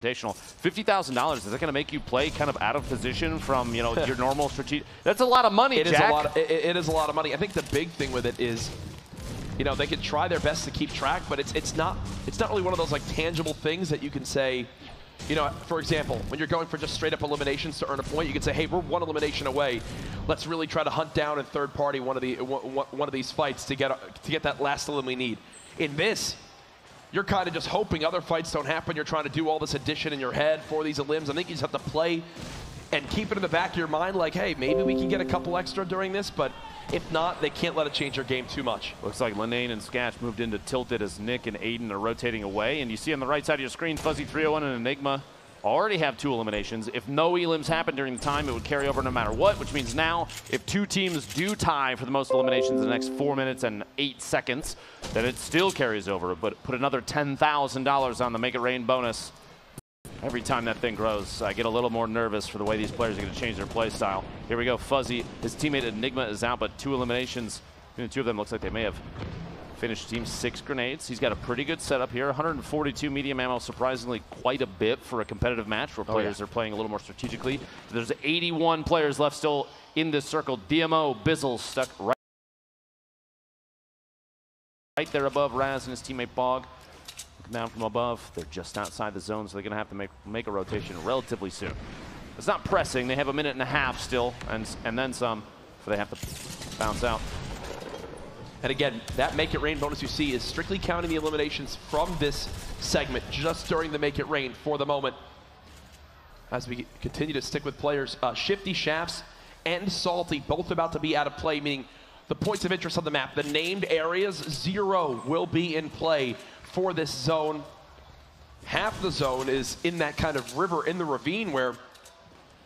rotational. $50,000, is that going to make you play kind of out of position from, you know, your normal strategic? That's a lot of money, Jack. It is a lot of money. I think the big thing with it is, you know, they can try their best to keep track, but it's not really one of those like tangible things that you can say, you know, for example, when you're going for just straight up eliminations to earn a point, you can say, hey, we're one elimination away. Let's really try to hunt down in third party one of these fights to get that last elim we need. In this, you're kind of just hoping other fights don't happen. You're trying to do all this addition in your head for these elims. I think you just have to play and keep it in the back of your mind like, hey, maybe we can get a couple extra during this, but if not, they can't let it change their game too much. Looks like Linane and Skatch moved into tilted as Nick and Aiden are rotating away. And you see on the right side of your screen, Fuzzy 301 and Enigma already have 2 eliminations. If no elims happen during the time, it would carry over no matter what, which means now if 2 teams do tie for the most eliminations in the next 4 minutes and 8 seconds, then it still carries over, but put another $10,000 on the Make It Rain bonus. Every time that thing grows, I get a little more nervous for the way these players are going to change their play style. Here we go, Fuzzy. His teammate Enigma is out, but 2 eliminations. The 2 of them looks like they may have finished team 6 grenades. He's got a pretty good setup here. 142 medium ammo, surprisingly quite a bit for a competitive match where players are playing a little more strategically. There's 81 players left still in this circle. DMO, Bizzle stuck right there above Raz and his teammate Bog. Looking down from above, they're just outside the zone, so they're gonna have to make a rotation relatively soon. It's not pressing. They have a minute and a half still, and then some, so they have to bounce out. And again, that Make It Rain bonus you see is strictly counting the eliminations from this segment just during the Make It Rain for the moment. As we continue to stick with players, Shifty Shafts and Salty both about to be out of play, meaning the points of interest on the map, the named areas, 0 will be in play for this zone. Half the zone is in that kind of river in the ravine where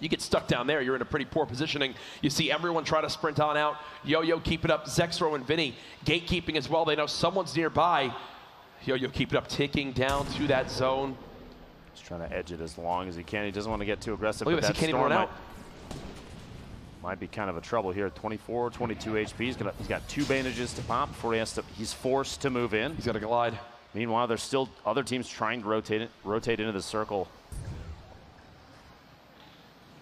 you get stuck down there, you're in a pretty poor positioning. You see everyone try to sprint on out. Yo-Yo keep it up, Zexro and Vinny gatekeeping as well. They know someone's nearby. Yo-Yo keep it up, ticking down to that zone. He's trying to edge it as long as he can. He doesn't want to get too aggressive. Look at this, he can't even run out. Might be kind of a trouble here. 24, 22 HP. He's got 2 bandages to pop before he's forced to move in. He's got to glide. Meanwhile, there's still other teams trying to rotate into the circle.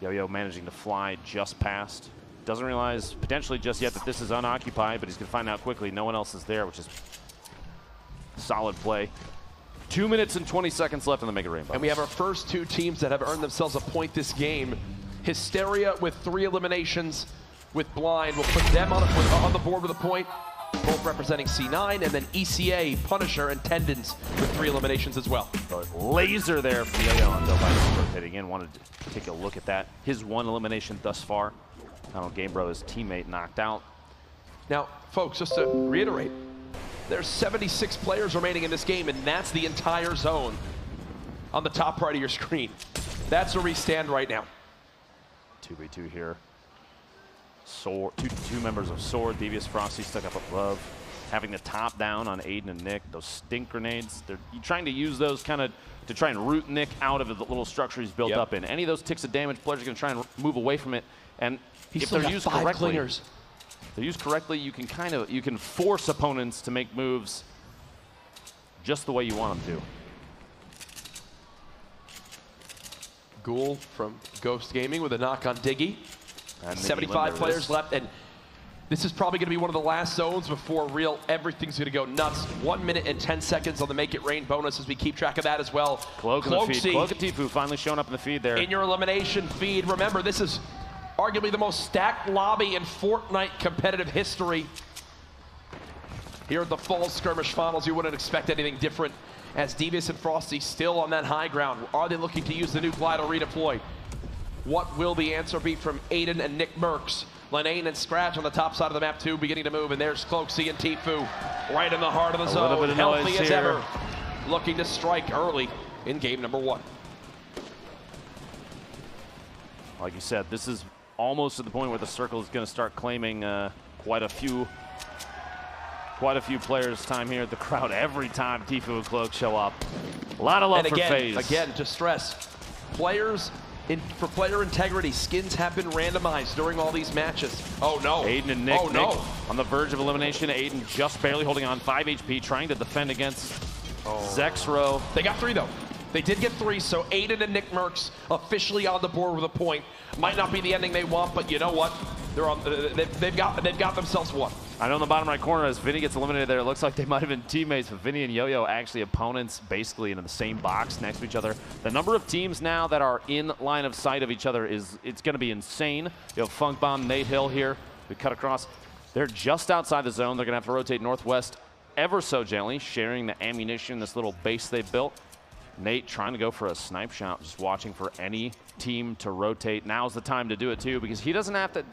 Yo-Yo managing to fly just past. Doesn't realize potentially just yet that this is unoccupied, but he's going to find out quickly. No one else is there, which is solid play. 2 minutes and 20 seconds left in the Make It Rain bonus. And we have our first 2 teams that have earned themselves a point this game. Hysteria with 3 eliminations with Blind will put them on the board with a point, both representing C9, and then ECA, Punisher, and Tendons with 3 eliminations as well. Laser there for Yo-Yo on Delphi rotating in. Wanted to take a look at that. His 1 elimination thus far. Donald Gamebro, his teammate, knocked out. Now, folks, just to reiterate, there's 76 players remaining in this game, and that's the entire zone on the top right of your screen. That's where we stand right now. 2v2 here. Sword, two members of Sword, Devious Frosty stuck up above, having the top down on Aiden and Nick. Those stink grenades, you're trying to use those kind of to try and root Nick out of the little structure he's built up in. Any of those ticks of damage, players are going to try and move away from it. And if they're used correctly, you can force opponents to make moves just the way you want them to. Ghoul from Ghost Gaming with a knock on Diggy. And 75 players left, and this is probably going to be one of the last zones before everything's going to go nuts. 1 minute and 10 seconds on the Make It Rain bonus as we keep track of that as well. Cloak in the feed. Cloak and TFUE finally showing up in the feed there. In your elimination feed. Remember, this is arguably the most stacked lobby in Fortnite competitive history. Here at the Fall Skirmish Finals, you wouldn't expect anything different, as Devious and Frosty still on that high ground. Are they looking to use the new glide or redeploy? What will the answer be from Aiden and Nick Merckx? Linane and Scratch on the top side of the map too, beginning to move, and there's Cloaksy and TFUE right in the heart of the zone, healthy as ever, looking to strike early in game number 1. Like you said, this is almost at the point where the circle is going to start claiming quite a few players' time here at the crowd every time TFUE and Cloak show up. A lot of love for FaZe. Again, just stress, players, for player integrity, skins have been randomized during all these matches. Oh no. Aiden and Nick, oh, no. Nick on the verge of elimination. Aiden just barely holding on, 5 HP, trying to defend against Zexro. They got 3 though. They did get 3, so Aiden and Nick Merckx officially on the board with a point. Might not be the ending they want, but you know what? They're on. They've got themselves one. I know in the bottom right corner, as Vinny gets eliminated there, it looks like they might have been teammates, but Vinny and Yo-Yo actually opponents basically in the same box next to each other. The number of teams now that are in line of sight of each other it's going to be insane. You have Funk Bomb, Nate Hill here. We cut across. They're just outside the zone. They're going to have to rotate northwest ever so gently, sharing the ammunition, this little base they've built. Nate trying to go for a snipe shot, just watching for any team to rotate. Now's the time to do it too, because he doesn't have to,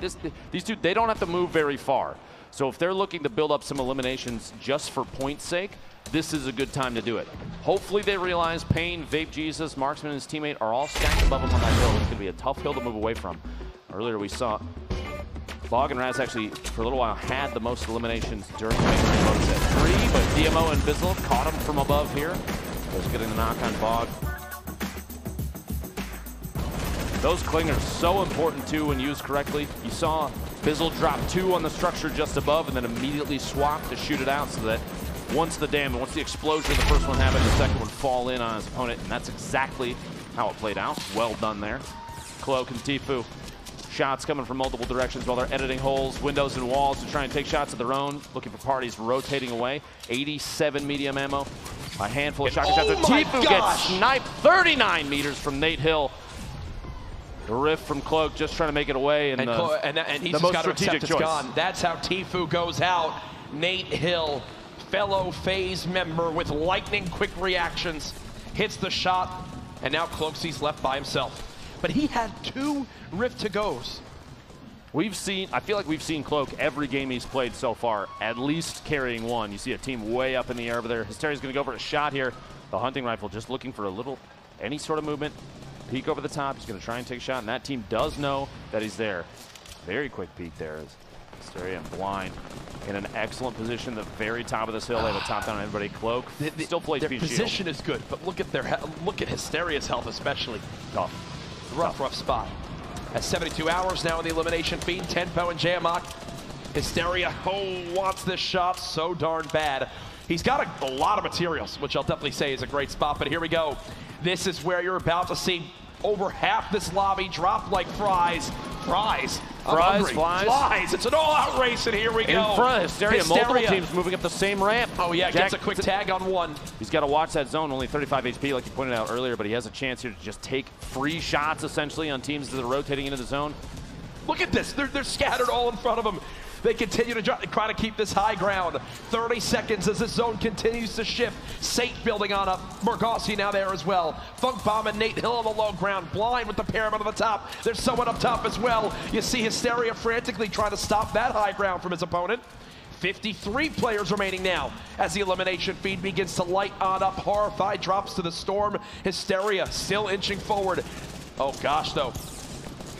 these two, they don't have to move very far. So if they're looking to build up some eliminations just for point's sake, this is a good time to do it. Hopefully they realize Payne, Vape Jesus, Marksman, and his teammate are all stacked above him on that hill. It's going to be a tough hill to move away from. Earlier we saw Bog and Raz actually, for a little while, had the most eliminations during the set 3, but DMO and Bizzle caught him from above here. Just getting the knock on Bog. Those clingers so important too when used correctly. You saw Bizzle drop 2 on the structure just above and then immediately swap to shoot it out so that once the explosion of the first one happened, the second one fall in on his opponent, and that's exactly how it played out. Well done there. Cloak and TFUE. Shots coming from multiple directions while they're editing holes, windows, and walls to try and take shots of their own. Looking for parties rotating away. 87 medium ammo. A handful of shotgun shots. TFUE gets sniped 39 meters from Nate Hill. The riff from Cloak just trying to make it away. And he's just got to accept it's gone. That's how TFUE goes out. Nate Hill, fellow FaZe member with lightning quick reactions, hits the shot, and now Cloaksy's left by himself. But he had 2 rift to goes. I feel like we've seen Cloak every game he's played so far, at least carrying 1. You see a team way up in the air over there. Hysteria's going to go for a shot here. The hunting rifle just looking for any sort of movement. Peek over the top. He's going to try and take a shot, and that team does know that he's there. Very quick peek there. Hysteria and Blind in an excellent position, the very top of this hill. They have a top down on everybody. Cloak still plays their shield. Position is good, but look at Hysteria's health especially. Tough. Rough spot. At 72 hours now in the elimination feed, Tenpo and Jamok. Hysteria wants this shot so darn bad. He's got a lot of materials, which I'll definitely say is a great spot, but here we go. This is where you're about to see over half this lobby drop like fries. Fries. Flies. It's an all-out race, and here we go. In front, Hysteria, multiple teams moving up the same ramp. Oh yeah, gets a quick tag on 1. He's got to watch that zone, only 35 HP like you pointed out earlier, but he has a chance here to just take free shots essentially on teams that are rotating into the zone. Look at this, they're scattered all in front of him. They continue to try to keep this high ground. 30 seconds as this zone continues to shift. Saint building on up. Morgossi now there as well. Funk Bomb and Nate Hill on the low ground. Blind with the pyramid on the top. There's someone up top as well. You see Hysteria frantically trying to stop that high ground from his opponent. 53 players remaining now as the elimination feed begins to light on up. Horrified drops to the storm. Hysteria still inching forward. Oh gosh, though.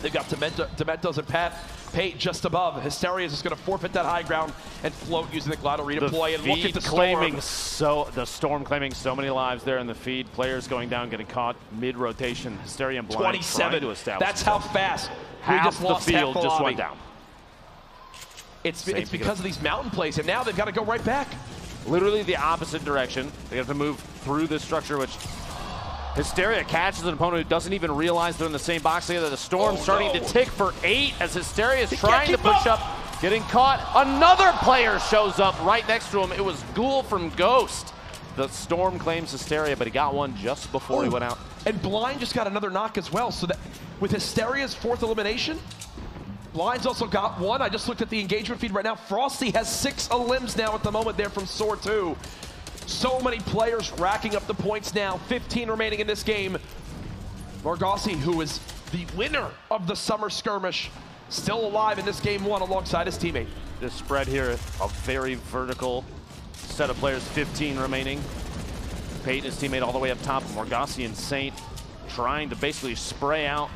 They've got Dementos and Pate just above. Hysteria is just going to forfeit that high ground and float using the Glado redeploy. And look at the Storm claiming so many lives there in the feed. Players going down, getting caught mid-rotation. Hysteria and Blind 27. To establish. That's how fast. Half the field just went down. It's because of these mountain plays, and now they've got to go right back. Literally the opposite direction. They have to move through this structure, which Hysteria catches an opponent who doesn't even realize they're in the same box together. The Storm starting to tick for 8 as Hysteria is trying to push up, getting caught. Another player shows up right next to him. It was Ghoul from Ghost. The Storm claims Hysteria, but he got one just before he went out. And Blind just got another knock as well. So that with Hysteria's 4th elimination, Blind's also got 1. I just looked at the engagement feed right now. Frosty has 6 elims now at the moment there from Soar 2. So many players racking up the points now. 15 remaining in this game. Morgossi, who is the winner of the summer skirmish, still alive in this game 1 alongside his teammate. This spread here, a very vertical set of players, 15 remaining. Pate and his teammate all the way up top. Morgossi and Saint trying to basically spray out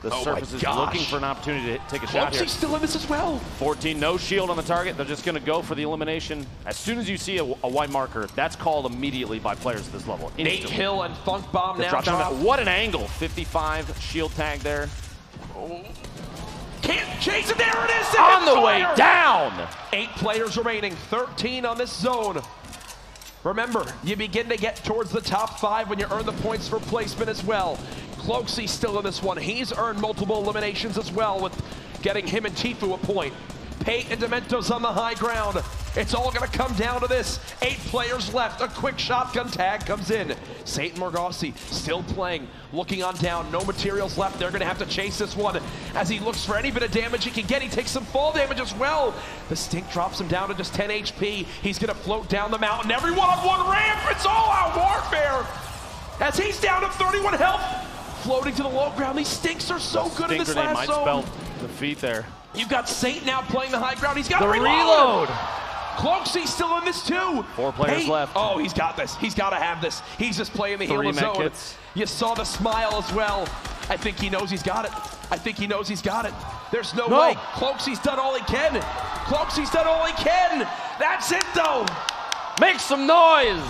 the surfaces, looking for an opportunity to take a shot here. Still in this as well. 14, no shield on the target. They're just going to go for the elimination. As soon as you see a white marker, that's called immediately by players at this level. Instantly. Nate Hill and Funk Bomb now drop. What an angle. 55 shield tag there. Can't chase it. There it is. On the way down. 8 players remaining. 13 on this zone. Remember, you begin to get towards the top 5 when you earn the points for placement as well. Cloaksy's still in this one. He's earned multiple eliminations as well with getting him and TFUE a point. Pate and Demento's on the high ground. It's all going to come down to this. 8 players left. A quick shotgun tag comes in. Satan Morgossi still playing, looking on down. No materials left. They're going to have to chase this one as he looks for any bit of damage he can get. He takes some fall damage as well. The stink drops him down to just 10 HP. He's going to float down the mountain. Everyone on one ramp. It's all out warfare as he's down to 31 health. Floating to the low ground. These stinks are so good in this last zone. Might spell defeat there. You've got Saint now playing the high ground. He's got the reload. Cloaksy's still in this too. 4 players left. Oh, he's got this. He's got to have this. He's just playing the heal zone. Kits. You saw the smile as well. I think he knows he's got it. I think he knows he's got it. There's no way. Cloaksy's done all he can. Cloaksy's done all he can. That's it though. Make some noise.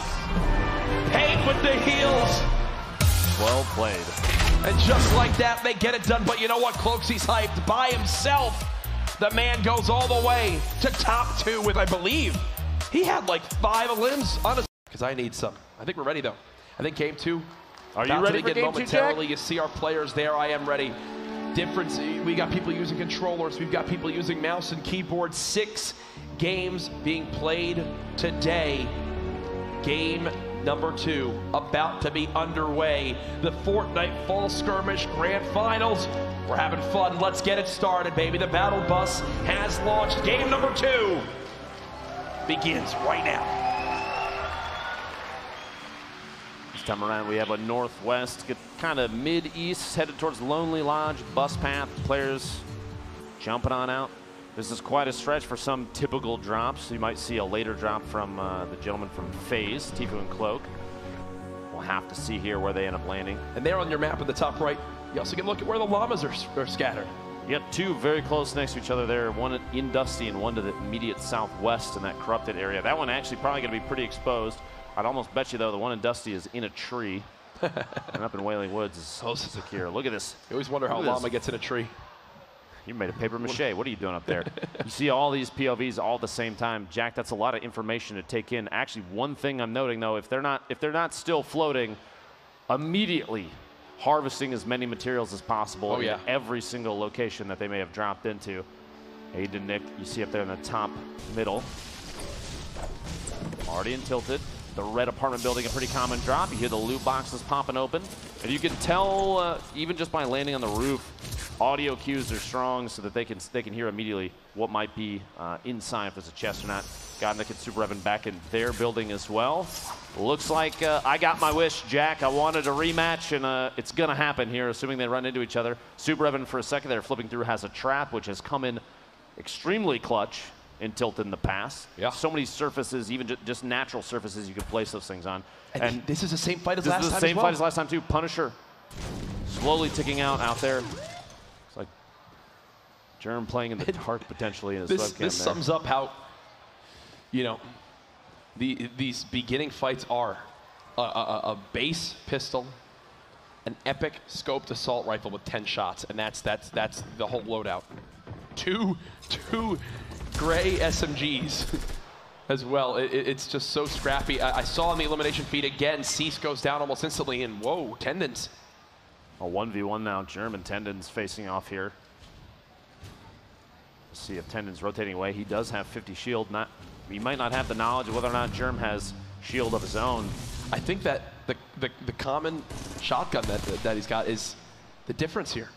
Pate with the heals. Well played. And just like that, they get it done. But you know what? Cloaksy's hyped by himself. The man goes all the way to top 2 with, I believe, he had like 5 limbs on his. Because I need some. I think we're ready though. I think game 2. Are you ready for game 2, momentarily. Jack? You see our players there. I am ready. Difference. We got people using controllers. We've got people using mouse and keyboard. 6 games being played today. Game number 2 about to be underway. The FORTNITE Fall Skirmish Grand Finals. We're having fun. Let's get it started, baby. The battle bus has launched. Game number 2 begins right now. This time around, we have a northwest, kind of mid-east, headed towards Lonely Lodge, bus path. Players jumping on out. This is quite a stretch for some typical drops. You might see a later drop from the gentleman from FaZe, TFUE and Cloak. We'll have to see here where they end up landing. And there on your map at the top right, you also can look at where the llamas are scattered. You got 2 very close next to each other there, one in Dusty and one to the immediate southwest in that corrupted area. That one actually probably going to be pretty exposed. I'd almost bet you, though, the one in Dusty is in a tree. And up in Wailing Woods is so secure. Look at this. You always wonder how a llama gets in a tree. You made a paper mache. What are you doing up there? You see all these POVs all at the same time. Jack, that's a lot of information to take in. Actually, one thing I'm noting, though, if they're not still floating, immediately harvesting as many materials as possible in every single location that they may have dropped into. Aiden and Nick, you see up there in the top middle. Already in Tilted. The red apartment building, a pretty common drop. You hear the loot boxes popping open. And you can tell, even just by landing on the roof, audio cues are strong so that they can hear immediately what might be inside, if there's a chest or not. Godnick and Super Evan back in their building as well. Looks like I got my wish, Jack. I wanted a rematch, and it's going to happen here, assuming they run into each other. Super Evan, for a second there, flipping through, has a trap, which has come in extremely clutch in Tilted in the past. Yeah. So many surfaces, even just natural surfaces you can place those things on. And this is the same fight as last time. This is the same fight as last time, too. Punisher slowly ticking out there. It's like Germ playing in the dark potentially in his webcam. This sums up how, you know, these beginning fights are a base pistol, an epic scoped assault rifle with 10 shots, and that's the whole loadout. Two gray SMGs as well. It's just so scrappy. I saw on the elimination feed again, Cease goes down almost instantly, and whoa, Tendons. A 1v1 now, Germ and Tendons facing off here. Let's see if Tendons rotating away. He does have 50 shield. He might not have the knowledge of whether or not Germ has shield of his own. I think that the common shotgun that he's got is the difference here.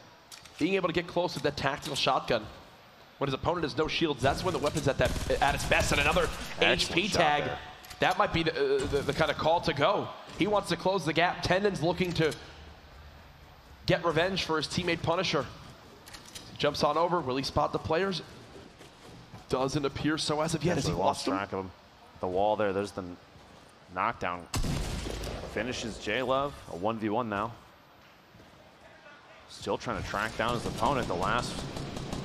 Being able to get close with that tactical shotgun when his opponent has no shields, that's when the weapon's at its best. And another HP tag, that might be the kind of call to go. He wants to close the gap. Tendon's looking to get revenge for his teammate Punisher. Jumps on over. Will he spot the players? Doesn't appear so as of yet. Has he lost track of him? The wall there. There's the knockdown. Finishes J-Love. A 1v1 now. Still trying to track down his opponent. The last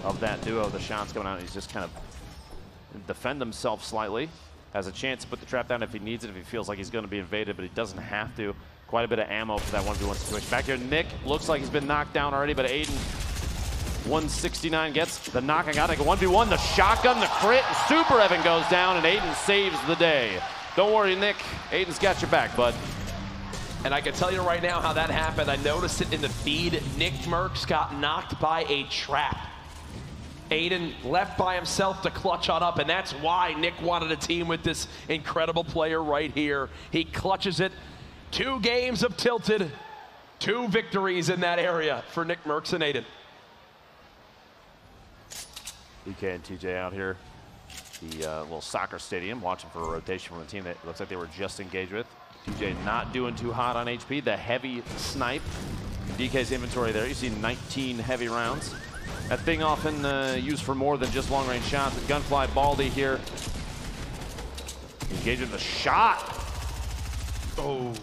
of that duo. The shots going out. He's just kind of defend himself slightly. Has a chance to put the trap down if he needs it, if he feels like he's going to be invaded, but he doesn't have to. Quite a bit of ammo for that 1v1 situation. Back here, Nick looks like he's been knocked down already, but Aiden, 169 gets the knocking out. Like a 1v1, the shotgun, the crit, and Super Evan goes down, and Aiden saves the day. Don't worry, Nick. Aiden's got your back, bud. And I can tell you right now how that happened. I noticed it in the feed. Nick Mercs got knocked by a trap. Aiden left by himself to clutch on up, and that's why Nick wanted a team with this incredible player right here. He clutches it. 2 games of Tilted, 2 victories in that area for Nick Mercs and Aiden. DK and TJ out here, the little soccer stadium, watching for a rotation from a team that looks like they were just engaged with. TJ not doing too hot on HP. The heavy snipe. DK's inventory there. You see 19 heavy rounds. That thing often used for more than just long-range shots. The Gunfly Baldy here. Engaging the shot. Oh.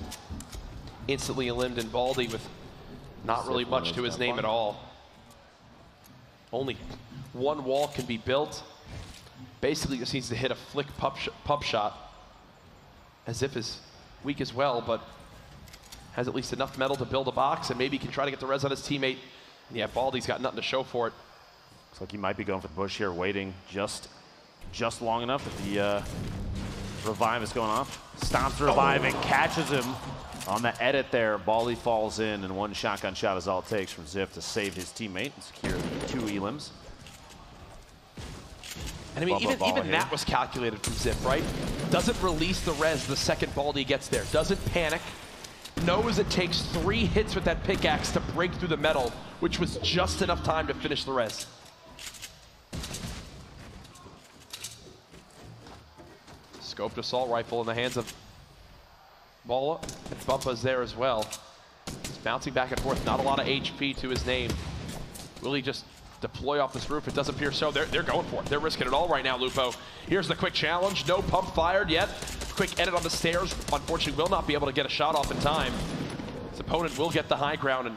Instantly eliminated Baldy with not really much to his name at all. Only 1 wall can be built. Basically just needs to hit a flick pub shot. As if is weak as well, but has at least enough metal to build a box and maybe can try to get the res on his teammate. And yeah, Baldy's got nothing to show for it. Looks like he might be going for the bush here, waiting just long enough that the revive is going off. Stomps the revive and catches him on the edit there. Baldy falls in, and 1 shotgun shot is all it takes from Ziff to save his teammate and secure 2 elims. And I mean, even that was calculated from Ziff, right? Doesn't release the res the second Baldy gets there. Doesn't panic. Knows it takes 3 hits with that pickaxe to break through the metal, which was just enough time to finish the res. Scoped assault rifle in the hands of Balla, and Bumpa's there as well. He's bouncing back and forth, not a lot of HP to his name. Will he just deploy off this roof? It does appear so. They're going for it. They're risking it all right now, Lupo. Here's the quick challenge. No pump fired yet. Quick edit on the stairs. Unfortunately, will not be able to get a shot off in time. His opponent will get the high ground, and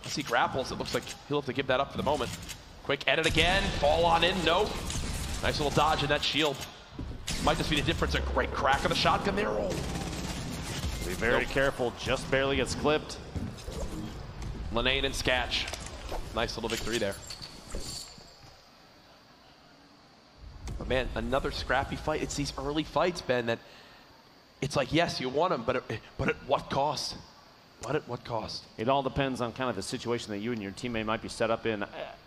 as he grapples, it looks like he'll have to give that up for the moment. Quick edit again. Fall on in. Nope. Nice little dodge in that shield. Might just be the difference. A great crack of the shotgun there. Oh. Be very careful. Just barely gets clipped. Linane and Skatch. Nice little victory there. But man, another scrappy fight. It's these early fights, Ben, that it's like, yes, you want them, but at what cost? But at what cost? It all depends on kind of the situation that you and your teammate might be set up in.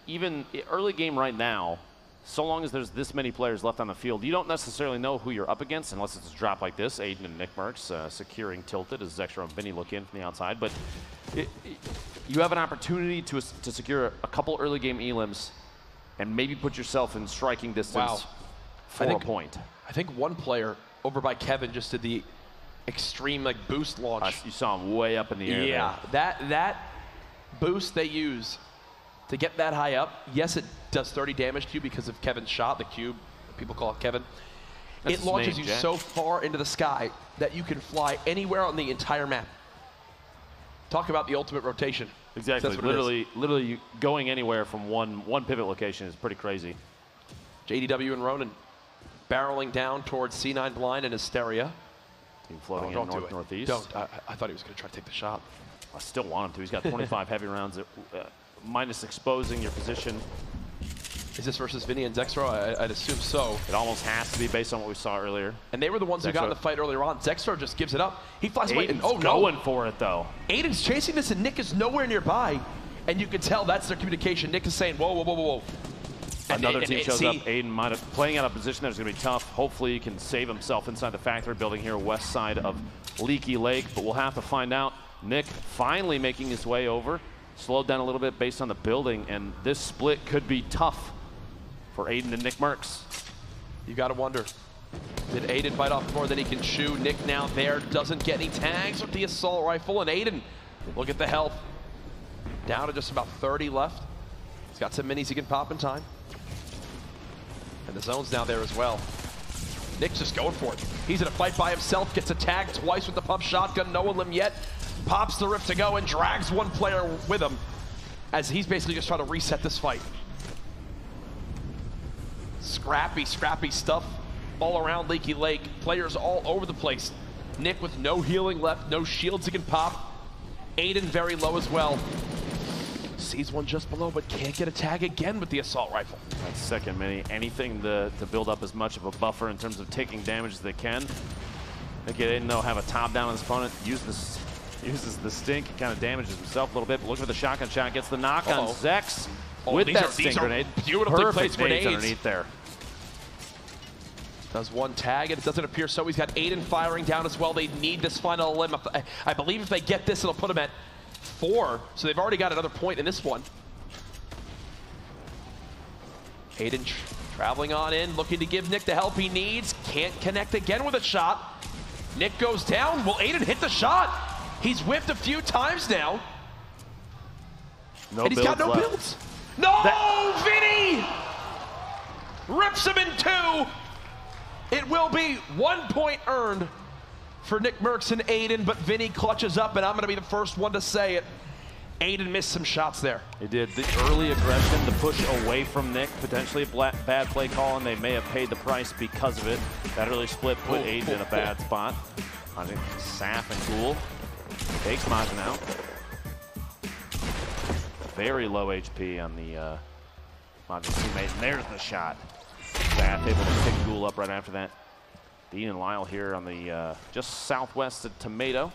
Even early game right now, so long as there's this many players left on the field, you don't necessarily know who you're up against unless it's a drop like this. Aiden and Nick Mercs securing Tilted as Zextra and Vinny look in from the outside. But you have an opportunity to secure a couple early game elims and maybe put yourself in striking distance for a point. I think one player over by Kevin just did the extreme like boost launch. You saw him way up in the air. Yeah, that boost they use to get that high up, yes, it does 30 damage to you because of Kevin's shot, the cube, people call it Kevin. It launches you so far into the sky that you can fly anywhere on the entire map. Talk about the ultimate rotation. Exactly, literally going anywhere from one pivot location is pretty crazy. JDW and Ronan barreling down towards C9 Blind and Hysteria. Team floating in northeast. Don't. I thought he was going to try to take the shot. I still want him to. He's got 25 heavy rounds, minus exposing your position. Is this versus Vinny and Zextra? I'd assume so. It almost has to be based on what we saw earlier. And they were the ones who got in the fight earlier on. Zextra just gives it up. He flies away. And, going for it, though. Aiden's chasing this, and Nick is nowhere nearby. And you can tell that's their communication. Nick is saying, whoa, whoa, whoa, whoa, whoa. Another team shows up. Aiden might have playing out of position there is going to be tough. Hopefully he can save himself inside the factory building here west side of Leaky Lake, but we'll have to find out. Nick finally making his way over. Slowed down a little bit based on the building, and this split could be tough for Aiden and Nick Mercs. You got to wonder, did Aiden bite off more than he can chew? Nick now there, doesn't get any tags with the assault rifle, and Aiden, look at the health. Down to just about 30 left. He's got some minis he can pop in time. And the zone's now there as well. Nick's just going for it. He's in a fight by himself, gets a tag twice with the pump shotgun, no limb yet. Pops the rift to go and drags one player with him as he's basically just trying to reset this fight. Scrappy stuff all around Leaky Lake. Players all over the place. Nick with no healing left, no shields he can pop. Aiden very low as well. Sees one just below, but can't get a tag again with the assault rifle. That second mini, anything to build up as much of a buffer in terms of taking damage as they can. Again, though, have a top down on his opponent. Uses the stink. He kind of damages himself a little bit. But look at the shotgun shot. Gets the knock on Zex with that stink grenade. Beautifully placed grenades underneath there. Does one tag, and it doesn't appear so. He's got Aiden firing down as well. They need this final limb. I believe if they get this, it'll put them at 4. So they've already got another point in this one. Aiden traveling on in, looking to give Nick the help he needs. Can't connect again with a shot. Nick goes down. Will Aiden hit the shot? He's whipped a few times now. No and he's got no left. builds. No! Vinny! Rips him in 2. It will be 1 point earned for Nick Merckx and Aiden, but Vinny clutches up, and I'm going to be the first one to say it. Aiden missed some shots there. He did. The early aggression, the push away from Nick, potentially a bad play call, and they may have paid the price because of it. That early split put Aiden in a bad spot. I think Saf and Cool takes Majin out. Very low HP on the Majin teammate, and there's the shot. Saf able to pick Ghoul up right after that. Dean and Lyle here on the just southwest of Tomato.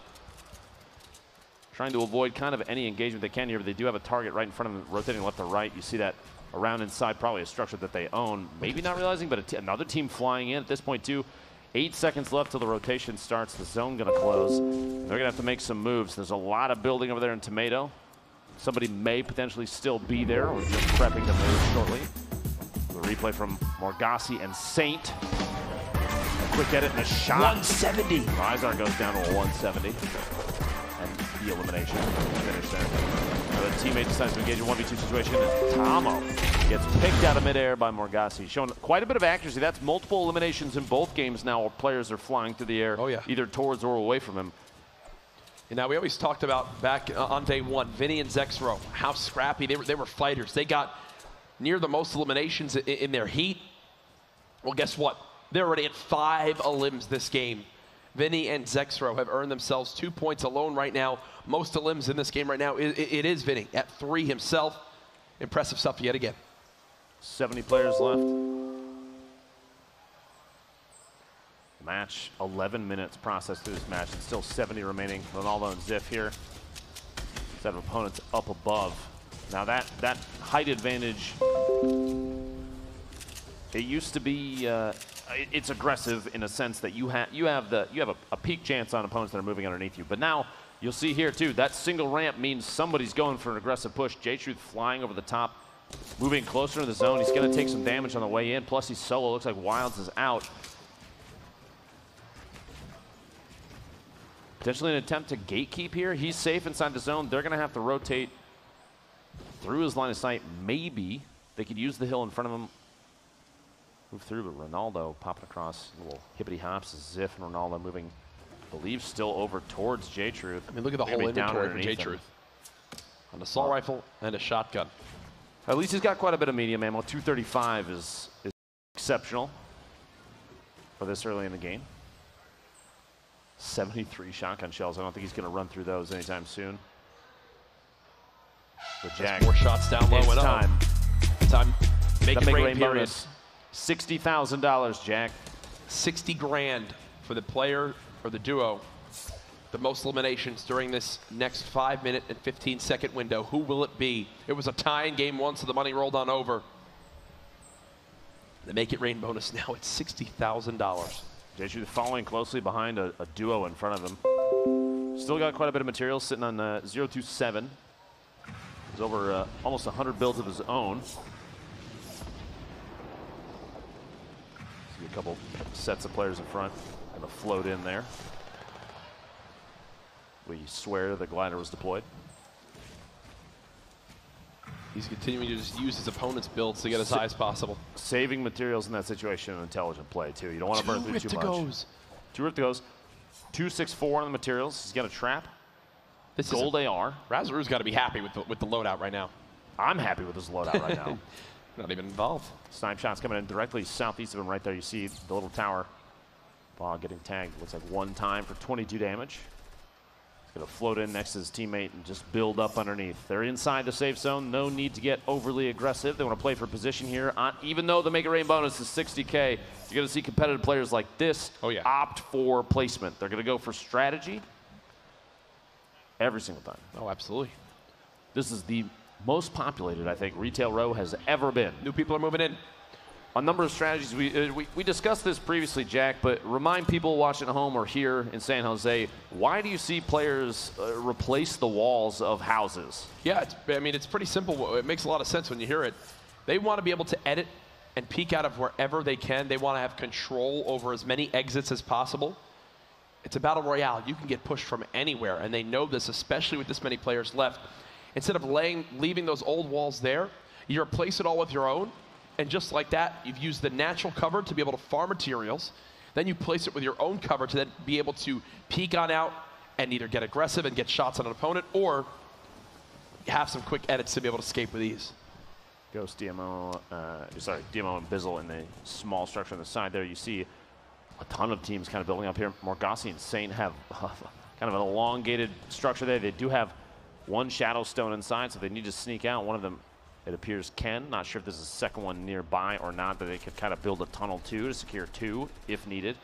Trying to avoid kind of any engagement they can here, but they do have a target right in front of them, rotating left to right. You see that around inside, probably a structure that they own. Maybe not realizing, but another team flying in at this point too. 8 seconds left till the rotation starts. The zone gonna close. They're gonna have to make some moves. There's a lot of building over there in Tomato. Somebody may potentially still be there or just prepping to move shortly. The replay from Morgassi and Saint. A quick edit and a shot. 170. Rizar goes down to a 170. And the elimination finish there. The teammate decides to engage in a 1v2 situation, and Tamo gets picked out of midair by Morgassi. Showing quite a bit of accuracy. That's multiple eliminations in both games now where players are flying through the air, either towards or away from him. And now we always talked about back on day 1, Vinny and Zexro, how scrappy they were fighters. They got near the most eliminations in their heat. Well, guess what? They're already at 5 elims this game. Vinny and Zexro have earned themselves 2 points alone right now. Most elims in this game right now, it is Vinny at 3 himself. Impressive stuff yet again. 70 players left. Match, 11 minutes processed through this match. It's still 70 remaining. Ronaldo and Ziff here. Set of opponents up above. Now that height advantage, it used to be, it's aggressive in a sense that you have a peak chance on opponents that are moving underneath you. But now you'll see here too, that single ramp means somebody's going for an aggressive push. J-Truth flying over the top, moving closer to the zone. He's going to take some damage on the way in. Plus he's solo. Looks like Wilds is out. Potentially an attempt to gatekeep here. He's safe inside the zone. They're going to have to rotate through his line of sight. Maybe they could use the hill in front of him. Move through, but Ronaldo popping across. Little hippity hops. Ziff and Ronaldo moving, I believe, still over towards J-Truth. I mean, look at the whole inventory for J-Truth. An assault rifle and a shotgun. At least he's got quite a bit of medium ammo. 235 is exceptional for this early in the game. 73 shotgun shells. I don't think he's going to run through those anytime soon. But Jack, more shots down low and up. Time. Make it rain period. $60,000, Jack. 60 grand for the player or the duo. The most eliminations during this next 5-minute and 15-second window. Who will it be? It was a tie in game 1, so the money rolled on over. The Make It Rain bonus now at $60,000. J-Truth following closely behind a duo in front of him. Still got quite a bit of material sitting on 027. He's over almost 100 builds of his own. See a couple sets of players in front. Gonna float in there. We swear the glider was deployed. He's continuing to just use his opponent's builds to get as high as possible. Saving materials in that situation, an intelligent play too. You don't want to burn through too much. 2 rip to goes. 264 on the materials. He's got a trap. This Gold AR. Razaru's got to be happy with the loadout right now. I'm happy with his loadout right now. Not even involved. Snipe shots coming in directly southeast of him right there. You see the little tower. Ball getting tagged. Looks like 1 time for 22 damage. Gonna float in next to his teammate and just build up underneath. They're inside the safe zone. No need to get overly aggressive. They want to play for position here. Even though the Make It Rain bonus is 60K, you're gonna see competitive players like this opt for placement. They're gonna go for strategy every single time. Oh, absolutely. This is the most populated, I think, retail row has ever been. New people are moving in. A number of strategies, we discussed this previously, Jack, but remind people watching at home or here in San Jose, why do you see players replace the walls of houses? Yeah, I mean, it's pretty simple. It makes a lot of sense when you hear it. They want to be able to edit and peek out of wherever they can. They want to have control over as many exits as possible. It's a battle royale. You can get pushed from anywhere, and they know this, especially with this many players left. Instead of leaving those old walls there, you replace it all with your own. And just like that, you've used the natural cover to be able to farm materials. Then you place it with your own cover to then be able to peek on out and either get aggressive and get shots on an opponent, or have some quick edits to be able to escape with ease. Ghost, DMO, DMO and Bizzle in the small structure on the side there. You see a ton of teams kind of building up here. Morgassi and Saint have kind of an elongated structure there. They do have one Shadow Stone inside, so they need to sneak out. One of them, it appears, can. Not sure if there's a second one nearby or not, but they could kind of build a tunnel too to secure two if needed.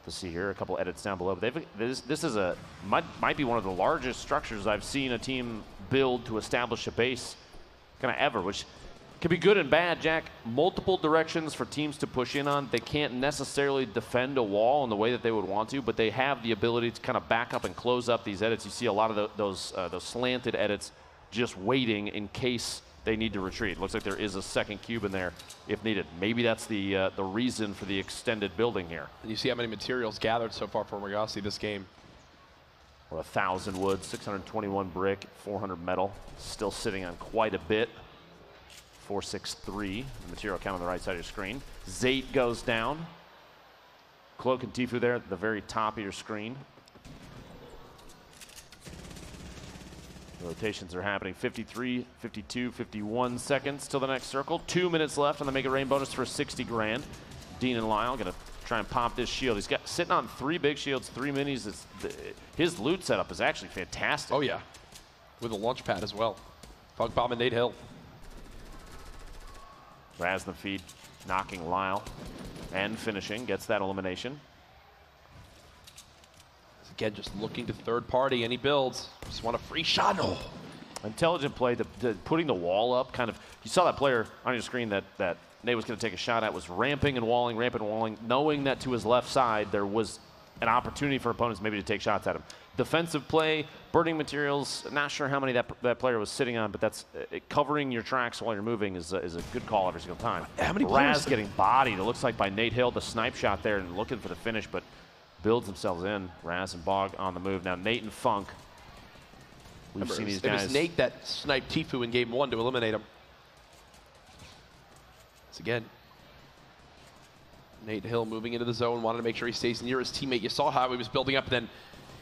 To see here, a couple edits down below. But this is might be one of the largest structures I've seen a team build to establish a base kind of ever, which can be good and bad, Jack. Multiple directions for teams to push in on. They can't necessarily defend a wall in the way that they would want to, but they have the ability to kind of back up and close up these edits. You see a lot of those slanted edits just waiting in case they need to retreat. Looks like there is a second cube in there if needed. Maybe that's the reason for the extended building here. And you see how many materials gathered so far for Morgassi this game. We're 1,000 wood, 621 brick, 400 metal. Still sitting on quite a bit. 463, the material count on the right side of your screen. Zate goes down. Cloak and TFUE there at the very top of your screen. Rotations are happening. 53, 52, 51 seconds till the next circle. 2 minutes left on the Make It Rain bonus for 60 grand. Dean and Lyle gonna try and pop this shield. He's got sitting on 3 big shields, 3 minis. His loot setup is actually fantastic. Oh yeah, with a launch pad as well. Fog Bomb and Nate Hill. Raz the feed, knocking Lyle and finishing, gets that elimination. Again, just looking to third party, any builds. Just want a free shot. Oh. Intelligent play, putting the wall up, kind of, you saw that player on your screen that Nate was going to take a shot at, was ramping and walling, knowing that to his left side there was an opportunity for opponents maybe to take shots at him. Defensive play, burning materials, not sure how many that player was sitting on, but that's covering your tracks while you're moving is a good call every single time. How many Raz getting bodied, it looks like by Nate Hill, the snipe shot there and looking for the finish, but builds themselves in. Raz and Bog on the move. Now Nate and Funk. We've seen these guys. It was Nate that sniped TFUE in game 1 to eliminate him. Once again, Nate Hill moving into the zone, wanted to make sure he stays near his teammate. You saw how he was building up, and then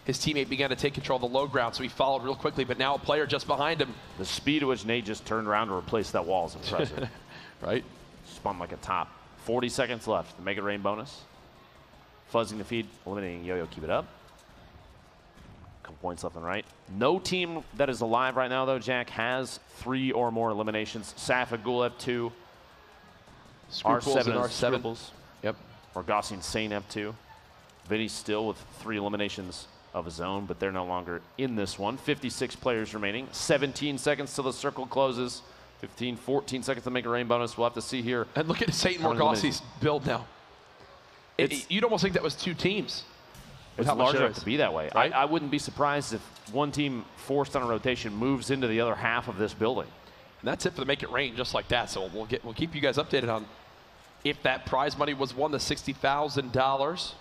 his teammate began to take control of the low ground, so he followed real quickly, but now a player just behind him. The speed at which Nate just turned around to replace that wall is impressive. Right? Spun like a top. 40 seconds left. The Make It Rain bonus. Fuzzing the feed, eliminating Yo-Yo, keep it up. Couple points left and right. No team that is alive right now, though, Jack, has 3 or more eliminations. Saf and Ghoul have 2. R7 and R7. Scribbles. Yep. Morgassi and Saint have 2. Vinny still with 3 eliminations of his own, but they're no longer in this one. 56 players remaining. 17 seconds till the circle closes. 15, 14 seconds to Make a Rain bonus. We'll have to see here. And look at Saint Morgassi's build now. You'd almost think that was 2 teams. It's large enough to be that way. Right? I wouldn't be surprised if one team forced on a rotation moves into the other half of this building. And that's it for the Make It Rain, just like that. So we'll keep you guys updated on if that prize money was won, the $60,000.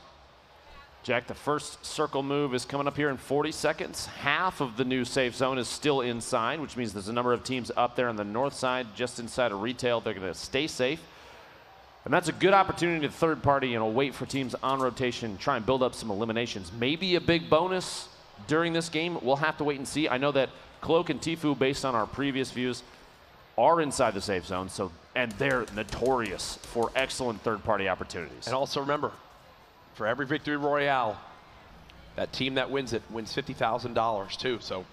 Jack, the first circle move is coming up here in 40 seconds. Half of the new safe zone is still inside, which means there's a number of teams up there on the north side, just inside of retail. They're going to stay safe. And that's a good opportunity to third party, wait for teams on rotation, try and build up some eliminations. Maybe a big bonus during this game. We'll have to wait and see. I know that Cloak and TFUE, based on our previous views, are inside the safe zone, and they're notorious for excellent third party opportunities. And also remember, for every victory royale, That team that wins it wins $50,000 too. So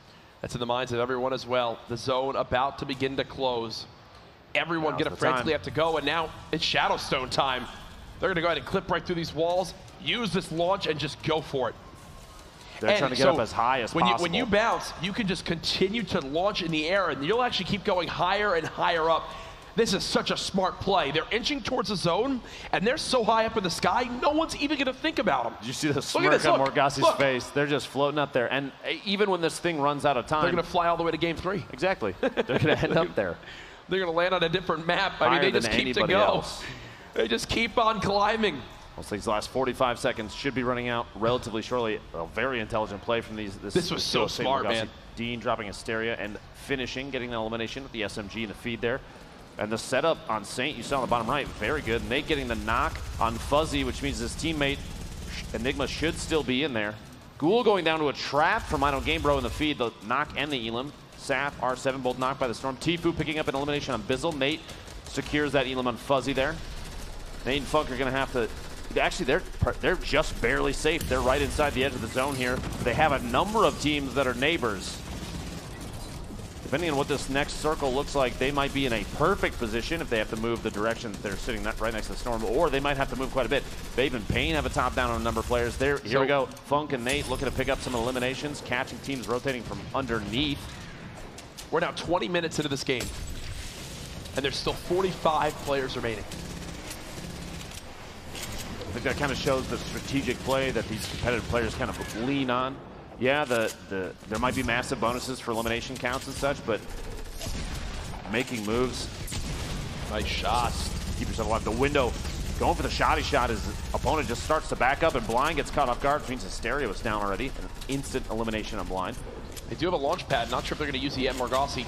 that's in the minds of everyone as well. The zone about to begin to close. Everyone going to frantically have to go, and now it's Shadowstone time. They're going to go ahead and clip right through these walls, use this launch, and just go for it. They're trying to get up as high as possible. When you bounce, you can just continue to launch in the air, and you'll actually keep going higher and higher up. This is such a smart play. They're inching towards the zone, and they're so high up in the sky, no one's even going to think about them. Did you see the smirk on Morgasi's face? They're just floating up there. And even when this thing runs out of time, they're going to fly all the way to game 3. Exactly. They're going to end up there. They're going to land on a different map. I mean, they just keep to go. They just keep on climbing. Looks like these last 45 seconds should be running out relatively shortly. A very intelligent play from these. This was so smart, man. Dean dropping Hysteria and finishing, getting an elimination with the SMG in the feed there. And the setup on Saint, you saw on the bottom right, very good. Nate getting the knock on Fuzzy, which means his teammate Enigma should still be in there. Ghoul going down to a trap from Idle Game Bro in the feed, the knock and the Elim. Saf, R7 both knocked by the Storm. TFUE picking up an elimination on Bizzle. Nate secures that Elim on Fuzzy there. Nate and Funk are going to have to... Actually, they're just barely safe. They're right inside the edge of the zone here. They have a number of teams that are neighbors. Depending on what this next circle looks like, they might be in a perfect position if they have to move the direction that they're sitting right next to the Storm, or they might have to move quite a bit. Babe and Payne have a top down on a number of players. Here we go. Funk and Nate looking to pick up some eliminations, catching teams rotating from underneath. We're now 20 minutes into this game, and there's still 45 players remaining. I think that kind of shows the strategic play that these competitive players kind of lean on. Yeah, there might be massive bonuses for elimination counts and such, but making moves. Nice shot. Keep yourself alive. The window, going for the shoddy shot, his opponent just starts to back up, and Blind gets caught off guard, which means Hysteria was down already. An instant elimination on Blind. They do have a launch pad. Not sure if they're going to use the yet. Morgasi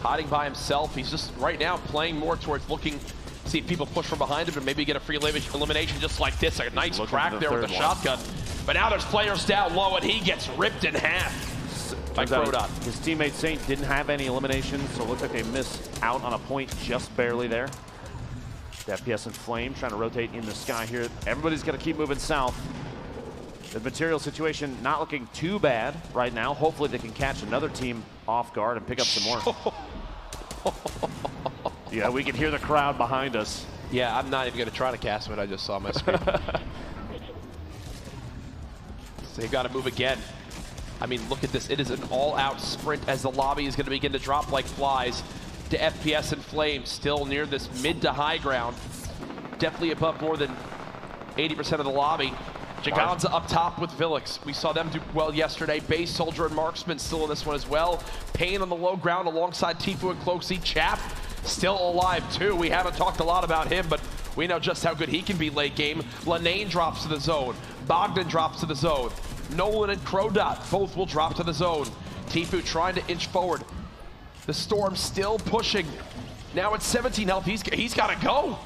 hiding by himself. He's just right now playing more towards looking, see if people push from behind him and maybe get a free elimination just like this. A nice crack there with the shotgun. But now there's players down low, and he gets ripped in half by Crodot. His teammate Saint didn't have any eliminations, so it looks like they missed out on a point just barely there. The FPS and Flame trying to rotate in the sky here. Everybody's got to keep moving south. The material situation not looking too bad right now. Hopefully they can catch another team off guard and pick up some more. Yeah, we can hear the crowd behind us. Yeah, I'm not even going to try to cast what I just saw on my screen. So they've got to move again. I mean, look at this. It is an all-out sprint as the lobby is going to begin to drop like flies to FPS and Flame, still near this mid to high ground. Definitely above more than 80% of the lobby. Jaganza up top with Villix. We saw them do well yesterday. Base Soldier and Marksman still in this one as well. Payne on the low ground alongside TFUE and Cloaksy. Chap still alive too. We haven't talked a lot about him, but we know just how good he can be late game. Lanane drops to the zone. Bogdan drops to the zone. Nolan and Crodot both will drop to the zone. TFUE trying to inch forward. The Storm still pushing. Now at 17 health, he's got to go.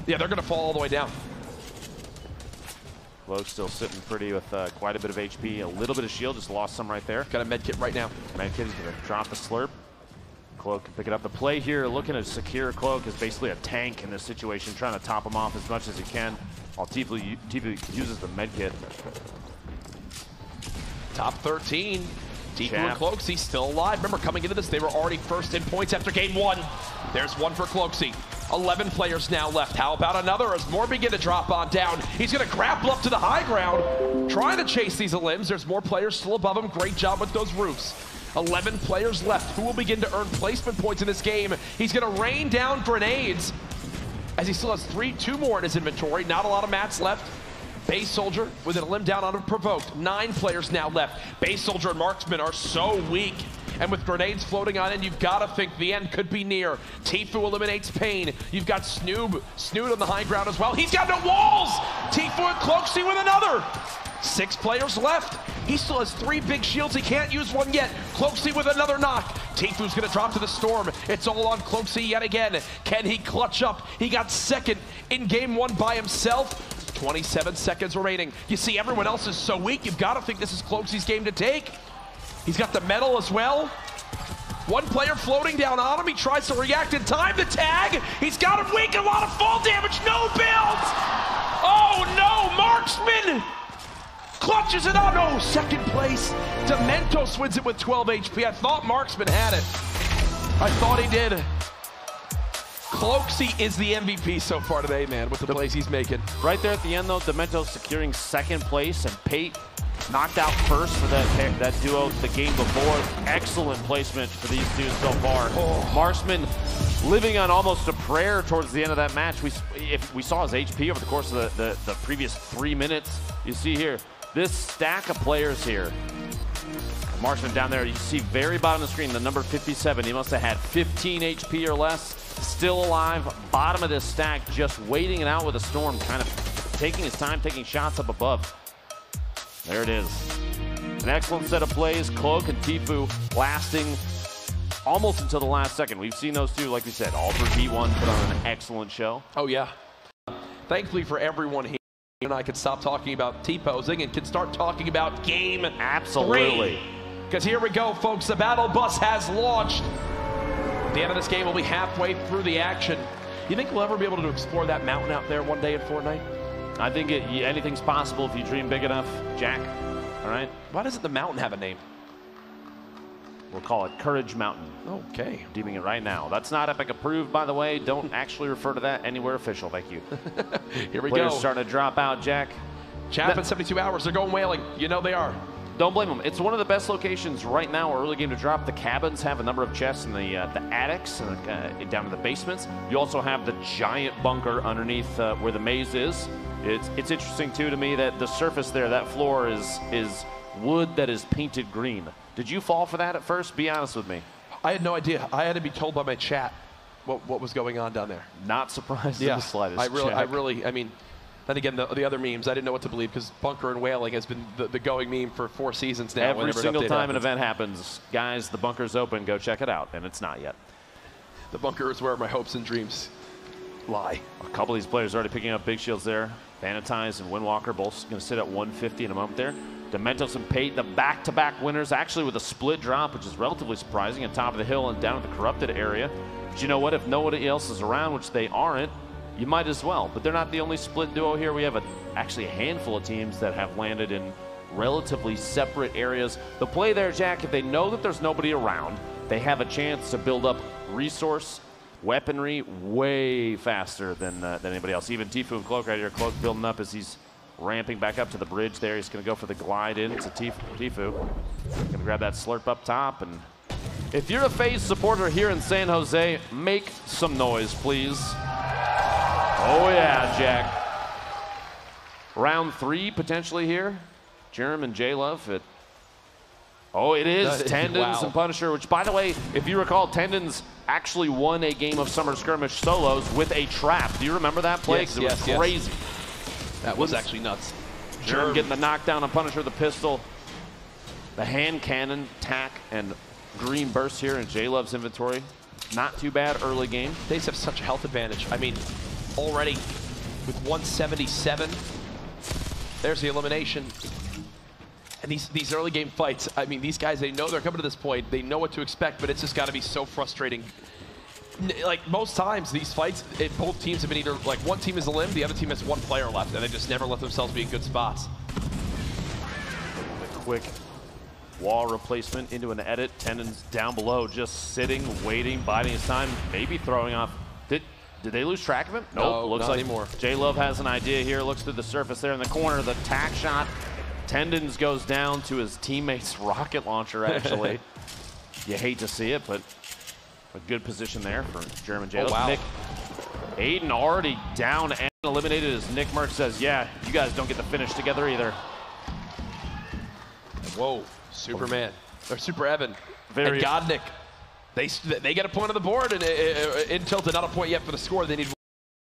Yeah, they're going to fall all the way down. Low still sitting pretty with quite a bit of HP, a little bit of shield, just lost some right there. Got a med kit right now. Med kit is going to drop the slurp. Cloak can pick it up. The play here, looking to secure Cloak, is basically a tank in this situation, trying to top him off as much as he can, while TFUE uses the med kit. Top 13. TFUE and Cloaksy still alive. Remember, coming into this, they were already first in points after game 1. There's one for Cloaksy. 11 players now left. How about another as more begin to drop on down? He's going to grapple up to the high ground, trying to chase these elims. There's more players still above him. Great job with those roofs. 11 players left. Who will begin to earn placement points in this game? He's going to rain down grenades as he still has two more in his inventory. Not a lot of mats left. Base Soldier with an elim down unprovoked. 9 players now left. Base Soldier and Marksman are so weak. And with grenades floating on in, you've got to think the end could be near. TFUE eliminates Payne. You've got Snood on the high ground as well. He's got no walls! TFUE and Cloaksy with another. 6 players left. He still has 3 big shields. He can't use one yet. Cloaksy with another knock. TFUE's going to drop to the Storm. It's all on Cloaksy yet again. Can he clutch up? He got second in game 1 by himself. 27 seconds remaining. You see everyone else is so weak. You've got to think this is Cloaksy's game to take. He's got the medal as well. 1 player floating down on him. He tries to react in time. The tag. He's got him weak. A lot of fall damage. No builds. Oh no, Marksman. clutches it out. No, second place. Dementos wins it with 12 HP. I thought Marksman had it. I thought he did. Cloaksy is the MVP so far today, man, with the plays he's making. Right there at the end, though, Dementos securing second place, and Pate knocked out first for that duo the game before. Excellent placement for these two so far. Oh. Marksman living on almost a prayer towards the end of that match. If we saw his HP over the course of the previous 3 minutes, you see here, this stack of players here. Marksman down there, you see very bottom of the screen, the number 57. He must have had 15 HP or less. Still alive, bottom of this stack, just waiting it out with a storm, kind of taking his time, taking shots up above. There it is. An excellent set of plays. Cloak and TFUE lasting almost until the last second. We've seen those two, like we said, all for D1 put on an excellent show. Oh, yeah. Thankfully for everyone here, and I could stop talking about T-posing and can start talking about game Absolutely. Because here we go, folks. The battle bus has launched. The end of this game will be halfway through the action. You think we'll ever be able to explore that mountain out there one day in Fortnite? I think anything's possible if you dream big enough, Jack. All right? Why doesn't the mountain have a name? We'll call it Courage Mountain. Okay. Deeming it right now. That's not Epic approved, by the way. Don't actually refer to that anywhere official. Thank you. Here we Players go. starting to drop out, Jack. Chap in 72 hours. They're going whaling. You know they are. Don't blame them. It's one of the best locations right now, early game to drop. The cabins have a number of chests in the attics and down in the basements. You also have the giant bunker underneath where the maze is. It's interesting, too, to me that the surface there, that floor is wood that is painted green. Did you fall for that at first? Be honest with me. I had no idea. I had to be told by my chat what was going on down there. Not surprised in the slightest. I mean, then again, the other memes, I didn't know what to believe because bunker and whaling has been the going meme for 4 seasons now. Every single time an event happens, guys, the bunker's open, go check it out, and it's not yet. The bunker is where my hopes and dreams lie. A couple of these players already picking up big shields there. Vanitize and Windwalker both going to sit at 150 in a moment there. Dementos and Pate, the back-to-back winners, actually with a split drop, which is relatively surprising, on top of the hill and down at the corrupted area. But you know what? If nobody else is around, which they aren't, you might as well. But they're not the only split duo here. We have actually a handful of teams that have landed in relatively separate areas. The play there, Jack, if they know that there's nobody around, they have a chance to build up resource, weaponry way faster than anybody else. Even TFUE and Cloak right here. Cloak building up as he's ramping back up to the bridge there. He's going to go for the glide in to TFUE. Going to grab that slurp up top. And if you're a FaZe supporter here in San Jose, make some noise, please. Oh, yeah, Jack. Round 3 potentially here. Jerem and J-Love. Oh, it is Tendons and Punisher, which, by the way, if you recall, Tendons actually won a game of Summer Skirmish solos with a trap. Do you remember that play? Because it was crazy. That was actually nuts. Jerem getting the knockdown on Punisher, the pistol, the hand cannon, tack, and green burst here in J-Love's inventory. Not too bad early game. They have such a health advantage. I mean, already with 177, there's the elimination. And these early game fights, I mean, these guys, they know they're coming to this point. They know what to expect, but it's just got to be so frustrating. Like, most times, these fights, both teams have been either, like, one team is a limb, the other team has one player left, and they just never let themselves be in good spots. A quick wall replacement into an edit. Tendons down below, just sitting, waiting, biding his time, maybe throwing off. Did they lose track of him? Nope, no, looks not like anymore. J-Love has an idea here, looks through the surface there in the corner, the tack shot. Tendons goes down to his teammate's rocket launcher, actually. You hate to see it, but a good position there for German J-Love. Oh, wow. Nick Aiden already down and eliminated as Nick Merck says, yeah, you guys don't get the finish together either. Whoa, Superman, or Super Evan, Very and Godnick. They get a point on the board, and in Tilted, not a point yet for the score. They need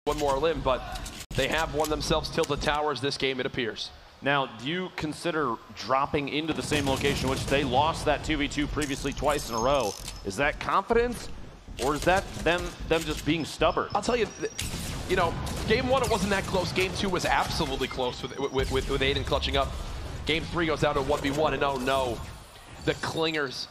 one more limb, but they have won themselves Tilted Towers this game, it appears. Now, do you consider dropping into the same location, which they lost that 2v2 previously twice in a row? Is that confidence, or is that them just being stubborn? I'll tell you, you know, game 1, it wasn't that close. Game 2 was absolutely close with Aiden clutching up. Game 3 goes down to 1v1, and oh no, the Clingers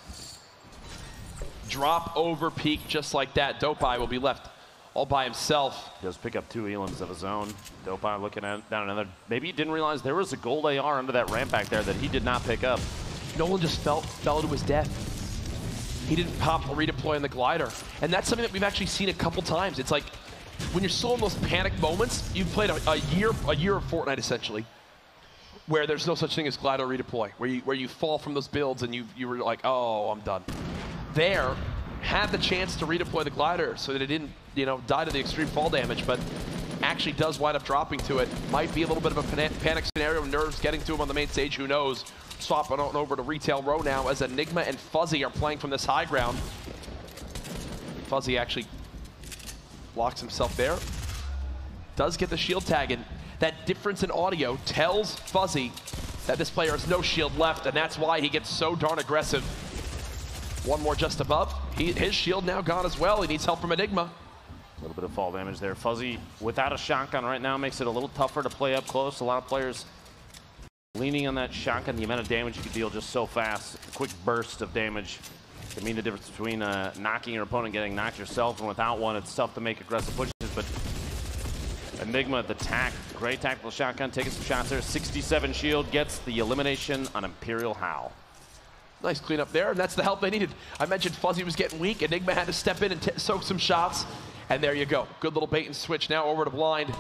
drop over peak just like that. Dope Eye will be left all by himself. He does pick up 2 elims of his own. Dopeye looking at down another. Maybe he didn't realize there was a gold AR under that ramp back there that he did not pick up. Nolan just fell to his death. He didn't pop or redeploy on the glider. And that's something that we've actually seen a couple times. It's like, when you're still in those panic moments, you've played a year of Fortnite essentially, where there's no such thing as glider redeploy, where you fall from those builds and you were like, oh, I'm done. There, had the chance to redeploy the glider so that it didn't, die to the extreme fall damage, but actually does wind up dropping to it. Might be a little bit of a panic scenario, nerves getting to him on the main stage, who knows. Swapping on over to Retail Row now as Enigma and Fuzzy are playing from this high ground. Fuzzy actually blocks himself there. Does get the shield tag, and that difference in audio tells Fuzzy that this player has no shield left, and that's why he gets so darn aggressive. One more just above. His shield now gone as well. He needs help from Enigma. A little bit of fall damage there. Fuzzy, without a shotgun right now, makes it a little tougher to play up close. A lot of players leaning on that shotgun. The amount of damage you can deal just so fast. A quick burst of damage can mean the difference between knocking your opponent, getting knocked yourself, and without one, it's tough to make aggressive pushes. But Enigma, the great tactical shotgun, taking some shots there. 67 shield, gets the elimination on Imperial Howl. Nice cleanup there, and that's the help they needed. I mentioned Fuzzy was getting weak. Enigma had to step in and soak some shots, and there you go. Good little bait and switch now over to Blind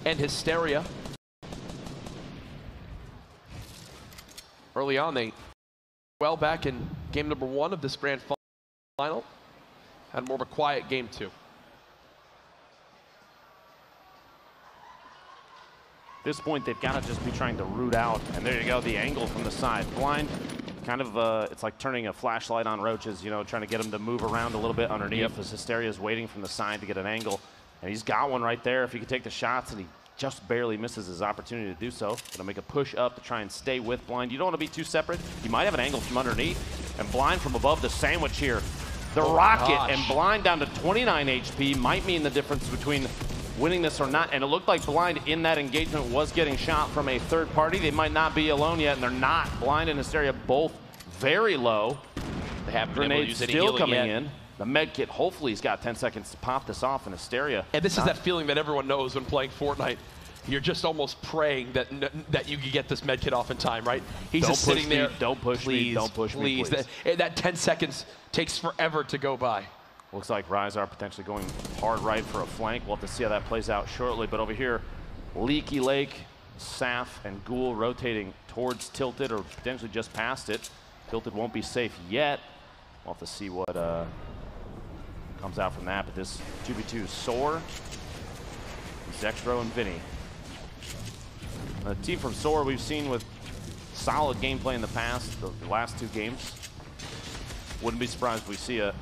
and Hysteria. Early on, they well back in game number 1 of this grand final. Had more of a quiet game 2. At this point, they've got to just be trying to root out. And there you go, the angle from the side. Blind, kind of, it's like turning a flashlight on roaches, trying to get them to move around a little bit underneath as Hysteria is waiting from the side to get an angle. And he's got one right there if he could take the shots, and he just barely misses his opportunity to do so. Gonna make a push up to try and stay with Blind. You don't want to be too separate. You might have an angle from underneath, and Blind from above the sandwich here. The rocket, and Blind down to 29 HP might mean the difference between winning this or not. And it looked like Blind in that engagement was getting shot from a third party. They might not be alone yet, and they're not. Blind and Hysteria both very low. They have grenades still coming in. The med kit, hopefully he's got 10 seconds to pop this off in Hysteria. And this is that feeling that everyone knows when playing Fortnite. You're just almost praying that you can get this med kit off in time, right? He's just sitting there. Don't push me. Don't push me, please. That 10 seconds takes forever to go by. Looks like Rise are potentially going hard right for a flank. We'll have to see how that plays out shortly. But over here, Leaky Lake, Saf, and Ghoul rotating towards Tilted, or potentially just past it. Tilted won't be safe yet. We'll have to see what comes out from that. But this 2v2 Soar, Zextro, and Vinny. A team from Soar we've seen with solid gameplay in the past, the last 2 games. Wouldn't be surprised if we see the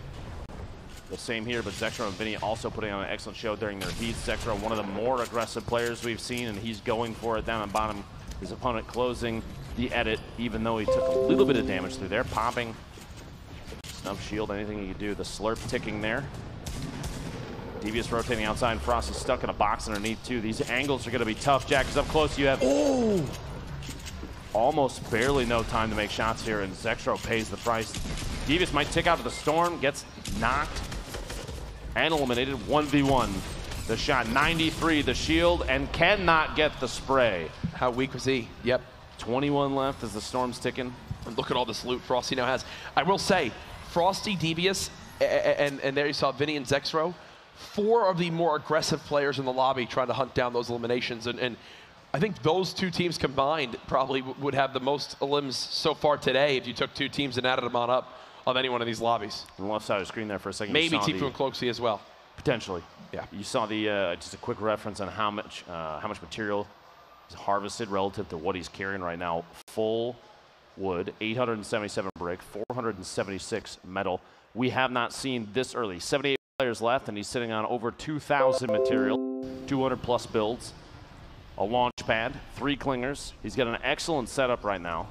same here, but Zextro and Vinny also putting on an excellent show during their heats. Zextro, one of the more aggressive players we've seen, and he's going for it down on bottom. His opponent closing the edit, even though he took a little bit of damage through there, popping snub shield, anything he could do. The slurp ticking there. Devious rotating outside, and Frosty's stuck in a box underneath too. These angles are going to be tough, Jack, because up close you have almost barely no time to make shots here, and Zextro pays the price. Devious might tick out to the storm, gets knocked and eliminated. 1v1. The shot 93, the shield, and cannot get the spray. How weak was he? Yep. 21 left as the storm's ticking. And look at all this loot Frosty now has. I will say, Frosty, Devious, and there you saw Vinny and Zextro. 4 of the more aggressive players in the lobby trying to hunt down those eliminations. And I think those 2 teams combined probably would have the most elims so far today if you took 2 teams and added them on up of any one of these lobbies. On the left side of the screen there for a second. Maybe TFUE and Cloaksy as well. Potentially. Yeah. You saw the just a quick reference on how much material is harvested relative to what he's carrying right now. Full wood, 877 brick, 476 metal. We have not seen this early. 78 players left, and he's sitting on over 2,000 material, 200 plus builds, a launch pad, 3 clingers. He's got an excellent setup right now.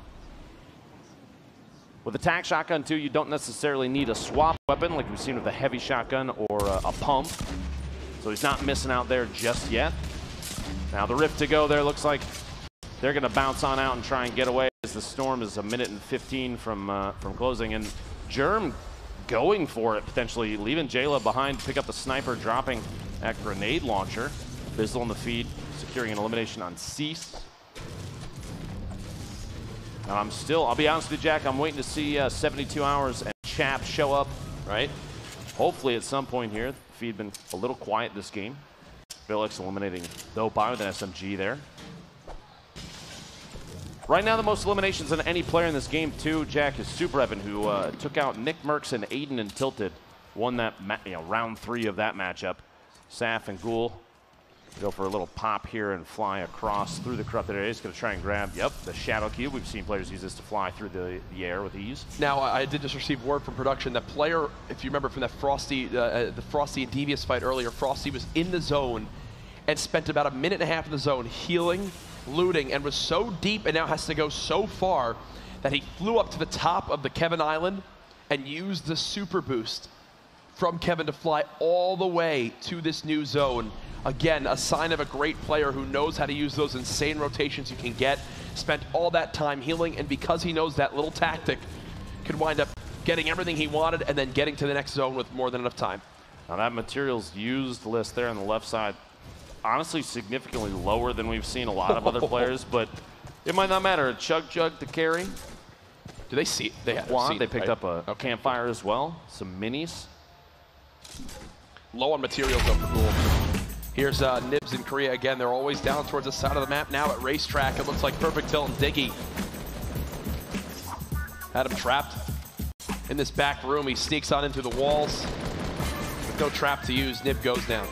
With a tac shotgun too, you don't necessarily need a swap weapon like we've seen with a heavy shotgun or a pump. So he's not missing out there just yet. Now the rift to go there looks like they're going to bounce on out and try and get away as the storm is 1:15 from closing, and Germ going for it, potentially leaving Jayla behind, pick up the sniper, dropping That grenade launcher. Bizzle on the feed, securing an elimination on Cease. And I'll be honest with you, Jack, I'm waiting to see 72 Hours and Chap show up, right? Hopefully at some point here. The feed been a little quiet this game. Felix eliminating Dopai with an SMG there. Right now, the most eliminations on any player in this game, too, Jack, is Super Evan, who took out Nick Merckx and Aiden and Tilted. Won that round 3 of that matchup. Saf and Ghoul go for a little pop here and fly across through the corrupted area. He's going to try and grab, the Shadow Cube. We've seen players use this to fly through the air with ease. Now, I did just receive word from production that player, if you remember from that the Frosty and Devious fight earlier, Frosty was in the zone and spent about a minute and a half in the zone healing, looting, and was so deep and now has to go so far that he flew up to the top of the Kevin Island and used the super boost from Kevin to fly all the way to this new zone. Again, a sign of a great player who knows how to use those insane rotations you can get. Spent all that time healing, and because he knows that little tactic, could wind up getting everything he wanted and then getting to the next zone with more than enough time. Now that materials used list there on the left side, honestly significantly lower than we've seen a lot of other players, but it might not matter. A Chug Jug to carry. Do they see it? They have Quad, seen they it, picked right? up a campfire as well, some minis. Low on materials though for Ghoul. Here's Nibs in Korea again. They're always down towards the side of the map now at Racetrack. It looks like Perfect Tilt and Diggy had him trapped in this back room. He sneaks on into the walls. With no trap to use, Nib goes down.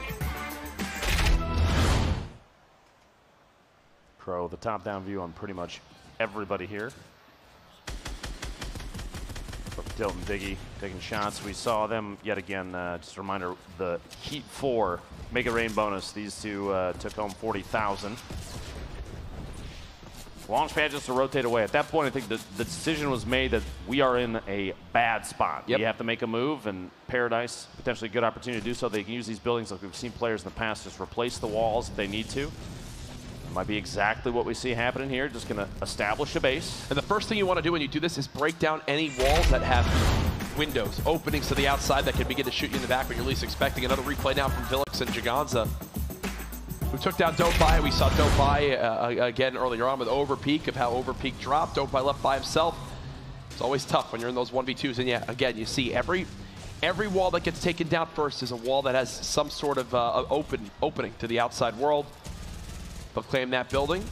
Pro, the top-down view on pretty much everybody here. Tilt and Diggy taking shots. We saw them yet again. Just a reminder, the Heat 4 Mega Rain bonus. These two took home 40,000. Launchpad just to rotate away. At that point, I think the decision was made that we are in a bad spot. Yep. We have to make a move, and Paradise, potentially a good opportunity to do so. They can use these buildings like we've seen players in the past just replace the walls if they need to. Might be exactly what we see happening here. Just going to establish a base. And the first thing you want to do when you do this is break down any walls that have windows, openings to the outside that can begin to shoot you in the back when you're least expecting. Another replay now from Felix and Jaganza, who took down Dopai. We saw Dopai again earlier on with Overpeak, of how Overpeak dropped. Dopai left by himself. It's always tough when you're in those 1v2s. And yeah, again, you see every wall that gets taken down first is a wall that has some sort of opening to the outside world. They'll claim that building.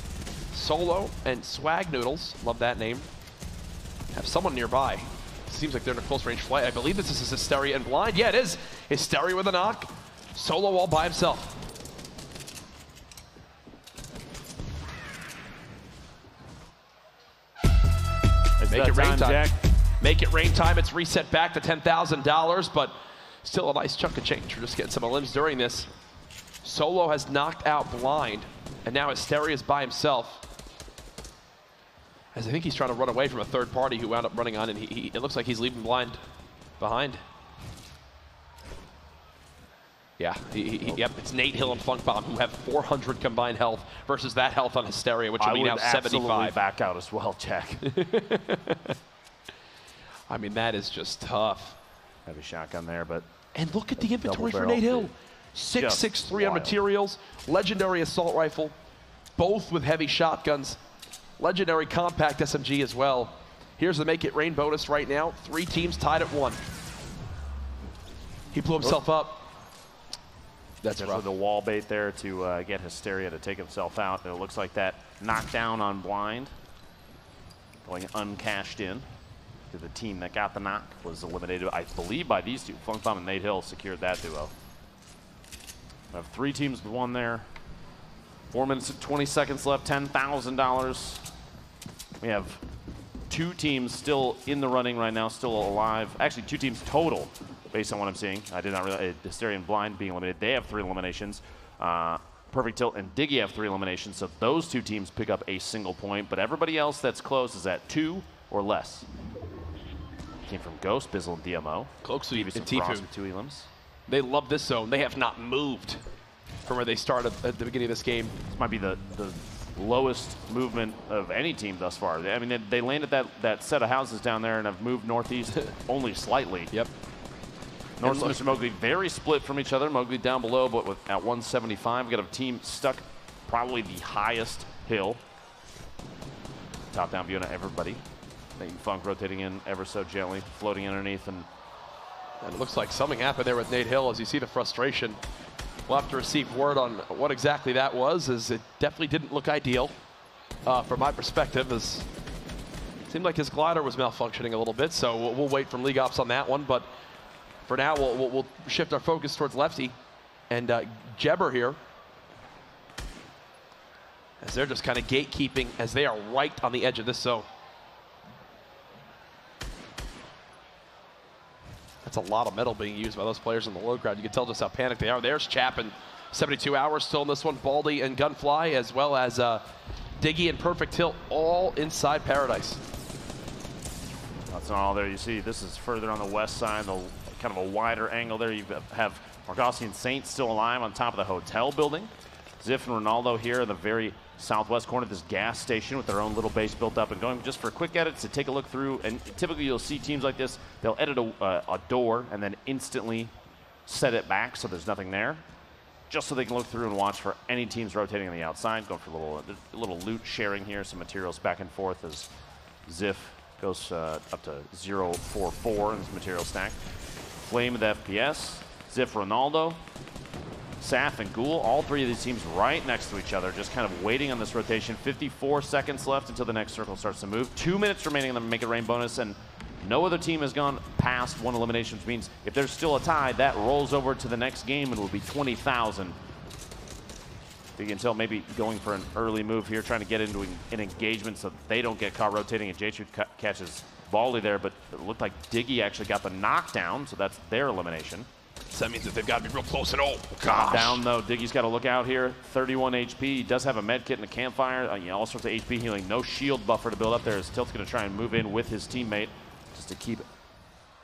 Solo and Swag Noodles, love that name, have someone nearby. Seems like they're in a close range flight. I believe this is Hysteria and Blind. Yeah, it is. Hysteria with a knock. Solo all by himself. Make it rain time. Jack. Make it rain time. It's reset back to $10,000, but still a nice chunk of change. We're just getting some limbs during this. Solo has knocked out Blind, and now Hysteria is by himself. As I think he's trying to run away from a third party who wound up running on, and it looks like he's leaving Blind behind. Yeah, yep, it's Nate Hill and Funkbomb who have 400 combined health versus that health on Hysteria, which will be now 75. I would absolutely back out as well, Jack. I mean, that is just tough. Heavy shotgun there, but... And look at the inventory for Nate Hill. 6.63 on materials, legendary assault rifle, both with heavy shotguns, legendary compact SMG as well. Here's the Make It Rain bonus right now. 3 teams tied at 1. He blew himself up. That's rough. The wall bait there to get Hysteria to take himself out. And it looks like that knockdown on Blind, going uncashed in to the team that got the knock, was eliminated, I believe, by these two. Funkbomb and Nate Hill secured that duo. We have 3 teams with 1 there. 4 minutes and 20 seconds left, $10,000. We have 2 teams still in the running right now, still alive. Actually, 2 teams total, based on what I'm seeing. I did not realize Hysteria and Blind being eliminated. They have 3 eliminations. Perfect Tilt and Diggy have 3 eliminations, so those 2 teams pick up a single point, but everybody else that's close is at 2 or less. Came from Ghost, Bizzle, and DMO. Cloaksuit and TFUE TFUE. with 2 elims. They love this zone. They have not moved from where they started at the beginning of this game. This might be the lowest movement of any team thus far. I mean, they landed that set of houses down there and have moved northeast only slightly. Yep. Norse and Mr. Mowgli very split from each other. Mowgli down below, but at 175. We got a team stuck probably the highest hill. Top-down view on everybody. Nathan Funk rotating in ever so gently, floating underneath. And it looks like something happened there with Nate Hill as you see the frustration. We'll have to receive word on what exactly that was, as it definitely didn't look ideal from my perspective. As it seemed like his glider was malfunctioning a little bit, so we'll wait from League Ops on that one. But for now, we'll shift our focus towards Lefty and Jebber here, as they're just kind of gatekeeping as they are right on the edge of this zone. That's a lot of metal being used by those players in the low crowd. You can tell just how panicked they are. There's Chapin, 72 hours still in this one. Baldy and Gunfly, as well as Diggy and Perfect Tilt, all inside Paradise. That's not all there. You see, this is further on the west side, the kind of a wider angle there. You have Margossi and Saint still alive on top of the hotel building. Ziff and Ronaldo here in the very southwest corner of this gas station with their own little base built up and going just for quick edits to take a look through. And typically you'll see teams like this, they'll edit a door and then instantly set it back so there's nothing there, just so they can look through and watch for any teams rotating on the outside. Going for a little loot sharing here, some materials back and forth as Ziff goes up to 0.44 in his material stack. Flame with FPS, Ziff Ronaldo, Saf and Ghoul, all three of these teams right next to each other, just kind of waiting on this rotation. 54 seconds left until the next circle starts to move. 2 minutes remaining in the Make It Rain bonus, and no other team has gone past one elimination, which means if there's still a tie, that rolls over to the next game and will be 20,000. You can tell maybe going for an early move here, trying to get into an engagement so they don't get caught rotating, and J-Shoot catches Baldy there, but it looked like Diggy actually got the knockdown, so that's their elimination. So that means that they've got to be real close, and oh gosh. Down though, Diggy's got to look out here. 31 HP. He does have a med kit and a campfire. All sorts of HP healing. No shield buffer to build up there as Tilt's going to try and move in with his teammate just to keep it.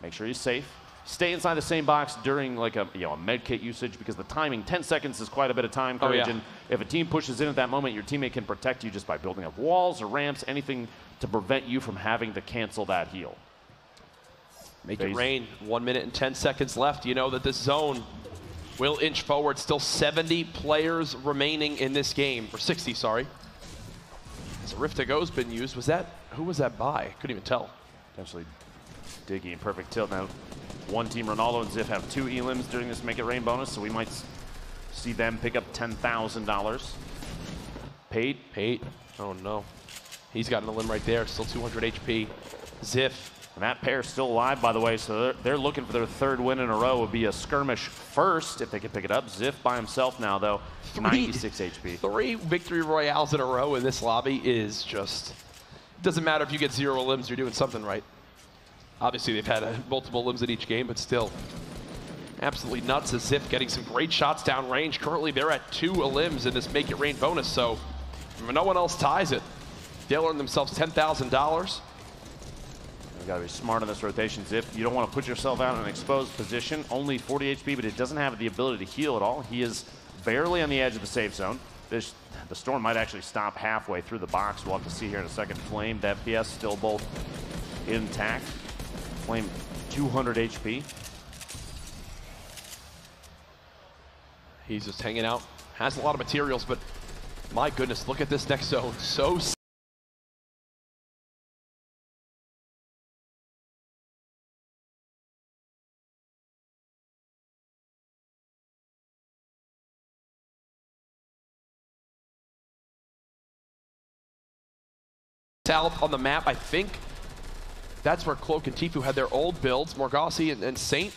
Make sure he's safe. Stay inside the same box during like a med kit usage, because the timing, 10 seconds is quite a bit of time, Courage. And if a team pushes in at that moment, your teammate can protect you just by building up walls or ramps, anything to prevent you from having to cancel that heal. Make it rain. 1 minute and 10 seconds left. You know that this zone will inch forward. Still 70 players remaining in this game, or 60, sorry. As a Rift to Go's been used. Who was that by? Couldn't even tell. Potentially Diggy and Perfect Tilt. Now, one team, Ronaldo and Ziff, have 2 elims during this Make It Rain bonus, so we might see them pick up $10,000. Pate. Oh no. He's got an elim right there. Still 200 HP. Ziff. And that pair's still alive, by the way, so they're looking for their 3rd win in a row. Would be a skirmish first if they could pick it up. Ziff by himself now, though, 96 HP. 3 victory royales in a row in this lobby is just... It doesn't matter if you get 0 limbs, you're doing something right. Obviously, they've had multiple limbs in each game, but still absolutely nuts as Ziff getting some great shots down range. Currently, they're at 2 limbs in this Make It Rain bonus, so no one else ties it. They'll earn themselves $10,000. You gotta be smart on this rotation, Ziff. You don't want to put yourself out in an exposed position. Only 40 HP, but it doesn't have the ability to heal at all. He is barely on the edge of the safe zone. The storm might actually stop halfway through the box. We'll have to see here in a second. Flame, the FPS still both intact. Flame, 200 HP. He's just hanging out. Has a lot of materials, but my goodness, look at this next zone. So south on the map, I think that's where Cloak and TFUE had their old builds. Morgassi and Saint.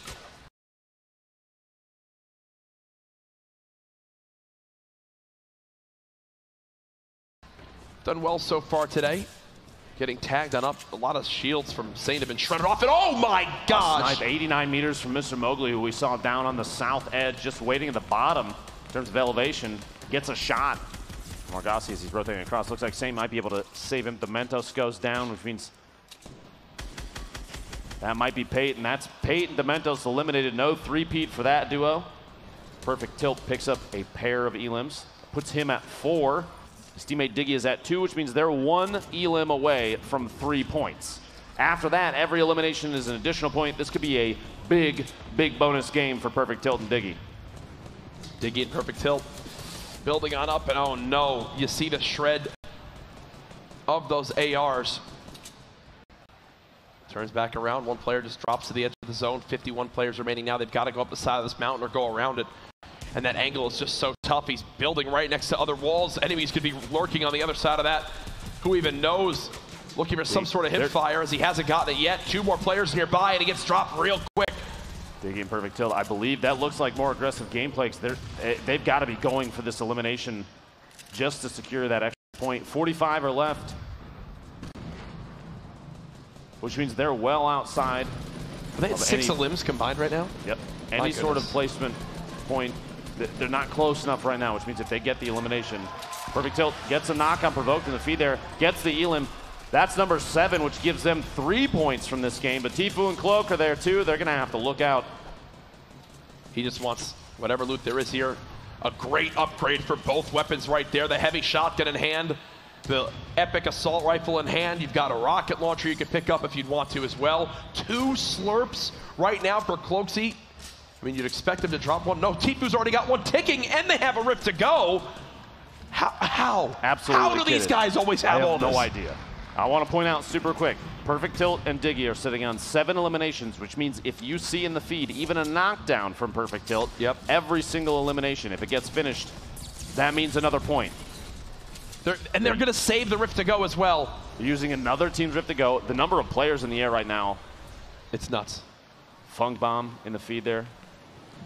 Done well so far today. Getting tagged on up. A lot of shields from Saint have been shredded off, and oh my gosh! Snipe 89 meters from Mr. Mowgli, who we saw down on the south edge, just waiting at the bottom in terms of elevation. Gets a shot. Morgassi, as he's rotating across, looks like Saint might be able to save him. Dementos goes down, which means that might be Pate, and that's Pate and Dementos eliminated. No 3-peat for that duo. Perfect Tilt picks up a pair of elims, puts him at 4. His teammate Diggy is at 2, which means they're 1 elim away from 3 points. After that, every elimination is an additional point. This could be a big, big bonus game for Perfect Tilt and Diggy. Diggy and Perfect Tilt building on up, and oh no, you see the shred of those ARs. Turns back around, one player just drops to the edge of the zone. 51 players remaining now. They've got to go up the side of this mountain or go around it. And that angle is just so tough. He's building right next to other walls. Enemies could be lurking on the other side of that. Who even knows? Looking for some sort of hip fire as he hasn't gotten it yet. 2 more players nearby and he gets dropped real quick. Diggy and Perfect Tilt, I believe that looks like more aggressive gameplay because they've got to be going for this elimination just to secure that extra point. 45 are left, which means they're well outside. Are they at 6 elims combined right now? Yep. Any sort of placement point, they're not close enough right now, which means if they get the elimination, Perfect Tilt gets a knock on provoked in the feed there, gets the elim. That's number 7, which gives them 3 points from this game. But TFUE and Cloak are there too. They're going to have to look out. He just wants whatever loot there is here. A great upgrade for both weapons right there. The heavy shotgun in hand, the epic assault rifle in hand. You've got a rocket launcher you can pick up if you'd want to as well. 2 slurps right now for Cloaksy. I mean, you'd expect him to drop one. No, TFUE's already got one ticking, and they have a rift to go. How? Absolutely. How do these guys always have all this? No idea. I want to point out super quick, Perfect Tilt and Diggy are sitting on 7 eliminations, which means if you see in the feed even a knockdown from Perfect Tilt, every single elimination, if it gets finished, that means another point. They're going to save the rift to go as well. They're using another team's rift to go. The number of players in the air right now, it's nuts. Funk Bomb in the feed there.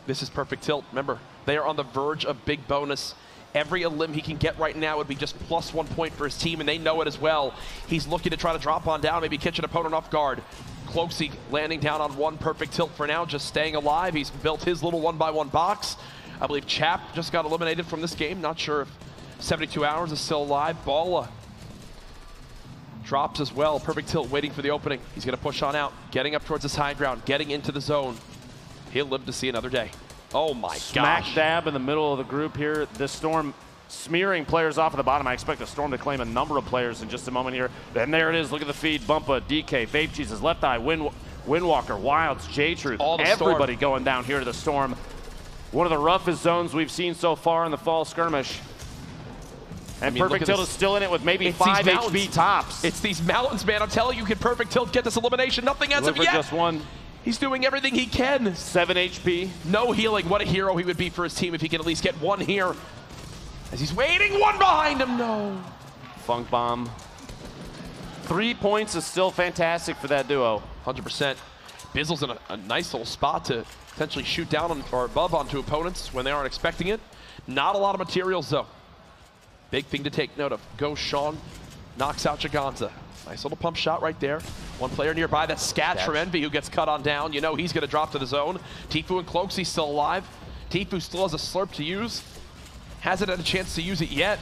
This is Perfect Tilt. Remember, they are on the verge of big bonus. Every elim he can get right now would be just +1 point for his team, and they know it as well. He's looking to try to drop on down, maybe catch an opponent off guard. Cloaksy landing down on 1 Perfect Tilt for now, just staying alive. He's built his little 1x1 box. I believe Chap just got eliminated from this game. Not sure if 72 Hours is still alive. Balla drops as well. Perfect Tilt waiting for the opening. He's going to push on out, getting up towards this high ground, getting into the zone. He'll live to see another day. Oh my gosh. Smack dab in the middle of the group here. This Storm smearing players off at the bottom. I expect the Storm to claim a number of players in just a moment here. And there it is. Look at the feed. Bumpa, DK, Vape Jesus, Left Eye, Windwalker, Wilds, J-Truth. Everybody going down here to the Storm. One of the roughest zones we've seen so far in the fall skirmish. And Perfect Tilt is still in it with maybe 5 HP tops. It's these mountains, man. I'm telling you, can Perfect Tilt get this elimination? Nothing as of yet. Just one. He's doing everything he can. 7 HP. No healing. What a hero he would be for his team if he can at least get one here. As he's waiting, one behind him. No. Funk Bomb. 3 points is still fantastic for that duo. 100%. Bizzle's in a nice little spot to potentially shoot down on, or above onto opponents when they aren't expecting it. Not a lot of materials, though. Big thing to take note of. Go Sean. Knocks out Jaganza. Nice little pump shot right there. One player nearby, that's Skatch from Envy, who gets cut on down. You know he's going to drop to the zone. TFUE and Cloaksy still alive. TFUE still has a slurp to use. Hasn't had a chance to use it yet.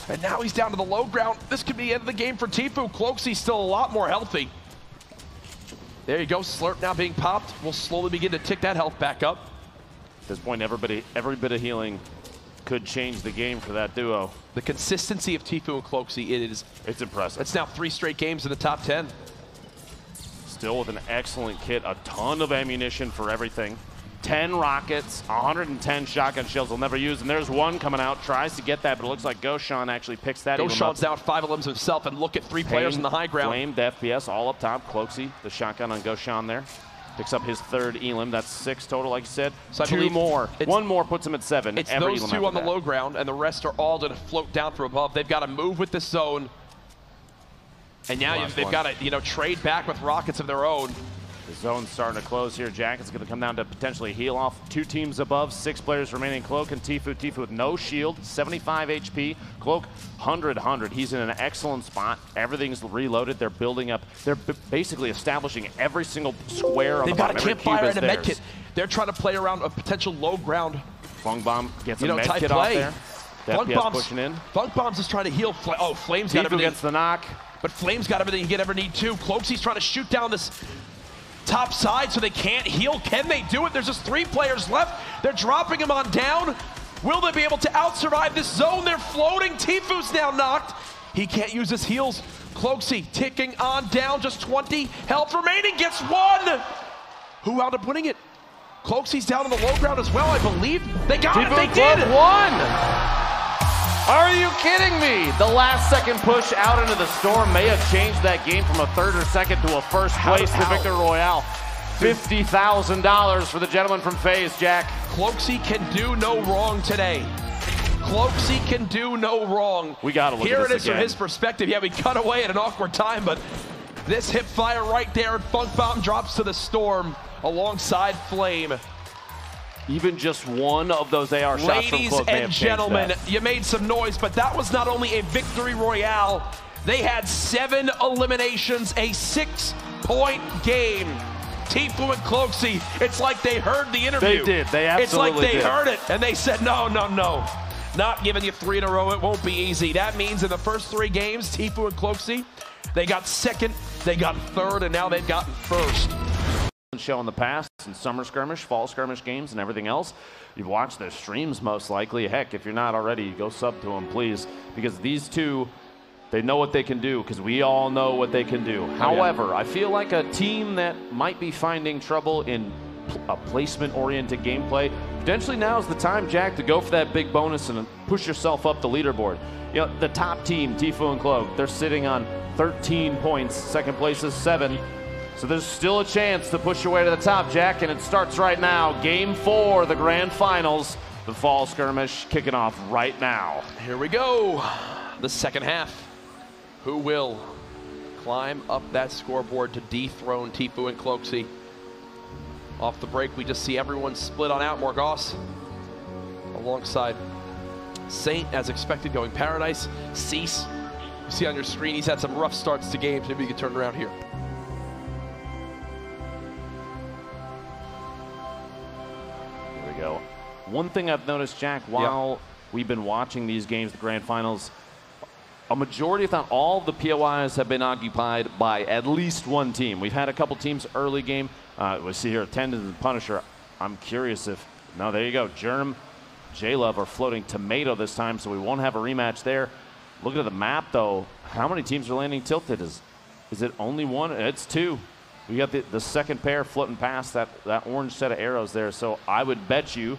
And now he's down to the low ground. This could be the end of the game for TFUE. Cloaksy's still a lot more healthy. There you go, slurp now being popped. We'll slowly begin to tick that health back up. At this point, every bit of healing could change the game for that duo. The consistency of TFUE and Cloaksy, it's impressive. It's now 3 straight games in the top 10. Still with an excellent kit, a ton of ammunition for everything. 10 rockets, 110 shotgun shells they'll never use, and there's one coming out, tries to get that, but it looks like Goshan actually picks that. Goshan's down 5 elims himself, and look at 3 players in the high ground. Flame, the FPS, all up top. Cloaksy, the shotgun on Goshan there. Picks up his 3rd elim. That's 6 total, like you said. So 2 more. 1 more puts him at 7. It's those 2 on the low ground, and the rest are all going to float down from above. They've got to move with this zone. And now they've got to, trade back with rockets of their own. The zone's starting to close here. Jacket's going to come down to potentially heal off. 2 teams above, 6 players remaining. Cloak and TFUE. TFUE with no shield, 75 HP. Cloak, 100. He's in an excellent spot. Everything's reloaded. They're building up. They're basically establishing every single square on the bottom. They've got a campfire and a med kit. They're trying to play around a potential low ground. Funk Bomb gets a med kit off there. Funk Bomb's pushing in. Funk Bomb's just trying to heal. Flame's got everything. TFUE gets the knock. But Flame's got everything you could ever need too. Cloaksy's trying to shoot down this top side so they can't heal. Can they do it? There's just 3 players left. They're dropping him on down. Will they be able to out-survive this zone? They're floating. TFUE's now knocked. He can't use his heals. Cloaksy ticking on down, just 20 health remaining, gets one! Who wound up winning it? Cloaksy's down on the low ground as well, I believe. They got it, they did! Won! Are you kidding me? The last second push out into the storm may have changed that game from a third or second to a first place to Victor Royale. $50,000 for the gentleman from FaZe, Jack. Cloaksy can do no wrong today. Cloaksy can do no wrong. We gotta look Here at this it is again. from his perspective. Yeah, we cut away at an awkward time, but this hip fire right there, and Funk Bomb drops to the storm alongside Flame. Even just one of those AR shots from Ladies Cloak may have and changed gentlemen, that. you made some noise, but that was not only a victory royale, they had 7 eliminations, a 6-point game. TFUE and Cloaksy, it's like they heard the interview. They did, they absolutely It's like they did. heard it, and they said, no, no, no. Not giving you 3 in a row, it won't be easy. That means in the first 3 games, TFUE and Cloaksy, they got second, they got third, and now they've gotten first. Show in the past and summer skirmish, fall skirmish games, and everything else. You've watched their streams most likely. Heck, if you're not already, go sub to them, please, because these two, they know what they can do, because we all know what they can do. However, I feel like a team that might be finding trouble in a placement-oriented gameplay, potentially now is the time, Jack, to go for that big bonus and push yourself up the leaderboard. You know, the top team, TFUE and Cloak, they're sitting on 13 points. Second place is 7. So there's still a chance to push your way to the top, Jack, and it starts right now. Game 4, the grand finals, the fall skirmish kicking off right now. Here we go, the second half. Who will climb up that scoreboard to dethrone TFUE and Cloaksy? Off the break, we just see everyone split on out. Morgoss alongside Saint, as expected, going Paradise. Cease, you see on your screen, he's had some rough starts to games. Maybe you can turn around here. Go. One thing I've noticed, Jack, while we've been watching these games, the grand finals, a majority, if not all, of the POIs have been occupied by at least one team. We've had a couple teams early game. We see here Attendant and Punisher. I'm curious if, no, there you go. Germ, J-Love are floating Tomato this time, so we won't have a rematch there. Looking at the map, though, how many teams are landing tilted? Is it only one? It's 2. We got the second pair floating past that orange set of arrows there. So I would bet you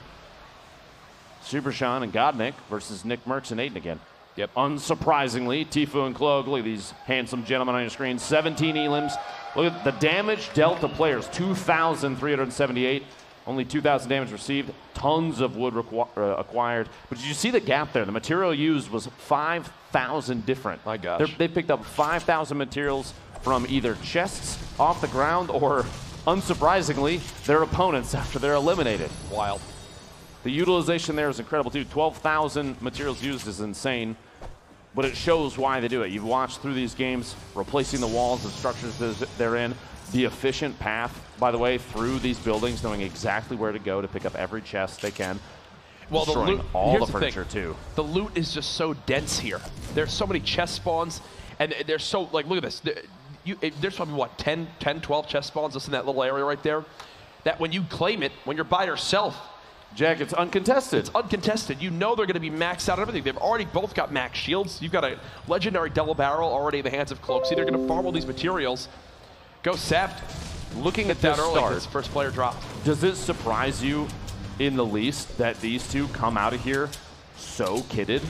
Super Sean and Godnick versus Nick Merckx and Aiden again. Yep. Unsurprisingly, TFUE and Cloak, look at these handsome gentlemen on your screen. 17 elims. Look at the damage dealt to players, 2,378. Only 2,000 damage received. Tons of wood acquired. But did you see the gap there? The material used was 5,000 different. My gosh. They picked up 5,000 materials from either chests off the ground or, unsurprisingly, their opponents after they're eliminated. Wild. The utilization there is incredible too. 12,000 materials used is insane, but it shows why they do it. You've watched through these games, replacing the walls and structures that they're in. The efficient path, by the way, through these buildings, knowing exactly where to go to pick up every chest they can. Well, the loot, all the furniture too. The loot is just so dense here. There's so many chest spawns, and they're so, like, look at this. There's probably, what, 10, 12 chest spawns just in that little area right there, that when you claim it, when you're by yourself, Jack, it's uncontested. It's uncontested. You know they're going to be maxed out on everything. They've already both got max shields. You've got a legendary double barrel already in the hands of Cloaksy. They're going to farm all these materials. Go Saft. Looking at that early, start, this first player dropped. Does it surprise you in the least that these two come out of here so kitted?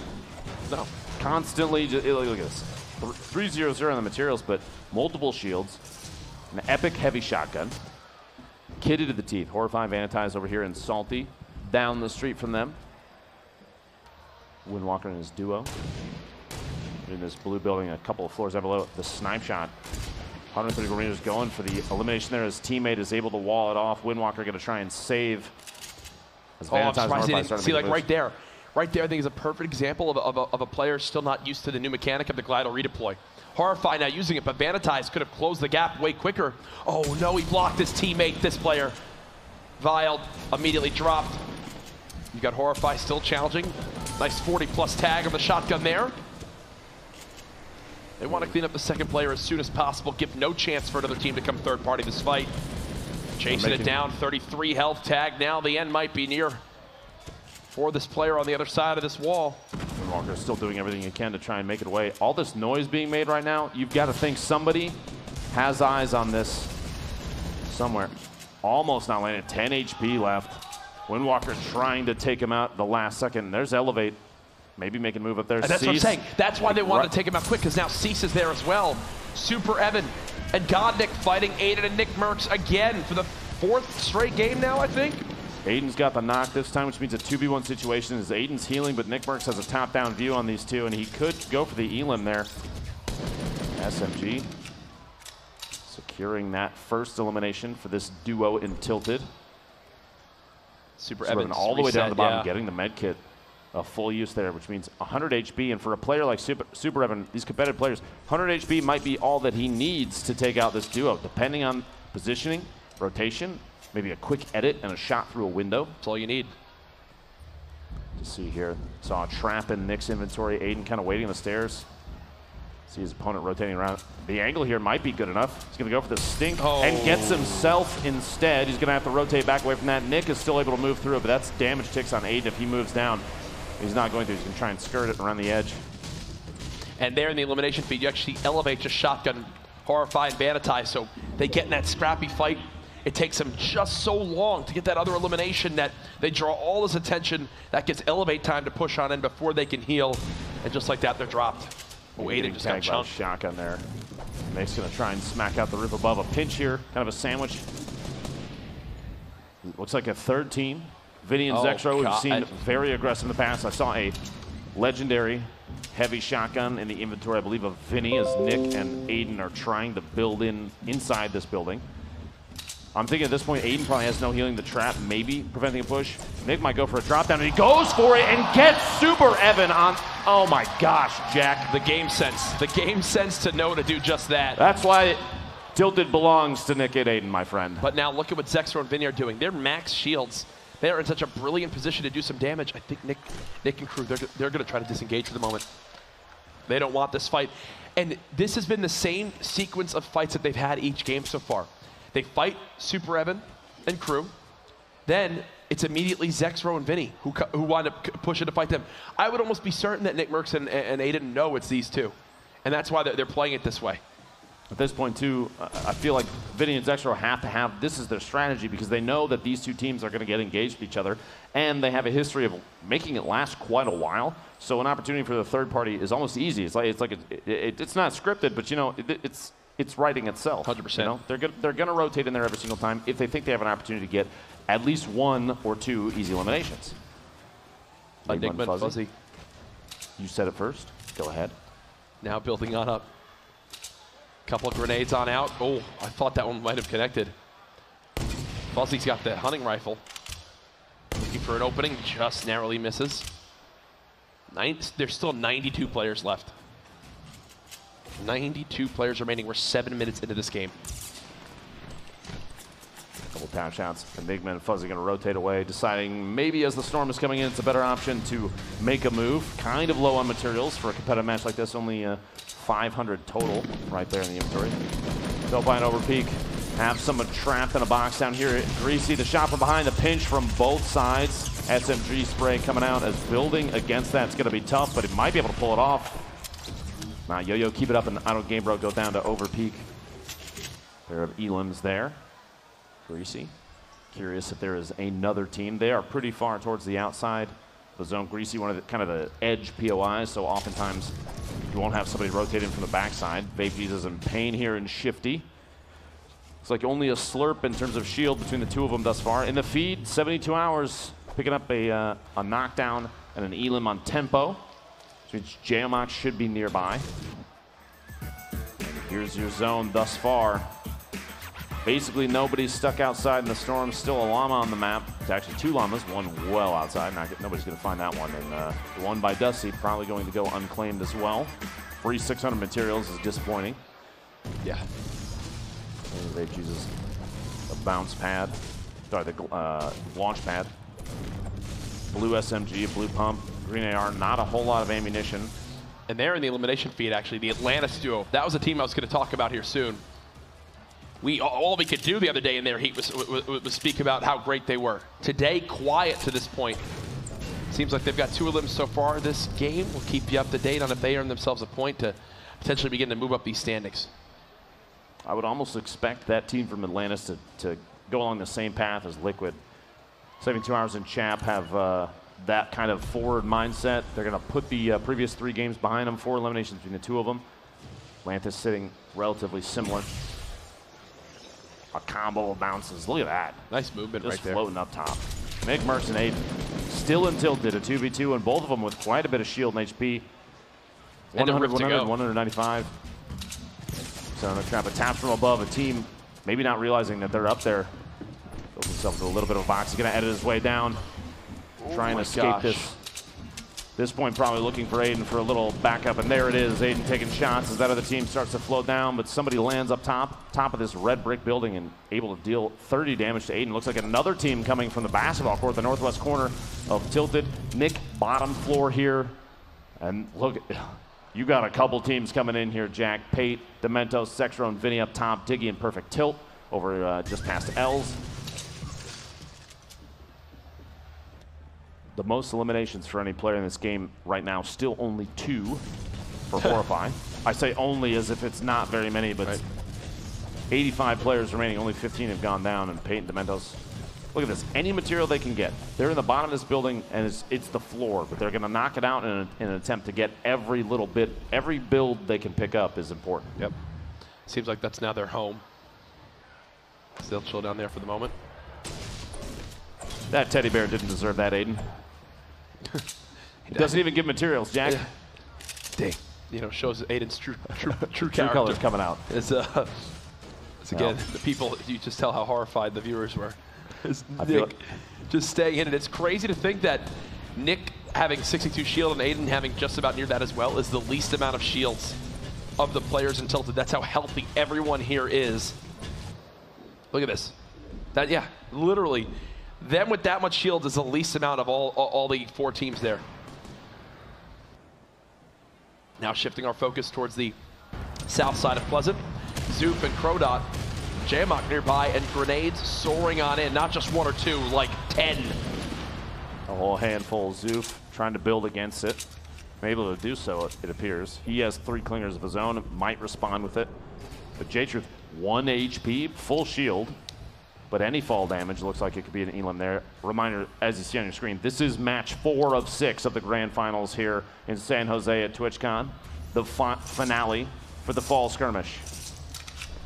No. Constantly, look at this. 3-0-0 on the materials, but multiple shields, an epic heavy shotgun, kitted to the teeth. Horrifying Vanitize over here in Salty, down the street from them. Windwalker and his duo in this blue building, a couple of floors down below. The snipe shot. 130 Rangers going for the elimination there. His teammate is able to wall it off. Windwalker going to try and save. As I'm surprised you didn't see, like, right there. Right there, I think, is a perfect example of a player still not used to the new mechanic of the Glider redeploy. Horrify now using it, but Vanitize could have closed the gap way quicker. Oh no, he blocked his teammate, this player. Vile immediately dropped. You got Horrify still challenging. Nice 40+ tag of the shotgun there. They want to clean up the second player as soon as possible, give no chance for another team to come third party this fight. Chasing it down, 33 health tag. Now the end might be near for this player on the other side of this wall. Windwalker's still doing everything he can to try and make it away. All this noise being made right now, you've got to think somebody has eyes on this somewhere. Almost not landing. 10 HP left. Windwalker trying to take him out the last second. There's Elevate. Maybe make a move up there. And that's what I'm saying. That's why they wanted to take him out quick, because now Cease is there as well. Super Evan and Godnik fighting Aiden and Nick Mercs again for the 4th straight game now, I think. Aiden's got the knock this time, which means a 2v1 situation as Aiden's healing, but Nick Mercs has a top-down view on these two, and he could go for the Elim there. SMG securing that first elimination for this duo in Tilted. Super Evan all the way down to the bottom, yeah. getting the med kit. A full use there, which means 100 HP. And for a player like Super Evan, these competitive players, 100 HP might be all that he needs to take out this duo, depending on positioning, rotation, maybe a quick edit and a shot through a window. That's all you need. To see here, saw a trap in Nick's inventory. Aiden kind of waiting on the stairs. See his opponent rotating around. The angle here might be good enough. He's going to go for the stink and gets himself instead. He's going to have to rotate back away from that. Nick is still able to move through it, but that's damage ticks on Aiden if he moves down. He's not going to. He's going to try and skirt it around the edge. And there in the elimination feed, you actually elevate just shotgun, Horrify, and Vanitai. So they get in that scrappy fight. It takes them just so long to get that other elimination that they draw all his attention. That gets elevate time to push on in before they can heal. And just like that, they're dropped. Oh, Aiden just got chunked. Shotgun there. Nick's going to try and smack out the roof above. A pinch here, kind of a sandwich. Looks like a third team. Vinny and Zexro, we've seen very aggressive in the past. I saw a legendary heavy shotgun in the inventory, I believe, of Vinny, as Nick and Aiden are trying to build inside this building. I'm thinking at this point, Aiden probably has no healing. The trap maybe preventing a push. Nick might go for a drop down, and he goes for it and gets Super Evan on. Oh my gosh, Jack. The game sense. The game sense to know to do just that. That's why Tilted belongs to Nick and Aiden, my friend. But now look at what Zexro and Vinny are doing. They're max shields. They are in such a brilliant position to do some damage. I think Nick and crew, they're going to try to disengage for the moment. They don't want this fight. And this has been the same sequence of fights that they've had each game so far. They fight Super Evan and crew. Then it's immediately Zexro and Vinny who wind up pushing to fight them. I would almost be certain that Nick Mercs and Aiden know it's these two. And that's why they're playing it this way. At this point, too, I feel like Vinny and Zexro have to have, this is their strategy, because they know that these two teams are going to get engaged with each other, and they have a history of making it last quite a while. So an opportunity for the third party is almost easy. It's not scripted, but you know, it's writing itself. 100%. You know? They're going to rotate in there every single time if they think they have an opportunity to get at least 1 or 2 easy eliminations. Enigma and Fuzzy. You said it first. Go ahead. Now building on up. Couple of grenades on out. Oh, I thought that one might have connected. Fuzzy's got the hunting rifle. Looking for an opening, just narrowly misses. There's still 92 players left. 92 players remaining. We're 7 minutes into this game. Couple tap shots. Enigma and Fuzzy going to rotate away, deciding maybe as the storm is coming in, it's a better option to make a move. Kind of low on materials for a competitive match like this. Only 500 total right there in the inventory. They'll find over peak. Have someone trapped in a box down here. Greasy, the shot from behind, the pinch from both sides. SMG spray coming out as building against that. It's going to be tough, but he might be able to pull it off. Now, Yo-Yo, keep it up, and Auto Game Bro go down to over peak. Pair of Elims there. Greasy. Curious if there is another team. They are pretty far towards the outside. The zone. Greasy, one of the kind of the edge POIs, so oftentimes you won't have somebody rotating from the backside. Vape Jesus in pain here and Shifty. It's like only a slurp in terms of shield between the two of them thus far. In the feed, 72 hours, picking up a knockdown and an Elim on tempo, which Jamox should be nearby. And here's your zone thus far. Basically, nobody's stuck outside in the storm. Still a llama on the map. It's actually 2 llamas, one well outside. Nobody's going to find that one. And the one by Dusty probably going to go unclaimed as well. Free 600 materials is disappointing. Yeah. They uses a bounce pad. Sorry, the launch pad. Blue SMG, blue pump, green AR. Not a whole lot of ammunition. And they're in the elimination feed, actually. The Atlantis duo. That was a team I was going to talk about here soon. All we could do the other day in their heat was speak about how great they were. Today, quiet to this point. Seems like they've got 2 elims so far this game. We'll keep you up to date on if they earn themselves a point to potentially begin to move up these standings. I would almost expect that team from Atlantis to go along the same path as Liquid. 72 Hours and Chap have that kind of forward mindset. They're going to put the previous 3 games behind them, 4 eliminations between the 2 of them. Atlantis sitting relatively similar. A combo of bounces. Look at that. Nice movement just right there. Floating up top. Nick, Mercs, and Aiden still in Tilted, a 2v2, and both of them with quite a bit of shield and HP. 100, 100, 195. So no trap, a tap from above, a team maybe not realizing that they're up there. Builds himself into a little bit of a box. He's going to edit his way down. Trying to escape this point, probably looking for Aiden for a little backup, and there it is. Aiden taking shots as that other team starts to float down, but somebody lands up top of this red brick building and able to deal 30 damage to Aiden. Looks like another team coming from the basketball court, the northwest corner of Tilted. Nick, bottom floor here, and look, you got a couple teams coming in here, Jack. Pate, Dementos, Sexro, and Vinny up top. Diggy in perfect tilt over just past L's. The most eliminations for any player in this game right now, still only 2 for Horrify. I say only as if it's not very many, but right. 85 players remaining, only 15 have gone down, and Pate and Dementos. Look at this, any material they can get. They're in the bottom of this building, and it's the floor, but they're gonna knock it out in an attempt to get every little bit, every build they can pick up is important. Yep, seems like that's now their home. Still chill down there for the moment. That teddy bear didn't deserve that, Aiden. He doesn't even give materials, Jack. Yeah. Dang. You know, shows Aiden's true colors coming out. It's again, the people, you just tell how horrified the viewers were. Nick just staying in it. It's crazy to think that Nick having 62 shield and Aiden having just about near that as well is the least amount of shields of the players in Tilted. That's how healthy everyone here is. Look at this. That, yeah, literally. Them with that much shield is the least amount of all the 4 teams there. Now shifting our focus towards the south side of Pleasant. Zoof and Crodot, Jamok nearby, and grenades soaring on in. Not just 1 or 2, like 10. A whole handful. Zoof trying to build against it. Able to do so, it appears. He has 3 clingers of his own, might respond with it. But J-Truth, 1 HP, full shield. But any fall damage looks like it could be an Elam there. Reminder, as you see on your screen, this is match 4 of 6 of the grand finals here in San Jose at TwitchCon. The finale for the fall skirmish.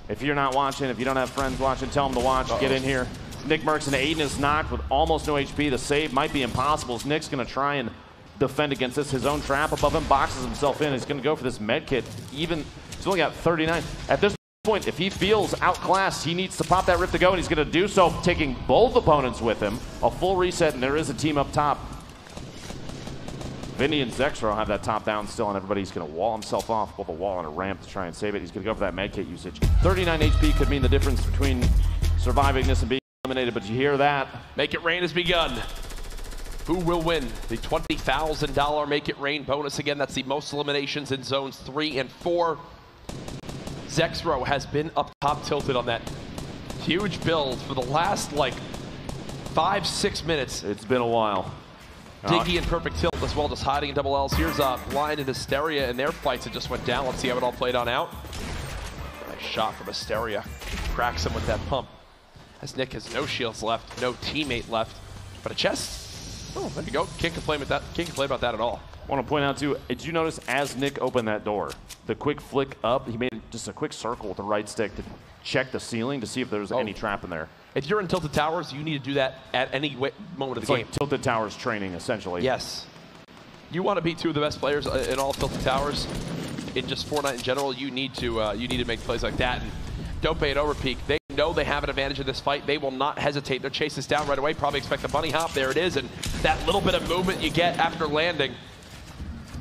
If you're not watching, if you don't have friends watching, tell them to watch. Get in here. Nick Mercs and Aiden is knocked with almost no HP. The save might be impossible. As Nick's going to try and defend against this. His own trap above him, boxes himself in. He's going to go for this med kit. Even, he's only got 39. At this point, if he feels outclassed, he needs to pop that rip to go, and he's going to do so, taking both opponents with him. A full reset, and there is a team up top. Vinny and Zexro have that top down still, and everybody's going to wall himself off, both a wall and a ramp to try and save it. He's going to go for that medkit usage. 39 HP could mean the difference between surviving this and being eliminated, but you hear that. Make It Rain has begun. Who will win the $20,000 Make It Rain bonus? Again, that's the most eliminations in zones 3 and 4. Zexro has been up top Tilted on that huge build for the last, like, 5-6 minutes. It's been a while. Diggy in perfect tilt as well, just hiding in double L's. Here's Blind and Hysteria in their fights that just went down. Let's see how it all played on out. Nice shot from Hysteria. Cracks him with that pump. As Nick has no shields left, no teammate left, but a chest. Oh, there you go. Can't complain with that. Can't complain about that at all. I want to point out too, did you notice as Nick opened that door, the quick flick up, he made just a quick circle with the right stick to check the ceiling to see if there was any trap in there. If you're in Tilted Towers, you need to do that at any moment of the game. It's like Tilted Towers training, essentially. Yes. You want to be 2 of the best players in all Tilted Towers, in just Fortnite in general, you need to make plays like that. And Dope and Overpeak, they know they have an advantage in this fight. They will not hesitate. They'll chase this down right away, probably expect a bunny hop. There it is, and that little bit of movement you get after landing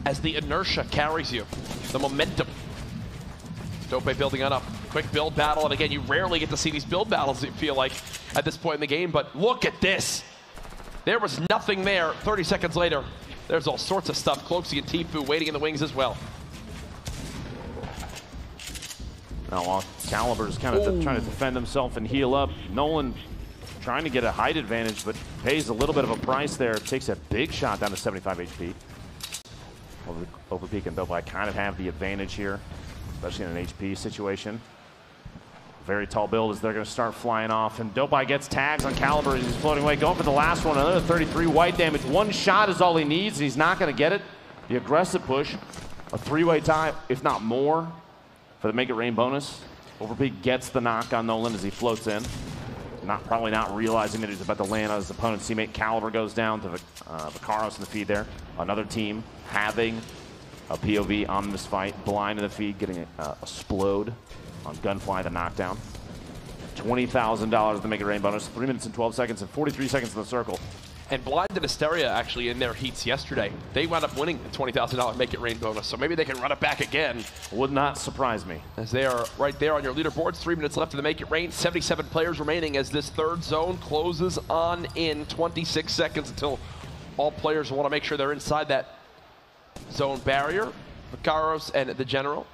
as the inertia carries you, the momentum. Dope building on up. Quick build battle, and again, you rarely get to see these build battles, you feel like, at this point in the game, but look at this. There was nothing there. 30 seconds later, there's all sorts of stuff. Cloaksy and TFUE waiting in the wings as well. Now, while Caliber's kind of trying to defend himself and heal up, Nolan trying to get a height advantage, but pays a little bit of a price there. Takes a big shot down to 75 HP. Overpeak and Dopai kind of have the advantage here, especially in an HP situation. Very tall build as they're going to start flying off, and Dopai gets tags on Caliber as he's floating away. Going for the last one, another 33 white damage. One shot is all he needs, and he's not going to get it. The aggressive push, a three-way tie, if not more, for the Make It Rain bonus. Overpeak gets the knock on Nolan as he floats in. Probably not realizing that he's about to land on his opponent's teammate. Caliber goes down to Vicaros in the feed there. Another team having a POV on this fight. Blind in the feed, getting a explode on Gunfly, the knockdown. $20,000 to Make It Rain bonus. 3 minutes and 12 seconds and 43 seconds in the circle. And Blind and Asteria actually in their heats yesterday, they wound up winning the $20,000 Make It Rain bonus. So maybe they can run it back again. Would not surprise me. As they are right there on your leaderboards. 3 minutes left of the Make It Rain. 77 players remaining as this third zone closes on in. 26 seconds until all players want to make sure they're inside that zone barrier. Vicaros and the General.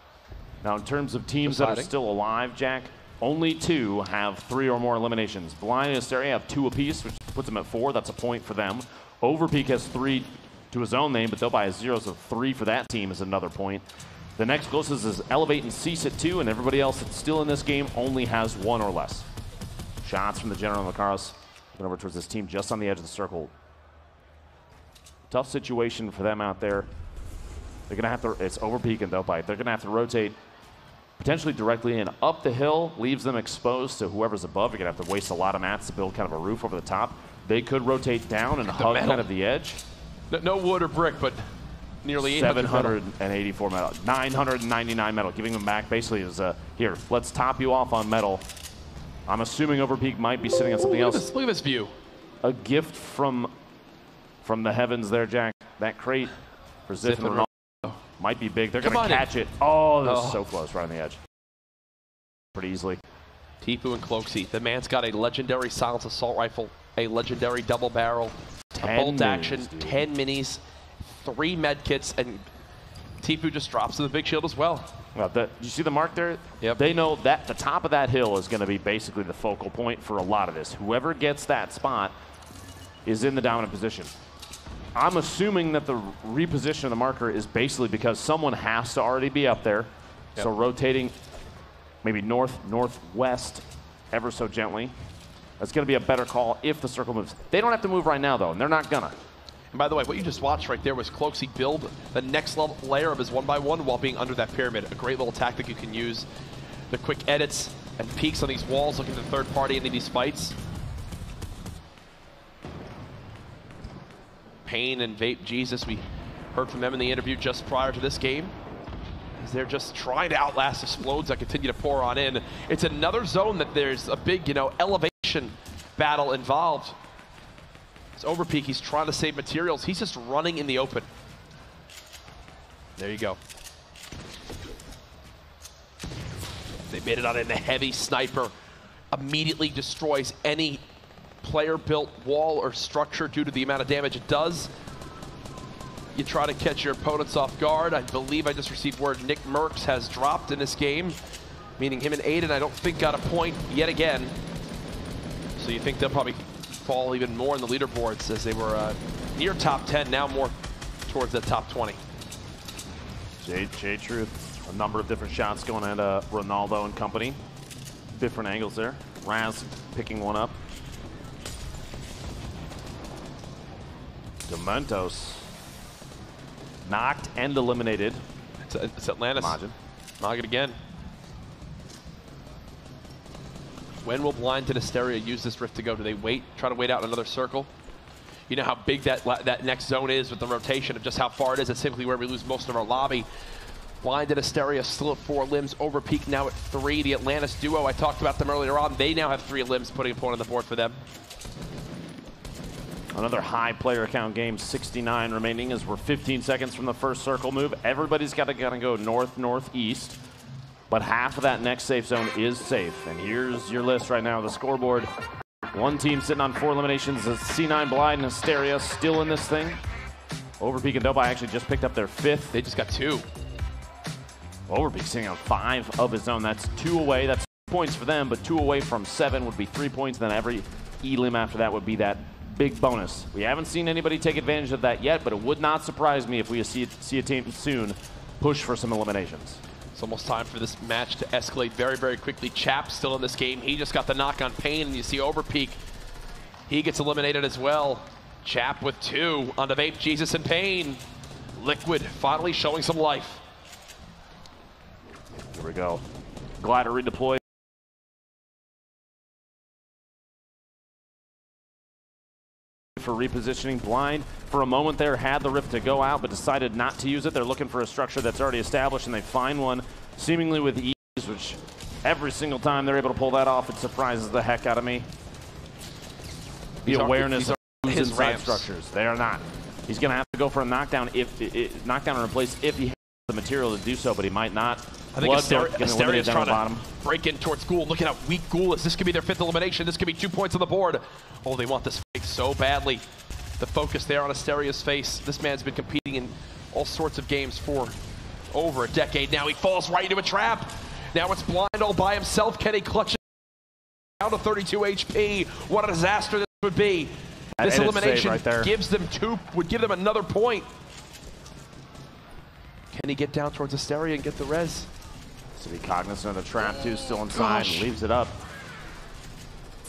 Now, in terms of teams that are still alive, Jack, only 2 have 3 or more eliminations. Blind and Asteria have 2 apiece, which puts them at 4. That's a point for them. Overpeak has 3 to his own name, but Dopai has 0, so 3 for that team is another point. The next closest is Elevate and Cease at 2, and everybody else that's still in this game only has 1 or less. Shots from the General and Vicaros. Looking over towards this team just on the edge of the circle. Tough situation for them out there. They're going to have to, it's Overpeak and Dopai. They're going to have to rotate potentially directly in. Up the hill leaves them exposed to whoever's above. You're going to have to waste a lot of mats to build kind of a roof over the top. They could rotate down and hug kind of the edge. No wood or brick, but nearly 784 metal. 999 metal. Giving them back basically is, here, let's top you off on metal. I'm assuming Overpeak might be sitting on something else. Look at this view. A gift from the heavens there, Jack. That crate for Ziff and Ronaldo might be big. They're going to catch it. Oh, that's so close, right on the edge. Pretty easily. TFUE and Cloaksy. The man's got a legendary silence assault rifle, a legendary double barrel, a bolt action, 10 minis, 3 med kits, and TFUE just drops to the big shield as well. Well, you see the mark there? Yep. They know that the top of that hill is going to be basically the focal point for a lot of this. Whoever gets that spot is in the dominant position. I'm assuming that the reposition of the marker is basically because someone has to already be up there. Yep. So rotating maybe north, northwest ever so gently. That's going to be a better call if the circle moves. They don't have to move right now, though, and they're not gonna. And by the way, what you just watched right there was Cloaksy build the next level layer of his 1x1 while being under that pyramid. A great little tactic you can use. The quick edits and peeks on these walls, looking to the third party into these fights. Pain and Vape Jesus, we heard from them in the interview just prior to this game. As they're just trying to outlast explodes that continue to pour on in. It's another zone that there's a big, elevation battle involved. It's Overpeak, he's trying to save materials. He's just running in the open. There you go. They made it on in. The heavy sniper immediately destroys any player-built wall or structure due to the amount of damage it does. You try to catch your opponents off guard. I believe I just received word Nick Merckx has dropped in this game, meaning him and Aiden, I don't think, got a point yet again. So you think they'll probably fall even more in the leaderboards as they were near top 10, now more towards the top 20. J Truth, a number of different shots going at Ronaldo and company. Different angles there. Raz picking one up. Dementos knocked and eliminated. It's Atlantis. Knock it again. When will Blind and Asteria use this rift to go? Do they wait, try to wait out another circle? You know how big that next zone is with the rotation of just how far it is. It's simply where we lose most of our lobby. Blind and Asteria still at 4 limbs. Overpeak now at 3. The Atlantis duo, I talked about them earlier on. They now have 3 limbs, putting a point on the board for them. Another high player count game, 69 remaining as we're 15 seconds from the first circle move. Everybody's got to go north, northeast, but half of that next safe zone is safe. And here's your list right now, the scoreboard. One team sitting on 4 eliminations, is C9 Blind and Asteria still in this thing. Overpeak and Dopai actually just picked up their 5th. They just got 2. Overpeak sitting on 5 of his own. That's 2 away. That's 2 points for them, but 2 away from 7 would be 3 points. Then every Elim after that would be that big bonus. We haven't seen anybody take advantage of that yet, but it would not surprise me if we see a team soon push for some eliminations. It's almost time for this match to escalate very, very quickly. Chap still in this game. He just got the knock on Pain, and you see Overpeak. He gets eliminated as well. Chap with 2 onto Vape, Jesus, and Pain. Liquid finally showing some life. Here we go. Glider redeployed. For repositioning. Blind for a moment there had the rift to go out but decided not to use it. They're looking for a structure that's already established, and they find one seemingly with ease, which every single time they're able to pull that off, it surprises the heck out of me. The awareness of who's inside structures. They are not. He's going to have to go for a knockdown knockdown and replace if he has the material to do so, but he might not. I think Asteria is trying to break in towards Ghoul. Look at how weak Ghoul is. This could be their 5th elimination. This could be 2 points on the board. Oh, they want this fight so badly. The focus there on Asteria's face. This man's been competing in all sorts of games for over a decade now. He falls right into a trap. Now it's Blind all by himself. Can he clutch it down to 32 HP? What a disaster this would be. This elimination right gives them would give them another point. Can he get down towards Asteria and get the res? To be cognizant of the trap too, still inside, leaves it up.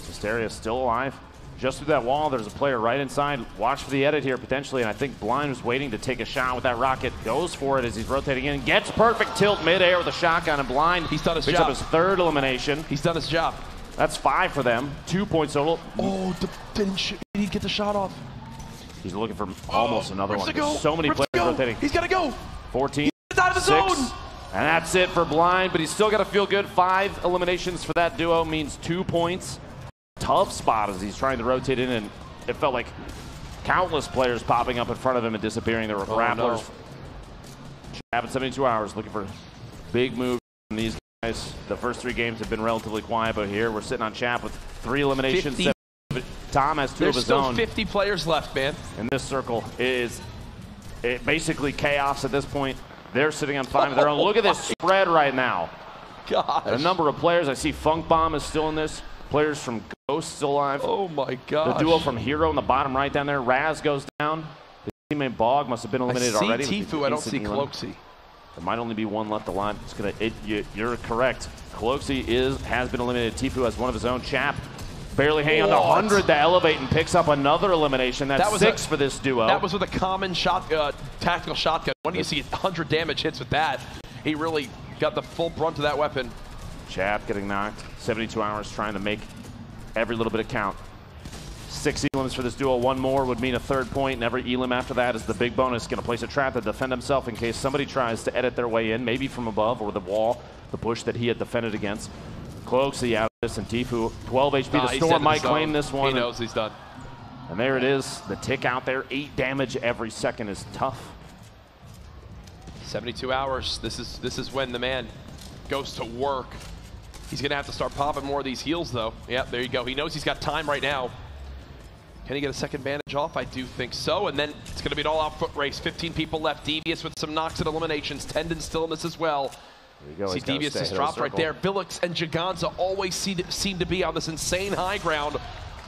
Asteria still alive. Just through that wall, there's a player right inside. Watch for the edit here potentially, and I think Blind was waiting to take a shot with that rocket. Goes for it as he's rotating in, gets perfect tilt midair with a shotgun, and Blind he's done his picks job. Up his 3rd elimination. He's done his job. That's 5 for them. 2 points total. Oh, did he get the shot off? He's looking for almost another one. So many players rotating. He's got to go. 14. He's out of the zone. And that's it for Blind, but he's still got to feel good. 5 eliminations for that duo means 2 points. Tough spot as he's trying to rotate in, and it felt like countless players popping up in front of him and disappearing. There were grapplers. Chap in 72 hours looking for big moves from these guys. The first 3 games have been relatively quiet, but here we're sitting on Chap with 3 eliminations. Tom has 2 of his own. There's still 50 players left, man. And this circle is basically chaos at this point. They're sitting on 5 of their own. Look at this spread right now. Gosh. A number of players. I see Funk Bomb is still in this. Players from Ghost still alive. Oh my gosh. The duo from Hero in the bottom right down there. Raz goes down. The teammate Bog must have been eliminated already. I see TFUE, I don't see Cloaksy. There might only be one left alive. You're correct. Cloaksy has been eliminated. TFUE has one of his own. Chap barely hanging on to 100 to elevate and picks up another elimination. That's 6 for this duo. That was with a common tactical shotgun. When do you see 100 damage hits with that? He really got the full brunt of that weapon. Chap getting knocked. 72 hours trying to make every little bit of count. 6 elims for this duo. 1 more would mean a 3rd point, and every elim after that is the big bonus. Going to place a trap to defend himself in case somebody tries to edit their way in, maybe from above or the wall, the push that he had defended against. Cloaksy out of this, and TFUE 12 HP. The Storm might claim this one. He knows he's done. And there it is. The tick out there. 8 damage every second is tough. 72 hours. This is when the man goes to work. He's going to have to start popping more of these heals, though. Yeah, there you go. He knows he's got time right now. Can he get a second bandage off? I do think so. And then it's going to be an all-out foot race. 15 people left. Devious with some knocks and eliminations. Tendon still in this as well. There you go. See, Devious just dropped right there. Villix and Giganza always seem to be on this insane high ground.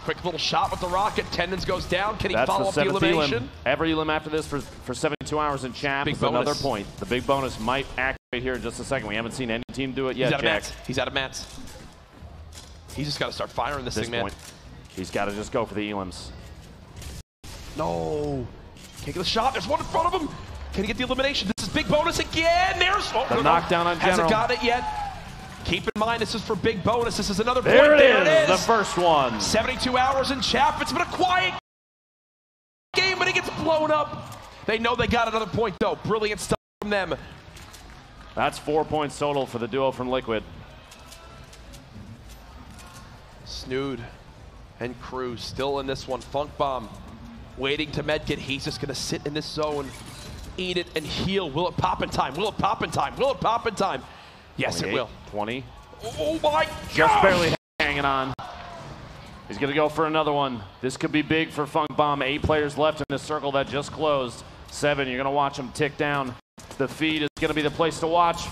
Quick little shot with the rocket. Tendons goes down. Can he follow up the elimination? Elim. Every elim after this for 72 hours in Chap is another point. The big bonus might activate here in just a second. We haven't seen any team do it yet, Jack. He's out of mats. He's just got to start firing this thing, man. He's got to just go for the elims. No. Can't get the shot. There's one in front of him. Can he get the elimination? This is big bonus again. There's the knockdown on General. Hasn't got it yet. Keep in mind, this is for big bonus. This is another point. There it is. The first one. 72 hours in Chap. It's been a quiet game, but it gets blown up. They know they got another point, though. Brilliant stuff from them. That's 4 points total for the duo from Liquid. Snood and Crew still in this one. Funk Bomb waiting to medkit. He's just going to sit in this zone, eat it, and heal. Will it pop in time? Will it pop in time? Will it pop in time? Yes, it will. 20. Oh my God! Just barely hanging on. He's going to go for another one. This could be big for Funk Bomb. 8 players left in this circle that just closed. 7. You're going to watch them tick down. The feed is going to be the place to watch.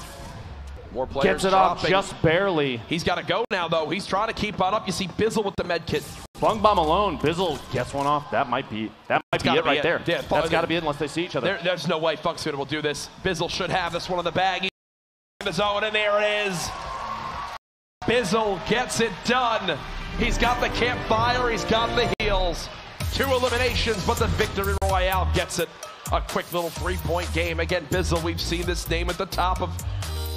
More players gets it dropping. off just barely. He's got to go now, though. He's trying to keep on up. You see Bizzle with the med kit. Bung bomb alone, Bizzle gets one off. That might be it right there. Yeah, that's got to be it unless they see each other. There's no way FUNKSKID will do this. Bizzle should have this one in the bag. He's in the zone, and there it is. Bizzle gets it done. He's got the campfire, he's got the heals. 2 eliminations, but the Victory Royale gets it. A quick little 3-point game. Again, Bizzle, we've seen this name at the top of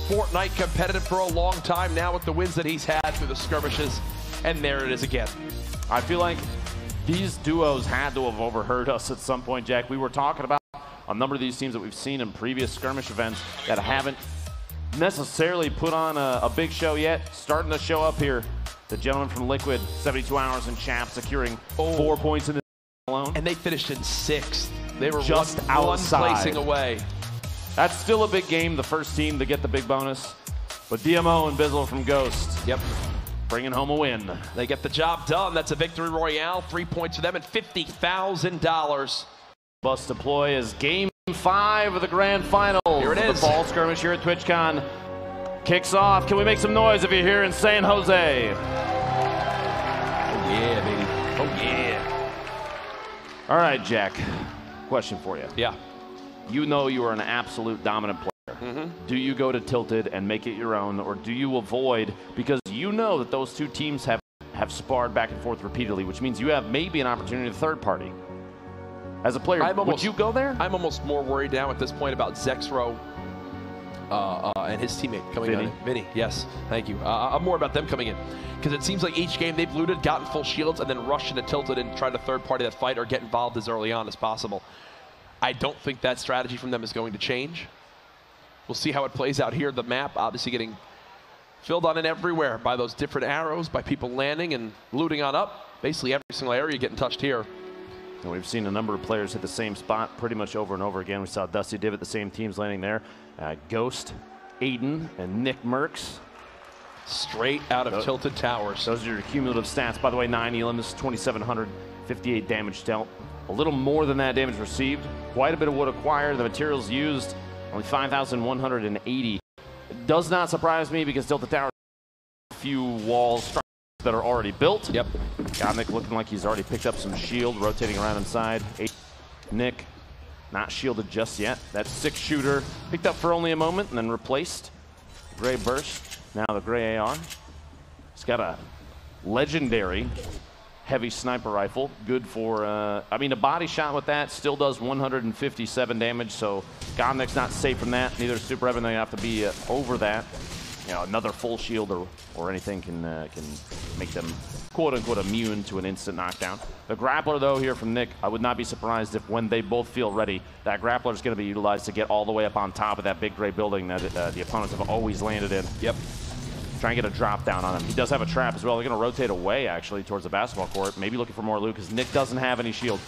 Fortnite, competitive for a long time now with the wins that he's had through the skirmishes. And there it is again. I feel like these duos had to have overheard us at some point, Jack. We were talking about a number of these teams that we've seen in previous skirmish events that haven't necessarily put on a big show yet. Starting to show up here. The gentleman from Liquid, 72 hours in Chap, securing 4 points in the alone. And they finished in 6th. They were just one placing away. That's still a big game, the first team to get the big bonus. But DMO and Bizzle from Ghost, bringing home a win. They get the job done. That's a Victory Royale. 3 points for them and $50,000. Bus deploy is game 5 of the grand final. Here it is. The fall skirmish here at TwitchCon kicks off. Can we make some noise if you're here in San Jose? Oh yeah, baby. Oh yeah. All right, Jack. Question for you. Yeah. You know you are an absolute dominant player. Do you go to Tilted and make it your own, or do you avoid, because you know that those 2 teams have sparred back and forth repeatedly, which means you have maybe an opportunity to third party. As a player, would you go there? I'm almost more worried now at this point about Zexro and his teammate coming in. Vinny, yes, thank you. I'm more about them coming in, because it seems like each game they've looted, gotten full shields, and then rushed into Tilted and tried to third party that fight or get involved as early on as possible. I don't think that strategy from them is going to change. We'll see how it plays out here. The map obviously getting filled on in everywhere by those different arrows, by people landing and looting on up. Basically every single area getting touched here. And we've seen a number of players hit the same spot pretty much over and over again. We saw Dusty Divot, the same teams landing there. Ghost, Aiden, and Nick Merckx. Straight out of Tilted Towers. Those are your cumulative stats. By the way, 9 elims, 2,758 damage dealt. A little more than that damage received. Quite a bit of wood acquired. The materials used, only 5,180. It does not surprise me because Tilted Towers have a few walls that are already built. Yep. Nick looking like he's already picked up some shield, rotating around inside. Nick not shielded just yet. That 6-shooter picked up for only a moment and then replaced. Gray burst, now the gray AR. He's got a legendary heavy sniper rifle. Good for, I mean, a body shot with that still does 157 damage, so Gomnik's not safe from that. Neither is Super Evan. They have to be over that. You know, another full shield or anything can make them quote-unquote immune to an instant knockdown. The grappler, though, here from Nick, I would not be surprised if when they both feel ready, that grappler is going to be utilized to get all the way up on top of that big gray building that the opponents have always landed in. Yep. Try and get a drop down on him. He does have a trap as well. They're going to rotate away, actually, towards the basketball court. Maybe looking for more loot because Nick doesn't have any shield.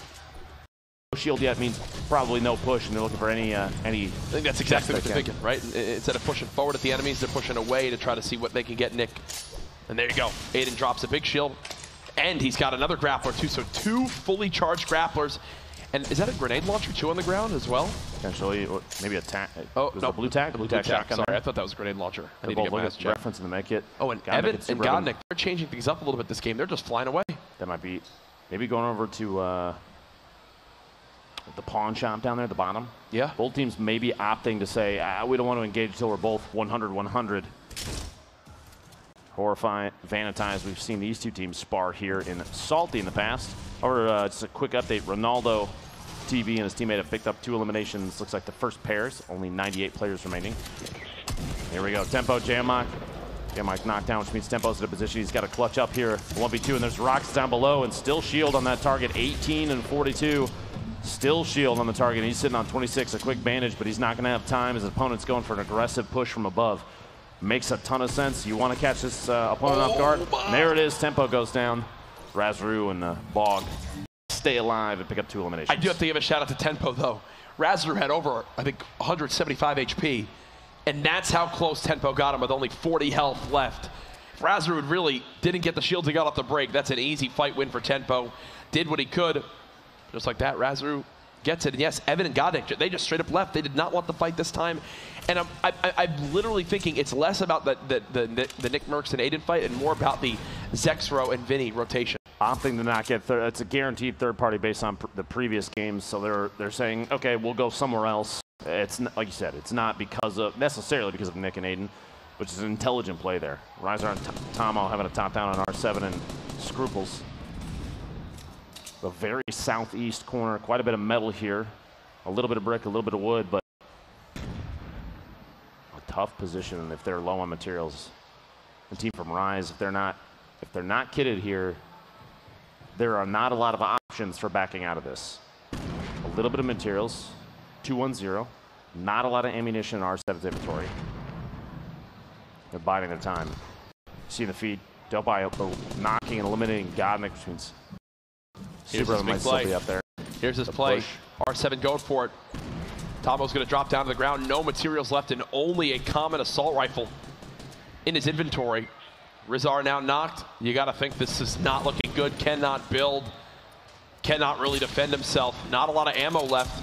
No shield yet means probably no push, and they're looking for any. I think that's exactly what they're thinking, right? Instead of pushing forward at the enemies, they're pushing away to try to see what they can get Nick. And there you go. Aiden drops a big shield, and he's got another grappler too. So 2 fully charged grapplers. And is that a grenade launcher too on the ground as well? Potentially, maybe a tag. Oh, no, blue tag. Blue tag shotgun. Sorry, I thought that was a grenade launcher. I need to get a reference in the med kit. Oh, and Evan and Godnik, they're changing things up a little bit this game. They're just flying away. That might be, maybe going over to the pawn shop down there at the bottom. Yeah. Both teams may be opting to say, we don't want to engage until we're both 100-100. Horrify, Vanitize. We've seen these 2 teams spar here in Salty in the past. Or just a quick update, Ronaldo TV and his teammate have picked up 2 eliminations. Looks like the first pairs, only 98 players remaining. Here we go, Tempo, Jamok. Jamok knocked down, which means Tempo's in a position. He's got to clutch up here, 1v2, and there's Rocks down below, and still shield on that target, 18 and 42. Still shield on the target. He's sitting on 26, a quick bandage, but he's not going to have time. His opponent's going for an aggressive push from above. Makes a ton of sense. You want to catch this opponent off guard. There it is. Tempo goes down. Razru and Bog stay alive and pick up 2 eliminations. I do have to give a shout out to Tempo, though. Razru had over, I think, 175 HP, and that's how close Tempo got him with only 40 health left. If Razru really didn't get the shields he got off the break, that's an easy fight win for Tempo. Did what he could. Just like that, Razru gets it. And yes, Evan and Godnik, they just straight up left. They did not want the fight this time. And I'm literally thinking it's less about the Nick Merckx and Aiden fight and more about the Zexro and Vinny rotation. opting to not get third. It's a guaranteed third party based on the previous games, so they're saying, okay, we'll go somewhere else. It's not, like you said, it's not necessarily because of Nick and Aiden, which is an intelligent play there. Riser and Tomo having a top down on R7 and Scruples. The very southeast corner, quite a bit of metal here. A little bit of brick, a little bit of wood, but a tough position if they're low on materials. The team from Rise, if they're not kitted here, there are not a lot of options for backing out of this. A little bit of materials, 2-1-0. Not a lot of ammunition in R7's inventory. They're biding their time. See the feed. Delphi knocking and eliminating Godnik, which means Super might still be up there. Here's his play. Push. R7 going for it. Tomo's going to drop down to the ground. No materials left and only a common assault rifle in his inventory. Rizar now knocked. You got to think this is not looking good. Cannot build. Cannot really defend himself. Not a lot of ammo left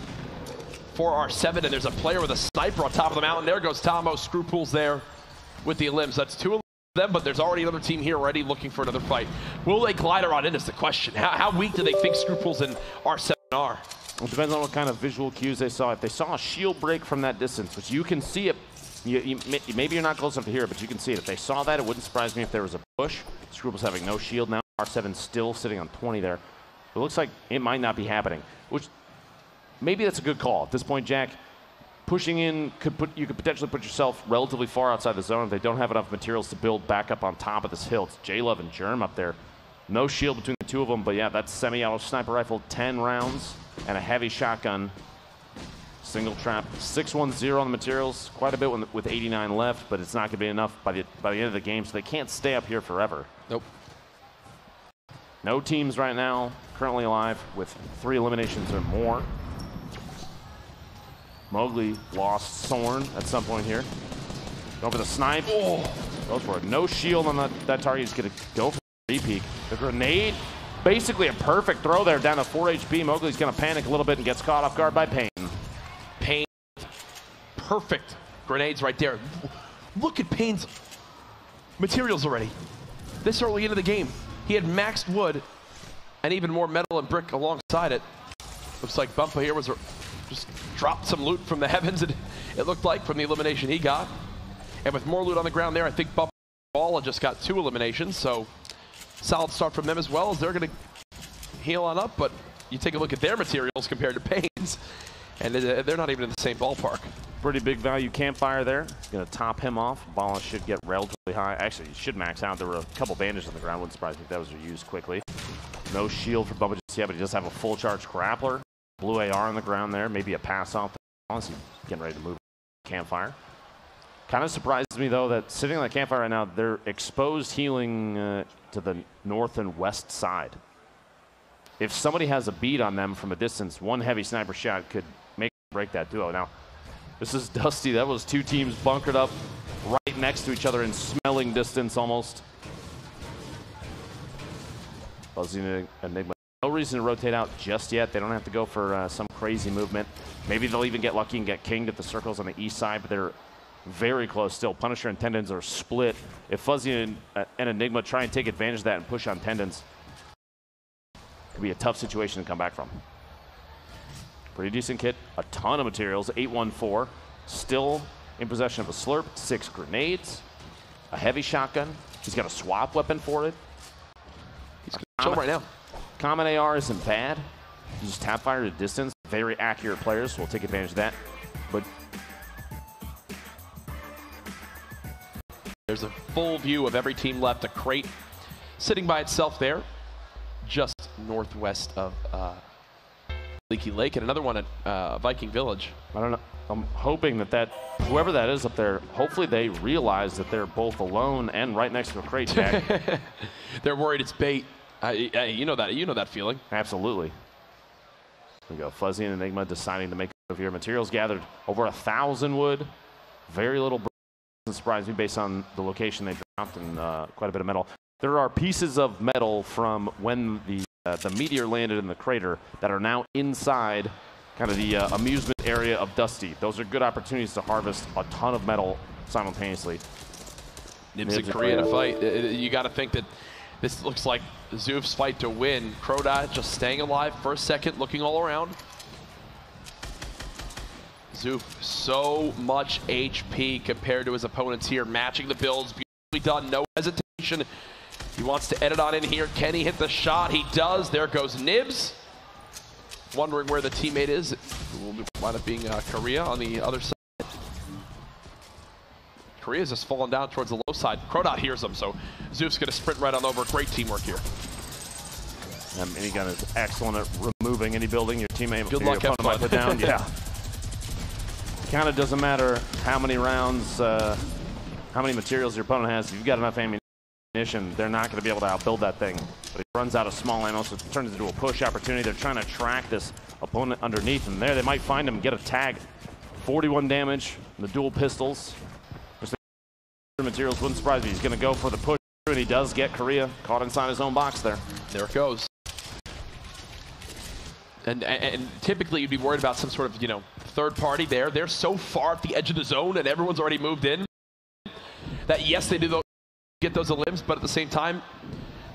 for R7, and there's a player with a sniper on top of the mountain. There goes Tomo. Scruples there with the limbs. That's two of them, but there's already another team here already looking for another fight. Will they glide around in is the question. How weak do they think Scruples and R7 are? It depends on what kind of visual cues they saw. If they saw a shield break from that distance, which you can see it, maybe you're not close enough to hear it, but you can see it. If they saw that, it wouldn't surprise me if there was a push. Scruples having no shield now. R7 still sitting on 20 there. It looks like it might not be happening, which maybe that's a good call. At this point, Jack, pushing in, you could potentially put yourself relatively far outside the zone if they don't have enough materials to build back up on top of this hill. It's J-Love and Germ up there. No shield between the two of them, but yeah, that's semi-auto sniper rifle, 10 rounds, and a heavy shotgun. Single trap, 6-1-0 on the materials. Quite a bit with 89 left, but it's not going to be enough by the end of the game, so they can't stay up here forever. Nope. No teams right now currently alive with 3 eliminations or more. Mowgli lost Sorn at some point here. Going for the snipe. Oh, goes for it. No shield on that target. He's going to go for the re-peek. The grenade, basically a perfect throw there down to 4 HP. Mowgli's going to panic a little bit and gets caught off guard by Payne. Payne, perfect grenades right there. Look at Payne's materials already. This early into the game, he had maxed wood and even more metal and brick alongside it. Looks like Bumpa here was just dropped some loot from the heavens, it looked like, from the elimination he got. And with more loot on the ground there, I think Bumpa Balla just got 2 eliminations, so solid start from them as well, as they're going to heal on up. But you take a look at their materials compared to Payne's, and they're not even in the same ballpark. Pretty big value campfire there. Going to top him off. Balla should get relatively high. Actually, he should max out. There were a couple bandages on the ground. Wouldn't surprise me if that was used quickly. No shield for Bubba just yet, but he does have a full charge grappler. Blue AR on the ground there. Maybe a pass off. Honestly, getting ready to move campfire. Kind of surprises me, though, that sitting on the campfire right now, they're exposed healing to the north and west side. If somebody has a bead on them from a distance, one heavy sniper shot could break that duo. Now, this is Dusty. That was 2 teams bunkered up right next to each other in smelling distance almost. Fuzzy and Enigma. No reason to rotate out just yet. They don't have to go for some crazy movement. Maybe they'll even get lucky and get kinged at the circles on the east side, but they're very close still. Punisher and Tendons are split. If Fuzzy and Enigma try and take advantage of that and push on Tendons, it could be a tough situation to come back from. Pretty decent kit, a ton of materials, 814, still in possession of a slurp, 6 grenades, a heavy shotgun. He's got a swap weapon for it. He's common right now. Common AR isn't bad. You just tap fire at distance. Very accurate players, so we'll take advantage of that. But there's a full view of every team left. A crate sitting by itself there, just northwest of Leaky Lake, and another one at Viking Village. I don't know. I'm hoping that whoever that is up there, hopefully they realize that they're both alone and right next to a crate, Jack. They're worried it's bait. You know that feeling. Absolutely. There we go. Fuzzy and Enigma deciding to make a move here. Materials gathered over 1,000 wood. Very little. Doesn't surprise me based on the location they dropped, and quite a bit of metal. There are pieces of metal from when the meteor landed in the crater that are now inside kind of the amusement area of Dusty. Those are good opportunities to harvest a ton of metal simultaneously. Nibs and Korea in a fight. You got to think that This looks like Zoof's fight to win. Crowdot just staying alive for a second, looking all around. Zoof, so much HP compared to his opponents here, matching the builds, beautifully done, no hesitation. He wants to edit on in here. Can he hit the shot? He does. There goes Nibs. Wondering where the teammate is. It will wind up being Korea on the other side. Korea's just falling down towards the low side. Crowdot hears him, so Zoof's going to sprint right on over. Great teamwork here. Minigun is excellent at removing any building your teammate Your opponent might put down. Yeah. Kind of doesn't matter how many rounds, how many materials your opponent has. If you've got enough ammunition, they're not going to be able to outbuild that thing. But he runs out of small ammo, so it turns into a push opportunity. They're trying to track this opponent underneath, and there they might find him, get a tag. 41 damage, the dual pistols. Materials wouldn't surprise me. He's going to go for the push, and he does get Korea caught inside his own box there. There it goes. And typically you'd be worried about some sort of, you know, third party there. They're so far at the edge of the zone and everyone's already moved in that yes, they do get those limbs, but at the same time,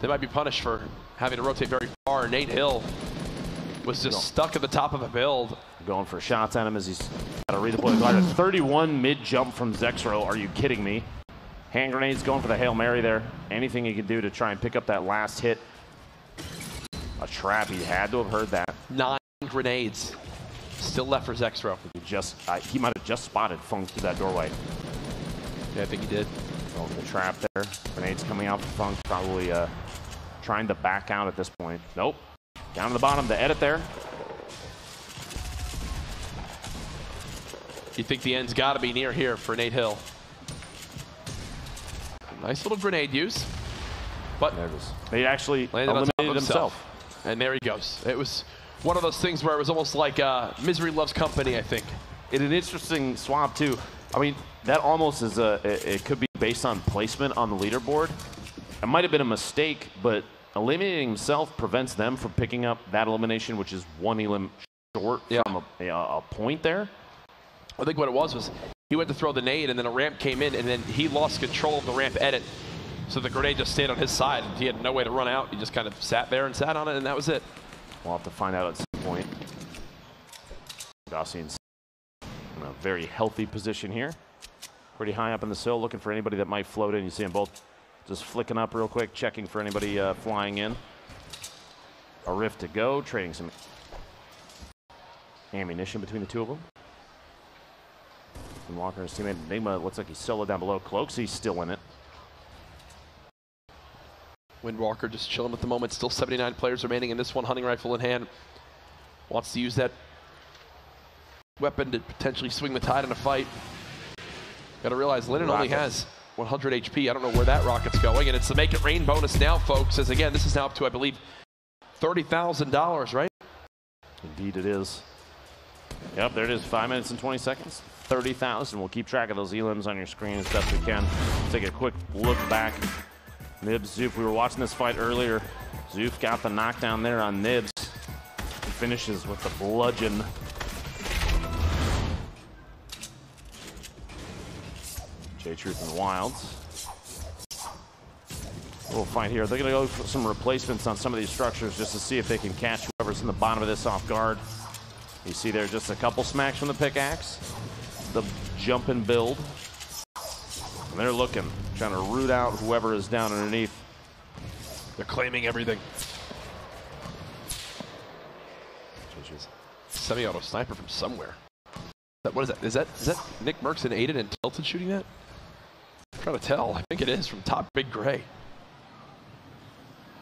they might be punished for having to rotate very far. Nate Hill was just stuck at the top of a build. Going for shots at him as he's got to redeploy the glider. 31 mid-jump from Zexro. Are you kidding me? Hand grenades going for the Hail Mary there. Anything he could do to try and pick up that last hit. A trap, he had to have heard that. 9 grenades still left for Zexro. He might have just spotted Funk through that doorway. Yeah, I think he did. Going for the trap there. Grenades coming out for Funk, probably trying to back out at this point. Nope. Down to the bottom, the edit there. You think the end's got to be near here for Nate Hill. Nice little grenade use. But there it is. They actually landed on top of himself. And there he goes. It was one of those things where it was almost like Misery Loves Company, I think. It's an interesting swap, too. I mean, that almost is it could be based on placement on the leaderboard. It might have been a mistake, but eliminating himself prevents them from picking up that elimination, which is one elim short from a point there. I think what it was he went to throw the nade, and then a ramp came in, and then he lost control of the ramp edit. So the grenade just stayed on his side. He had no way to run out. He just kind of sat there and sat on it, and that was it. We'll have to find out at some point. Gossian's in a very healthy position here. Pretty high up in the sill, looking for anybody that might float in. You see them both just flicking up real quick, checking for anybody flying in. A rift to go, trading some ammunition between the two of them. And Walker and his teammate Enigma looks like he's solo down below. Cloaksy's still in it. Windwalker just chilling at the moment. Still 79 players remaining in this one. Hunting rifle in hand. Wants to use that weapon to potentially swing the tide in a fight. Got to realize Lennon only has 100 HP. I don't know where that rocket's going. And it's the Make It Rain bonus now, folks. As again, this is now up to, I believe, $30,000, right? Indeed it is. Yep, there it is. 5 minutes and 20 seconds. 30,000. We'll keep track of those elims on your screen as best we can. Take a quick look back. Nibs, Zoof, we were watching this fight earlier. Zoof got the knockdown there on Nibs. He finishes with the bludgeon. J-Truth and Wilds. Little fight here. They're going to go for some replacements on some of these structures just to see if they can catch whoever's in the bottom of this off guard. You see there just a couple smacks from the pickaxe. The jump and build. And they're looking, trying to root out whoever is down underneath. They're claiming everything. Semi-auto sniper from somewhere. What is that? Is that Nick Merckx and Aiden and Tilted shooting that? I'm trying to tell. I think it is from Top Big Gray.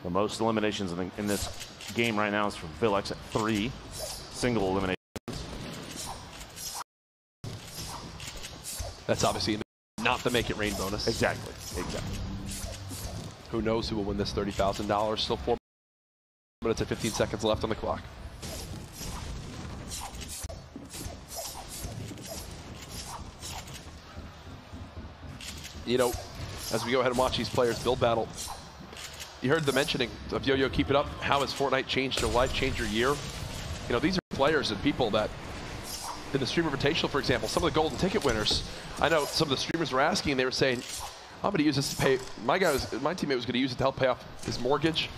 The most eliminations in this game right now is from Villex at 3. Single elimination. That's obviously not the Make It Rain bonus. Exactly. Who knows who will win this $30,000? Still 4 minutes and 15 seconds left on the clock. You know, as we go ahead and watch these players build battle, you heard the mentioning of Yo-Yo Keep It Up. How has Fortnite changed your life, changed your year? You know, these are players and people that, in the Streamer Invitational, for example, some of the golden ticket winners, I know some of the streamers were asking, they were saying, I'm going to use this to pay, my teammate was going to use it to help pay off his mortgage.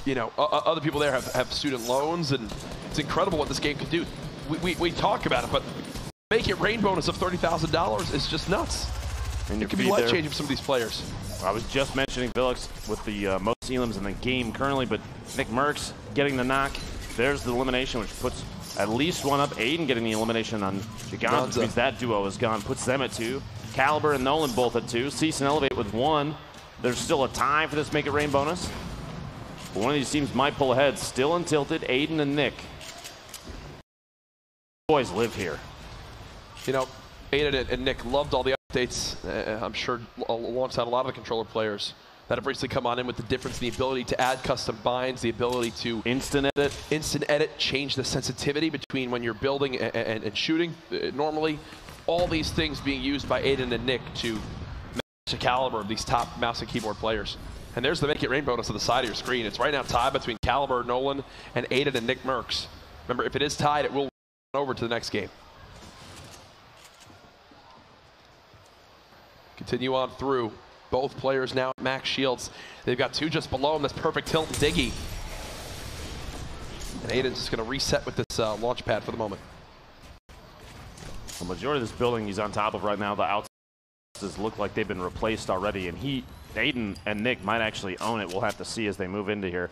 You know, other people there have student loans, and it's incredible what this game can do. We talk about it, but make it rain bonus of $30,000 is just nuts. And it can be life-changing for some of these players. I was just mentioning Villix with the most elims in the game currently, but Nick Mercs getting the knock. There's the elimination, which puts at least one up. Aiden getting the elimination on Giganza, which means that duo is gone, puts them at 2. Caliber and Nolan both at 2. Cease and Elevate with 1. There's still a tie for this Make It Rain bonus. But one of these teams might pull ahead. Still untilted, Aiden and Nick. Boys live here. You know, Aiden and Nick loved all the updates, I'm sure, alongside a lot of the controller players that have recently come on in with the difference in the ability to add custom binds, the ability to instant edit, change the sensitivity between when you're building and shooting normally. All these things being used by Aiden and Nick to match the caliber of these top mouse and keyboard players. And there's the Make It Rain bonus on the side of your screen. It's right now tied between Caliber, Nolan, and Aiden and Nick Mercs. Remember, if it is tied, it will run over to the next game. Continue on through. Both players now at max shields. They've got 2 just below them. That's perfect tilt and Diggy. And Aiden's just going to reset with this launch pad for the moment. The majority of this building he's on top of right now, the outside look like they've been replaced already, and Aiden and Nick might actually own it. We'll have to see as they move into here.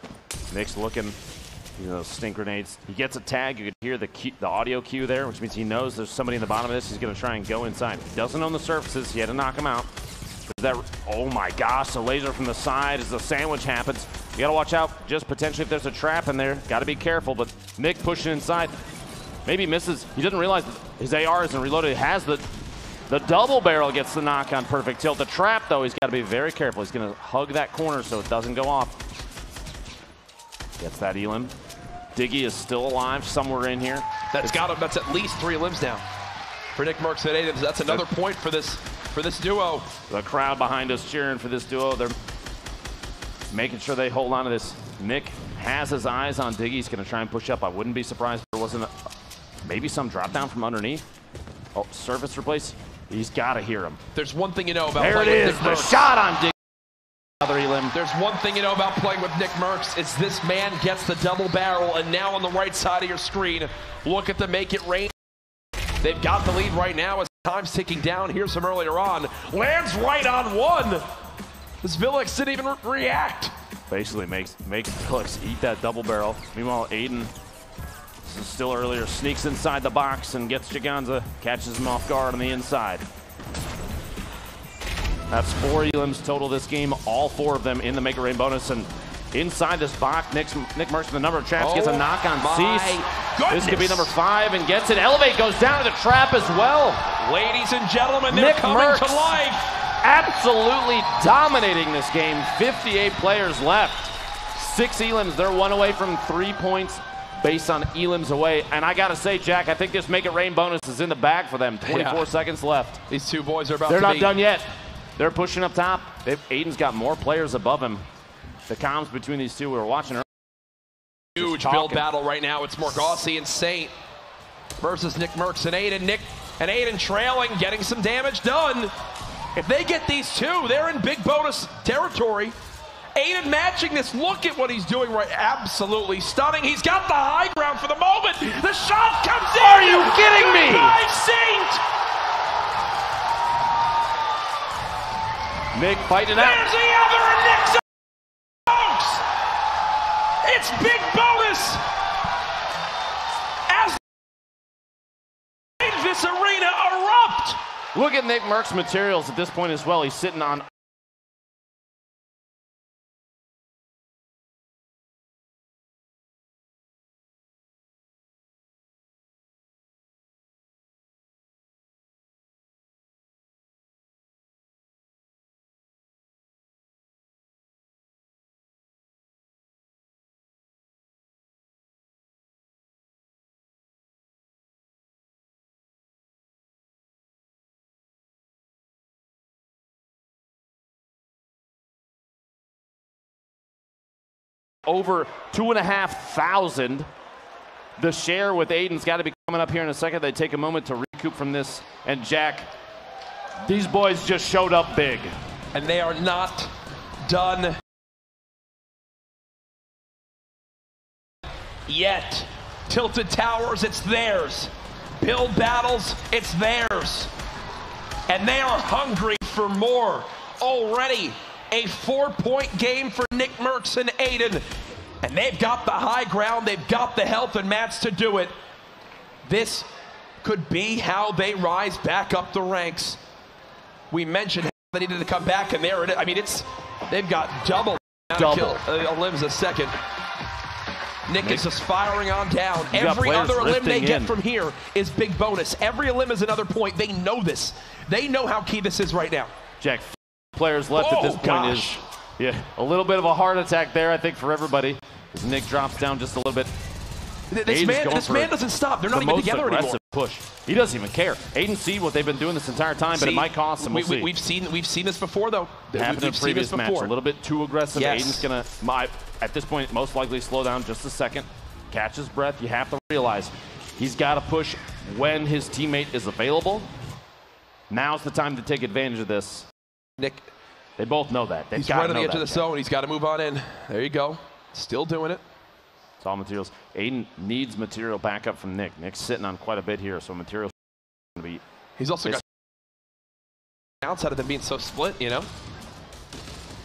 Nick's looking, you know, stink grenades. He gets a tag. You can hear the audio cue there, which means he knows there's somebody in the bottom of this. He's going to try and go inside. He doesn't own the surfaces. He had to knock him out. Oh my gosh, a laser from the side as the sandwich happens. You got to watch out just potentially if there's a trap in there. Got to be careful, but Nick pushing inside. Maybe misses. He doesn't realize that his AR isn't reloaded. He has the double barrel, gets the knock on perfect tilt. The trap, though, he's got to be very careful. He's going to hug that corner so it doesn't go off. Gets that elim. Diggy is still alive somewhere in here. That's at least 3 limbs now for Nick Mercs and Aiden. That's another point for this duo. The crowd behind us cheering for this duo. They're making sure they hold on to this. Nick has his eyes on Diggy. He's going to try and push up. I wouldn't be surprised if there wasn't maybe some drop down from underneath. Oh, surface replace. He's got to hear him. There's one thing you know about playing with Nick Mercs. There it is, the shot on Diggy. Another elim. There's one thing you know about playing with Nick Mercs. It's this man gets the double barrel, and now on the right side of your screen, look at the Make It Rain. They've got the lead right now as time's ticking down. Here's some earlier on. Lands right on 1. This Villix didn't even react. Basically makes Villix eat that double barrel. Meanwhile, Aiden, this is still earlier, sneaks inside the box and gets Giganza, catches him off guard on the inside. That's 4 elims total this game, all 4 of them in the Make It Rain bonus. And inside this box, Nick Mercs with the number of traps, gets a knock on Cease. This could be number 5 and gets it. Elevate goes down to the trap as well. Ladies and gentlemen, they're coming to life. Absolutely dominating this game. 58 players left. 6 elims. They're 1 away from 3 points based on elims away. And I got to say, Jack, I think this Make It Rain bonus is in the bag for them. 24 seconds left. These 2 boys are They're not done yet. They're pushing up top. Aiden's got more players above him. The comms between these 2 we were watching earlier. Huge build battle right now. It's Morgossi and Saint versus Nick Mercs and Aiden. Nick and Aiden trailing, getting some damage done. If they get these 2, they're in big bonus territory. Aiden matching this. Look at what he's doing right. Absolutely stunning. He's got the high ground for the moment. The shot comes in. Are you kidding me? By Saint. Nick fighting out. There's the other, and Nick's folks. It's big bonus as this arena erupt. Look at Nick Mercs' materials at this point as well. He's sitting on over 2,500. The share with Aiden's got to be coming up here in a second. They take a moment to recoup from this. And Jack, these boys just showed up big. And they are not done yet. Tilted Towers, it's theirs. Build Battles, it's theirs. And they are hungry for more. Already a 4-point game for Nick Mercs and Aiden. And they've got the high ground, they've got the health and mats to do it. This could be how they rise back up the ranks. We mentioned they needed to come back, and there it is. I mean, they've got double. Kill. Limbs a second. Nick is just firing on down. Every other elim they get from here is big bonus. Every elim is another point. They know this. They know how key this is right now. Jack, players left at this point is a little bit of a heart attack there, I think, for everybody. As Nick drops down just a little bit. This man doesn't stop. They're not even together anymore. Push. He doesn't even care. Aiden see what they've been doing this entire time, but it might cost him. We've seen this before, though. Happened in the previous match. A little bit too aggressive. Yes. Aiden's gonna, at this point, most likely slow down just a second, catch his breath. You have to realize he's got to push when his teammate is available. Now's the time to take advantage of this. Nick, they both know that. He's right on the edge of the zone. He's got to move on in. There you go. Still doing it. It's all materials. Aiden needs material backup from Nick. Nick's sitting on quite a bit here, so material's going to be. He's also got outside of them being so split, you know.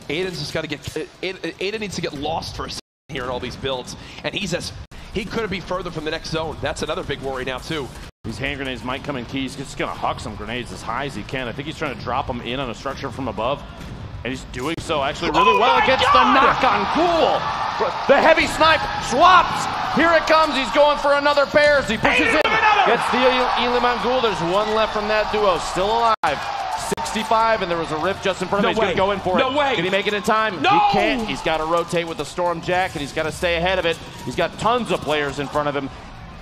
Aiden's just got to get. Aiden needs to get lost for a second here in all these builds, and he couldn't be further from the next zone. That's another big worry now too. These hand grenades might come in key. He's just going to huck some grenades as high as he can. I think he's trying to drop them in on a structure from above. And he's doing so actually really well against the knock-on. Cool. The heavy snipe swaps. Here it comes. He's going for another pair as he pushes in. Gets the Elim on Ghoul. There's one left from that duo. Still alive. 65, and there was a rift just in front of him. He's going to go in for it. No way. Can he make it in time? No. He can't. He's got to rotate with the Storm Jack, and he's got to stay ahead of it. He's got tons of players in front of him.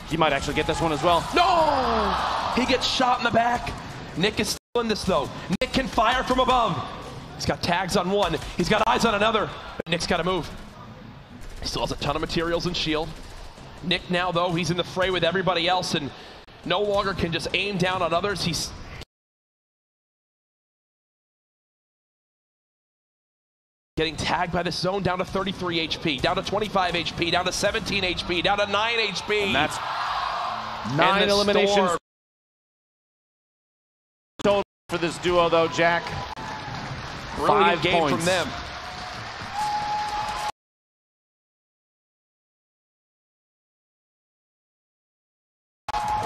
He might actually get this one as well. No! He gets shot in the back. Nick is still in this, though. Nick can fire from above. He's got tags on one. He's got eyes on another. But Nick's got to move. He still has a ton of materials and shield. Nick now, though, he's in the fray with everybody else and no longer can just aim down on others. He's getting tagged by this zone down to 33 HP, down to 25 HP, down to 17 HP, down to 9 HP. And that's 9 eliminations total for this duo, though, Jack. Brilliant game from them.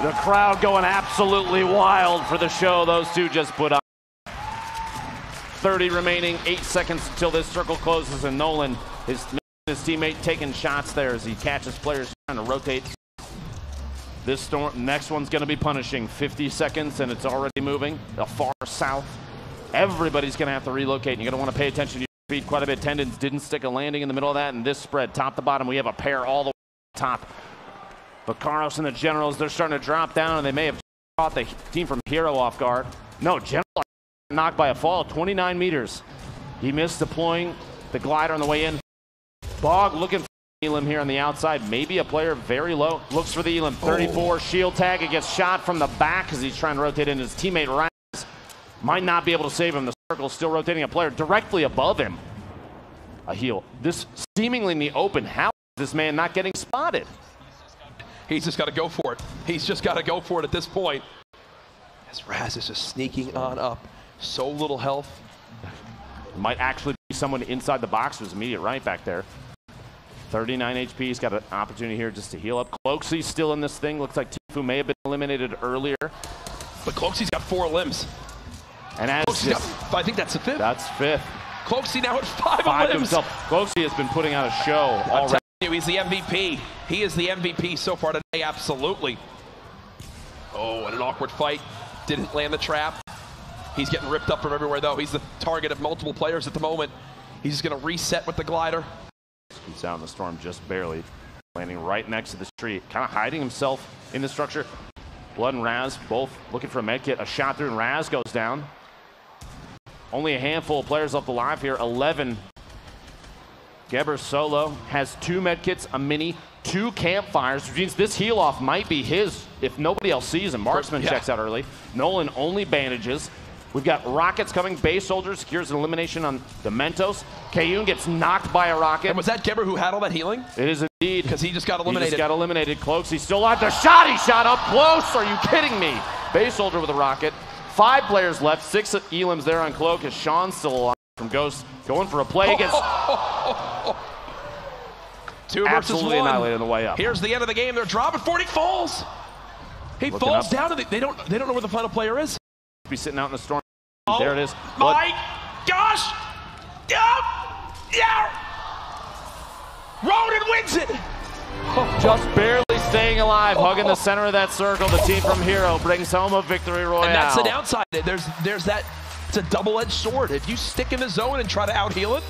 The crowd going absolutely wild for the show those two just put on. 30 remaining, 8 seconds until this circle closes, and Nolan, his teammate, taking shots there as he catches players trying to rotate. This storm, next one's going to be punishing. 50 seconds, and it's already moving far south. Everybody's going to have to relocate, and you're going to want to pay attention to your speed quite a bit. Tendons didn't stick a landing in the middle of that, and this spread, top to bottom, we have a pair all the way to the top. But Carlos and the Generals, they're starting to drop down, and they may have caught the team from Hero off guard. No, General knocked by a fall, 29 meters. He missed deploying the glider on the way in. Bog looking for Elim here on the outside. Maybe a player very low. Looks for the Elim. 34 shield tag. It gets shot from the back as he's trying to rotate in. His teammate Raz might not be able to save him. The circle still rotating a player directly above him. A heal. This seemingly in the open. How is this man not getting spotted? He's just got to go for it. He's just got to go for it at this point. As Raz is just sneaking on up. So little health. Might actually be someone inside the box who's immediate right back there. 39 HP. He's got an opportunity here just to heal up. Cloaksy's still in this thing. Looks like TFUE may have been eliminated earlier. But Cloaksy's got 4 limbs. And as I think that's the 5th. That's 5th. Cloaksy now at 5 limbs. Himself. Cloaksy has been putting out a show already. He's the MVP. He is the MVP so far today, absolutely. Oh, and an awkward fight. Didn't land the trap. He's getting ripped up from everywhere, though. He's the target of multiple players at the moment. He's just going to reset with the glider. He's out in the storm just barely. Landing right next to this tree. Kind of hiding himself in the structure. Blood and Raz both looking for a medkit. A shot through and Raz goes down. Only a handful of players left alive here. 11. Geber solo has 2 medkits, a mini, 2 campfires, which means this heal off might be his if nobody else sees him. Marksman checks out early. Nolan only bandages. We've got rockets coming. Base Soldier secures an elimination on the Mentos. Kayun gets knocked by a rocket. And was that Geber who had all that healing? It is indeed. Because he just got eliminated. He just got eliminated. Cloaks, he's still alive. The shot, he shot up close. Are you kidding me? Base Soldier with a rocket. 5 players left. 6 Elims there on Cloak as Sean's still alive from Ghost. Going for a play against... 2 versus absolutely 1. annihilated on the way up. Here's the end of the game. They're dropping. Fortnite falls. He Looking falls up. down, and they don't know where the final player is. Be sitting out in the storm. Oh, there it is. My gosh! Yeah! Ronan wins it. Just barely staying alive, hugging the center of that circle. The team from Hero brings home a victory royale. And that's the downside. There's that. It's a double-edged sword. If you stick in the zone and try to out-heal it,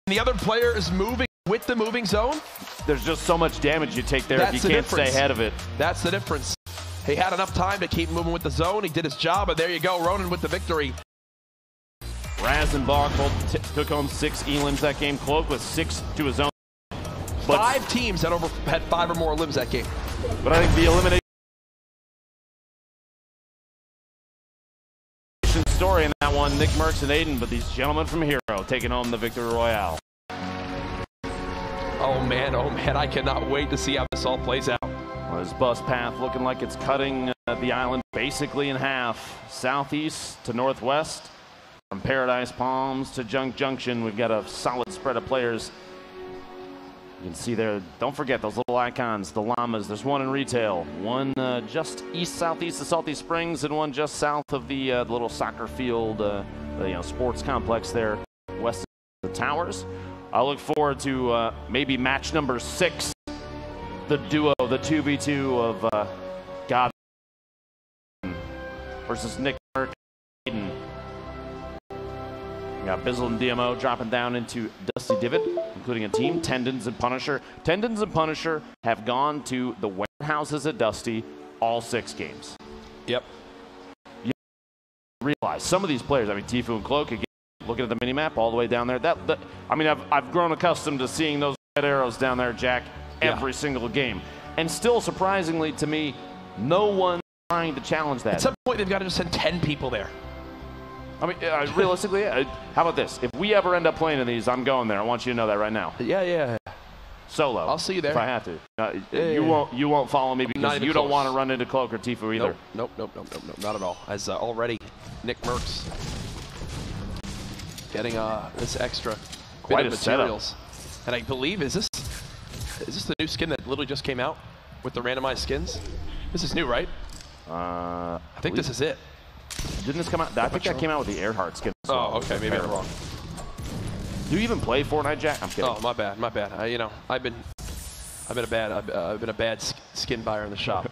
and the other player is moving with the moving zone, there's just so much damage you take there if you can't stay ahead of it. That's the difference. He had enough time to keep moving with the zone. He did his job, and there you go, Ronan with the victory. Raz and Bog took home 6 Elims that game. Cloak with 6 to his own. But 5 teams that had 5 or more limbs that game. But I think the elimination story in that one, Nick Merckx and Aiden, but these gentlemen from Hero taking home the victory royale. Oh man, I cannot wait to see how this all plays out. Well, this bus path looking like it's cutting the island basically in half. Southeast to northwest, from Paradise Palms to Junk Junction, we've got a solid spread of players. You can see there, don't forget those little icons, the llamas. There's one in retail, one just east-southeast of Salty Springs, and one just south of the little soccer field, sports complex there, west of the towers. I look forward to maybe match number 6, the duo, the 2v2 of God versus Nick Merckx and Aiden. We got Bizzle and DMO dropping down into Dusty Divot, including a team, Tendons and Punisher. Tendons and Punisher have gone to the warehouses at Dusty all 6 games. Yep. You realize some of these players, I mean, TFUE and Cloak, again, looking at the mini-map all the way down there. I mean, I've grown accustomed to seeing those red arrows down there, Jack, every single game. And still, surprisingly to me, no one trying to challenge that. At some point, they've got to just send 10 people there. I mean, realistically, how about this? If we ever end up playing in these, I'm going there. I want you to know that right now. Yeah. Solo. I'll see you there if I have to. You won't follow me because you don't want to run into Cloak or TFUE either. Nope, not at all. As already, Nick Merckx getting this extra bit of materials. And I believe, is this the new skin that literally just came out with the randomized skins? This is new, right? I think this is it. Didn't this come out? I think that came out with the Earhart skin. Oh, okay, maybe I'm wrong. Do you even play Fortnite, Jack? I'm kidding. Oh, my bad. I've been a bad skin buyer in the shop.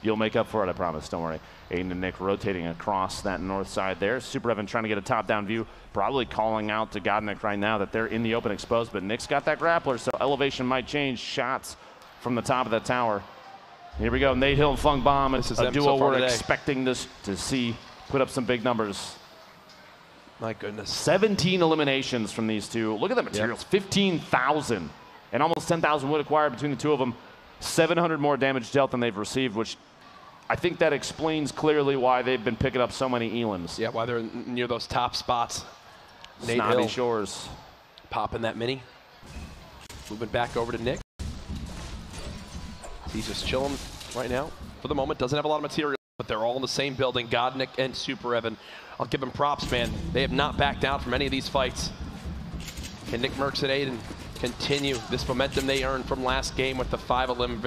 You'll make up for it, I promise. Don't worry. Aiden and Nick rotating across that north side there. Super Evan trying to get a top-down view, probably calling out to Godnick right now that they're in the open exposed, but Nick's got that grappler, so elevation might change. Shots from the top of that tower. Here we go, Nate Hill and Fung Bomb. It's a duo we're expecting this to see put up some big numbers. My goodness. 17 eliminations from these two. Look at the materials, 15,000 and almost 10,000 wood acquired between the two of them. 700 more damage dealt than they've received, which I think that explains clearly why they've been picking up so many Elims. Yeah, why they're near those top spots. Nate Snotty Hill Shores. Popping that mini. Moving back over to Nick. He's just chilling right now. For the moment, doesn't have a lot of material, but they're all in the same building. Godnick and Super Evan. I'll give them props, man. They have not backed out from any of these fights. Can Nick Merckx and Aiden continue this momentum they earned from last game with the 5 elim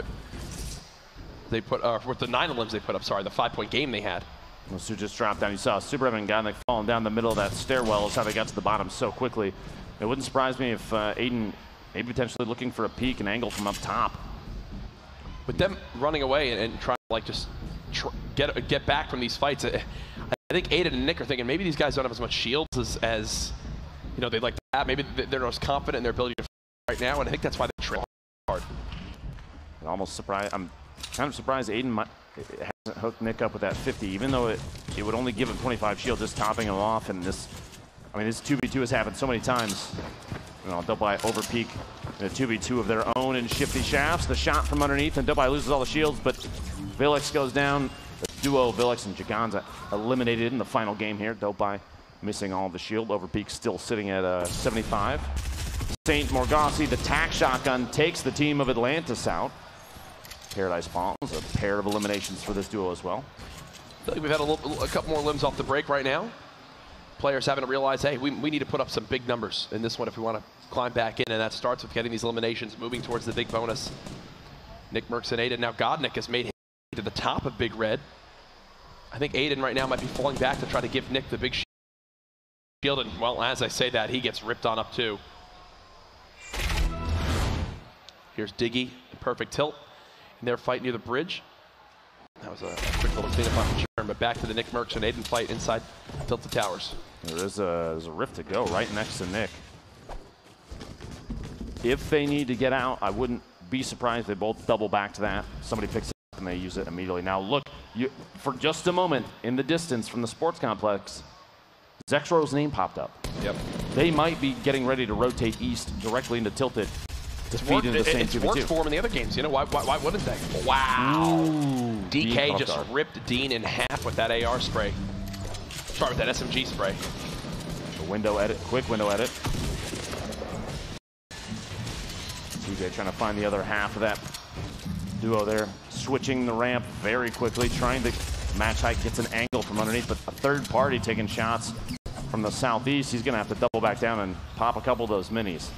they put, with the 9 elims they put up, sorry, the 5-point game they had. Those two just dropped down. You saw Super Evan and Godnick falling down the middle of that stairwell. Is how they got to the bottom so quickly. It wouldn't surprise me if Aiden maybe potentially looking for a peek and angle from up top. With them running away and trying to like just get back from these fights, I think Aiden and Nick are thinking maybe these guys don't have as much shields as you know they'd like to have. Maybe they're most confident in their ability to fight right now, and I think that's why they trail hard. I'm almost surprised. I'm kind of surprised Aiden hasn't hooked Nick up with that 50, even though it would only give him 25 shield, just topping him off. And this, I mean, this 2v2 has happened so many times. You know, Double-Eye over peak in a 2v2 of their own in Shifty Shafts. The shot from underneath, and Double-Eye loses all the shields, but Villex goes down. duo Villix and Giganza eliminated in the final game here, though by missing all of the shield. Overpeak still sitting at 75. St. Morgassi, the tack shotgun, takes the team of Atlantis out. Paradise Palms, a pair of eliminations for this duo as well. I feel like we've had a couple more limbs off the break right now. Players having to realize, hey, we need to put up some big numbers in this one if we want to climb back in, and that starts with getting these eliminations, moving towards the big bonus. Nick Mercs and Aiden. Now Godnik has made him to the top of Big Red. I think Aiden right now might be falling back to try to give Nick the big shield, and well, as I say that, he gets ripped on up too. Here's Diggy, the perfect tilt in their fight near the bridge. That was a quick little cleanup on the turn, but back to the Nick Mercs and Aiden fight inside Tilted Towers. There's a rift to go right next to Nick. If they need to get out, I wouldn't be surprised if they both double back to that. Somebody picks it up and they use it immediately. Now look, for just a moment in the distance from the sports complex, Zexro's name popped up. Yep. They might be getting ready to rotate east directly into Tilted to feed into the same 2v2. It's worked for them in the other games. You know, why wouldn't they? Wow. Ooh, DK just ripped Dean in half with that AR spray. Sorry, with that SMG spray. The window edit, quick window edit. DJ trying to find the other half of that duo there. Switching the ramp very quickly, trying to match height, gets an angle from underneath, but a third party taking shots from the southeast. He's gonna have to double back down and pop a couple of those minis.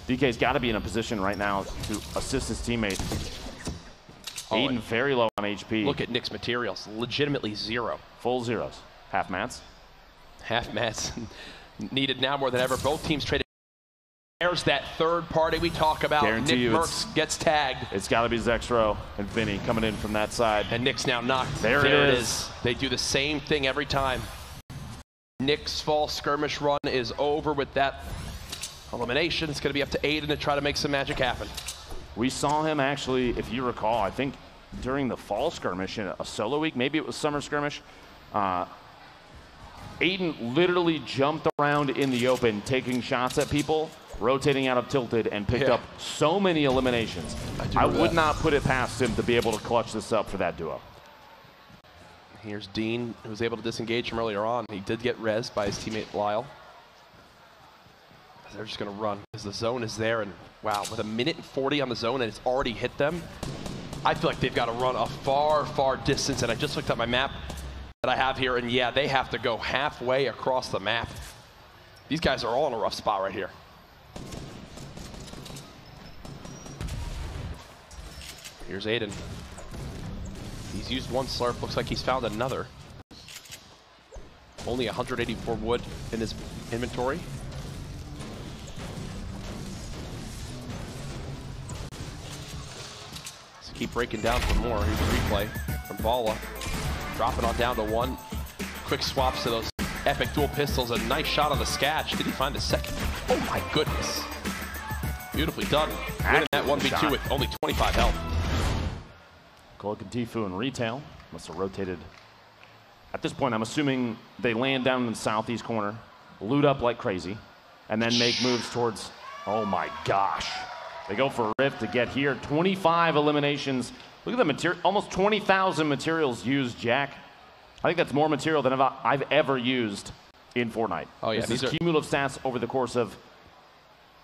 DK's got to be in a position right now to assist his teammate. Aiden very low on HP. Look at Nick's materials, legitimately zero. Full zeros. Half mats. Half mats needed now more than ever. Both teams traded. There's that third party we talk about. Guarantee Nick Mercs gets tagged. It's got to be Zexro and Vinny coming in from that side. And Nick's now knocked. There it is. They do the same thing every time. Nick's fall skirmish run is over with that elimination. It's going to be up to Aiden to try to make some magic happen. We saw him actually, if you recall, I think during the fall skirmish in a solo week, maybe it was summer skirmish. Aiden literally jumped around in the open, taking shots at people, rotating out of Tilted, and picked up so many eliminations. I would not put it past him to be able to clutch this up for that duo. Here's Dean, who was able to disengage from earlier on. He did get rezzed by his teammate Lyle. They're just going to run because the zone is there, and wow, with 1:40 on the zone and it's already hit them, I feel like they've got to run a far, far distance. And I just looked at my map that I have here, and yeah, they have to go halfway across the map. These guys are all in a rough spot right here. Here's Aiden. He's used one slurp, looks like he's found another. Only 184 wood in his inventory. Keep breaking down for more. Here's a replay from Bala. Drop it on down to one. Quick swaps to those epic dual pistols. A nice shot on the Sketch. Did he find the second? Oh my goodness. Beautifully done. Winning that 1v2 with only 25 health. Cloak and TFUE in retail. Must have rotated. At this point, I'm assuming they land down in the southeast corner, loot up like crazy, and then make moves towards, oh my gosh. They go for a rift to get here. 25 eliminations. Look at the material, almost 20,000 materials used, Jack. I think that's more material than I've ever used in Fortnite. Oh yeah, these are cumulative stats over the course of,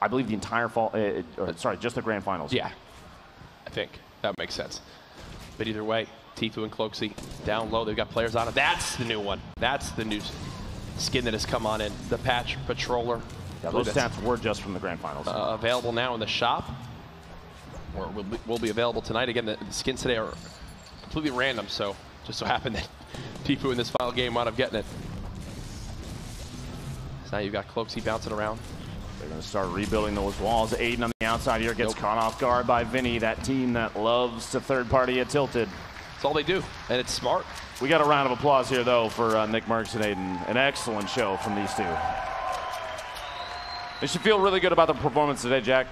I believe, the entire fall, sorry, just the grand finals. Yeah, I think that makes sense. But either way, TFUE and Cloaksy down low. They've got players on it. That's the new one. That's the new skin that has come on in. The Patch Patroller. Yeah, those stats were just from the grand finals. Available now in the shop, or will be available tonight. Again, the skins today are completely random, so just so happened that TFUE in this final game wound up getting it. So now you've got Cloaksy bouncing around. They're going to start rebuilding those walls. Aiden on the outside here gets caught off guard by Vinny, that team that loves to third party at Tilted. That's all they do, and it's smart. We got a round of applause here, though, for Nick Mercs and Aiden. An excellent show from these two. They should feel really good about the performance today, Jack.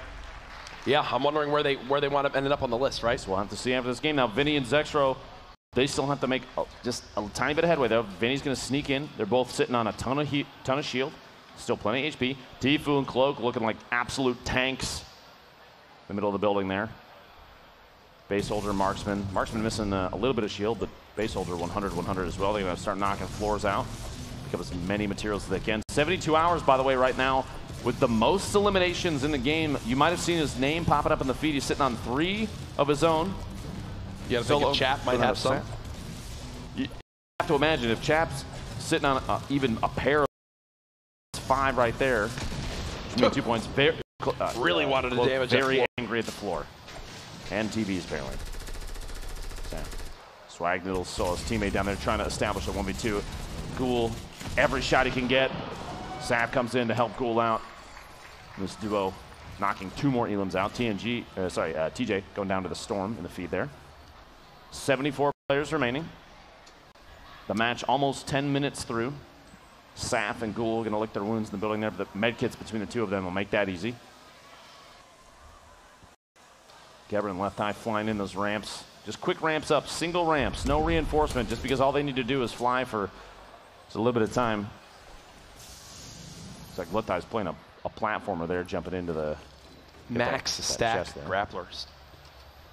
Yeah, I'm wondering where they wind up ending up on the list, right? So we'll have to see after this game. Now, Vinny and Zexro, they still have to make just a tiny bit of headway, though. Vinny's going to sneak in. They're both sitting on a ton of shield. Still plenty of HP. TFUE and Cloak looking like absolute tanks in the middle of the building there. Base holder, marksman. Marksman missing a little bit of shield, but base holder 100, 100 as well. They're going to start knocking floors out. Pick up as many materials as they can. 72 hours, by the way, right now, with the most eliminations in the game. You might have seen his name popping up in the feed. He's sitting on 3 of his own. Yeah, I think Chap might have some. You have to imagine if Chap's sitting on even a pair of 5 right there, which means 2 points. Really wanted to damage that floor. Very angry at the floor. And TV's failing. So, Swag Noodle saw his teammate down there trying to establish a 1v2. Ghoul, every shot he can get. Sap comes in to help Ghoul out. This duo knocking 2 more elims out. TJ going down to the Storm in the feed there. 74 players remaining. The match almost 10 minutes through. Saf and Ghoul going to lick their wounds in the building there, but the medkits between the 2 of them will make that easy. Gebber and Left Eye flying in those ramps. Just quick ramps up, single ramps, no reinforcement, just because all they need to do is fly for just a little bit of time. It's like Left Eye's playing a platformer there, jumping into the max stack grapplers.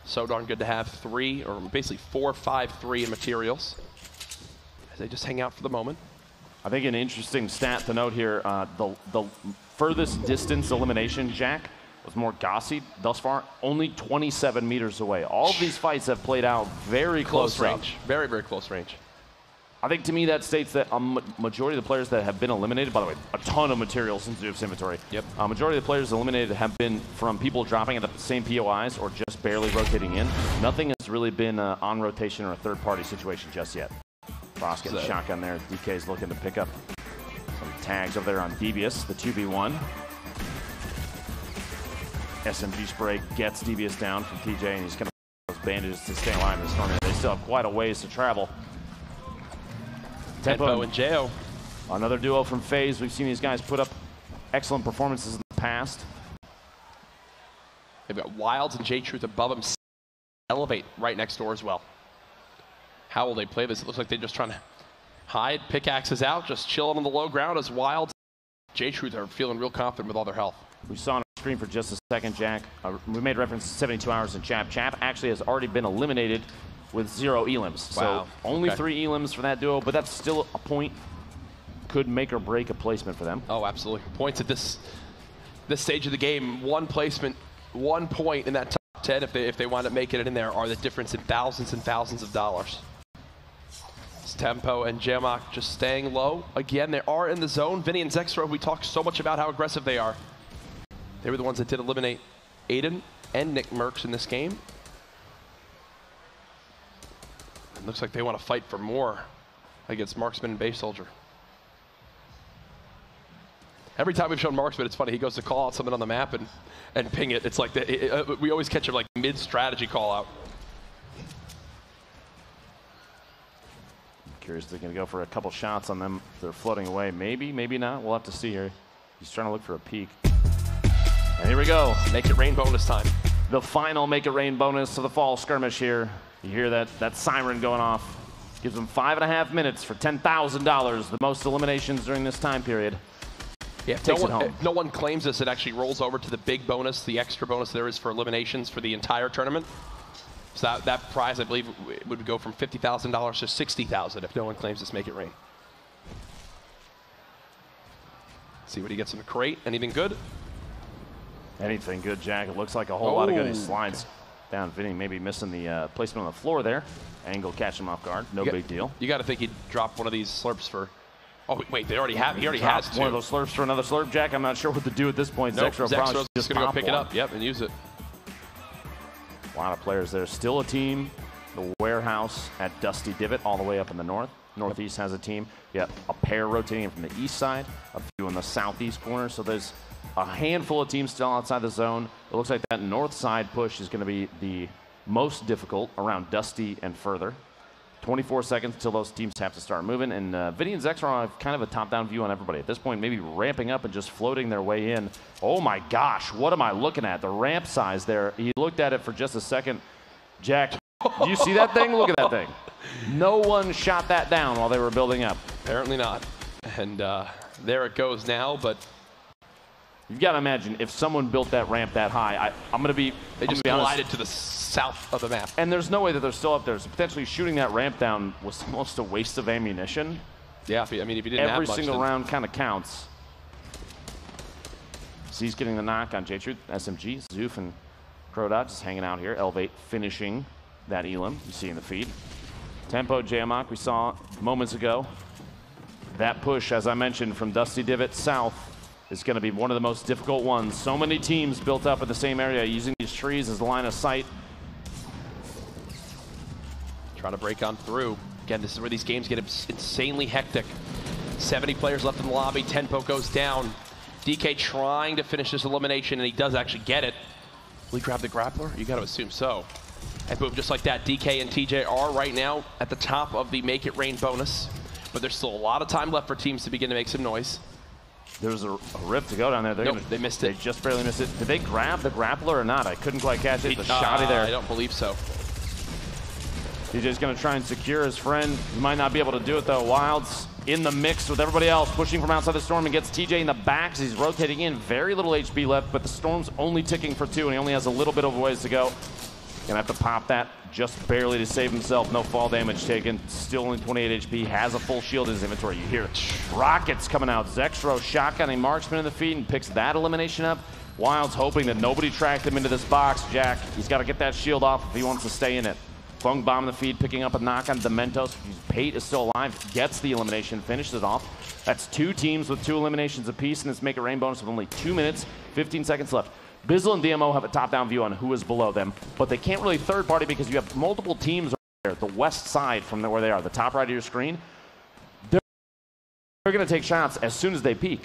So darn good to have 3, or basically 4, 5, 3 in materials. As they just hang out for the moment. I think an interesting stat to note here, the furthest distance elimination, Jack, was more Gossi thus far, only 27 meters away. All of these fights have played out very close range. Very, very close range. I think to me that states that a majority of the players that have been eliminated, by the way, a ton of materials in Zeus inventory. Yep. Majority of the players eliminated have been from people dropping at the same POIs or just barely rotating in. Nothing has really been on rotation or a third-party situation just yet. Frost getting shotgun there. DK's looking to pick up some tags over there on Devious, the 2v1. SMG spray gets Devious down from TJ, and he's going to those bandages to stay alive in the storm. They still have quite a ways to travel. Tempo and Jao. Another duo from FaZe. We've seen these guys put up excellent performances in the past. They've got Wilds and J-Truth above them. Elevate right next door as well. How will they play this? It looks like they're just trying to hide. Pickaxes out, just chilling on the low ground as Wilds. J-Truth are feeling real confident with all their health. We saw on the screen for just a second, Jack. We made reference to 72 hours in Chap. Chap actually has already been eliminated with 0 elims. Wow. So only 3 elims for that duo, but that's still a point. Could make or break a placement for them. Oh, absolutely. Points at this stage of the game. 1 placement, 1 point in that top 10 if they wind up making it in there are the difference in thousands and thousands of dollars. It's Tempo and Jamok just staying low. Again, they are in the zone. Vinny and Zexro, we talked so much about how aggressive they are. They were the ones that did eliminate Aiden and Nick Merckx in this game. It looks like they want to fight for more against Marksman and Base Soldier. Every time we've shown Marksman, it's funny. He goes to call out something on the map and ping it. It's like we always catch him like mid-strategy call out. Curious if they're going to go for a couple shots on them. They're floating away. Maybe, maybe not. We'll have to see here. He's trying to look for a peek. And here we go. Make it rain bonus time. The final Make It Rain bonus to the fall skirmish here. You hear that siren going off. Gives them 5.5 minutes for $10,000, the most eliminations during this time period. Yeah, if no one claims this, it actually rolls over to the big bonus, the extra bonus there is for eliminations for the entire tournament. So that prize, I believe, would go from $50,000 to $60,000 if no one claims this Make It Rain. See what he gets in the crate. Anything good? Anything good, Jack. It looks like a whole lot of good. He slides down. Vinny maybe missing the placement on the floor there. Angle catching him off guard. No big deal. You got to think he'd drop one of these slurps for... Oh, wait, they already have. He already has two. One of those slurps for another slurp, Jack. I'm not sure what to do at this point. Nope, Zexro's just going to go pick it up. Yep, and use it. A lot of players there. Still a team. The warehouse at Dusty Divot all the way up in the north. Northeast has a team. Yeah, a pair rotating from the east side, a few in the southeast corner. So there's a handful of teams still outside the zone. It looks like that north side push is going to be the most difficult around Dusty and further. 24 seconds until those teams have to start moving. And Vinny and Zexro have kind of a top-down view on everybody. At this point, maybe ramping up and just floating their way in. Oh my gosh, what am I looking at? The ramp size there. He looked at it for just a second. Jack, do you see that thing? Look at that thing. No one shot that down while they were building up. Apparently not. And there it goes now, but You've got to imagine if someone built that ramp that high, I'm going to be. They just glided to the south of the map. And there's no way that they're still up there. So potentially shooting that ramp down was almost a waste of ammunition. Yeah, I mean, if you didn't have much, every single round kind of counts. Z's getting the knock on J-Truth, SMG, Zoof, and Crodot just hanging out here. Elevate finishing that Elim. You see in the feed. Tempo, Jayamak, we saw moments ago. That push, as I mentioned, from Dusty Divot south is going to be one of the most difficult ones. So many teams built up in the same area using these trees as the line of sight. Trying to break on through. Again, this is where these games get insanely hectic. 70 players left in the lobby. Tempo goes down. DK trying to finish this elimination, and he does actually get it. Will he grab the grappler? You got to assume so. And boom, just like that, DK and TJ are right now at the top of the Make It Rain bonus. But there's still a lot of time left for teams to begin to make some noise. There's a rip to go down there. Nope, they missed it. They just barely missed it. Did they grab the grappler or not? I couldn't quite catch it. The shotty there. I don't believe so. TJ's going to try and secure his friend. He might not be able to do it, though. Wild's in the mix with everybody else, pushing from outside the Storm and gets TJ in the back as he's rotating in. Very little HP left, but the Storm's only ticking for 2, and he only has a little bit of a ways to go. Gonna have to pop that just barely to save himself. No fall damage taken. Still only 28 HP. Has a full shield in his inventory. You hear rockets coming out. Zexro shotgunning Marksman in the feed and picks that elimination up. Wild's hoping that nobody tracked him into this box, Jack. He's got to get that shield off if he wants to stay in it. Fung bomb in the feed, picking up a knock on Dementos. Pate is still alive. Gets the elimination, finishes it off. That's 2 teams with 2 eliminations apiece in this Make It Rain bonus with only 2 minutes, 15 seconds left. Bizzle and DMO have a top-down view on who is below them, but they can't really third-party because you have multiple teams over there, the west side from where they are, the top right of your screen. They're going to take shots as soon as they peak.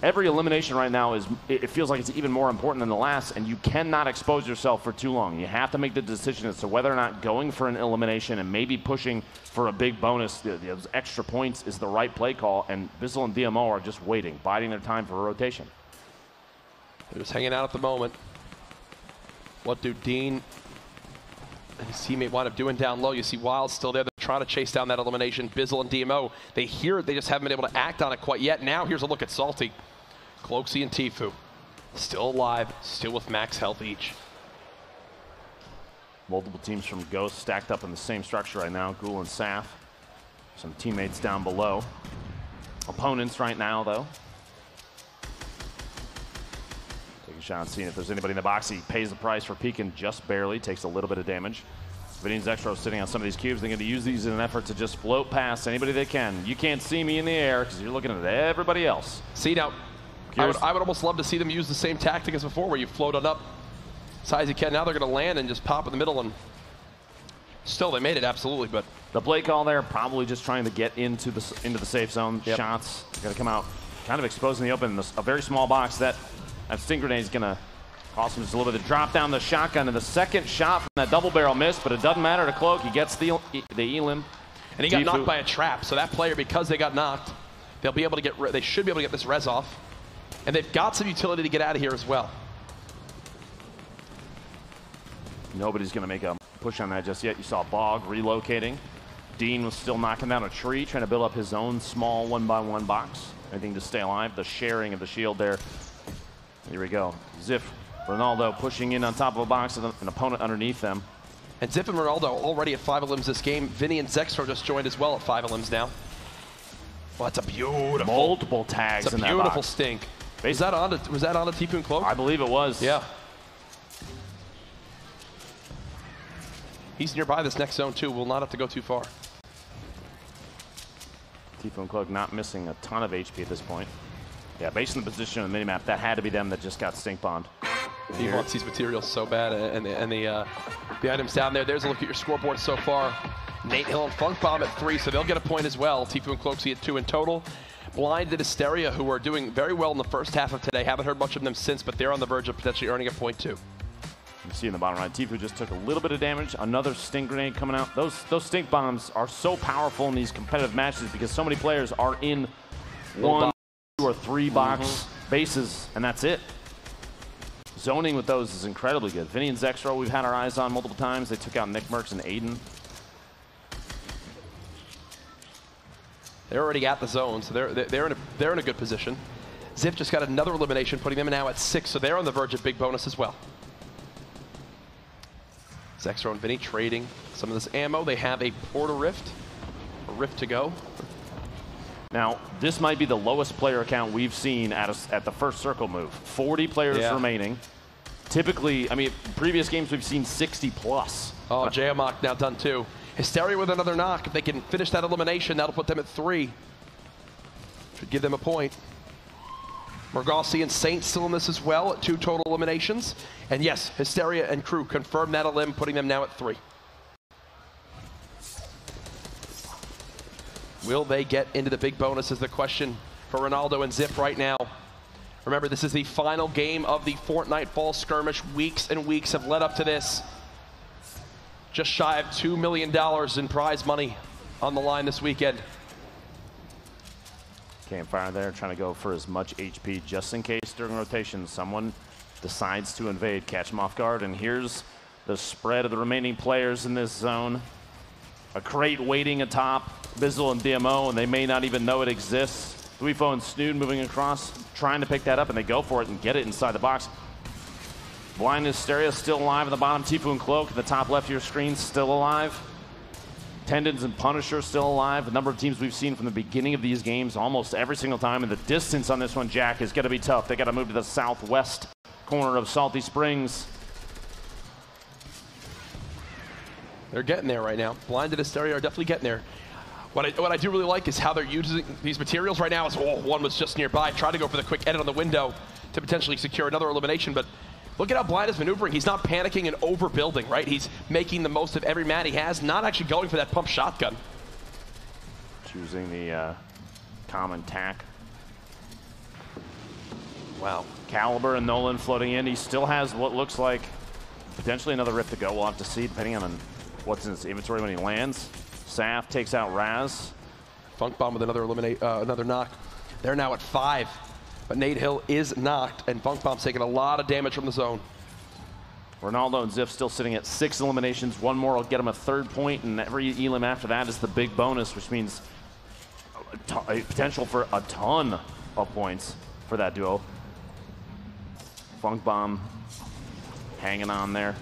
Every elimination right now it feels like it's even more important than the last, and you cannot expose yourself for too long. You have to make the decision as to whether or not going for an elimination and maybe pushing for a big bonus, those extra points, is the right play call, and Bizzle and DMO are just waiting, biding their time for a rotation. They're just hanging out at the moment. What do Dean and his teammate wind up doing down low? You see Wild still there. They're trying to chase down that elimination. Bizzle and DMO, they hear it. They just haven't been able to act on it quite yet. Now here's a look at Salty. Cloaksy and TFUE still alive, still with max health each. Multiple teams from Ghost stacked up in the same structure right now. Ghoul and Saf. Some teammates down below. Opponents right now, though. Take a shot, seeing if there's anybody in the box. He pays the price for peeking just barely. Takes a little bit of damage. Vinny and Zexro sitting on some of these cubes. They're going to use these in an effort to just float past anybody they can. You can't see me in the air because you're looking at everybody else. See, now, I would almost love to see them use the same tactic as before, where you float on up as high as you can. Now they're going to land and just pop in the middle, and still they made it, absolutely. But the play call there, probably just trying to get into the safe zone. Yep. Shots got to come out, kind of exposing the open. A very small box. That sting grenade is going to cost him just a little bit to drop down the shotgun. And the second shot from that double barrel missed, but it doesn't matter to Cloak. He gets the Elim. And he got knocked by a trap. So that player, because they got knocked, they'll be able to get. They should be able to get this res off. And they've got some utility to get out of here as well. Nobody's going to make a push on that just yet. You saw Bog relocating. Dean was still knocking down a tree, trying to build up his own small 1-by-1 box. Anything to stay alive. The sharing of the shield there. Here we go. Ziff, Ronaldo pushing in on top of a box with an opponent underneath them. And Ziff and Ronaldo already at 5 elims this game. Vinny and Zexro just joined as well at 5 elims now. Well, that's a beautiful. Multiple tags in that box. It's a beautiful stink. Was that on a TFUE and Cloak? I believe it was. Yeah. He's nearby this next zone too. Will not have to go too far. TFUE and Cloak not missing a ton of HP at this point. Yeah, based on the position on the minimap, that had to be them that just got stink bombed. He wants these materials so bad, and the items down there. There's a look at your scoreboard so far. Nate Hill and Funk Bomb at 3, so they'll get a point as well. TFUE and Cloaksy at 2 in total. Blind and Hysteria, who are doing very well in the first half of today. Haven't heard much of them since, but they're on the verge of potentially earning a point too. You see in the bottom right, TFUE just took a little bit of damage. Another stink grenade coming out. Those stink bombs are so powerful in these competitive matches because so many players are in 1, 2, or 3 box bases, and that's it. Zoning with those is incredibly good. Vinny and Zexro, we've had our eyes on multiple times. They took out Nick Merckx and Aiden. They're already at the zone, so they're in a good position. Ziff just got another elimination, putting them now at 6, so they're on the verge of big bonus as well. Zexro and Vinny trading some of this ammo. They have a Portal Rift, a Rift to go. Now, this might be the lowest player count we've seen at the first circle move. 40 players remaining. Typically, I mean, previous games we've seen 60 plus. Oh, Jayamok now done too. Hysteria with another knock. If they can finish that elimination, that'll put them at 3. Should give them a point. Morgossi and Saint still in this as well at 2 total eliminations. And yes, Hysteria and crew confirm that elim, putting them now at 3. Will they get into the big bonus is the question for Ronaldo and Ziff right now. Remember, this is the final game of the FORTNITE Fall Skirmish. Weeks and weeks have led up to this. Just shy of $2 million in prize money on the line this weekend. Campfire there, trying to go for as much HP just in case during rotation someone decides to invade, catch them off guard. And here's the spread of the remaining players in this zone. A crate waiting atop Bizzle and DMO, and they may not even know it exists. TFUE and Snood moving across, trying to pick that up, and they go for it and get it inside the box. Blind Hysteria still alive at the bottom. TFUE and Cloak at the top left of your screen still alive. Tendons and Punisher still alive. A number of teams we've seen from the beginning of these games almost every single time. And the distance on this one, Jack, is going to be tough. They got to move to the southwest corner of Salty Springs. They're getting there right now. Blinded Hysteria are definitely getting there. What I do really like is how they're using these materials right now. One was just nearby. Tried to go for the quick edit on the window to potentially secure another elimination, but look at how Blind is maneuvering. He's not panicking and overbuilding, right? He's making the most of every mat he has, not actually going for that pump shotgun. Choosing the common tack. Wow. Caliber and Nolan floating in. He still has what looks like potentially another Rift to go. We'll have to see depending on what's in his inventory when he lands. Saf takes out Raz. Funk Bomb with another knock. They're now at 5. But Nate Hill is knocked, and Funk Bomb's taking a lot of damage from the zone. Ronaldo and Ziff still sitting at 6 eliminations. One more will get him a 3rd point, and every elim after that is the big bonus, which means a potential for a ton of points for that duo. Funk Bomb hanging on there.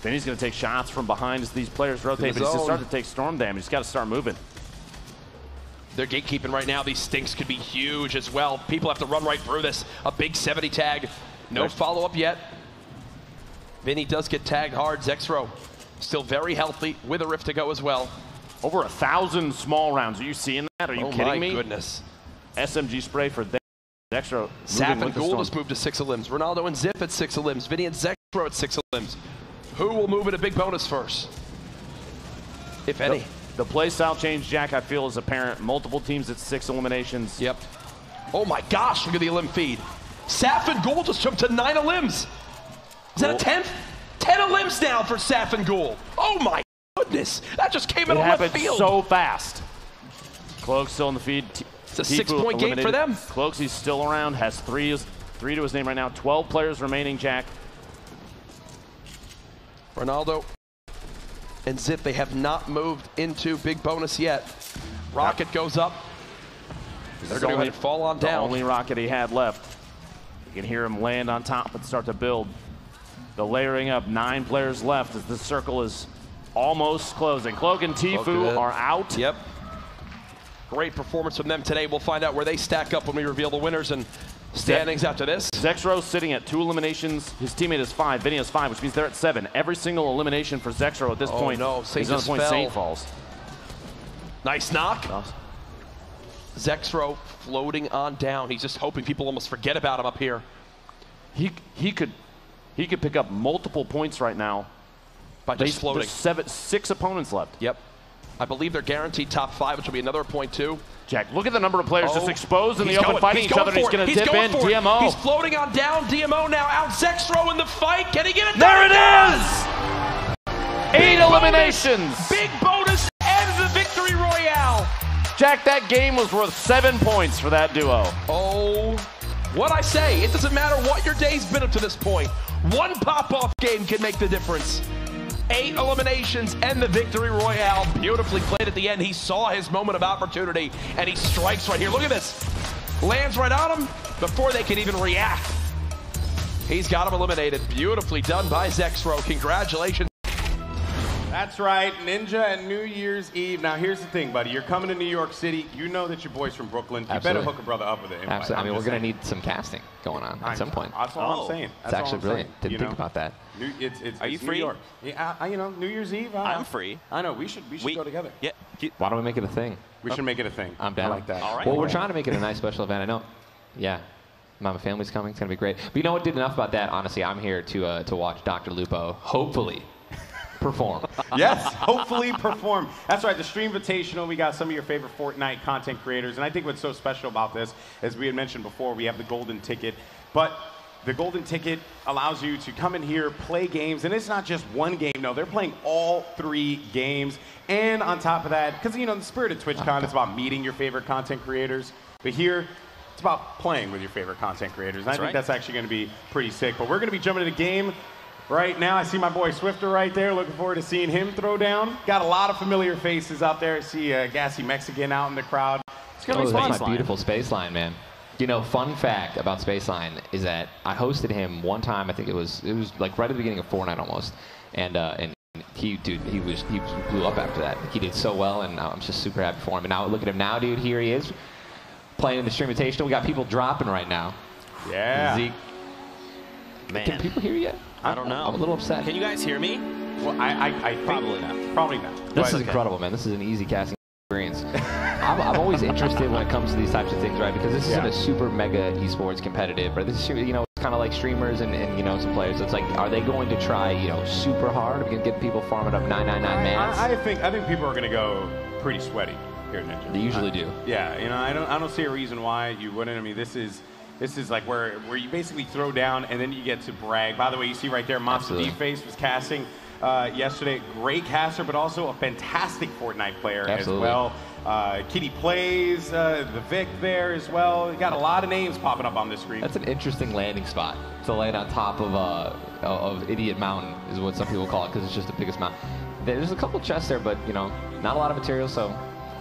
Then he's going to take shots from behind as these players rotate, but he's going to start to take storm damage. He's got to start moving. They're gatekeeping right now. These stinks could be huge as well. People have to run right through this. A big 70 tag. No follow-up yet. Vinny does get tagged hard. Zexro still very healthy with a Rift to go as well. Over 1,000 small rounds. Are you seeing that? Are you kidding me? Oh my goodness. SMG spray for Zexro. Saf and Gould has moved to 6 elims. Ronaldo and Ziff at 6 elims. Vinny and Zexro at 6 elims. Who will move in a big bonus first? If any. The play style change, Jack, I feel is apparent. Multiple teams at 6 eliminations. Yep. Oh my gosh, look at the elim feed. Saf and Gould just jumped to 9 elims. Is that a 10th? 10 elims now for Saf and Gould. Oh my goodness. That just came in on left field. So fast. Cloak's still in the feed. It's a 6-point game for them. Cloak's, he's still around, has 3 to his name right now. 12 players remaining, Jack. Ronaldo and Ziff, they have not moved into big bonus yet. Rocket goes up. They're going to fall on down. The only rocket he had left. You can hear him land on top and start to build. The layering up, 9 players left as the circle is almost closing. Cloak and TFUE are out. Yep. Great performance from them today. We'll find out where they stack up when we reveal the winners and standings after this. Zexro sitting at 2 eliminations. His teammate is 5. Vinny has 5, which means they're at 7. Every single elimination for Zexro at this point is on the point Saint falls. Nice knock. Zexro floating on down. He's just hoping people almost forget about him up here. He could pick up multiple points right now by just floating. There's 6 opponents left. Yep. I believe they're guaranteed top 5, which will be another point too. Jack, look at the number of players just exposed in the open fighting each other. He's going to dip in. DMO. He's floating on down. DMO now out. Zexro in the fight. Can he get it? There it is! 8 eliminations. Big bonus and the victory royale. Jack, that game was worth 7 points for that duo. Oh, what I say, it doesn't matter what your day's been up to this point. One pop-off game can make the difference. 8 eliminations and the victory royale. Beautifully played at the end. He saw his moment of opportunity, and he strikes right here. Look at this. Lands right on him. before they can even react. He's got him eliminated. Beautifully done by Zexro. Congratulations. That's right, Ninja and New Year's Eve. Now, here's the thing, buddy. You're coming to New York City. You know that your boy's from Brooklyn. You better hook a brother up with an invite. Absolutely. I mean, we're going to need some casting going on at some point. That's all I'm saying. It's actually brilliant. Didn't think about that. Are you free? New York. Yeah, you know, New Year's Eve. I'm free. I know. We should go together. Yeah. Why don't we make it a thing? We should make it a thing. I'm down. I like that. All right. Well, we're trying to make it a nice special event. I know. Yeah. My family's coming. It's going to be great. But you know what? Did enough about that. Honestly, I'm here to watch Dr. Lupo, hopefully, perform. Yes, hopefully perform. That's right, the Stream Invitational. We got some of your favorite Fortnite content creators. And I think what's so special about this, as we had mentioned before, we have the golden ticket. But the golden ticket allows you to come in here, play games. And it's not just one game. No, they're playing all 3 games. And on top of that, because, you know, the spirit of TwitchCon is about meeting your favorite content creators. But here, it's about playing with your favorite content creators. And I think that's actually going to be pretty sick. But we're going to be jumping into the game right now. I see my boy Swifter right there. Looking forward to seeing him throw down. Got a lot of familiar faces out there. I see a Gassy Mexican out in the crowd. It's going to be fun. That's my beautiful Spaceline, man. You know, fun fact about Spaceline is that I hosted him one time. I think it was like right at the beginning of FORTNITE almost. And he blew up after that. He did so well, and I'm just super happy for him. And now look at him now, dude. Here he is. Playing in the Stream Invitational. We got people dropping right now. Yeah. Zeke. Man. Can people hear you yet? I don't know. I'm a little upset. Can you guys hear me? Well, I Probably not. Probably not. This is incredible, man. This is an easy casting experience. I'm always interested when it comes to these types of things, right? Because this isn't a super mega esports competitive, but this is, you know, it's kind of like streamers and you know, some players. So it's like, are they going to try, you know, super hard? Are we going to get people farming up 999 mans? I think people are going to go pretty sweaty here at Ninja. They usually do. Yeah, you know, I don't see a reason why you wouldn't. I mean, this is like where you basically throw down and then you get to brag. By the way, you see right there, Monster D-Face was casting yesterday. Great caster, but also a fantastic Fortnite player as well. Kitty Plays, the Vic there as well. You got a lot of names popping up on this screen. That's an interesting landing spot to land on top of Idiot Mountain is what some people call it, because it's just the biggest mountain. There's a couple chests there, but you know, not a lot of material, so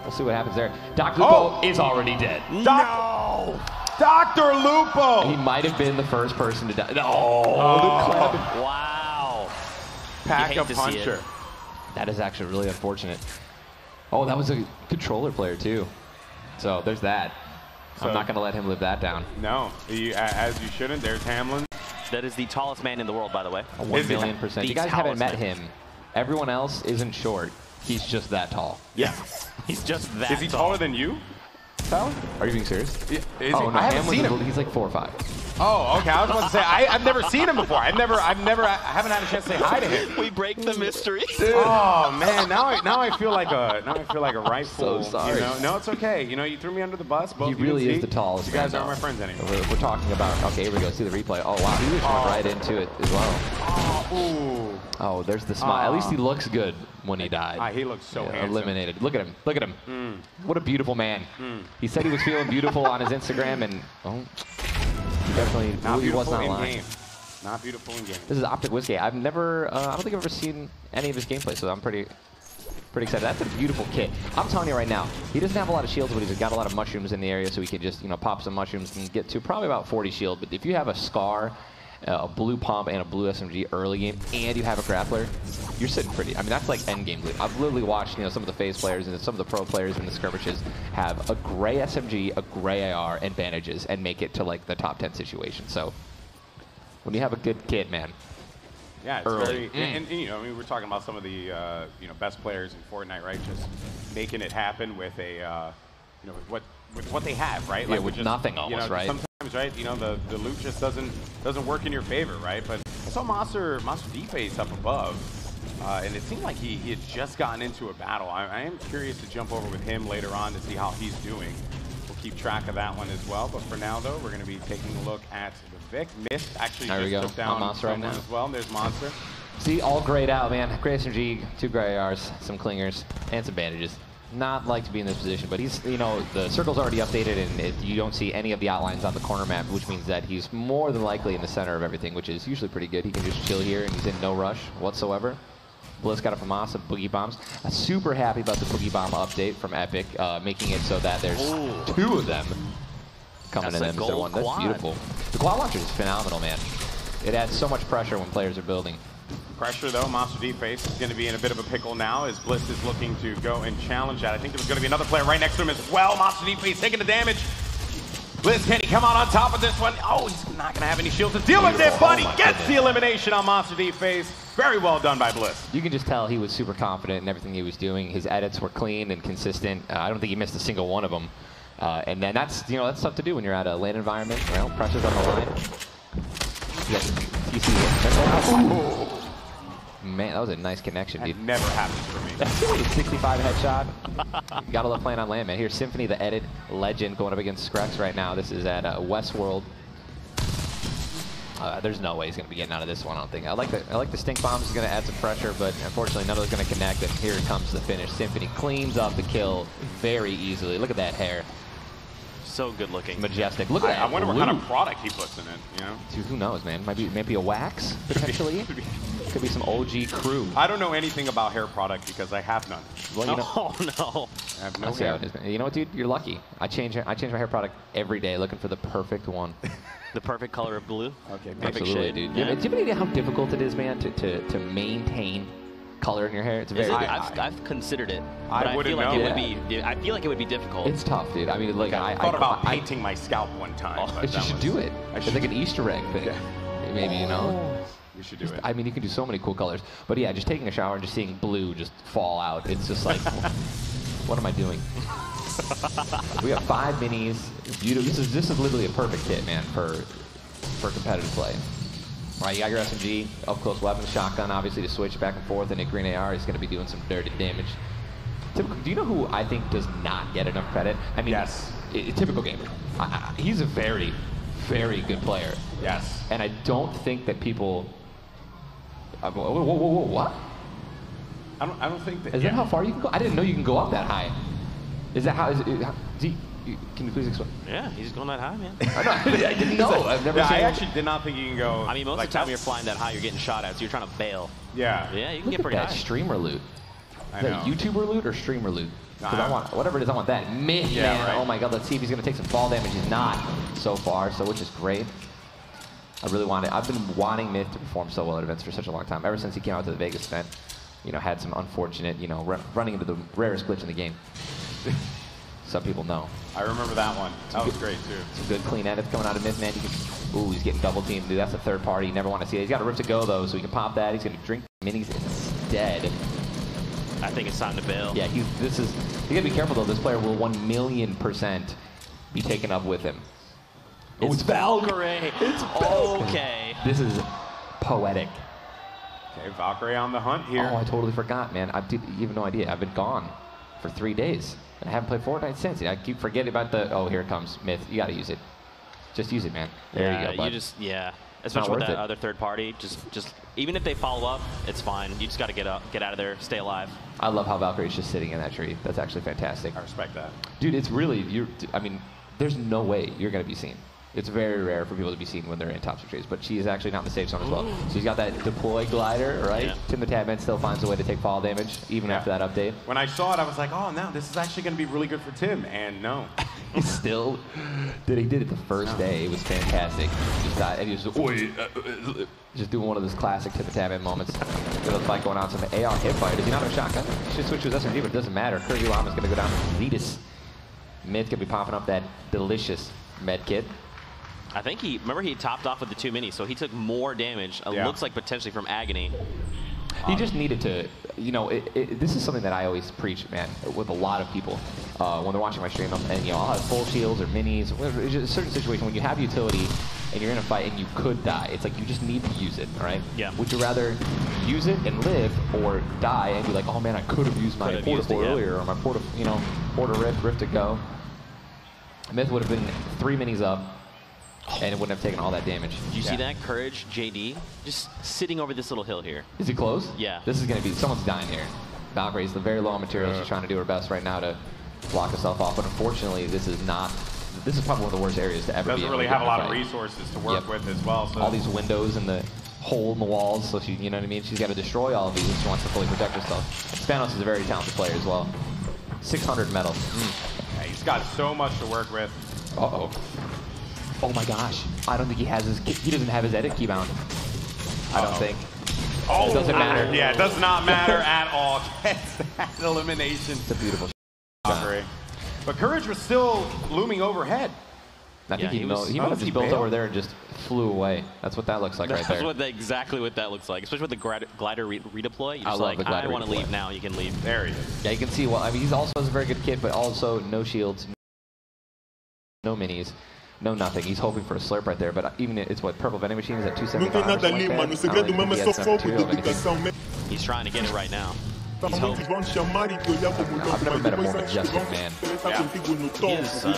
we'll see what happens there. Dr. Lupo is already dead. No! Dr. Lupo! He might have been the first person to die. No! Wow. Pack-a-puncher. That is actually really unfortunate. Oh, that was a controller player, too. So there's that. I'm not going to let him live that down. No, as you shouldn't. There's Hamlin. That is the tallest man in the world, by the way. 1,000,000%. You guys haven't met him. Everyone else isn't short. He's just that tall. Yeah. He's just that tall. Is he taller than you, Tyler? Are you being serious? Yeah, is oh, he? no, I haven't seen him. He's like 4 or 5. Oh, okay. I was about to say I've never seen him before. I haven't had a chance to say hi to him. We break the mystery. Oh man, now I feel like a rightful. So sorry. You know? No, it's okay. You know, you threw me under the bus. Both He really is the tallest. You guys aren't my friends anymore. We're talking about. Okay, here we go. See the replay. Oh wow, he just went right into it as well. Ooh. Oh, there's the smile. At least he looks good when he died. He looks so handsome. Eliminated. Look at him. Look at him. What a beautiful man. He said he was feeling beautiful on his Instagram, and he definitely he was not lying. Game. Not beautiful in game. This is Optic Whiskey. I've never, I don't think I've ever seen any of his gameplay, so I'm pretty excited. That's a beautiful kit. I'm telling you right now, he doesn't have a lot of shields, but he's got a lot of mushrooms in the area, so he can just, you know, pop some mushrooms and get to probably about 40 shield. But if you have a Scar, a blue pump, and a blue SMG early game, and you have a grappler, you're sitting pretty. I mean, that's like end game loot. I've literally watched, you know, some of the FaZe players and some of the pro players in the skirmishes have a gray SMG, a gray AR, and bandages, and make it to like the top 10 situation. So when you have a good kit, man. Yeah, it's early. very, and you know, I mean, we're talking about some of the you know, best players in Fortnite, right? Just making it happen with a you know, with what they have, right? Yeah, like with just, nothing almost, you know, right? Sometimes, right? You know, the loot just doesn't work in your favor, right? But I saw Monster D-Face up above, and it seemed like he had just gotten into a battle. I am curious to jump over with him later on to see how he's doing. We'll keep track of that one as well. But for now, though, we're going to be taking a look at the Vic. Mist actually just took down Monster right now as well. There's Monster. See, all grayed out, man. Gray SMG, 2 gray ARs, some clingers, and some bandages. Not like to be in this position, but he's, you know, the circle's already updated, and you don't see any of the outlines on the corner map, which means that he's more than likely in the center of everything, which is usually pretty good. He can just chill here, and he's in no rush whatsoever. Bliss got a FAMAS of Boogie Bombs. I'm super happy about the Boogie Bomb update from Epic, making it so that there's 2 of them. coming That's in a them instead of gold one. That's quad. beautiful. The quad launcher is phenomenal, man. It adds so much pressure when players are building. Pressure, though, Monster D-Face is going to be in a bit of a pickle now as Bliss is looking to go and challenge that. I think there's going to be another player right next to him as well. Monster D-Face taking the damage. Bliss, can he come out on top of this one? Oh, he's not going to have any shield to deal with it, but he gets the elimination on Monster D-Face. Very well done by Bliss. You can just tell he was super confident in everything he was doing. His edits were clean and consistent. I don't think he missed a single one of them. And then that's tough to do when you're at a lane environment. Well, pressure's on the line. Yes, you see it. Man, that was a nice connection, dude. That never happens for me. 65 headshot. You gotta love playing on land, man. Here's Symphony, the edit legend, going up against Skrex right now. This is at Westworld. There's no way he's gonna be getting out of this one, I don't think. I like the stink bombs. Is gonna add some pressure, but unfortunately none of those gonna connect. And here comes the finish. Symphony cleans up the kill very easily. Look at that hair. So good looking. Majestic. Look at that. I wonder what blue. kind of product he puts in it, you know? Dude, who knows, man? Maybe a wax, potentially. Could be some OG crew. I don't know anything about hair product because I have none. Well, you know, Oh no. I have no I'll see how hair. it is, man. You know what, dude? You're lucky. I change my hair product every day, looking for the perfect one. The perfect color of blue. Okay, Perfect Absolutely, shade. dude. Yeah. Do you have any idea how difficult it is, man, to maintain color in your hair? It's Is very. it? I've considered it, I but I feel wouldn't like know. it would be. I feel like it would be difficult. It's tough, dude. I mean, like I thought about painting my scalp one time. but You that should was- do it. I It's should like an Easter egg thing. Yeah. Maybe, you know. We should do it. I mean, you can do so many cool colors. But yeah, just taking a shower and just seeing blue just fall out. It's just like, what am I doing? We have 5 minis. Beautiful. This is literally a perfect kit, man, for competitive play. All right, you got your SMG, up close weapon, shotgun, obviously to switch back and forth, and a green AR is going to be doing some dirty damage. Typical, do you know who I think does not get enough credit? I mean, Yes. Typical gamer. He's a very, very good player. Yes. And I don't think that people. Whoa, what? I don't think that. Is that how far you can go? I didn't know you can go up that high. Is that how? Can you please explain? Yeah, he's going that high, man. I didn't know. I've never Yeah, seen I it. actually did not think you can go. I mean, most like of the time that. you're flying that high, you're getting shot at, so you're trying to bail. Yeah. Yeah, you can Look get at pretty that high. streamer loot. I Is that know. YouTuber loot or streamer loot? 'Cause Nah. I want whatever it is. I want that. Myth, Yeah, man. right. Oh my God. Let's see if he's gonna take some fall damage. He's not so far, so which is great. I really want it. I've been wanting Myth to perform so well at events for such a long time. Ever since he came out to the Vegas event, you know, had some unfortunate, you know, running into the rarest glitch in the game. Some people know. I remember that one. That was great too. Some good clean edits coming out of Myth, man. Ooh, he's getting double teamed. Dude, that's a third party. You never want to see it. He's got a Rift to go though, so he can pop that. He's gonna drink minis instead. I think it's time to bail. Yeah, you gotta be careful though. This player will 1,000,000% be taken up with him. It's Valkyrie. It's okay. This is poetic. Okay, Valkyrie on the hunt here. Oh, I totally forgot, man. You have no idea. I've been gone for 3 days. And I haven't played Fortnite since. I keep forgetting about oh, here it comes. Myth. You gotta use it. Just use it, man. There you go, bud. Especially with worth that it. other third party, just even if they follow up, it's fine. You just got to get out of there, stay alive. I love how Valkyrie's just sitting in that tree. That's actually fantastic. I respect that. Dude, it's really, I mean, there's no way you're gonna be seen. It's very rare for people to be seen when they're in top trees, but she is actually not in the safe zone as well. So she's got that deploy glider, right? Yeah. Tim the Tabman still finds a way to take fall damage, even after that update. When I saw it, I was like, oh, no, this is actually going to be really good for Tim. And no. He still he did it the first day. It was fantastic. Just died, and he was just doing one of those classic Tim the Tabman moments. Good old fight going on. Some AR hip fire. Does he not have a shotgun? He should switch to his SMG, but it doesn't matter. Kirby Lama's going to go down to Zetus. Mid's going to be popping up that delicious med kit. I think he topped off with the 2 minis, so he took more damage. It Yeah. looks like potentially from Agony. He just needed to, you know, this is something that I always preach, man, with a lot of people when they're watching my stream. And, you know, I'll have full shields or minis. It's just a certain situation when you have utility and you're in a fight and you could die. It's like you just need to use it, all right? Yeah. Would you rather use it and live or die and be like, oh, man, I could have used my Could've Porta used it, Four yeah. earlier or my Porta Rift to go. Myth would have been 3 minis up and it wouldn't have taken all that damage. Did you see that? Courage, JD, just sitting over this little hill here. Is he close? Yeah. This is going to be, someone's dying here. Valkyrie's the very low on materials. She's trying to do her best right now to block herself off, but unfortunately, this is probably one of the worst areas to ever be. Doesn't really have a lot of resources to work with as well. So. All these windows and the hole in the walls, so she, you know what I mean? She's got to destroy all of these if she wants to fully protect herself. Spanos is a very talented player as well. 600 metal. Yeah, he's got so much to work with. Uh-oh. Oh my gosh. I don't think he has his, he doesn't have his edit key bound. I don't think. Oh, it doesn't matter. Yeah, it does not matter at all. Gets that elimination. It's a beautiful shot. But Courage was still looming overhead. I think he might have just built over there and just flew away. That's what that looks like right there. That's exactly what that looks like, especially with the glider redeploy. You're just like, I want to leave now. You can leave. There he is. Yeah, you can see. Well, I mean, he's also has a very good kit, but also no shields, no minis, no nothing. He's hoping for a slurp right there, but even it's what purple vending machine is at 275. He's trying to get it right now. I've never met a more majestic man. Yeah. He is the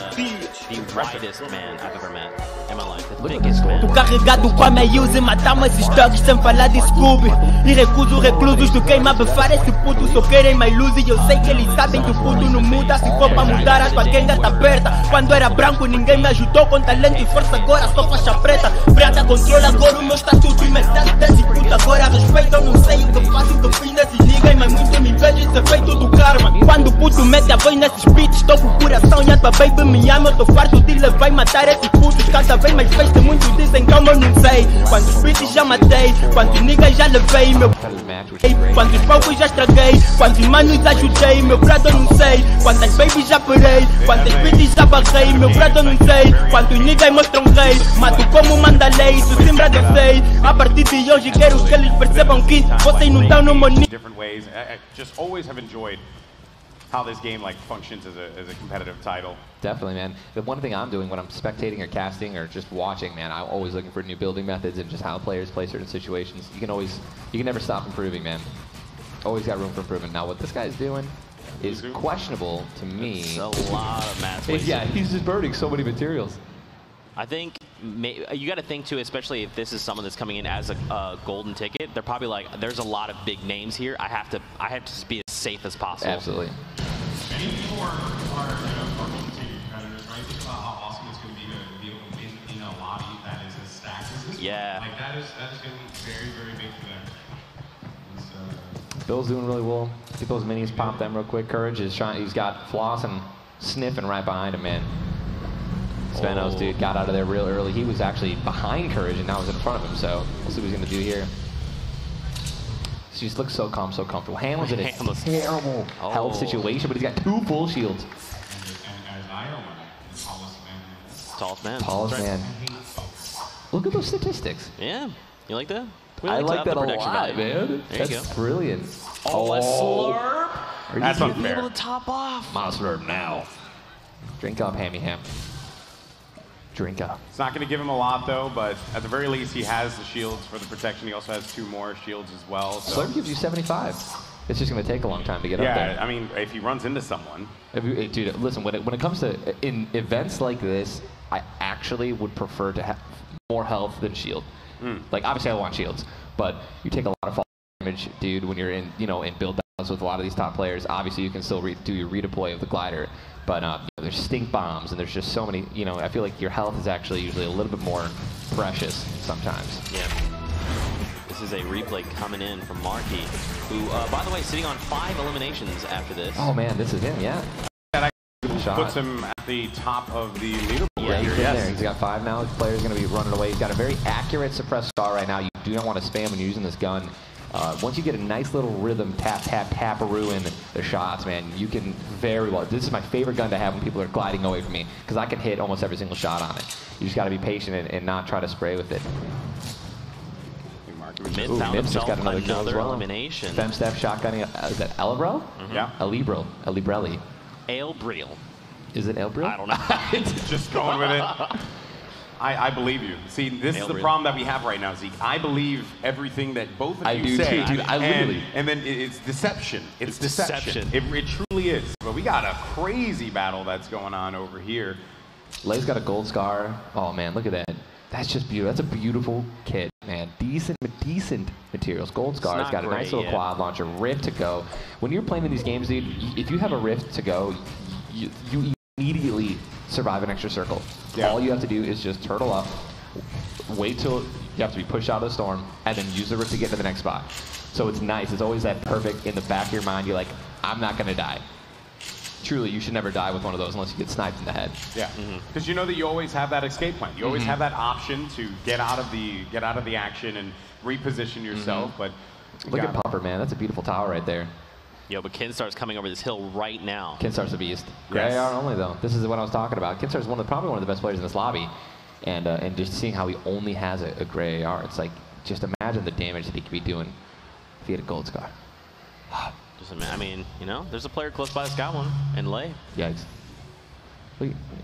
widest man I've ever met in my life. The biggest man. Tô carregado com a Mayuse, matamos esses thugs sem falar de Scooby. E recuso reclusos do queima befar esse puto, só querem mais luz. E eu sei que eles sabem que o puto não muda. Se for pra mudar, a tua agenda tá aberta. Quando era branco, ninguém me ajudou com talento e força. Agora só faixa preta. Prata controla agora o meu estatuto. E metade desse puto agora respeito. Eu não sei o que faço, o que fiz nesses niggas, mas muito me vejo ser feito do karma. Quando o puto mete a voz nesses beats, tô com o coração e a tua baby me ama. Eu tô farto de levar e matar esses putos. Cada vez mais festa, muitos dizem que eu não sei. Quantos beats já matei, quantos niggas já levei, meu. Quantos palcos já estraguei, quantos manos ajudei, meu brado eu não sei. Quantas babies já perei, quantas beats já barrei, meu brado eu não sei. Quantos niggas mostram rei, mato como manda lei, isso sempre eu sei. A partir de hoje quero que eles percebam que vocês não estão no money. Different ways. I just always have enjoyed how this game functions as a competitive title. Definitely, man. The one thing I'm doing when I'm spectating or casting or just watching, man, I'm always looking for new building methods and just how players play certain situations. You can never stop improving, man. Always got room for improvement. Now, what this guy's doing is questionable to me. It's a lot of mass wasted. Yeah, he's just burning so many materials. I think you got to think too, especially if this is someone that's coming in as a golden ticket. They're probably like, there's a lot of big names here. I have to just be as safe as possible. Absolutely. Many people are golden ticket competitors, right? Think about how awesome it's going to be able to win in a lobby that is as stacked as this. Yeah. Like that is going to be very, very big for them. Bill's doing really well. Get those minis, pop them real quick. Courage is trying. He's got Floss and sniffing right behind him, man. Svenos, dude, got out of there real early. He was actually behind Courage, and now he's in front of him, so we'll see what he's going to do here. She just looks so calm, so comfortable. Hamlin's in a terrible health situation, but he's got 2 full shields. And as I know, the tallest man. Tallest man. Tallest man. Look at those statistics. Yeah. You like that? I like that a lot, man. That's brilliant. Oh, a slurp. That's unfair. Able to top off. My slurp now. Drink up, Hammy Ham. Drink up. It's not going to give him a lot, though, but at the very least, he has the shields for the protection. He also has 2 more shields as well. So. Slurp gives you 75. It's just going to take a long time to get up there. Yeah, I mean, if he runs into someone. Dude, listen, when it comes to in events like this, I actually would prefer to have more health than shield. Like, obviously, I want shields, but you take a lot of fall damage, dude, when you're in, in build downs with a lot of these top players. Obviously, you can still do your redeploy of the glider. But there's stink bombs, and there's just so many, I feel like your health is actually usually a little bit more precious sometimes. Yeah. This is a replay coming in from Marky, who, by the way, sitting on 5 eliminations after this. Oh, man, this is him, yeah. That puts him at the top of the leaderboard. Yeah, he's in there. He's got 5 now. His player's going to be running away. He's got a very accurate suppressed star right now. You do not want to spam when you're using this gun. Once you get a nice little rhythm, tap, tap, tap-a-roo in the shots, man, you can very well. This is my favorite gun to have when people are gliding away from me, because I can hit almost every single shot on it. You just got to be patient and not try to spray with it. Mib's just got another kill as well. Elimination. Femstep shotgunning. Is that Elebrel? Yeah. Elebrel. Elebrelli. Alebril. Is it Elebrel? I don't know. Just going with it. I believe you. See, this is the problem that we have right now, Zeke. I believe everything that both of you say. I do too, dude. I literally. And then it's deception. It's deception. It truly is. But we got a crazy battle that's going on over here. Lay's got a gold scar. Oh, man, look at that. That's just beautiful. That's a beautiful kit, man. Decent materials. Gold Scar's got a nice little quad launcher, rift to go. When you're playing in these games, dude, if you have a rift to go, you immediately survive an extra circle. Yeah. All you have to do is just turtle up, wait till you have to be pushed out of the storm, and then use the rift to get to the next spot. So it's nice. It's always that perfect in the back of your mind. You're like, I'm not going to die. truly, you should never die with one of those unless you get sniped in the head. Yeah, because you know that you always have that escape plan. You always have that option to get out of the action and reposition yourself. But look at Pupper, man. That's a beautiful tower right there. Yo, but Kinstar's coming over this hill right now. Kinstar's a beast. Gray AR only though. This is what I was talking about. Kinstar's probably one of the best players in this lobby, and just seeing how he only has a gray AR, it's like just imagine the damage that he could be doing if he had a gold scar. I mean, you know, there's a player close by that's got one, and Lay. Yikes.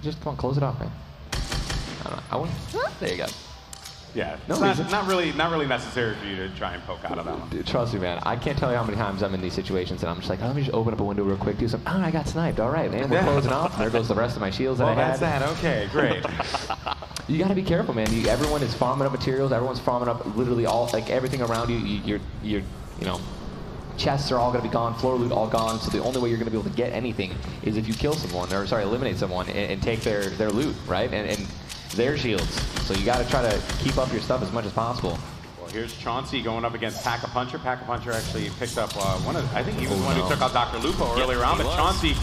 Just come on, close it off, man. I don't know. I wouldn't. There you go. Yeah, No it's not really necessary for you to try and poke out of that one. Dude, trust me, man. I can't tell you how many times I'm in these situations and I'm just like, oh, let me just open up a window real quick, do something. Oh, I got sniped. All right, man. We're closing off. There goes the rest of my shields that I had. That's that. Okay, great. You got to be careful, man. Everyone is farming up materials. Everyone's farming up literally all, like everything around you. You know, chests are all going to be gone, floor loot all gone. So the only way you're going to be able to get anything is if you kill someone, or sorry, eliminate someone and take their loot, right? And their shields. So you got to try to keep up your stuff as much as possible. Well, here's Chauncey going up against Pack-a-Puncher. Pack-a-Puncher actually picked up I think he was the one who took out Dr. Lupo earlier on, but Chauncey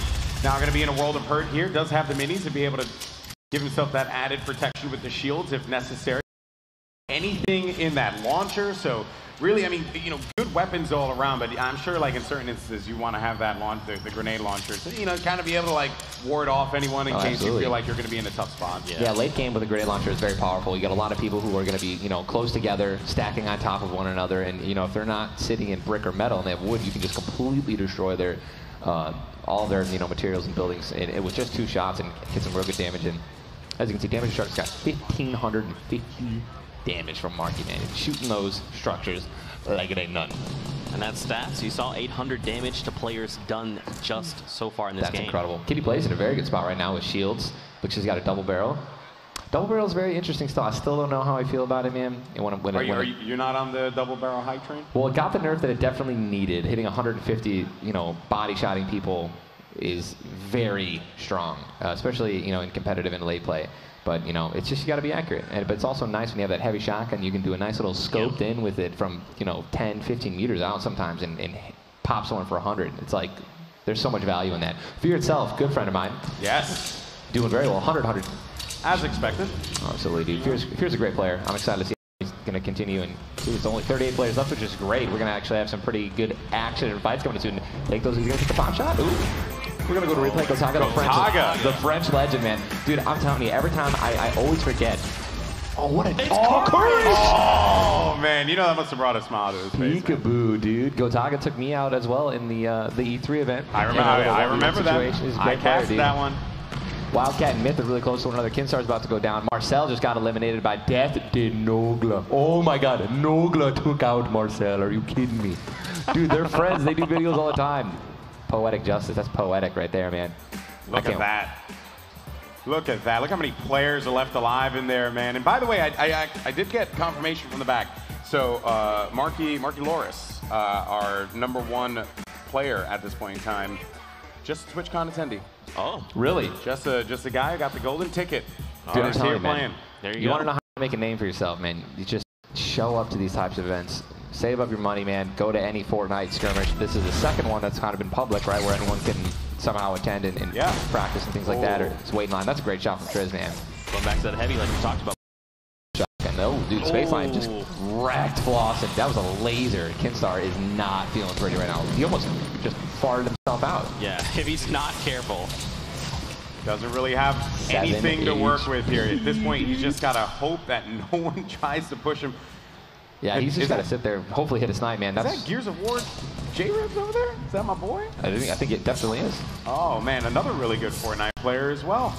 now going to be in a world of hurt here. Does have the minis to be able to give himself that added protection with the shields if necessary. Anything in that launcher, so really, I mean, you know, good weapons all around, but I'm sure like in certain instances you want to have that the grenade launcher to, you know, kind of be able to like ward off anyone in case you feel like you're going to be in a tough spot. Yeah, late game with a grenade launcher is very powerful. You got a lot of people who are going to be, you know, close together, stacking on top of one another, and you know, if they're not sitting in brick or metal and they have wood, you can just completely destroy their all their, you know, materials and buildings. And it was just 2 shots and hit some real good damage. And as you can see, Damage Shark's got 1,550 damage from Marky, man. He's shooting those structures like it ain't none. And that's stats. You saw 800 damage to players done just so far in this game. That's incredible. Kitty plays in a very good spot right now with shields. Looks she's got a double barrel. Double barrel is very interesting still. I still don't know how I feel about it, man. You're not on the double barrel hype train? Well, it got the nerf that it definitely needed. Hitting 150, you know, body shotting people is very strong, especially, you know, in competitive and late play. But, you know, it's just you got to be accurate. But it's also nice when you have that heavy shotgun. You can do a nice little scoped in with it from, you know, 10, 15 meters out sometimes and pop someone for 100. It's like there's so much value in that. Fear itself, good friend of mine. Yes. Doing very well. 100. As expected. Oh, absolutely, dude. Fear's a great player. I'm excited to see how he's going to continue. And dude, it's only 38 players left, which is great. We're going to actually have some pretty good action and fights coming soon. Take those. He's going to take the pop shot. Ooh. We're going to go to replay. Gotaga, the French legend, man. Dude, I'm telling you, every time I always forget. Oh, what a... Oh, man. You know, that must have brought a smile to his face. Peekaboo, dude. Gotaga took me out as well in the E3 event. I remember that. I cast that one. Wildcat and Myth are really close to one another. Kinstar's about to go down. Marcel just got eliminated by Death de Nogla. Oh, my God. Nogla took out Marcel. Are you kidding me? Dude, they're friends. They do videos all the time. Poetic justice. That's poetic right there, man. Look at that. Look at that. Look how many players are left alive in there, man. And by the way, I did get confirmation from the back. So Marky Loris, our #1 player at this point in time, just a TwitchCon attendee. Oh, really? Just a guy who got the golden ticket. Dude, I'm telling you, man. There you go. You want to know how to make a name for yourself, man? You just show up to these types of events. Save up your money, man. Go to any FORTNITE skirmish. This is the second one that's kind of been public, right, where anyone can somehow attend and practice and things like that, or just wait in line. That's a great shot from Triz, man. Going back to that heavy, like we talked about. And oh, dude, Spaceline just wrecked Floss, and that was a laser. Kinstar is not feeling pretty right now. He almost just farted himself out. Yeah, if he's not careful. Doesn't really have anything to work with here. At this point, he's just got to hope that no one tries to push him. Yeah, he's just got to sit there, hopefully hit a snipe, man. Is that Gears of War J-Ribs over there? Is that my boy? I think it definitely is. Oh, man, another really good FORTNITE player as well.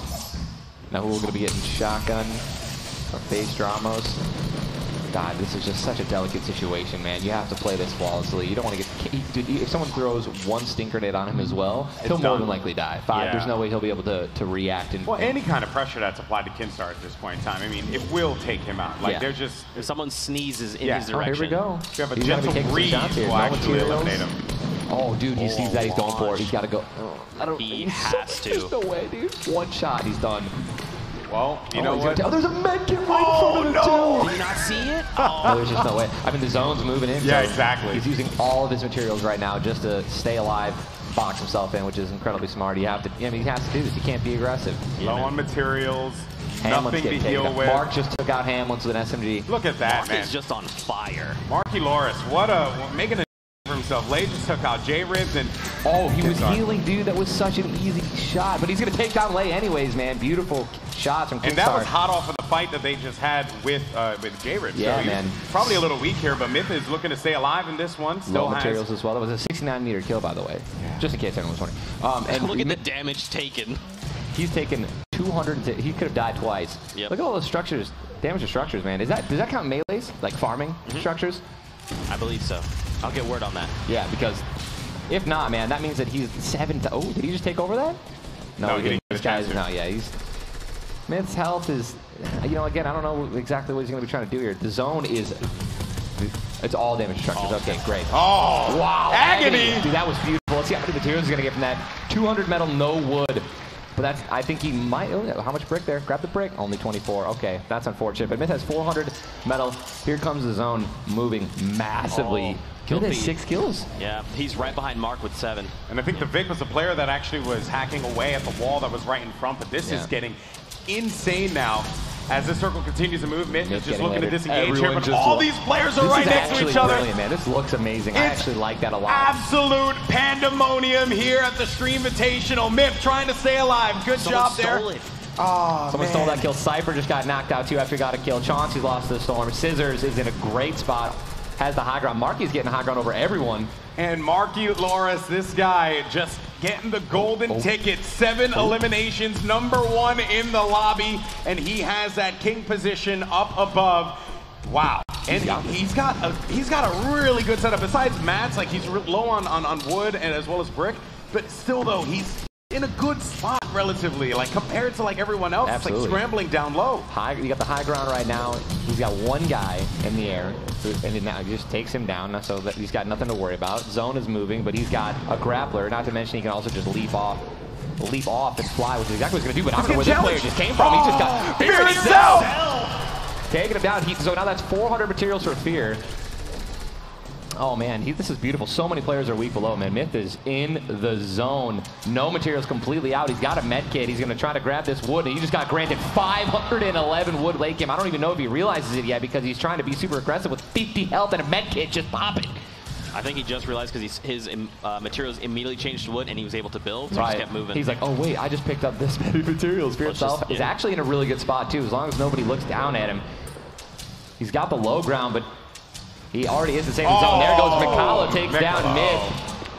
Now who we're going to be getting shotgun or face Dramos. God, this is just such a delicate situation, man. You have to play this flawlessly. You don't want to get... Dude, if someone throws one stink grenade on him as well, he'll more than likely die. 5, there's no way he'll be able to react. Well, any kind of pressure that's applied to Kinstar at this point in time, I mean, it will take him out. Like, they're just... If someone sneezes in his direction. Oh, here we go. You have a gentle breeze will actually eliminate him. Oh, dude, he sees that. He's going for it. He's got to go. He has to. There's no way, dude. One shot, he's done. Well, you know what? Oh, there's a med kit right in front of him, too. Did you not see it? Oh, there's just no way. I mean, the zone's moving in. Yeah, so exactly. He's using all of his materials right now just to stay alive. box himself in, which is incredibly smart. You have to, I mean, he has to do this. He can't be aggressive. Low on materials, Hamlin's nothing to heal with. Mark just took out Hamlin's with an SMG. Look at that, Mark man. is just on fire. Marky Loris, making a for himself. Lay just took out J-Ribs and he was healing, dude. That was such an easy shot, but he's gonna take down Lay anyways, man. Beautiful shots from Kickstar. And that was hot off of the fight that they just had with J-Ribs. Yeah, so man. Probably a little weak here, but Myth is looking to stay alive in this one. Still Low materials as well. That was a 69-meter kill, by the way. Yeah. Just in case anyone was wondering. And look at the damage taken. He's taken 200. He could have died twice. Yep. Look at all those structures, damage to structures, man. Does that count melees, like farming structures? I believe so. I'll get word on that. Yeah, because if not, man, that means that he's 7. Oh, did he just take over that? No, he didn't. This guy's no. Yeah, he's. Myth's health is. You know, again, I don't know exactly what he's going to be trying to do here. The zone is. It's all damage to structures. Okay, great. Oh, wow, agony! Dude, that was beautiful. Let's see how many materials he's going to get from that. 200 metal, no wood. But that's, I think he might, how much brick there? Grab the brick. Only 24. Okay, that's unfortunate. But Myth has 400 metal. Here comes the zone moving massively. Myth has 6 kills. Yeah, he's right behind Mark with 7. And I think the Vic was a player that actually was hacking away at the wall that was right in front, but this is getting insane now. As the circle continues to move, Myth is just looking to disengage here, but all these players are right next to each other. Brilliant, man. This looks amazing. I actually like that a lot. Absolute pandemonium here at the Stream Invitational. Myth trying to stay alive. Good job there. Oh, Someone stole that kill. Cypher just got knocked out too after he got a kill. Chauncey's lost to the storm. Scissors is in a great spot. Has the high ground. Marky's getting high ground over everyone. And Marky Loris, this guy, just getting the golden ticket. 7 eliminations, #1 in the lobby, and he has that king position up above. Wow. And he's got a really good setup. Besides mats, like he's low on wood and as well as brick, but still though, he's in a good spot relatively, like compared to like everyone else. Absolutely. It's like scrambling down low. You got the high ground right now. He's got one guy in the air, and now he just takes him down, so that he's got nothing to worry about. Zone is moving, but he's got a grappler. Not to mention he can also just leap off and fly, which is exactly what he's gonna do. But I don't know where this player just came from. He just got Fear itself! Taking him down. So now that's 400 materials for Fear. Oh man, this is beautiful. So many players are weak below, man. Myth is in the zone. No materials completely out. He's got a med kit. He's going to try to grab this wood, and he just got granted 511 wood late game. I don't even know if he realizes it yet because he's trying to be super aggressive with 50 health and a med kit just popping. I think he just realized because his materials immediately changed to wood and he was able to build, so he just kept moving. He's like, oh wait, I just picked up this many materials. Fear itself is actually in a really good spot too, as long as nobody looks down at him. He's got the low ground, but he already is the same zone. There goes Mikala, takes down Myth.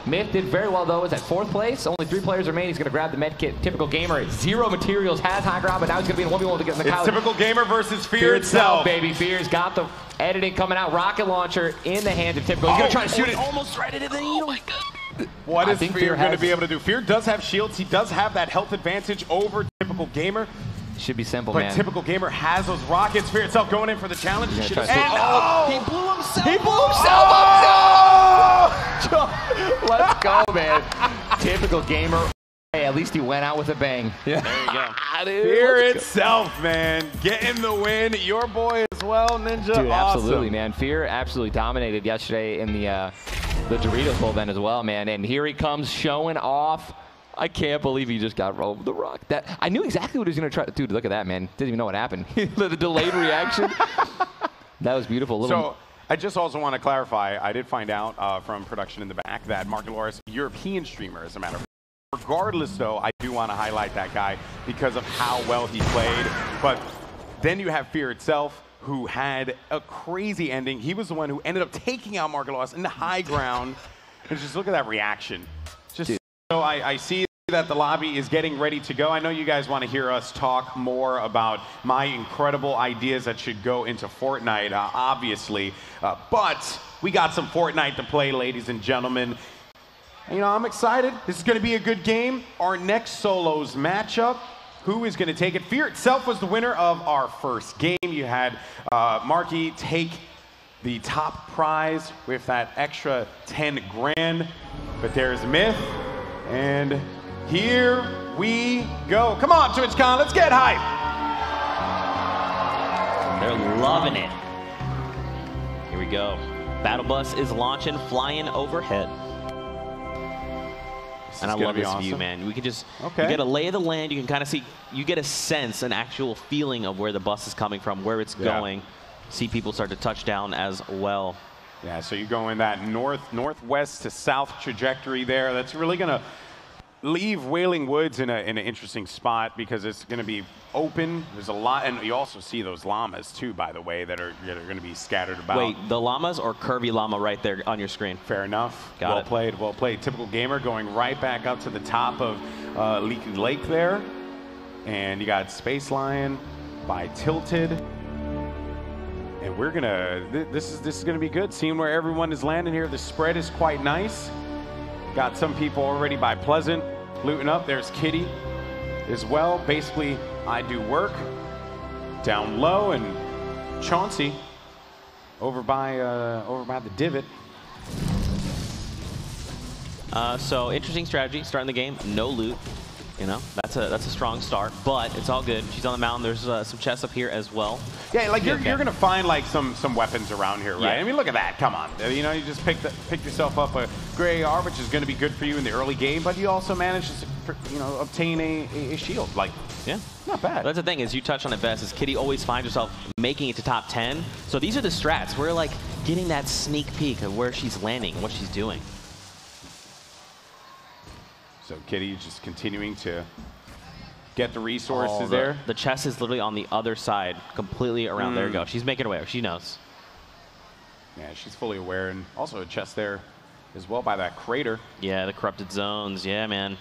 Myth did very well though, is at 4th place. Only 3 players remain. He's gonna grab the med kit. Typical Gamer, 0 materials, has high ground, but now he's gonna be in 1v1 to get Mikala. It's Typical Gamer versus Fear itself. Baby. Fear's got the editing coming out. Rocket launcher in the hands of Typical. He's gonna try to shoot it. Almost right into the needle. Oh my God. What is Fear going to be able to do? Fear does have shields. He does have that health advantage over Typical Gamer. Should be simple, but man. Typical Gamer has those rockets. Fear itself going in for the challenge. He blew himself. He blew himself up. Let's go, man. Typical Gamer. Hey, at least he went out with a bang. Yeah. There you go. Dude, Fear itself, man. Getting the win. Your boy as well, Ninja. Dude, awesome. Absolutely, man. Fear absolutely dominated yesterday in the Doritos Bowl event as well, man. And here he comes showing off. I can't believe he just got rolled with the rock. I knew exactly what he was going to try. Dude, look at that, man. Didn't even know what happened. The delayed reaction. That was beautiful. So I just also want to clarify, I did find out from production in the back that Marky Loris, European streamer, as a matter of fact. Regardless, though, I do want to highlight that guy because of how well he played. But then you have Fear itself, who had a crazy ending. He was the one who ended up taking out Marky Loris in the high ground. And just look at that reaction. Just so I see that the lobby is getting ready to go. I know you guys want to hear us talk more about my incredible ideas that should go into Fortnite, obviously. But we got some Fortnite to play, ladies and gentlemen. You know, I'm excited. This is going to be a good game. Our next solos matchup, who is going to take it? Fear itself was the winner of our first game. You had Marky take the top prize with that extra 10 grand. But there's Myth. And here we go. Come on, TwitchCon, let's get hype. They're loving it. Here we go. Battle Bus is launching, flying overhead. And I love this view, man. We can just, you get a lay of the land. You can kind of see, you get a sense, an actual feeling of where the bus is coming from, where it's going. See people start to touch down as well. Yeah, so you go in that northwest to south trajectory there. That's really going to leave Wailing Woods in an interesting spot because it's going to be open. There's a lot, and you also see those llamas too, by the way, that are going to be scattered about. Wait, the llamas or curvy llama right there on your screen? Fair enough. Got it. Played, well played. Typical gamer going right back up to the top of Leaky Lake there. And you got Space Lion by Tilted. And we're gonna, this is gonna be good. Seeing where everyone is landing here. The spread is quite nice. Got some people already by Pleasant looting up. There's Kitty as well. Basically, I do work down low, and Chauncey over by the divot. So interesting strategy. Starting the game, no loot. You know, that's a strong start, but it's all good. She's on the mountain. There's some chests up here as well. Yeah, like you're gonna find like some weapons around here, right? Yeah. I mean, look at that. Come on, you know, you just picked yourself up a gray AR, which is gonna be good for you in the early game, but you also managed to, you know, obtain a shield. Like, yeah, not bad. That's the thing, is you touched on it best, is Kitty always finds herself making it to top 10. So these are the strats. We're like getting that sneak peek of where she's landing, what she's doing. So Kitty just continuing to get the resources there. The chest is literally on the other side, completely around. There you go. She's making her way. She knows. Yeah, she's fully aware, and also a chest there as well by that crater. Yeah, the corrupted zones. Yeah, man.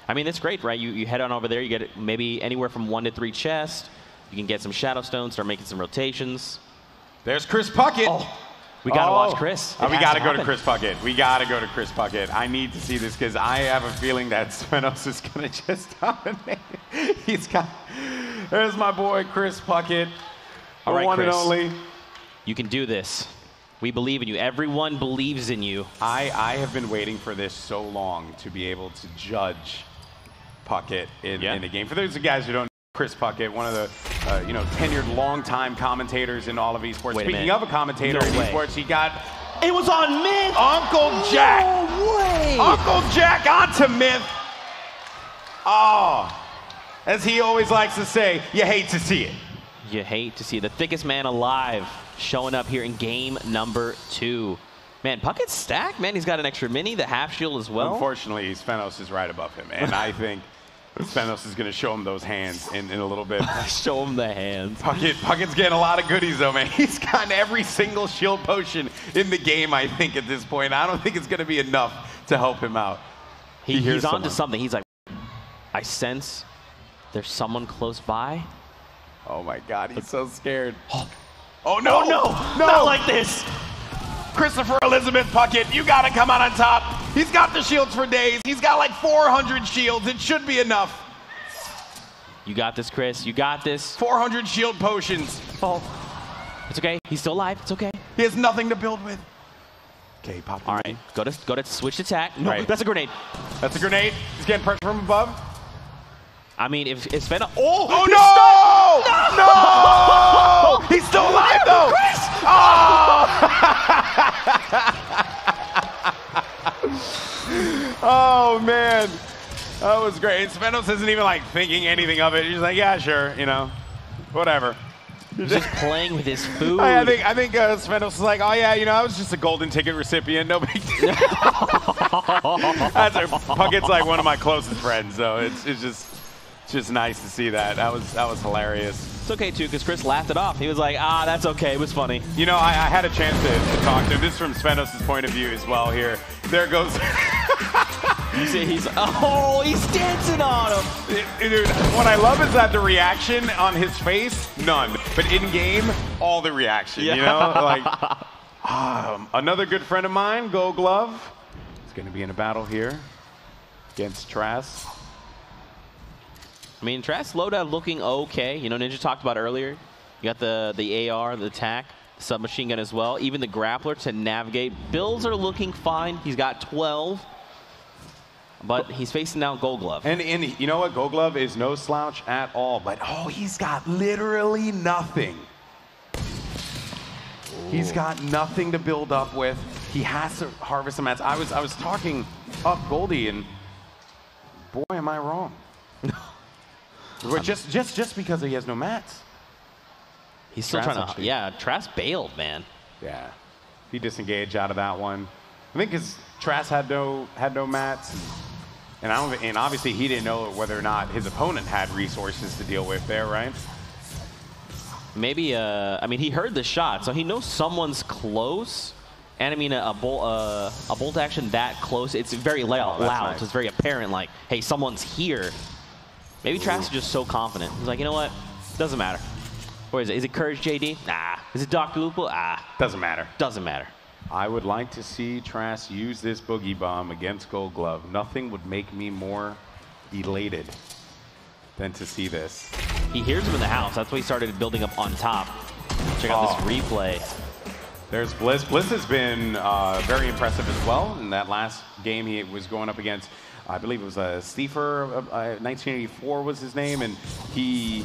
I mean, it's great, right? You head on over there. You get maybe anywhere from 1 to 3 chests. You can get some shadow stones, start making some rotations. There's Chris Puckett. Oh. We got to watch Chris. We got to go to Chris Puckett. We got to go to Chris Puckett. I need to see this because I have a feeling that Svenos is going to just dominate. He's got, there's my boy, Chris Puckett. All right, one Chris. and only. You can do this. We believe in you. Everyone believes in you. I have been waiting for this so long to be able to judge Puckett in a game. For those guys who don't know, Chris Puckett, one of the tenured long-time commentators in all of esports. Speaking of a commentator in esports, he got... It was on Myth! Uncle Jack! No way! Uncle Jack onto Myth! Oh, as he always likes to say, you hate to see it. You hate to see the thickest man alive showing up here in game number 2. Man, Puckett's stacked, man. He's got an extra mini, the half shield as well. Unfortunately, Svenos is right above him, and I think Svenos is going to show him those hands in a little bit. Show him the hands. Puckett's getting a lot of goodies, though, man. He's gotten every single shield potion in the game, I think, at this point. I don't think it's going to be enough to help him out. He's on to something. He's like, I sense there's someone close by. Oh, my God. He's so scared. Oh, no, no. Not like this. Christopher Elizabeth Puckett, you got to come out on top. He's got the shields for days. He's got like 400 shields. It should be enough. You got this, Chris. You got this. 400 shield potions. Oh, it's okay. He's still alive. It's okay. He has nothing to build with. Okay, pop. All right, go to switch attack. No, right. That's a grenade. That's a grenade. He's getting pressure from above. I mean, if Sven... Oh no! No! He's still alive, though! Chris! Oh, man. That was great. Svenos isn't even, like, thinking anything of it. He's like, yeah, sure, you know, whatever. He's just playing with his food. I think Svenos was like, oh, yeah, you know, I was just a golden ticket recipient. No big deal. Puckett's like one of my closest friends, so it's just nice to see that. That was hilarious. It's okay, too, because Chris laughed it off. He was like, that's okay. It was funny. You know, I had a chance to talk to him. This is from Svenos' point of view as well here. There goes... You see, he's dancing on him. Dude, what I love is that the reaction on his face, none. But in-game, all the reaction, you know? Like, another good friend of mine, Go Glove, is going to be in a battle here against Trask. I mean, Trask's loadout looking okay. You know, Ninja talked about earlier. You got the AR, the TAC, submachine gun as well. Even the grappler to navigate. Builds are looking fine. He's got 12. But he's facing down Gold Glove. And you know what? Gold Glove is no slouch at all. But, he's got literally nothing. Ooh. He's got nothing to build up with. He has to harvest some mats. I was talking up Goldie, and Boy, am I wrong. just because he has no mats. He's still Trask trying to, actually. yeah, Trask bailed, man. Yeah, he disengaged out of that one. I think his Trask had no mats, and obviously he didn't know whether or not his opponent had resources to deal with there, right? Maybe, I mean, he heard the shot, so he knows someone's close. And I mean, a bolt action that close, it's very loud, nice. so it's very apparent, like, hey, someone's here. Maybe Trask is just so confident. He's like, you know what? Doesn't matter. What is it? Is it Courage JD? Nah. Is it Dr. Lupo? Ah. Doesn't matter. Doesn't matter. I would like to see Trask use this Boogie Bomb against Gold Glove. Nothing would make me more elated than to see this. He hears him in the house. That's why he started building up on top. Check out this replay. There's Bliss. Bliss has been very impressive as well. In that last game, he was going up against, I believe it was Stiefer, 1984 was his name, and he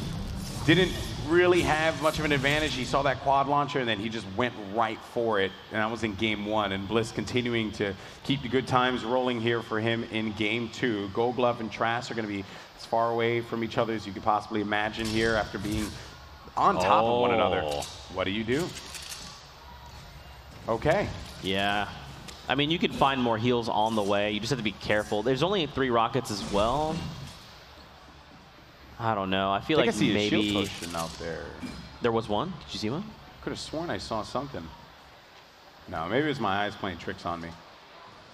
didn't really have much of an advantage. He saw that quad launcher, and then he just went right for it, and that was in game 1. And Bliss continuing to keep the good times rolling here for him in game 2. Gold Glove and Trask are going to be as far away from each other as you could possibly imagine here after being on top of one another. What do you do? Okay. Yeah. I mean, you could find more heals on the way. You just have to be careful. There's only 3 rockets as well. I don't know. I feel like I see maybe a shield potion out there. There was one. Did you see one? Could have sworn I saw something. No, maybe it was my eyes playing tricks on me.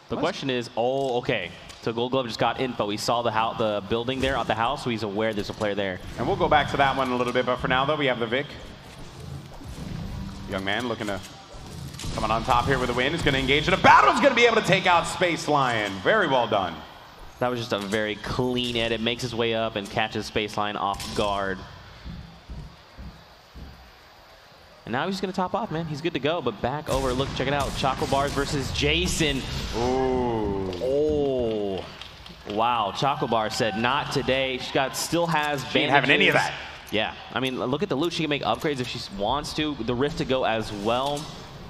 The question is, oh, okay. So Gold Glove just got info. He saw the building there at the house, so he's aware there's a player there. And we'll go back to that one a little bit, but for now, though, we have the Vic. Young man looking to coming on top here with a win. Is going to engage in a battle. Is going to be able to take out Space Lion. Very well done. That was just a very clean edit. Makes his way up and catches Space Lion off guard. And now he's going to top off, man. He's good to go, but back over. Look, check it out. Choco Bars versus Jason. Ooh. Oh. Wow. Choco Bar said, not today. She still has bandages. She ain't having any of that. Yeah. I mean, look at the loot. She can make upgrades if she wants to. The Rift to go as well.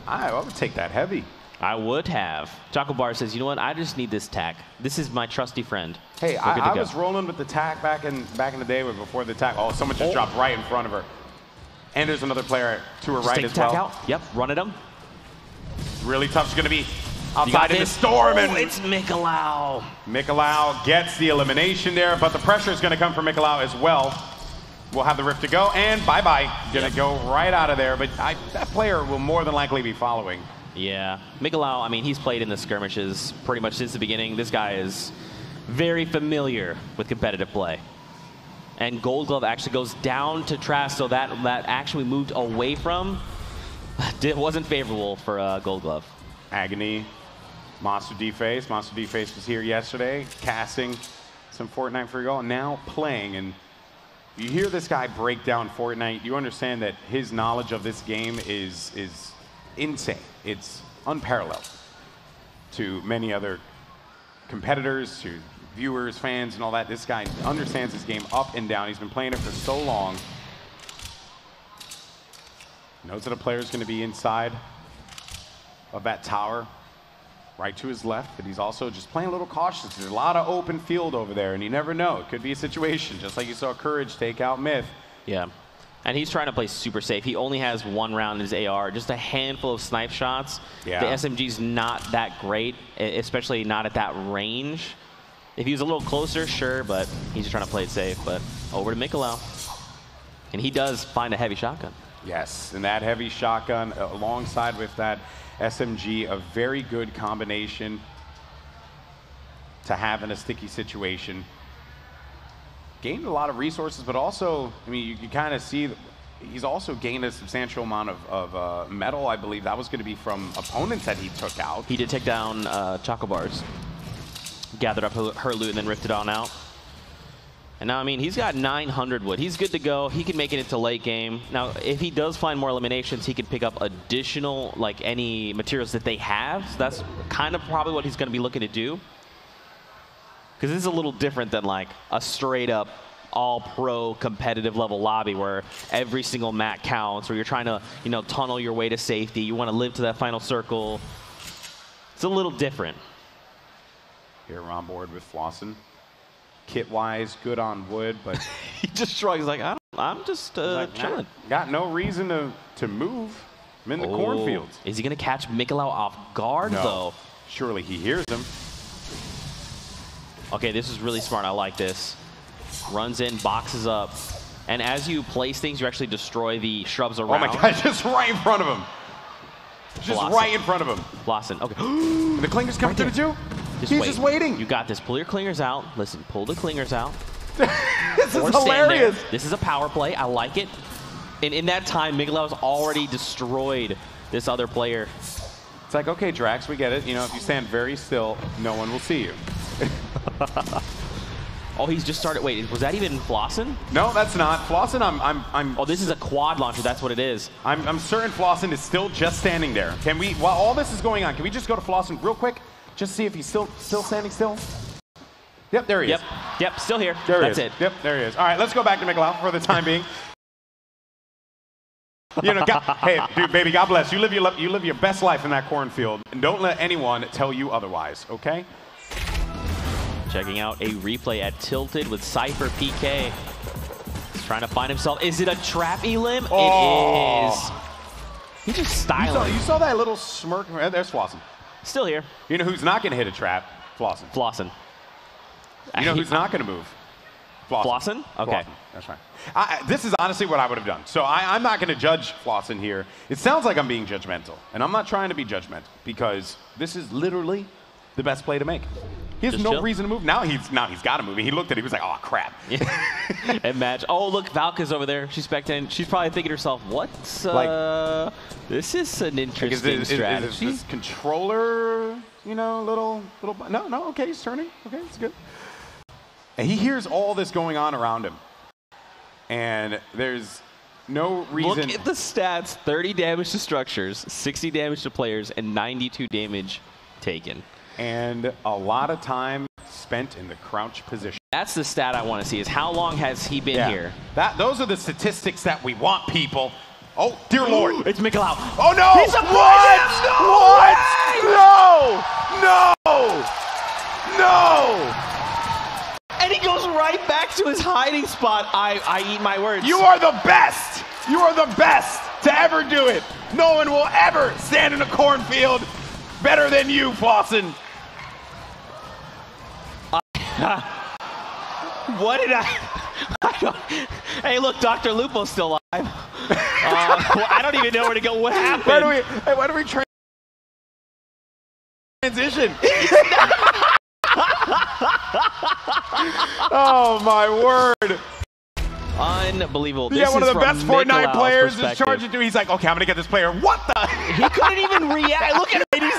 I would take that heavy. I would have. Choco Bar says, you know what? I just need this tack. This is my trusty friend. Hey, I was rolling with the tack back in the day before the tack. Oh, someone just dropped right in front of her. And there's another player to her right as well. Tack out. Yep, run at him. Really tough. She's going to be outside in the storm. And it's Mikolau. Mikolau gets the elimination there, but the pressure is going to come from Mikolau as well. We'll have the Rift to go, and bye-bye. Going to go right out of there, but that player will more than likely be following. Yeah. Mikolau, I mean, he's played in the skirmishes pretty much since the beginning. This guy is very familiar with competitive play. And Gold Glove actually goes down to Trask, so that actually moved away from. It wasn't favorable for Gold Glove. Agony, Monster D-Face. Monster D-Face was here yesterday, casting some FORTNITE for y'all, now playing. And you hear this guy break down FORTNITE, you understand that his knowledge of this game is insane. It's unparalleled to many other competitors, to viewers, fans, and all that. This guy understands this game up and down. He's been playing it for so long. Knows that a player is going to be inside of that tower, right to his left, but he's also just playing a little cautious. There's a lot of open field over there, and you never know. It could be a situation, just like you saw Courage take out Myth. Yeah. And he's trying to play super safe. He only has 1 round in his AR, just a handful of snipe shots. Yeah. The SMG's not that great, especially not at that range. If he was a little closer, sure, but he's just trying to play it safe. But over to Mikolau. And he does find a heavy shotgun. Yes, and that heavy shotgun alongside with that SMG, a very good combination to have in a sticky situation. Gained a lot of resources, but also, I mean, you kind of see he's also gained a substantial amount of metal. I believe that was going to be from opponents that he took out. He did take down Choco Bars. Gathered up her loot and then rifted on out. And now, I mean, he's got 900 wood. He's good to go. He can make it into late game. Now, if he does find more eliminations, he can pick up additional, like, any materials that they have. So that's kind of probably what he's going to be looking to do. Because this is a little different than, like, a straight-up all-pro competitive level lobby where every single mat counts, or you're trying to, you know, tunnel your way to safety. You want to live to that final circle. It's a little different. Here we're on board with Flossin. kit-wise, good on wood, but He just shrugs like, I'm just like, chilling. got no reason to move. I'm in the cornfields. Is he going to catch Mikolau off guard, though? Surely he hears him. Okay, this is really smart. I like this. Runs in, boxes up. And as you place things, you actually destroy the shrubs around. Oh my God, just right in front of him. Just right in front of him. Blossom. Okay. The Clinger's coming through the two. He's just waiting. You got this. Pull your clingers out. Listen, pull the clingers out. This is hilarious. This is a power play. I like it. And in that time, Mikolau's already destroyed this other player. It's like, okay, Drax, we get it. You know, if you stand very still, no one will see you. Oh, he's just started. Wait, was that even Flossin? No, that's not. Flossin, I'm Oh, this is a quad launcher. That's what it is. I'm certain Flossin is still just standing there. Can we, while all this is going on, can we just go to Flossin real quick? Just see if he's still standing still? Yep, there he is. Yep, still here. That's it. Yep, there he is. All right, let's go back to Mikolau for the time being. You know, hey, dude, baby, God bless. You live your best life in that cornfield, and don't let anyone tell you otherwise, okay? Checking out a replay at Tilted with Cypher PK. He's trying to find himself. Is it a trap, Elim? Oh. It is. He's just styling. You saw that little smirk? There's Flossin. Still here. You know who's not going to hit a trap? Flossin. Flossin. You know who's not going to move? Flossin? Okay. Flossin. That's right. This is honestly what I would have done. So I'm not going to judge Flossin here. It sounds like I'm being judgmental, and I'm not trying to be judgmental because this is literally the best play to make. He has no reason to move. Now he's got to move. He looked at it. He was like, oh, crap. And match. Oh, look, Valka's over there. She's spectating. She's probably thinking to herself, what's, this is an interesting strategy. Is this controller, you know, little, no, okay, he's turning. Okay, it's good. And he hears all this going on around him. And there's no reason. Look at the stats. 30 damage to structures, 60 damage to players, and 92 damage taken. And a lot of time spent in the crouch position. That's the stat I want to see, is how long has he been here? Those are the statistics that we want, people. Oh, dear Lord. It's Mikolau. Oh, no. He's What? No. And he goes right back to his hiding spot. I eat my words. You are the best. You are the best to ever do it. No one will ever stand in a cornfield better than you, Flossin. What did I Hey, look, Dr. Lupo's still alive. I don't even know where to go. What happened? Why do we transition? Oh, my word. Unbelievable. Yeah, this one is of the best Mikolau's Fortnite players is perspective. charging to. He's like, okay, I'm gonna get this player. What the? He couldn't even react. Look at him.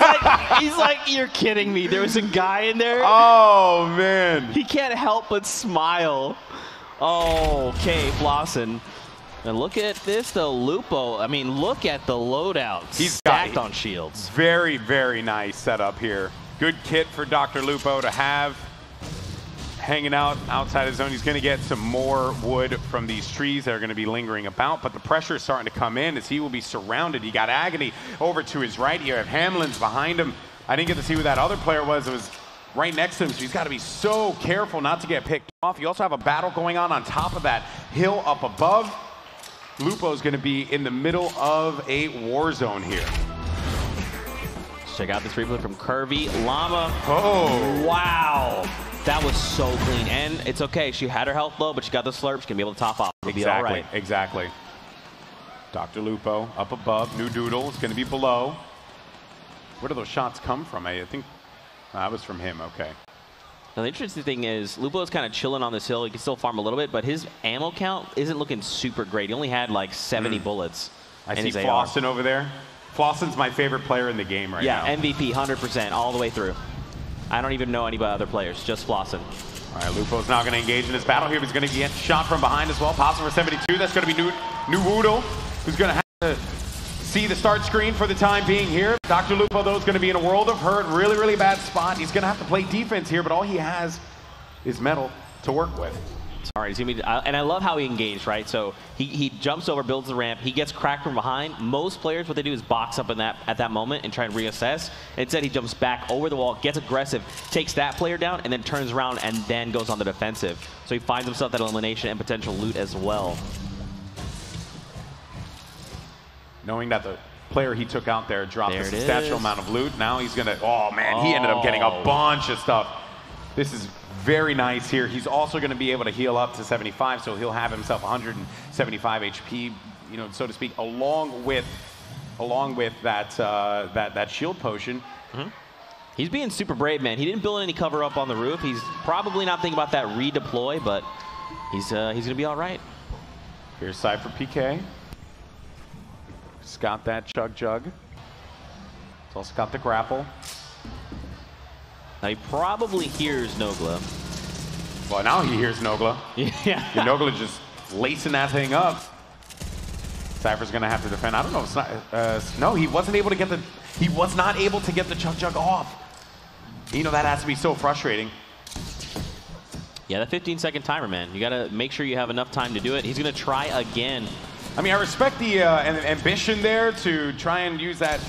He's like, you're kidding me. There was a guy in there. Oh man. He can't help but smile. Oh, okay, Flossin. And look at this, though, Lupo. I mean, look at the loadouts. He's stacked on shields. Very, very nice setup here. Good kit for Dr. Lupo to have. Hanging out outside his zone. He's going to get some more wood from these trees that are going to be lingering about, but the pressure is starting to come in as he will be surrounded. You got Agony over to his right. You have Hamlin's behind him. I didn't get to see who that other player was. It was right next to him, so he's got to be so careful not to get picked off. You also have a battle going on top of that hill up above. Lupo's going to be in the middle of a war zone here. Check out this replay from Curvy Llama. Oh. Wow. That was so clean. And it's okay. She had her health low, but she got the slurp. She's going to be able to top off. It'll be all right. Exactly. Dr. Lupo up above. New Doodle is going to be below. Where do those shots come from? I think that was from him. Okay. Now, the interesting thing is Lupo is kind of chilling on this hill. He can still farm a little bit, but his ammo count isn't looking super great. He only had like 70 bullets. I see Flossin over there. Flossin's my favorite player in the game right now. Yeah, MVP, 100%, all the way through. I don't even know any other players, just Flossin. All right, Lupo's now going to engage in this battle here. He's going to get shot from behind as well. Possible for 72. That's going to be New Woodle, who's going to have to see the start screen for the time being here. Dr. Lupo, though, is going to be in a world of hurt. Really, really bad spot. He's going to have to play defense here, but all he has is metal to work with. All right, he's gonna be, and I love how he engaged, right? So he jumps over, builds the ramp, he gets cracked from behind. Most players, what they do is box up in at that moment and try and reassess. Instead, he jumps back over the wall, gets aggressive, takes that player down, and then turns around and then goes on the defensive. So he finds himself that elimination and potential loot as well. Knowing that the player he took out there dropped a substantial amount of loot, now he's gonna, oh man, he ended up getting a bunch of stuff. This is very nice here. He's also gonna be able to heal up to 75, so he'll have himself 175 HP, you know, so to speak, along with that that shield potion. He's being super brave, man. He didn't build any cover up on the roof. He's probably not thinking about that redeploy, but he's gonna be all right. Here's Cypher PK. He's got that chug jug. He's also got the grapple. Now he probably hears Nogla. Well, now he hears Nogla. Yeah. Nogla just lacing that thing up. Cypher's gonna have to defend. I don't know if it's not, no, he wasn't able to get the, he was not able to get the chug jug off. You know, that has to be so frustrating. Yeah, that 15-second timer, man. You gotta make sure you have enough time to do it. He's gonna try again. I mean, I respect the ambition there to try and use that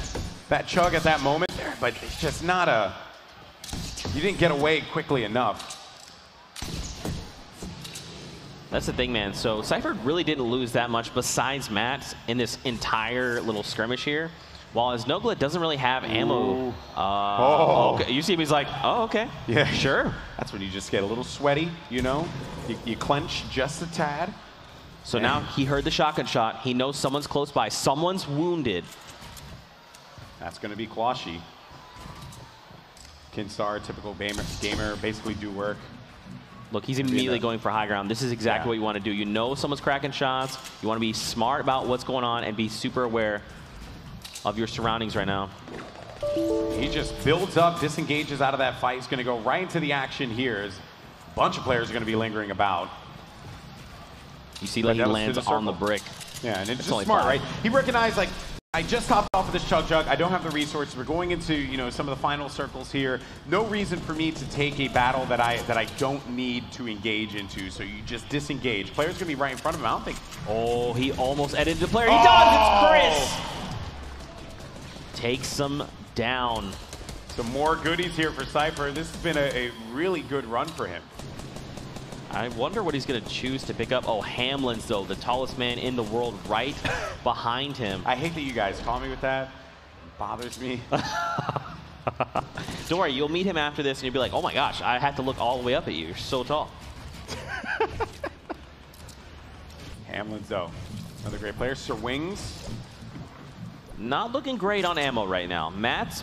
chug at that moment there, but it's just not a, you didn't get away quickly enough. That's the thing, man. So Cypher really didn't lose that much besides Matt in this entire little skirmish here. While as Nogla doesn't really have ammo. Okay. You see him, he's like, oh, okay. Yeah, sure. That's when you just get a little sweaty, you know? You clench just a tad. So now he heard the shotgun shot. He knows someone's close by. Someone's wounded. That's going to be Quashi. Kinstar, typical gamer, basically do work. Look, he's immediately going for high ground. This is exactly what you want to do. You know someone's cracking shots. You want to be smart about what's going on and be super aware of your surroundings right now. He just builds up, disengages out of that fight. He's going to go right into the action here. As a bunch of players are going to be lingering about. You see, like, he lands on the brick. Yeah, and it's just smart, right? He recognized, like, I just hopped off of this chug jug. I don't have the resources. We're going into, you know, some of the final circles here. No reason for me to take a battle that I don't need to engage into. So you just disengage. Player's gonna be right in front of him. I don't think. Oh, he almost edited the player. He does. It's Chris. Takes him down. Some more goodies here for Cypher. This has been a really good run for him. I wonder what he's going to choose to pick up. Oh, Hamlin's, though, the tallest man in the world right behind him. I hate that you guys call me with that. It bothers me. Don't worry, you'll meet him after this, and you'll be like, oh my gosh, I have to look all the way up at you. You're so tall. Hamlin's, though, another great player. Sir Wings. Not looking great on ammo right now. Matt's,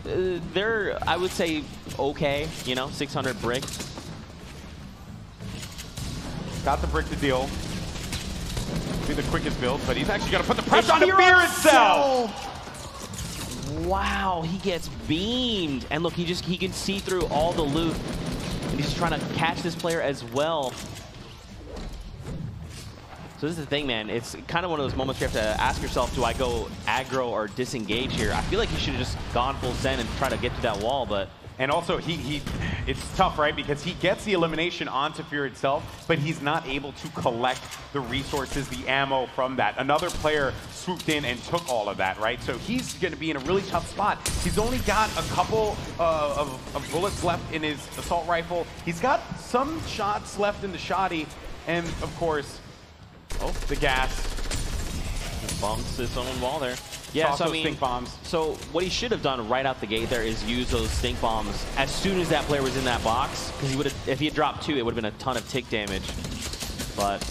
they're, I would say, okay. You know, 600 brick. Got the brick to deal. Be the quickest build, but he's actually got to put the pressure on the Fear itself. Wow, he gets beamed. And look, he can see through all the loot. And he's trying to catch this player as well. So this is the thing, man. It's kind of one of those moments where you have to ask yourself, do I go aggro or disengage here? I feel like he should have just gone full send and try to get to that wall, but... And also, it's tough, right? Because he gets the elimination onto Fear itself, but he's not able to collect the resources, the ammo from that. Another player swooped in and took all of that, right? So he's going to be in a really tough spot. He's only got a couple of bullets left in his assault rifle. He's got some shots left in the shoddy, and of course, the gas. Bumps his own wall there. Yeah, so I mean, stink bombs. So what he should have done right out the gate there is use those stink bombs as soon as that player was in that box, because he would have, if he had dropped 2, it would have been a ton of tick damage. But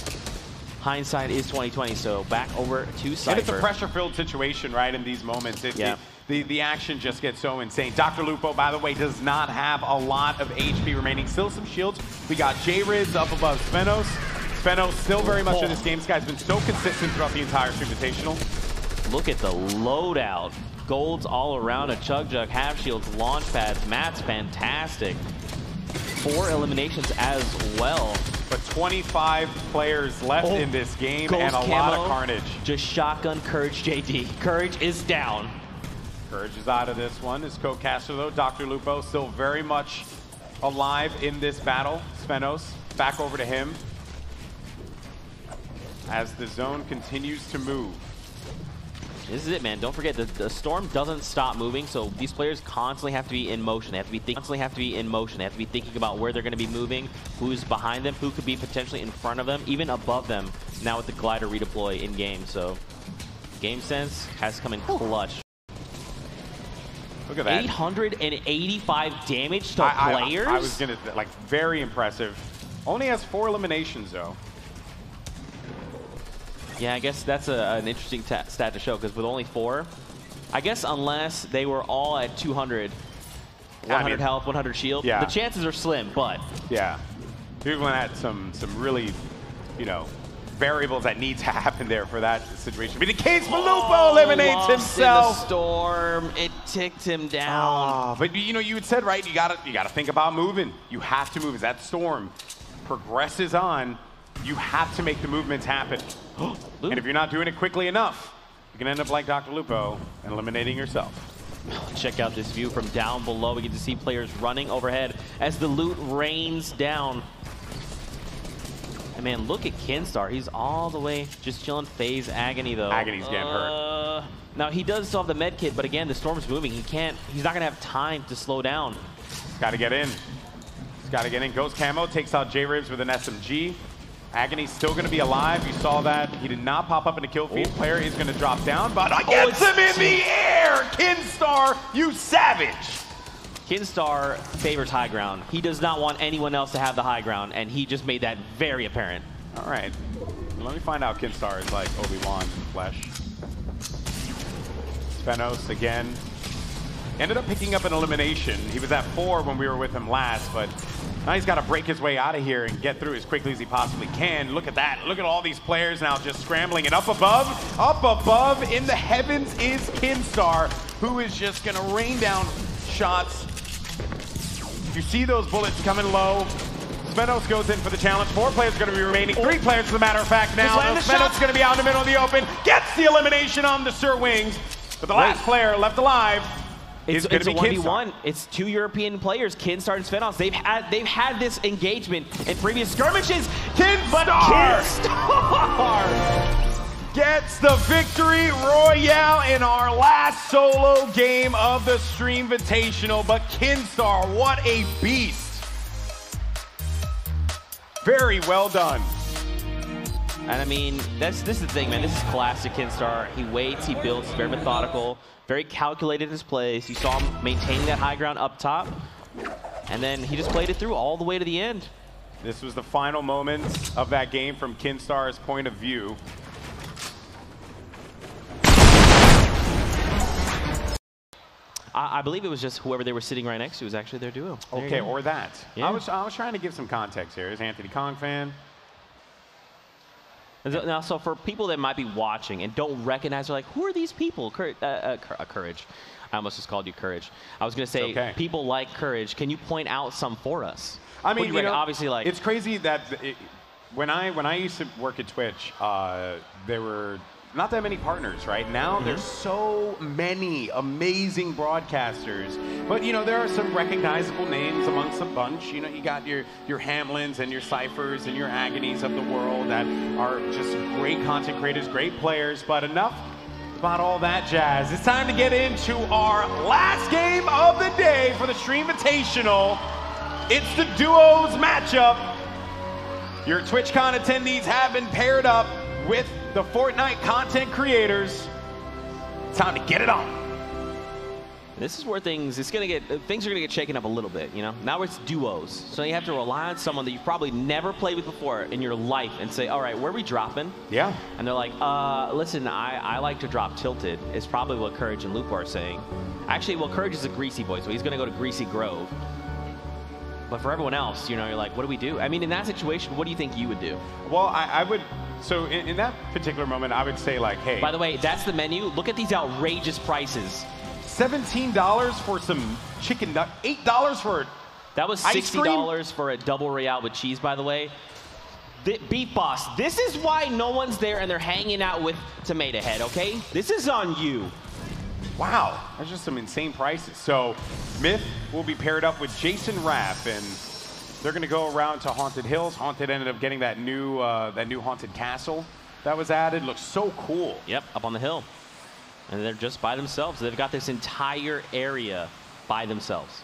hindsight is 20/20, so back over to Cypher. And it's a pressure-filled situation, right? In these moments, the action just gets so insane. Dr. Lupo, by the way, does not have a lot of HP remaining. Still some shields. We got J-Riz up above Svenos. Svenos still very much in this game. This guy's been so consistent throughout the entire Invitational. Look at the loadout. Golds all around, a chug jug, half shields, launch pads. Matt's fantastic. 4 eliminations as well. But 25 players left in this game and a lot of carnage. Just shotgun Courage JD. Courage is down. Courage is out of this one. His co-caster though, Dr. Lupo, still very much alive in this battle. Svenos, back over to him. as the zone continues to move. This is it, man. Don't forget, the storm doesn't stop moving, so these players constantly have to be in motion. They have to be thinking about where they're going to be moving, who's behind them, who could be potentially in front of them, even above them. Now with the glider redeploy in game, so game sense has come in clutch. Look at that. 885 damage to players. I was gonna like very impressive. Only has 4 eliminations though. Yeah, I guess that's an interesting stat to show, because with only 4, I guess unless they were all at 200, 100 health, 100 shield, yeah, the chances are slim, but... Yeah. People had some really, you know, variables that need to happen there for that situation. But the case, Malupo eliminates himself. In the storm, it ticked him down. But you know, you had said, right, you gotta think about moving. You have to move. As that storm progresses on, you have to make the movements happen. And if you're not doing it quickly enough, you can end up like Dr. Lupo and eliminating yourself. Check out this view from down below. We get to see players running overhead as the loot rains down. And man, look at Kinstar. He's all the way just chilling. Phase Agony though. Agony's getting hurt. Now he does still have the med kit, but again, the storm's moving. He's not gonna have time to slow down. Gotta get in. He's gotta get in. Goes Camo, takes out J-Ribs with an SMG. Agony's still going to be alive. You saw that. He did not pop up in the kill feed. Player is going to drop down, but gets him in the air! Kinstar, you savage! Kinstar favors high ground. He does not want anyone else to have the high ground, and he just made that very apparent. All right. Let me find out Kinstar is like Obi-Wan in the flesh. Svenos again. Ended up picking up an elimination. He was at 4 when we were with him last, but now he's got to break his way out of here and get through as quickly as he possibly can. Look at that. Look at all these players now just scrambling. And up above in the heavens is Kinstar, who is just going to rain down shots. You see those bullets coming low. Svenos goes in for the challenge. 4 players are going to be remaining. 3 players, as a matter of fact, now. Svenos is going to be out in the middle of the open. Gets the elimination on the Sir Wings. But the last player left alive it's going to be a 1v1. Kinstar. It's 2 European players, Kinstar and Svenos. They've had this engagement in previous skirmishes. Kinstar gets the victory royale in our last solo game of the Stream Invitational. But Kinstar, what a beast! Very well done. And I mean, this is the thing, man. This is classic Kinstar. He waits, he builds, very methodical, very calculated in his plays. You saw him maintaining that high ground up top, and then he just played it through all the way to the end. This was the final moments of that game from Kinstar's point of view. I believe it was just whoever they were sitting right next to was actually their duo. Okay, or that. Yeah. I was trying to give some context here. Is Anthony Kong fan? Now, so for people that might be watching and don't recognize, they're like, who are these people? Courage. I almost just called you Courage. I was going to say, people like Courage. Can you point out some for us? I mean, you know, obviously, like, it's crazy that when I used to work at Twitch, there were not that many partners, right? Now there's so many amazing broadcasters, but you know, there are some recognizable names amongst a bunch. You know, you got your Hamlins and your Cyphers and your Agonies of the world that are just great content creators, great players, but enough about all that jazz. It's time to get into our last game of the day for the Stream Invitational. It's the duos matchup. Your TwitchCon attendees have been paired up with the FORTNITE content creators. It's time to get it on. This is where things are gonna get shaken up a little bit, you know? Now it's duos. So you have to rely on someone that you've probably never played with before in your life and say, all right, where are we dropping? Yeah. And they're like, listen, I like to drop Tilted. It's probably what Courage and Lupo are saying. Actually, well, Courage is a Greasy boy, so he's gonna go to Greasy Grove. But for everyone else, you know, you're like, what do we do? I mean, in that situation, what do you think you would do? Well, I would, so in that particular moment, I would say like, hey. By the way, that's the menu. Look at these outrageous prices. $17 for some chicken nut, $8 for that was $60 for a double royale with cheese, by the way. Beef Boss, this is why no one's there and they're hanging out with Tomato Head, okay? This is on you. Wow, that's just some insane prices. So Myth will be paired up with Jason Raff, and they're going to go around to Haunted Hills. Haunted ended up getting that new Haunted Castle. that was added. Looks so cool. Yep, up on the hill. And they're just by themselves. They've got this entire area by themselves.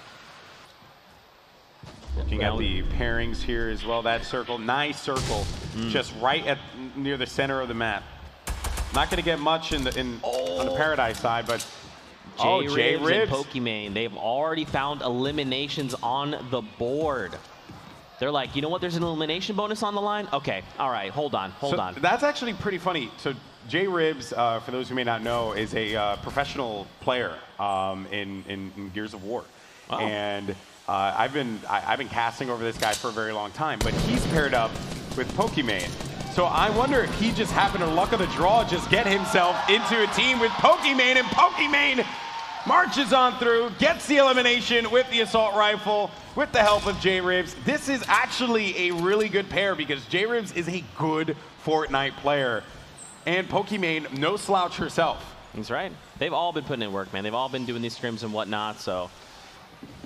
Looking at the pairings here as well. That circle, nice circle, just right at near the center of the map. Not going to get much on the Paradise side, but J Ribs and Pokimane, they've already found eliminations on the board. They're like, you know what? There's an elimination bonus on the line. Okay, all right, hold on. That's actually pretty funny. So J Ribs, for those who may not know, is a professional player in Gears of War, and I've been casting over this guy for a very long time. But he's paired up with Pokimane. So I wonder if he just happened to luck of the draw, just get himself into a team with Pokimane, and Pokimane marches on through, gets the elimination with the assault rifle, with the help of J Ribs. This is actually a really good pair because J Ribs is a good Fortnite player, and Pokimane, no slouch herself. That's right. They've all been putting in work, man. They've all been doing these scrims and whatnot, so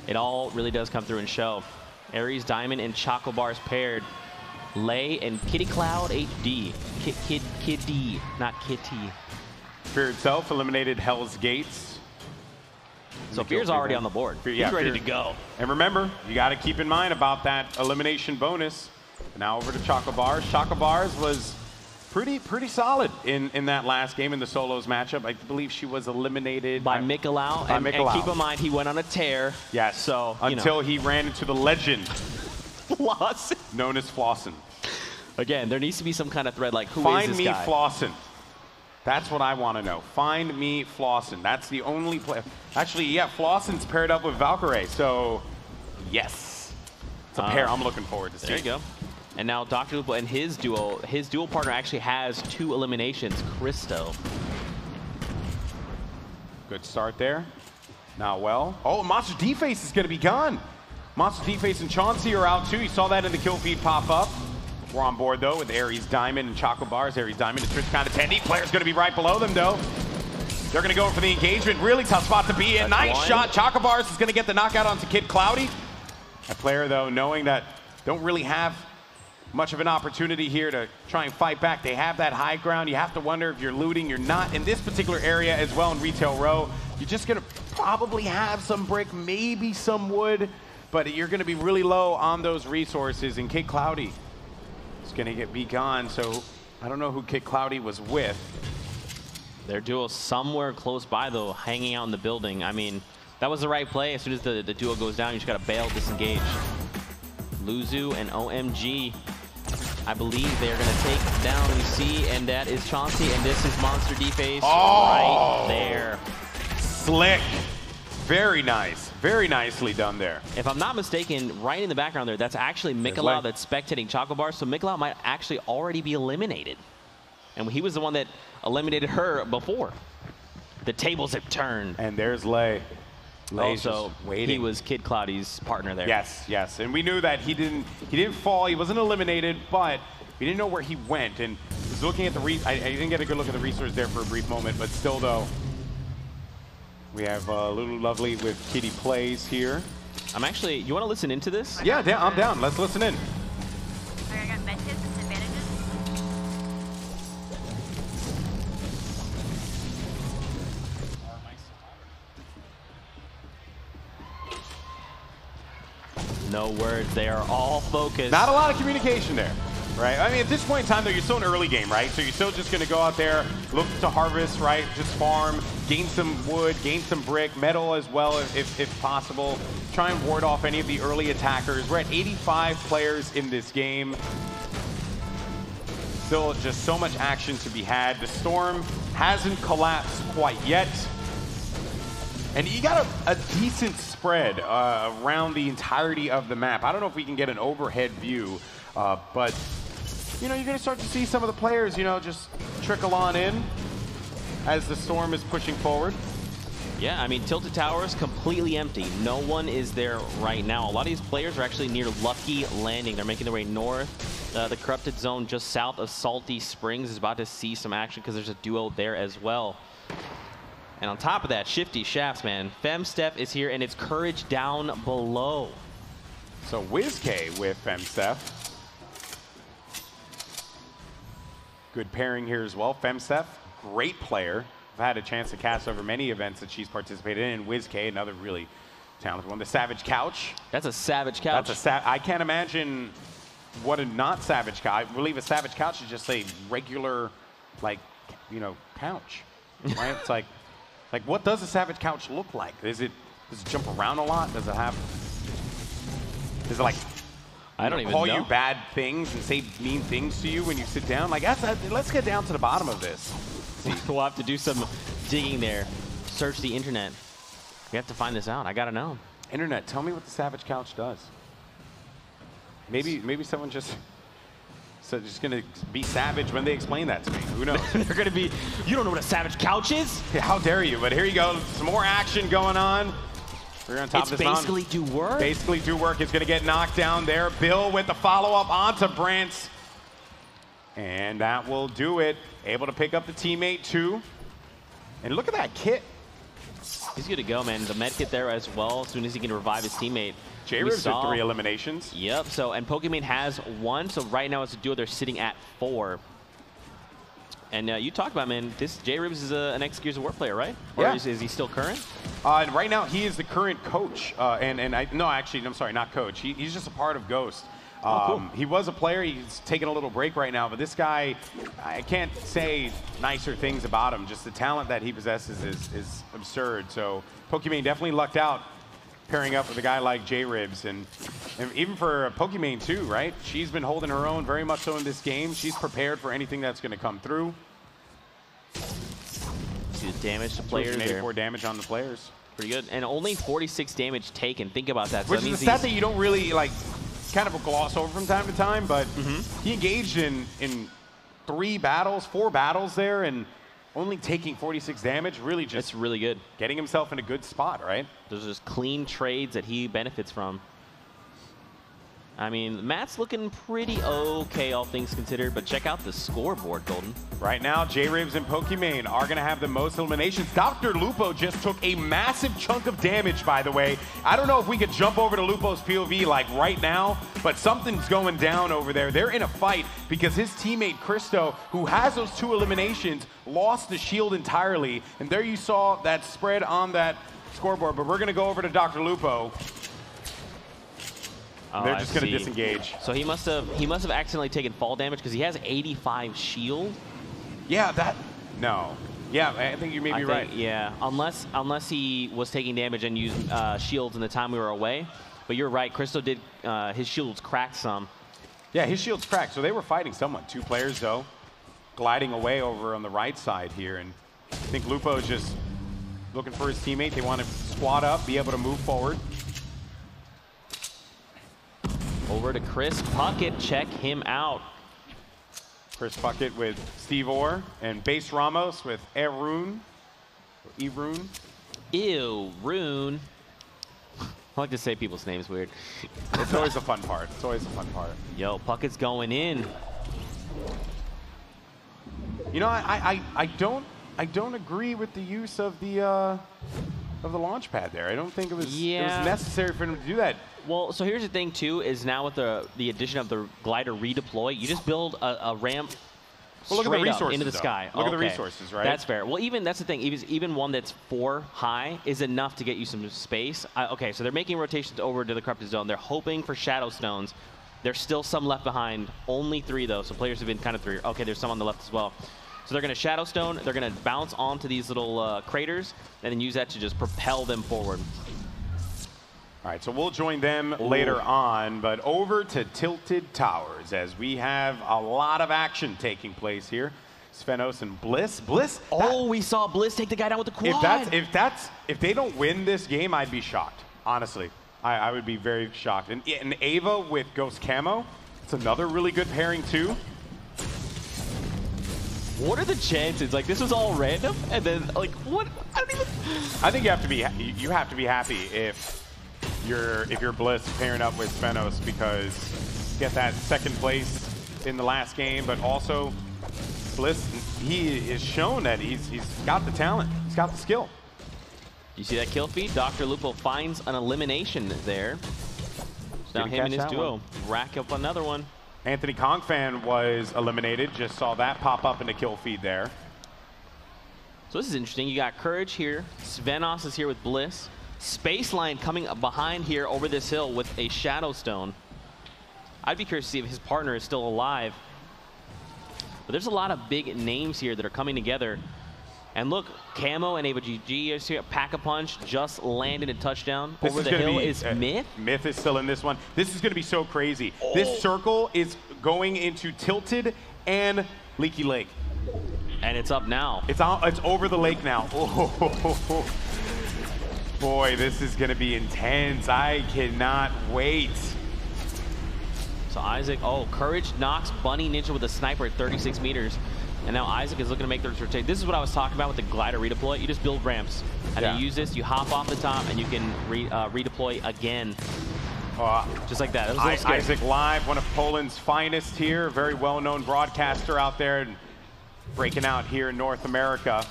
it all really does come through and show. Aries Diamond and Chocobars paired. Lay and Kitty Cloud HD. Kitty, not Kitty. Fear itself eliminated Hell's Gates. So Fear's already on the board. He's ready to go. And remember, you got to keep in mind about that elimination bonus. Now over to Chocobars. Chocobars was pretty solid in that last game in the solos matchup. I believe she was eliminated by Mikolau. And keep in mind, he went on a tear. Yes. So until he ran into the legend. Flossin. Known as Flossin. Again, there needs to be some kind of thread like, who Find is this guy? me Flossin. That's what I want to know. Find me Flossin. That's the only play. Actually, yeah, Flossin's paired up with Valkyrie, so yes. It's a pair I'm looking forward to seeing. There you go. And now Dr. Lupo and his dual partner actually has 2 eliminations, Christo. Good start there. Not well. Oh, Monster D-Face is going to be gone. Monster D-Face and Chauncey are out too. You saw that in the kill feed pop up. We're on board though with Aries Diamond and Chocobars. Aries Diamond is Twitch kind of tendy. Player's going to be right below them though. They're going to go for the engagement. Really tough spot to be in. Nice shot. Chocobars is going to get the knockout onto Kid Cloudy. A player though, knowing that don't really have much of an opportunity here to try and fight back. They have that high ground. You have to wonder if you're looting. You're not in this particular area as well in Retail Row. You're just going to probably have some brick, maybe some wood, but you're going to be really low on those resources. And Kid Cloudy is going to be gone. So I don't know who Kid Cloudy was with. Their duo somewhere close by though, hanging out in the building. I mean, that was the right play. As soon as the duo goes down, you just got to bail, disengage. Luzu and OMG, I believe they're going to take down UC, and that is Chauncey, and this is Monster D-Face right there. Slick. Very nice. Very nicely done there. If I'm not mistaken, right in the background there, that's actually Mikolau that's spectating Chocobar, so Mikolau might actually already be eliminated. And he was the one that eliminated her before. The tables have turned. And there's Lay. Lay's also, just waiting. He was Kid Cloudy's partner there. Yes, yes. And we knew that he didn't fall. He wasn't eliminated, but we didn't know where he went. And he was looking at the I didn't get a good look at the resource there for a brief moment, but still though, we have Lulu Lovely with Kitty Plays here. I'm actually, you want to listen into this? Yeah, I'm down. Let's listen in. I got med hits, disadvantages. No words. They are all focused. Not a lot of communication there, right? I mean, at this point in time, though, you're still in early game, right? So you're still just going to go out there, look to harvest, right? Just farm, gain some wood, gain some brick, metal as well if possible. Try and ward off any of the early attackers. We're at 85 players in this game. Still just so much action to be had. The storm hasn't collapsed quite yet. And you got a decent spread around the entirety of the map. I don't know if we can get an overhead view, but you know, you're going to start to see some of the players, you know, just trickle on in as the storm is pushing forward. Yeah, I mean, Tilted Towers completely empty. No one is there right now. A lot of these players are actually near Lucky Landing. They're making their way north. The Corrupted Zone just south of Salty Springs is about to see some action because there's a duo there as well. And on top of that, Shifty Shafts, man. FemSteph is here, and it's Courage down below. So WizK with FemSteph. Good pairing here as well. Femsef, great player. I've had a chance to cast over many events that she's participated in. And WizK, another really talented one. The Savage Couch. That's a Savage Couch. I can't imagine what a not Savage Couch. I believe a Savage Couch is just a regular, like, you know, couch, right? It's like what does a Savage Couch look like? Does it jump around a lot? Does it like I don't even call know. you bad things and say mean things to you when you sit down? Like, let's get down to the bottom of this. We'll have to do some digging there. Search the internet. We have to find this out. I gotta know. Internet, tell me what the Savage Couch does. Maybe someone just gonna be savage when they explain that to me. Who knows? They're gonna be. You don't know what a Savage Couch is? Yeah, how dare you? But here you go. Some more action going on. We're on top of this mountain. Basically do work. Basically do work. It's gonna get knocked down there. Bill with the follow-up onto Brent. And that will do it. Able to pick up the teammate too. And look at that kit. He's good to go, man. The med kit there as well. As soon as he can revive his teammate. J-Ribs with 3 eliminations. Yep. So and Pokimane has 1. So right now as a duo, they're sitting at 4. And you talked about, man, this J-Ribs is an ex Gears of War player, right? Yeah. Or is he still current? Right now, he is the current coach. No, actually, I'm sorry, not coach. He's just a part of Ghost. Cool. He was a player. He's taking a little break right now. But this guy, I can't say nicer things about him. Just the talent that he possesses is absurd. So Pokimane definitely lucked out pairing up with a guy like J-Ribs. And even for Pokimane too, right? She's been holding her own very much so in this game. She's prepared for anything that's going to come through. See the damage to players there. 84 damage on the players. Pretty good. And only 46 damage taken. Think about that. So Which that is a means stat that you don't really, like, kind of gloss over from time to time, but he engaged in 4 battles there, and only taking 46 damage, really just That's really good. getting himself in a good spot, right? Those are just clean trades that he benefits from. I mean, Matt's looking pretty okay, all things considered, but check out the scoreboard, Golden. Right now, J-Ribs and Pokimane are going to have the most eliminations. Dr. Lupo just took a massive chunk of damage, by the way. I don't know if we could jump over to Lupo's POV like right now, but something's going down over there. They're in a fight because his teammate, Christo, who has those 2 eliminations, lost the shield entirely. And there you saw that spread on that scoreboard, but we're going to go over to Dr. Lupo. They're just going to disengage. So he must have accidentally taken fall damage because he has 85 shield. Yeah, no. Yeah, I think you may be right. Yeah, unless he was taking damage and used shields in the time we were away. But you're right, Christo did, his shields cracked some. Yeah, his shield's cracked, so they were fighting someone. 2 players, though, gliding away over on the right side here. And I think Lupo's just looking for his teammate. They want to squad up, be able to move forward. Over to Chris Puckett, check him out. Chris Puckett with Steve Orr and Base Ramos with Erun. Erun. Ew, Rune. I like to say people's names weird. It's always a fun part. It's always a fun part. Yo, Puckett's going in. You know, I don't agree with the use of the launch pad there. I don't think it was necessary for him to do that. Well, so here's the thing too: is now with the addition of the glider redeploy, you just build a ramp Well, look at the straight up resources, into the though. sky. Look at the resources, right? That's fair. Well, that's the thing. Even one that's 4 high is enough to get you some space. Okay, so they're making rotations over to the corrupted zone. They're hoping for shadow stones. There's still some left behind. Only 3 though, so players have been kind of 3. Okay, there's some on the left as well. So they're going to shadow stone. They're going to bounce onto these little craters and then use that to just propel them forward. All right, so we'll join them later on, but over to Tilted Towers as we have a lot of action taking place here. Svenos and Bliss. We saw Bliss take the guy down with the quad. If they don't win this game, I'd be shocked. Honestly, I would be very shocked. And Ava with Ghost Camo, it's another really good pairing too. What are the chances? Like, this was all random, and then like what? I think you have to be happy if you're Bliss pairing up with Svenos, because you get that 2nd place in the last game, but also Bliss, he is shown that he's got the talent, he's got the skill. You see that kill feed? Dr. Lupo finds an elimination there. So now him and his duo rack up another one. Anthony Kongfan was eliminated. Just saw that pop up in the kill feed there. So this is interesting. You got Courage here. Svenos is here with Bliss. Spaceline coming up behind here over this hill with a Shadow Stone. I'd be curious to see if his partner is still alive. But there's a lot of big names here that are coming together. And look, Camo and Ava GG is here. Pack-a-Punch just landed a touchdown. Over the hill is Myth. Myth is still in this one. This is going to be so crazy. This circle is going into Tilted and Leaky Lake. And it's up now. It's over the lake now. Oh, boy, this is going to be intense. I cannot wait. So Isaac, Courage knocks Bunny Ninja with a sniper at 36 meters. And now Isaac is looking to make the rotate. This is what I was talking about with the glider redeploy. You just build ramps. And you use this, you hop off the top, and you can redeploy again. Just like that. It was Isaac Live, one of Poland's finest here. Very well-known broadcaster out there and breaking out here in North America.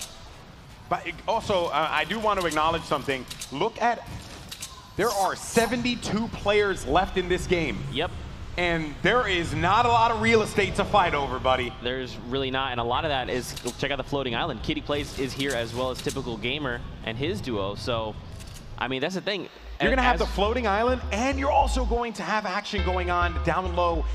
But also, I do want to acknowledge something. Look at, there are 72 players left in this game. Yep. And there is not a lot of real estate to fight over, buddy. There's really not, and a lot of that is, check out the floating island. Kitty Plays is here as well as Typical Gamer and his duo. So, I mean, that's the thing. You're going to have the floating island, and you're also going to have action going on down low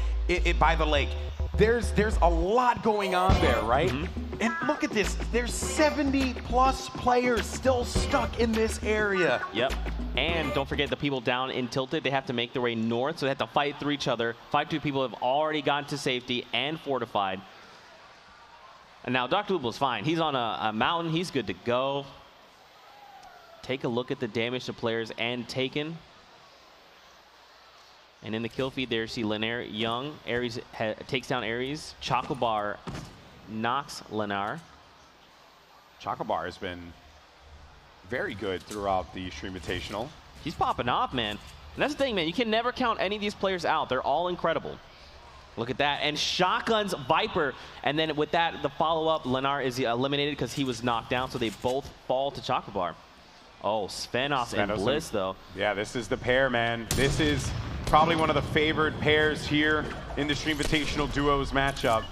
by the lake. There's a lot going on there, right? And look at this. There's 70-plus players still stuck in this area. Yep. And don't forget the people down in Tilted, they have to make their way north, so they have to fight through each other. 5-2 people have already gotten to safety and fortified. And now Dr. Lubal's fine. He's on a mountain. He's good to go. Take a look at the damage to players and taken. And in the kill feed there, see Linear Young. Ares takes down Ares. Chocobar knocks Linar. Chocobar has been very good throughout the Stream Invitational. He's popping off, man. And that's the thing, man. You can never count any of these players out. They're all incredible. Look at that. And shotguns Viper. And then with that, the follow-up, Linar is eliminated because he was knocked down, so they both fall to Chocobar. Oh, Svenos and Bliss, though. Yeah, this is the pair, man. This is probably one of the favored pairs here in the Stream Invitational Duos matchup.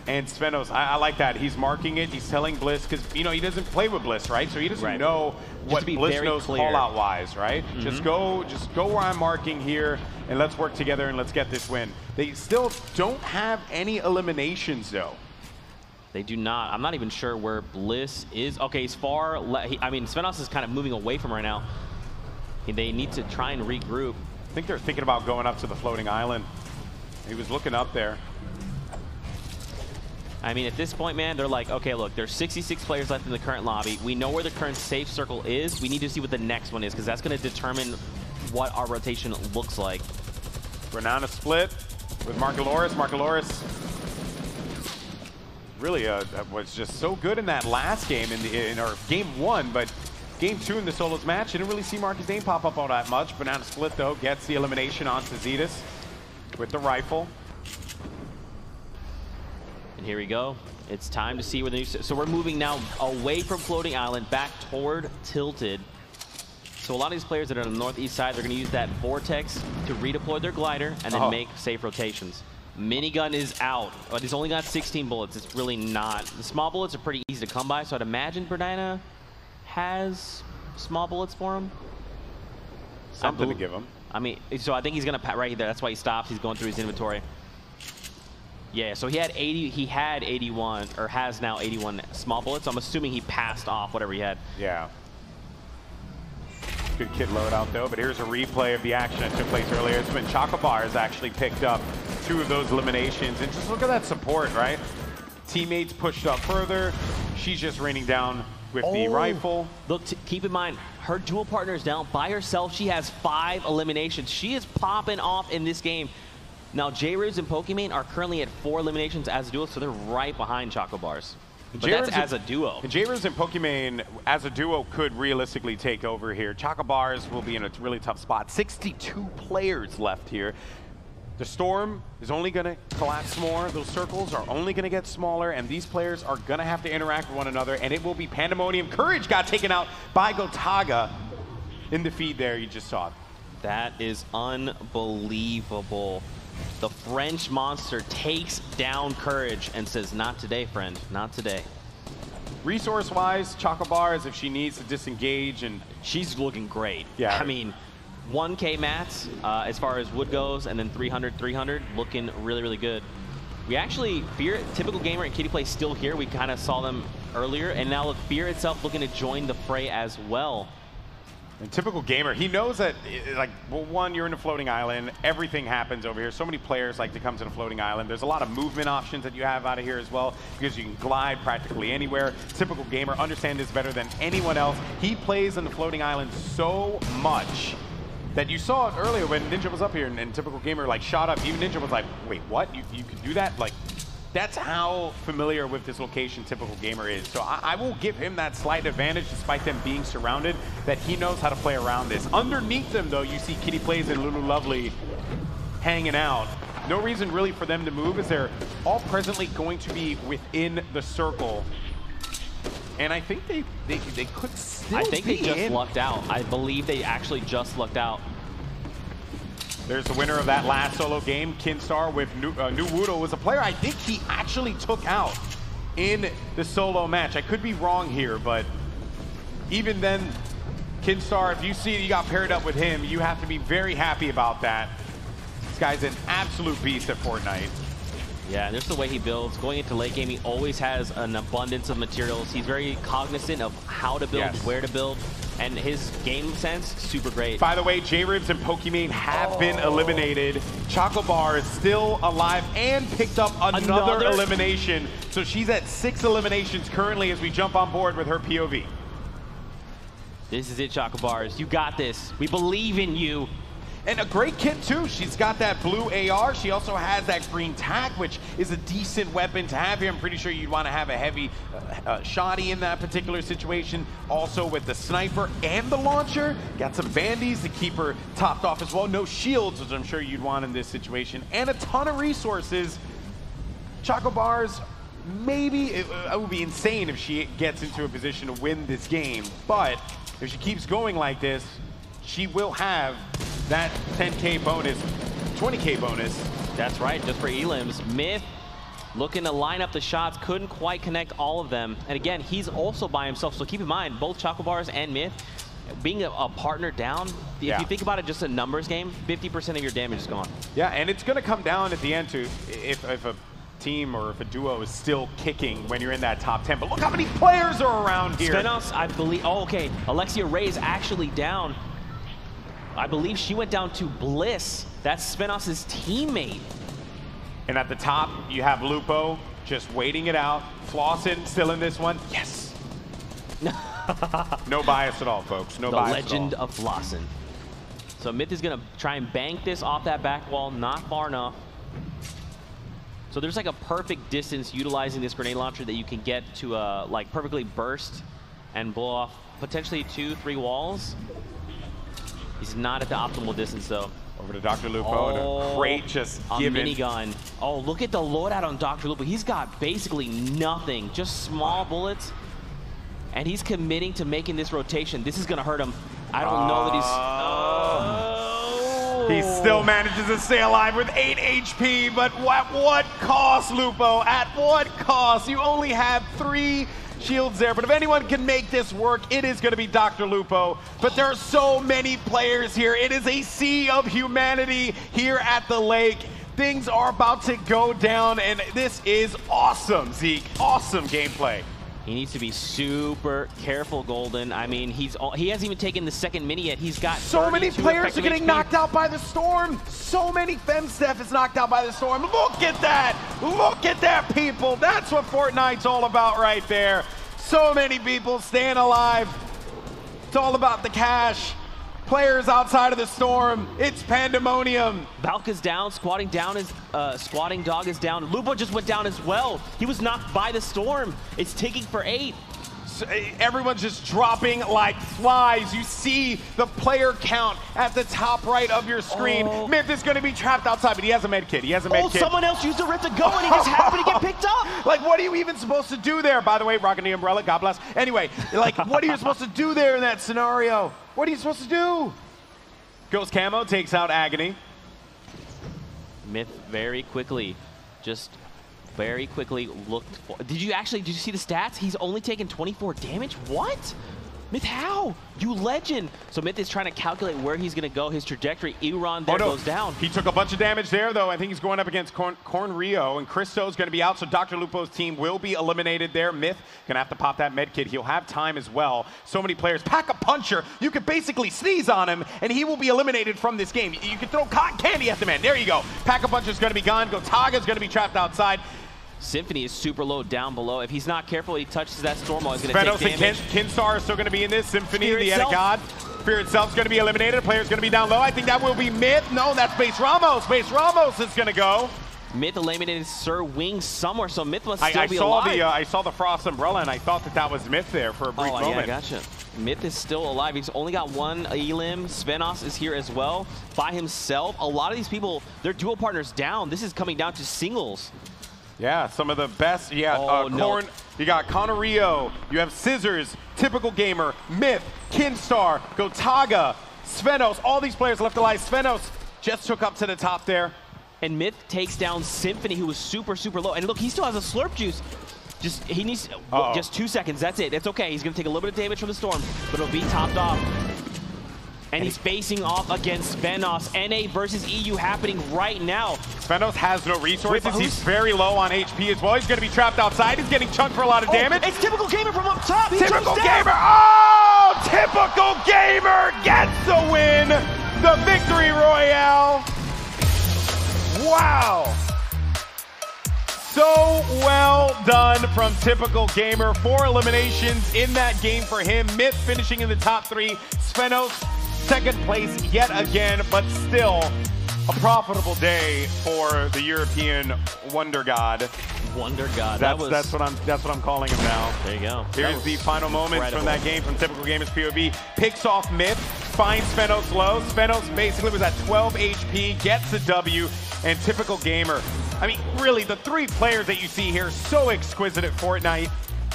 And Svenos, I like that. He's marking it. He's telling Bliss, because, you know, he doesn't play with Bliss, right? So he doesn't know what Bliss knows call-out-wise, right? Just go where I'm marking here, and let's work together, and let's get this win. They still don't have any eliminations, though. They do not. I'm not even sure where Bliss is. Okay, he's far. I mean, Svenos is kind of moving away from right now. They need to try and regroup. I think they're thinking about going up to the floating island. He was looking up there. I mean, at this point, man, they're like, okay, look, there's 66 players left in the current lobby. We know where the current safe circle is. We need to see what the next one is, because that's going to determine what our rotation looks like. Renana split with Markaloris. Markaloris really was just so good in that last game, in our game 1, but game 2 in the solos match, didn't really see Marcus' name pop up all that much. Banana Split, though, gets the elimination onto Zetas with the rifle. And here we go. It's time to see where the new... So we're moving now away from Floating Island, back toward Tilted. So a lot of these players that are on the northeast side, they're going to use that Vortex to redeploy their glider and then make safe rotations. Minigun is out, but he's only got 16 bullets. It's really not. The small bullets are pretty easy to come by, so I'd imagine Berdina has small bullets for him. Something to give him. I mean, so I think he's going to... Right there, that's why he stops. He's going through his inventory. Yeah, so he had 80, he had 81, or has now 81 small bullets. I'm assuming he passed off whatever he had. Yeah. Good kit loadout, though, but here's a replay of the action that took place earlier. It's when Chocobar has actually picked up 2 of those eliminations, and just look at that support, right? Teammates pushed up further. She's just raining down with the rifle. Look, keep in mind, her dual partner is down by herself. She has 5 eliminations. She is popping off in this game. Now, J-Riz and Pokimane are currently at 4 eliminations as a duo, so they're right behind Chocobars. But that's as a duo. And J-Riz and Pokimane, as a duo, could realistically take over here. Chocobars will be in a really tough spot. 62 players left here. The storm is only going to collapse more. Those circles are only going to get smaller, and these players are going to have to interact with one another, and it will be pandemonium. Courage got taken out by Gotaga in the feed there. You just saw it. That is unbelievable. The French monster takes down Courage and says, not today, friend, not today. Resource-wise, Choco Bars, if she needs to disengage, and she's looking great. Yeah. I mean, 1K mats as far as wood goes, and then 300, 300, looking really, really good. We actually, Fear, Typical Gamer and Kitty Play still here. We kind of saw them earlier, and now Fear itself looking to join the fray as well. And Typical Gamer, he knows that, like, well, one, you're in a floating island. Everything happens over here. So many players like to come to the floating island. There's a lot of movement options that you have out of here as well, because you can glide practically anywhere. Typical Gamer understands this better than anyone else. He plays on the floating island so much that you saw it earlier when Ninja was up here and Typical Gamer like shot up. Even Ninja was like, wait, what? You could do that? Like, that's how familiar with this location Typical Gamer is. So I will give him that slight advantage despite them being surrounded, that he knows how to play around this. Underneath them, though, you see Kitty Plays and Lulu Lovely hanging out. No reason really for them to move, as they're all presently going to be within the circle. And I think they could still I think be they just in. lucked out. I believe they actually just lucked out. There's the winner of that last solo game, Kinstar, with Nuwudo, was a player I think he actually took out in the solo match. I could be wrong here, but even then, Kinstar, if you see you got paired up with him, you have to be very happy about that. This guy's an absolute beast at Fortnite. Yeah, and just the way he builds. Going into late game, he always has an abundance of materials. He's very cognizant of how to build, Yes. where to build, and his game sense, super great. By the way, J-Ribs and Pokimane have been eliminated. Choco Bar is still alive and picked up another elimination. So she's at 6 eliminations currently as we jump on board with her POV. This is it, Choco Bars. You got this. We believe in you. And a great kit too. She's got that blue AR. She also has that green tack, which is a decent weapon to have here. I'm pretty sure you'd want to have a heavy shoddy in that particular situation. Also with the sniper and the launcher. Got some bandies to keep her topped off as well. No shields, which I'm sure you'd want in this situation. And a ton of resources. Choco Bars, maybe, it would be insane if she gets into a position to win this game. But if she keeps going like this, she will have that 10K bonus, 20K bonus. That's right, just for elims. Myth looking to line up the shots, couldn't quite connect all of them. And again, he's also by himself, so keep in mind, both Choco Bars and Myth, being a partner down, if you think about it, just a numbers game, 50% of your damage is gone. Yeah, and it's gonna come down at the end to if a team or if a duo is still kicking when you're in that top 10. But look how many players are around here. Spenos, I believe, oh, okay, Alexia Ray is actually down. I believe she went down to Bliss. That's Spenos' teammate. And at the top, you have Lupo just waiting it out. Flossin still in this one. Yes. No bias at all, folks. No bias The legend at all. of Flossin. So Myth is going to try and bank this off that back wall, not far enough. So there's like a perfect distance utilizing this grenade launcher that you can get to like perfectly burst and blow off potentially 2-3 walls. He's not at the optimal distance, though. Over to Dr. Lupo, and a crate just given. A minigun. Oh, look at the loadout on Dr. Lupo. He's got basically nothing, just small bullets. And he's committing to making this rotation. This is going to hurt him. I don't know that he's... He still manages to stay alive with 8 HP, but at what cost, Lupo? At what cost? You only have 3 shields there, but if anyone can make this work, it is going to be Dr. Lupo. But there are so many players here. It is a sea of humanity here at the lake. Things are about to go down, and this is awesome, Zeke. Awesome gameplay. He needs to be super careful, Golden. I mean, he hasn't even taken the second mini yet. He's got so many players are getting knocked out by the storm. So many FemSteph is knocked out by the storm. Look at that. Look at that, people. That's what Fortnite's all about right there. So many people staying alive. It's all about the cash. Players outside of the storm. It's pandemonium. Valka's down, squatting down is squatting dog is down. Lupo just went down as well. He was knocked by the storm. It's taking for 8. So everyone's just dropping like flies. You see the player count at the top right of your screen. Myth is going to be trapped outside, but he has a med kit. He has a med kit. Someone else used a rip to go, and he just happened to get picked up. Like, what are you even supposed to do there? By the way, rocking the umbrella, God bless. Anyway, like, what are you supposed to do there in that scenario? What are you supposed to do? Ghost Camo takes out Agony. Myth very quickly, just very quickly looked for. Did you see the stats? He's only taken 24 damage? What? Myth, how? You legend. So Myth is trying to calculate where he's going to go, his trajectory. Iran there goes down. He took a bunch of damage there, though. I think he's going up against Corn Rio, and Cristo's going to be out, so Dr. Lupo's team will be eliminated there. Myth going to have to pop that med kit. He'll have time as well. So many players. Pack a puncher. You could basically sneeze on him, and he will be eliminated from this game. You can throw cotton candy at the man. There you go. Pack a puncher's going to be gone. Gotaga's going to be trapped outside. Symphony is super low down below. If he's not careful, he touches that storm wall, he's going to take damage. And Kinstar are still going to be in this. Symphony, Fear the itself. God. Fear itself is going to be eliminated. Player's going to be down low. I think that will be Myth. No, that's Base Ramos. Base Ramos is going to go. Myth eliminated Sir Wing somewhere, so Myth must still be alive. I saw the Frost Umbrella, and I thought that was Myth there for a brief moment. Yeah, gotcha. Myth is still alive. He's only got one Elim. Svenos is here as well by himself. A lot of these people, their dual partners down. This is coming down to singles. Yeah, some of the best. Yeah, no. You got Connor Rio. You have Scissors, Typical Gamer, Myth, Kinstar, Gotaga, Svenos. All these players left alive. Svenos just took up to the top there. And Myth takes down Symphony, who was super, super low. And look, he still has a Slurp Juice. He needs just 2 seconds. That's it. It's okay. He's going to take a little bit of damage from the storm, but it'll be topped off. And he's facing off against Svenos. NA versus EU happening right now. Svenos has no resources. He's very low on HP as well. He's going to be trapped outside. He's getting chunked for a lot of damage. It's Typical Gamer from up top. Typical Gamer. Oh, Typical Gamer gets the win. The victory royale. Wow. So well done from Typical Gamer. 4 eliminations in that game for him. Myth finishing in the top 3. Svenos second place yet again, but still a profitable day for the European Wonder God. Wonder God. That's what I'm calling him now. There you go. Here's the final moments from that game from Typical Gamer's POV. Picks off Myth, finds Svenos low. Svenos basically was at 12 HP, gets the W, and Typical Gamer. I mean, really, the 3 players that you see here, so exquisite at Fortnite.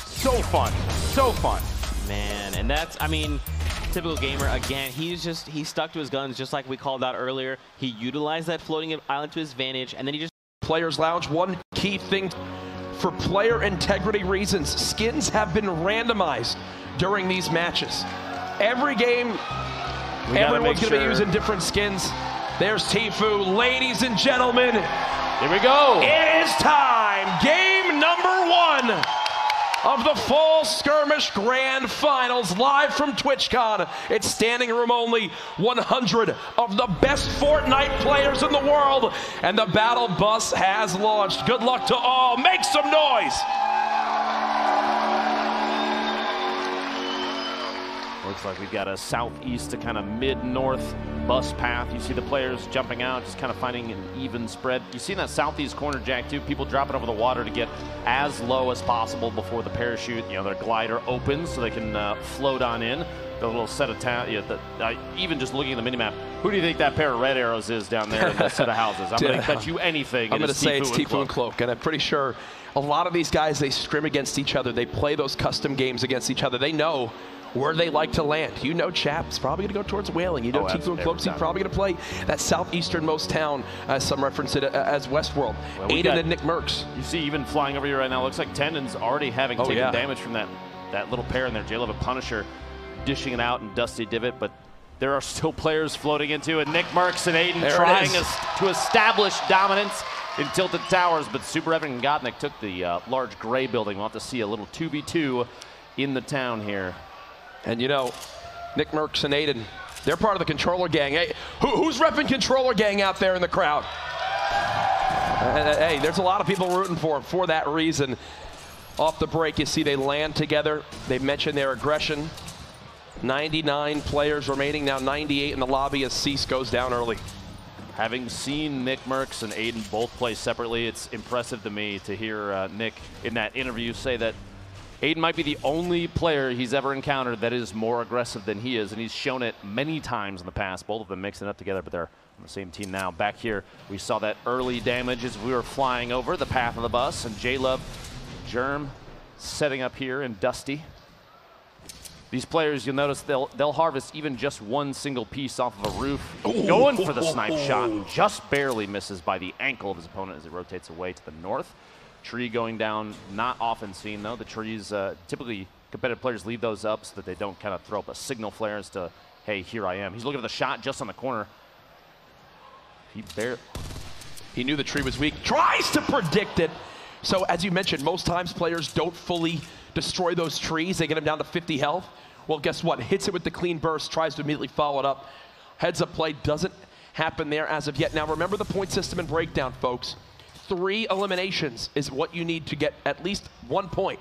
So fun. So fun. Man, and that's, I mean, Typical Gamer, again, he stuck to his guns just like we called out earlier. He utilized that floating island to his advantage, and then he just... Players Lounge, one key thing for player integrity reasons, skins have been randomized during these matches. Every game, everyone's going to be using different skins. There's TFUE. Ladies and gentlemen, here we go. It is time. Game number 1 of the Fall Skirmish Grand Finals, live from TwitchCon. It's standing room only, 100 of the best Fortnite players in the world, and the battle bus has launched. Good luck to all. Make some noise. Looks like we've got a southeast to kind of mid-north bus path. You see the players jumping out, just kind of finding an even spread. You see in that southeast corner, Jack, too, people dropping over the water to get as low as possible before the parachute, their glider opens so they can float on in. The little set of town, even just looking at the minimap, who do you think that pair of red arrows is down there in that set of houses? I'm going to bet you anything. I'm going to say it's TFUE and Cloak, and I'm pretty sure a lot of these guys, they scrim against each other. They play those custom games against each other. They know where they like to land. Chap's probably going to go towards Whaling. TFUE and Cloak's probably going to play that southeasternmost town, some reference it as Westworld. Well, Aiden and Nick Merckx. You see even flying over here right now, looks like Tendon's already having taken damage from that little pair in there. J-Love Punisher dishing it out in Dusty Divot, but there are still players floating into it. Nick Merckx and Aiden trying to establish dominance in Tilted Towers, but Super Evan and Gottnick took the large gray building. We'll have to see a little 2v2 in the town here. And Nick Merckx and Aiden, they're part of the Controller Gang. Hey, who's repping Controller Gang out there in the crowd? Hey, there's a lot of people rooting for that reason. Off the break, you see they land together. They mentioned their aggression. 99 players remaining, now 98 in the lobby as Cease goes down early. Having seen Nick Merckx and Aiden both play separately, it's impressive to me to hear Nick in that interview say that Aiden might be the only player he's ever encountered that is more aggressive than he is, and he's shown it many times in the past. Both of them mixing up together, but they're on the same team now. Back here, we saw that early damage as we were flying over the path of the bus, and J-Love, Germ setting up here in Dusty. These players, you'll notice they'll harvest even just one single piece off of a roof. Going for the snipe shot, and just barely misses by the ankle of his opponent as it rotates away to the north. Tree going down, not often seen though. The trees, typically competitive players leave those up so that they don't kind of throw up a signal flare as to, hey, here I am. He's looking at the shot just on the corner. He knew the tree was weak, tries to predict it. So as you mentioned, most times players don't fully destroy those trees. They get him down to 50 health. Well, guess what? Hits it with the clean burst, tries to immediately follow it up. Heads up play doesn't happen there as of yet. Now remember the point system and breakdown, folks. 3 eliminations is what you need to get at least 1 point.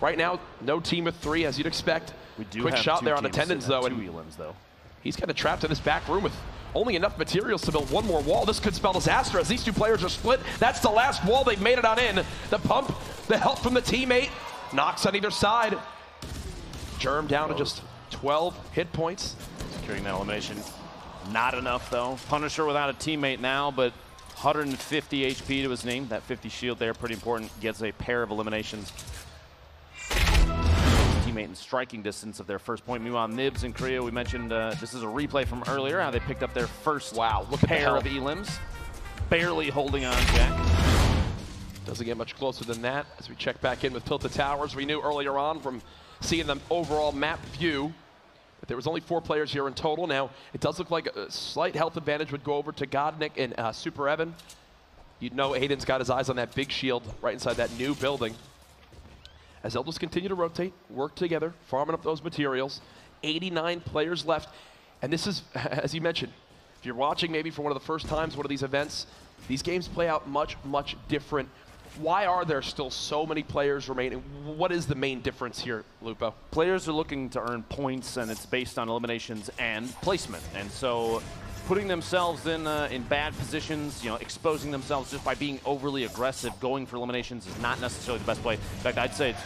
Right now, no team with 3 as you'd expect. We do Quick have shot 2 there on teams attendance that have though. 2 And elims though. he's kind of trapped in this back room with only enough materials to build one more wall. This could spell disaster as these 2 players are split. That's the last wall. They've made it on in. The pump, the help from the teammate, knocks on either side. Germ down to just 12 hit points. Securing that elimination. Not enough though. Punisher without a teammate now, but 150 HP to his name. That 50 shield there, pretty important. Gets a pair of eliminations. Teammate in striking distance of their first point. Meanwhile, Nibs and Korea, we mentioned this is a replay from earlier, how they picked up their first pair of elims. Barely holding on, Jack. Doesn't get much closer than that. As we check back in with Tilted Towers, we knew earlier on from seeing the overall map view that there was only 4 players here in total. Now, it does look like a slight health advantage would go over to Godnik and Super Evan. You'd know Aiden's got his eyes on that big shield right inside that new building. As they'll just continue to rotate, work together, farming up those materials. 89 players left. And this is, as you mentioned, if you're watching maybe for one of the first times one of these events, these games play out much, much different. Why are there still so many players remaining? What is the main difference here, Lupo? Players are looking to earn points, and it's based on eliminations and placement. And so putting themselves in bad positions, you know, exposing themselves just by being overly aggressive, going for eliminations is not necessarily the best play. In fact, I'd say it's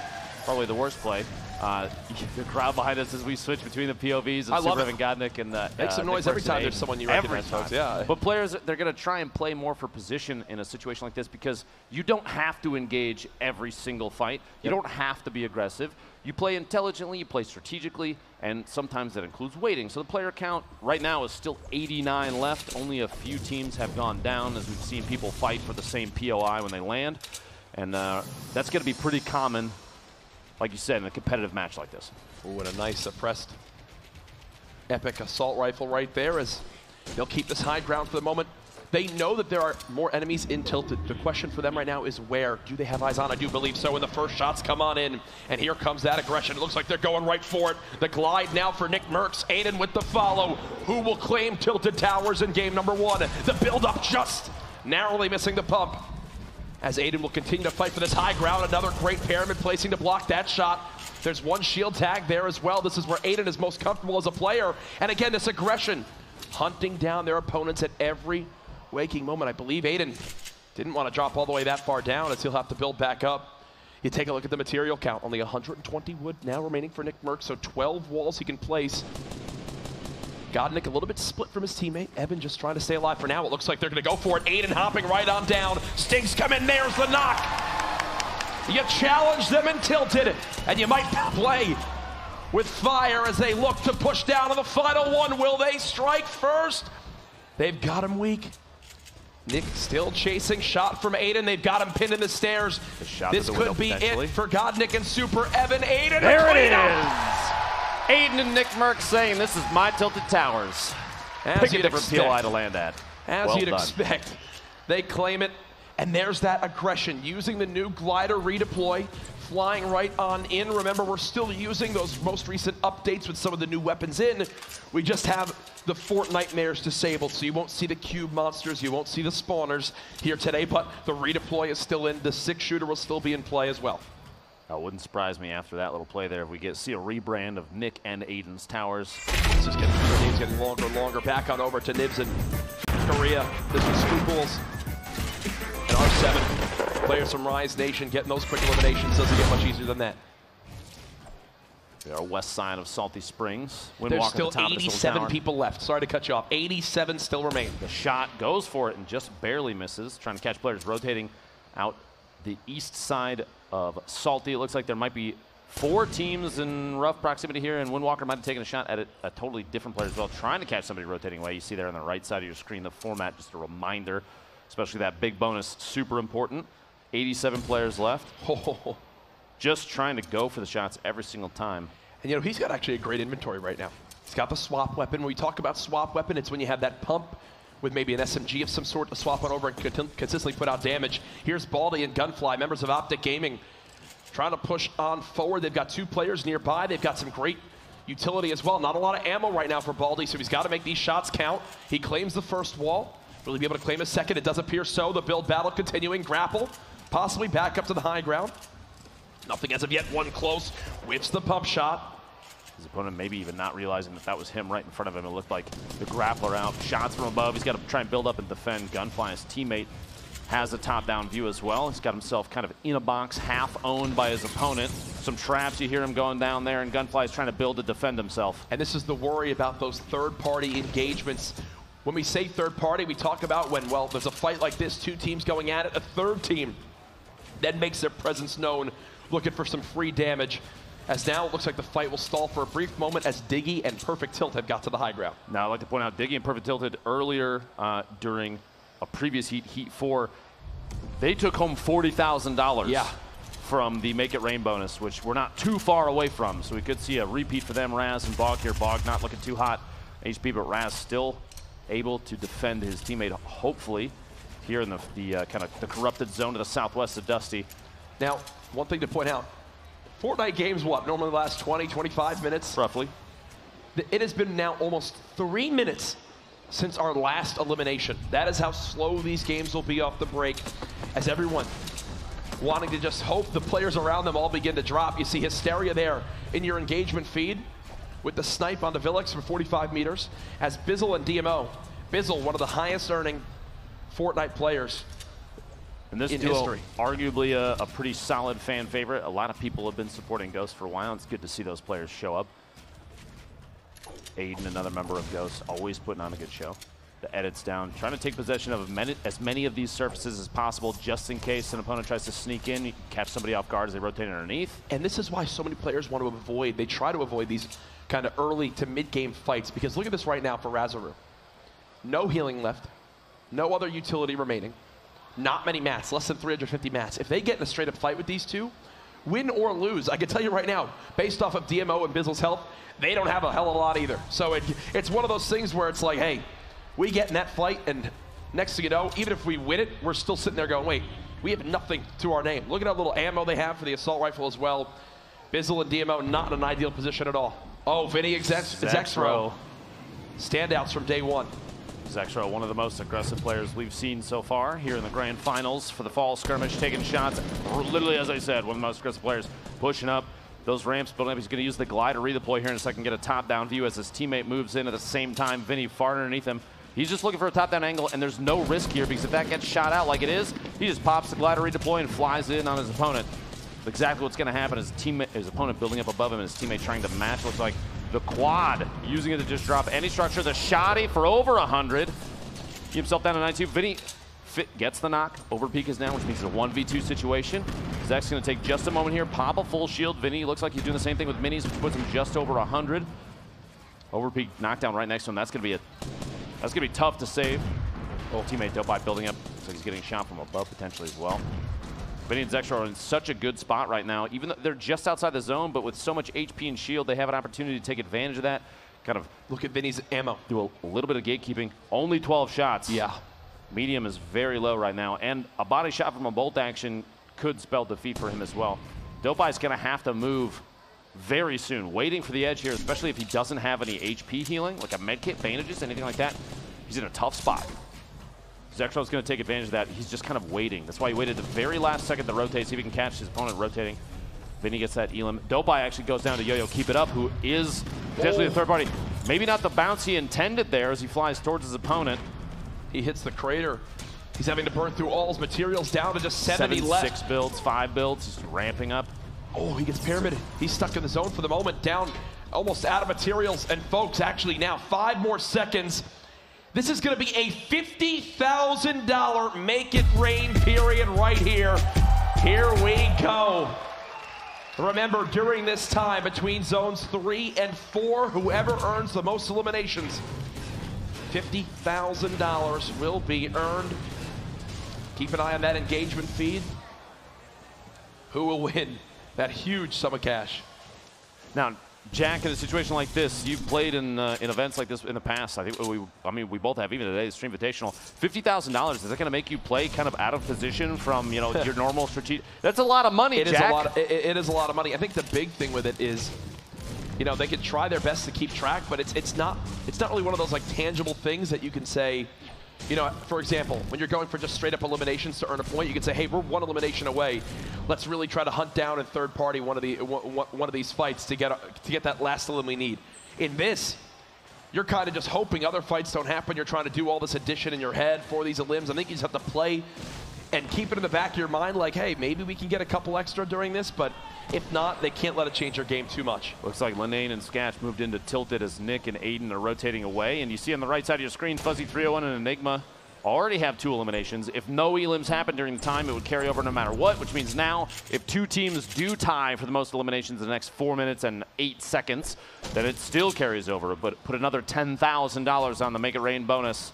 probably the worst play. The crowd behind us as we switch between the POVs of Super Evan Godnik and make some noise every time there's someone you recognize, folks. Yeah. But players, they're going to try and play more for position in a situation like this because you don't have to engage every single fight. You don't have to be aggressive. You play intelligently, you play strategically, and sometimes that includes waiting. So the player count right now is still 89 left. Only a few teams have gone down as we've seen people fight for the same POI when they land. And that's going to be pretty common, like you said, in a competitive match like this. Ooh, and a nice suppressed epic assault rifle right there as they'll keep this high ground for the moment. They know that there are more enemies in Tilted. The question for them right now is where? Do they have eyes on? I do believe so. And the first shots come on in. And here comes that aggression. It looks like they're going right for it. The glide now for Nick Merckx. Aiden with the follow. Who will claim Tilted Towers in game number 1? The build-up just narrowly missing the pump. As Aiden will continue to fight for this high ground. Another great pyramid placing to block that shot. There's one shield tag there as well. This is where Aiden is most comfortable as a player. And again, this aggression, hunting down their opponents at every waking moment. I believe Aiden didn't want to drop all the way that far down as he'll have to build back up. You take a look at the material count. Only 120 wood now remaining for Nick Merckx, so 12 walls he can place. Godnik a little bit split from his teammate. Evan just trying to stay alive for now. It looks like they're going to go for it. Aiden hopping right on down. Stinks come in. There's the knock. You challenge them in Tilted, and you might play with fire as they look to push down to the final one. Will they strike first? They've got him weak. Nick still chasing. Shot from Aiden. They've got him pinned in the stairs. This could be it for Godnik and Super Evan. Aiden. There it is. Aiden and Nick Merckx saying this is my Tilted Towers. Pick a different POI to land at. As you'd expect. They claim it. And there's that aggression. Using the new glider redeploy. Flying right on in. Remember, we're still using those most recent updates with some of the new weapons in. We just have the FORTNITE disabled, so you won't see the cube monsters, you won't see the spawners here today, but the redeploy is still in. The 6-shooter will still be in play as well. It wouldn't surprise me after that little play there if we see a rebrand of Nick and Aiden's towers. This is getting longer and longer. Back on over to Nibs and Korea. This is Spooples and R7. Players from Rise Nation getting those quick eliminations. Doesn't get much easier than that. We are west side of Salty Springs. There's still 87 people left. Sorry to cut you off. 87 still remain. The shot goes for it and just barely misses. Trying to catch players rotating out the east side of Salty. It looks like there might be 4 teams in rough proximity here, and Windwalker might have taken a shot at a totally different player as well, trying to catch somebody rotating away. You see there on the right side of your screen the format, just a reminder, especially that big bonus, super important. 87 players left. Just trying to go for the shots every single time. And you know, he's got actually a great inventory right now. He's got the swap weapon. When we talk about swap weapon, it's when you have that pump with maybe an SMG of some sort to swap on over and consistently put out damage. Here's Baldy and Gunfly, members of Optic Gaming, trying to push on forward. They've got 2 players nearby. They've got some great utility as well. Not a lot of ammo right now for Baldy, so he's got to make these shots count. He claims the first wall. Will he be able to claim a second? It does appear so. The build battle continuing. Grapple, possibly back up to the high ground. Nothing as of yet. One close. Whips the pump shot. His opponent maybe even not realizing that that was him right in front of him. It looked like the grappler out. Shots from above. He's got to try and build up and defend. Gunfly, his teammate, has a top-down view as well. He's got himself kind of in a box, half owned by his opponent. Some traps, you hear him going down there, and Gunfly is trying to build to defend himself. And this is the worry about those third-party engagements. When we say third-party, we talk about when, well, there's a fight like this, 2 teams going at it, a third team that makes their presence known, looking for some free damage. As now it looks like the fight will stall for a brief moment as Diggy and Perfect Tilt have got to the high ground. Now I'd like to point out Diggy and Perfect Tilted earlier during a previous Heat 4, they took home $40,000 from the Make It Rain bonus, which we're not too far away from. So we could see a repeat for them. Raz and Bog here. Bog not looking too hot HP, but Raz still able to defend his teammate, hopefully, here in the kind of the corrupted zone to the southwest of Dusty. Now, one thing to point out, Fortnite games, what, normally last 20, 25 minutes? Roughly. It has been now almost 3 minutes since our last elimination. That is how slow these games will be off the break, as everyone wanting to just hope the players around them all begin to drop. You see Hysteria there in your engagement feed with the snipe on the Villix from 45 meters, as Bizzle and DMO. Bizzle, one of the highest earning Fortnite players and this in duo, history. Arguably a pretty solid fan favorite. A lot of people have been supporting Ghost for a while. It's good to see those players show up. Aiden, another member of Ghost, always putting on a good show. The edits down, trying to take possession of as many of these surfaces as possible, just in case an opponent tries to sneak in, you can catch somebody off guard as they rotate underneath. And this is why so many players want to avoid, they try to avoid these kind of early to mid-game fights, because look at this right now for Razaru. No healing left, no other utility remaining, not many mats, less than 350 mats. If they get in a straight-up fight with these two, win or lose, I can tell you right now, based off of DMO and Bizzle's health, they don't have a hell of a lot either. So it's one of those things where it's like, hey, we get in that fight, and next thing you know, even if we win it, we're still sitting there going, wait, we have nothing to our name. Look at how little ammo they have for the assault rifle as well. Bizzle and DMO not in an ideal position at all. Oh, Vinny Zexro. Standouts from day one. Zexro, one of the most aggressive players we've seen so far here in the grand finals for the fall skirmish, taking shots. Literally, as I said, one of the most aggressive players, pushing up those ramps, building up. He's going to use the glider redeploy here in a second, get a top-down view as his teammate moves in at the same time. Vinny far underneath him. He's just looking for a top-down angle, and there's no risk here because if that gets shot out like it is, he just pops the glider redeploy and flies in on his opponent. Exactly what's going to happen is his opponent building up above him and his teammate trying to match. Looks like the quad, using it to just drop any structure. The shotty for over 100. He himself down to 92. Vinny gets the knock. Overpeak is down, which means it's a 1v2 situation. Zach's going to take just a moment here, pop a full shield. Vinny looks like he's doing the same thing with minis, which puts him just over 100. Overpeak knockdown right next to him. That's going to be tough to save. Oh, teammate Dope building up, so he's getting shot from above potentially as well. Vinny and Zexro are in such a good spot right now, even though they're just outside the zone, but with so much HP and shield, they have an opportunity to take advantage of that. Kind of look at Vinny's ammo. Do a little bit of gatekeeping. Only 12 shots. Yeah. Medium is very low right now, and a body shot from a bolt action could spell defeat for him as well. Dopeye's going to have to move very soon, waiting for the edge here, especially if he doesn't have any HP healing, like a medkit, bandages, anything like that. He's in a tough spot. Zexro's going to take advantage of that. He's just kind of waiting. That's why he waited the very last second to rotate, see if he can catch his opponent rotating. Vinny gets that elim. Dopeye actually goes down to Yo-Yo Keep It Up, who is potentially the third party. Maybe not the bounce he intended there as he flies towards his opponent. He hits the crater. He's having to burn through all his materials down to just 70 left. 6 builds, 5 builds, just ramping up. Oh, he gets pyramided. He's stuck in the zone for the moment, down almost out of materials. And folks, actually now 5 more seconds. This is going to be a $50,000 Make It Rain period right here. Here we go. Remember, during this time between zones 3 and 4, whoever earns the most eliminations, $50,000 will be earned. Keep an eye on that engagement feed. Who will win that huge sum of cash? Now, Jack, in a situation like this, you've played in events like this in the past. I think we both have, even today's Stream Invitational. $50,000, is that going to make you play kind of out of position from, your normal strategic? That's a lot of money, Jack. It is a lot of money. I think the big thing with it is, they can try their best to keep track, but it's not really one of those like tangible things that you can say. For example, when you're going for just straight up eliminations to earn a point, you can say, hey, we're one elimination away. Let's really try to hunt down in third party one of these fights to get that last elim we need. In this, you're kind of just hoping other fights don't happen. You're trying to do all this addition in your head for these elims. I think you just have to play and keep it in the back of your mind like, hey, maybe we can get a couple extra during this, but if not, they can't let it change your game too much. Looks like Linane and Skatch moved into tilted as Nick and Aiden are rotating away. And you see on the right side of your screen, Fuzzy 301 and Enigma already have 2 eliminations. If no elims happen during the time, it would carry over no matter what, which means now if 2 teams do tie for the most eliminations in the next 4 minutes and 8 seconds, then it still carries over. But put another $10,000 on the Make It Rain bonus.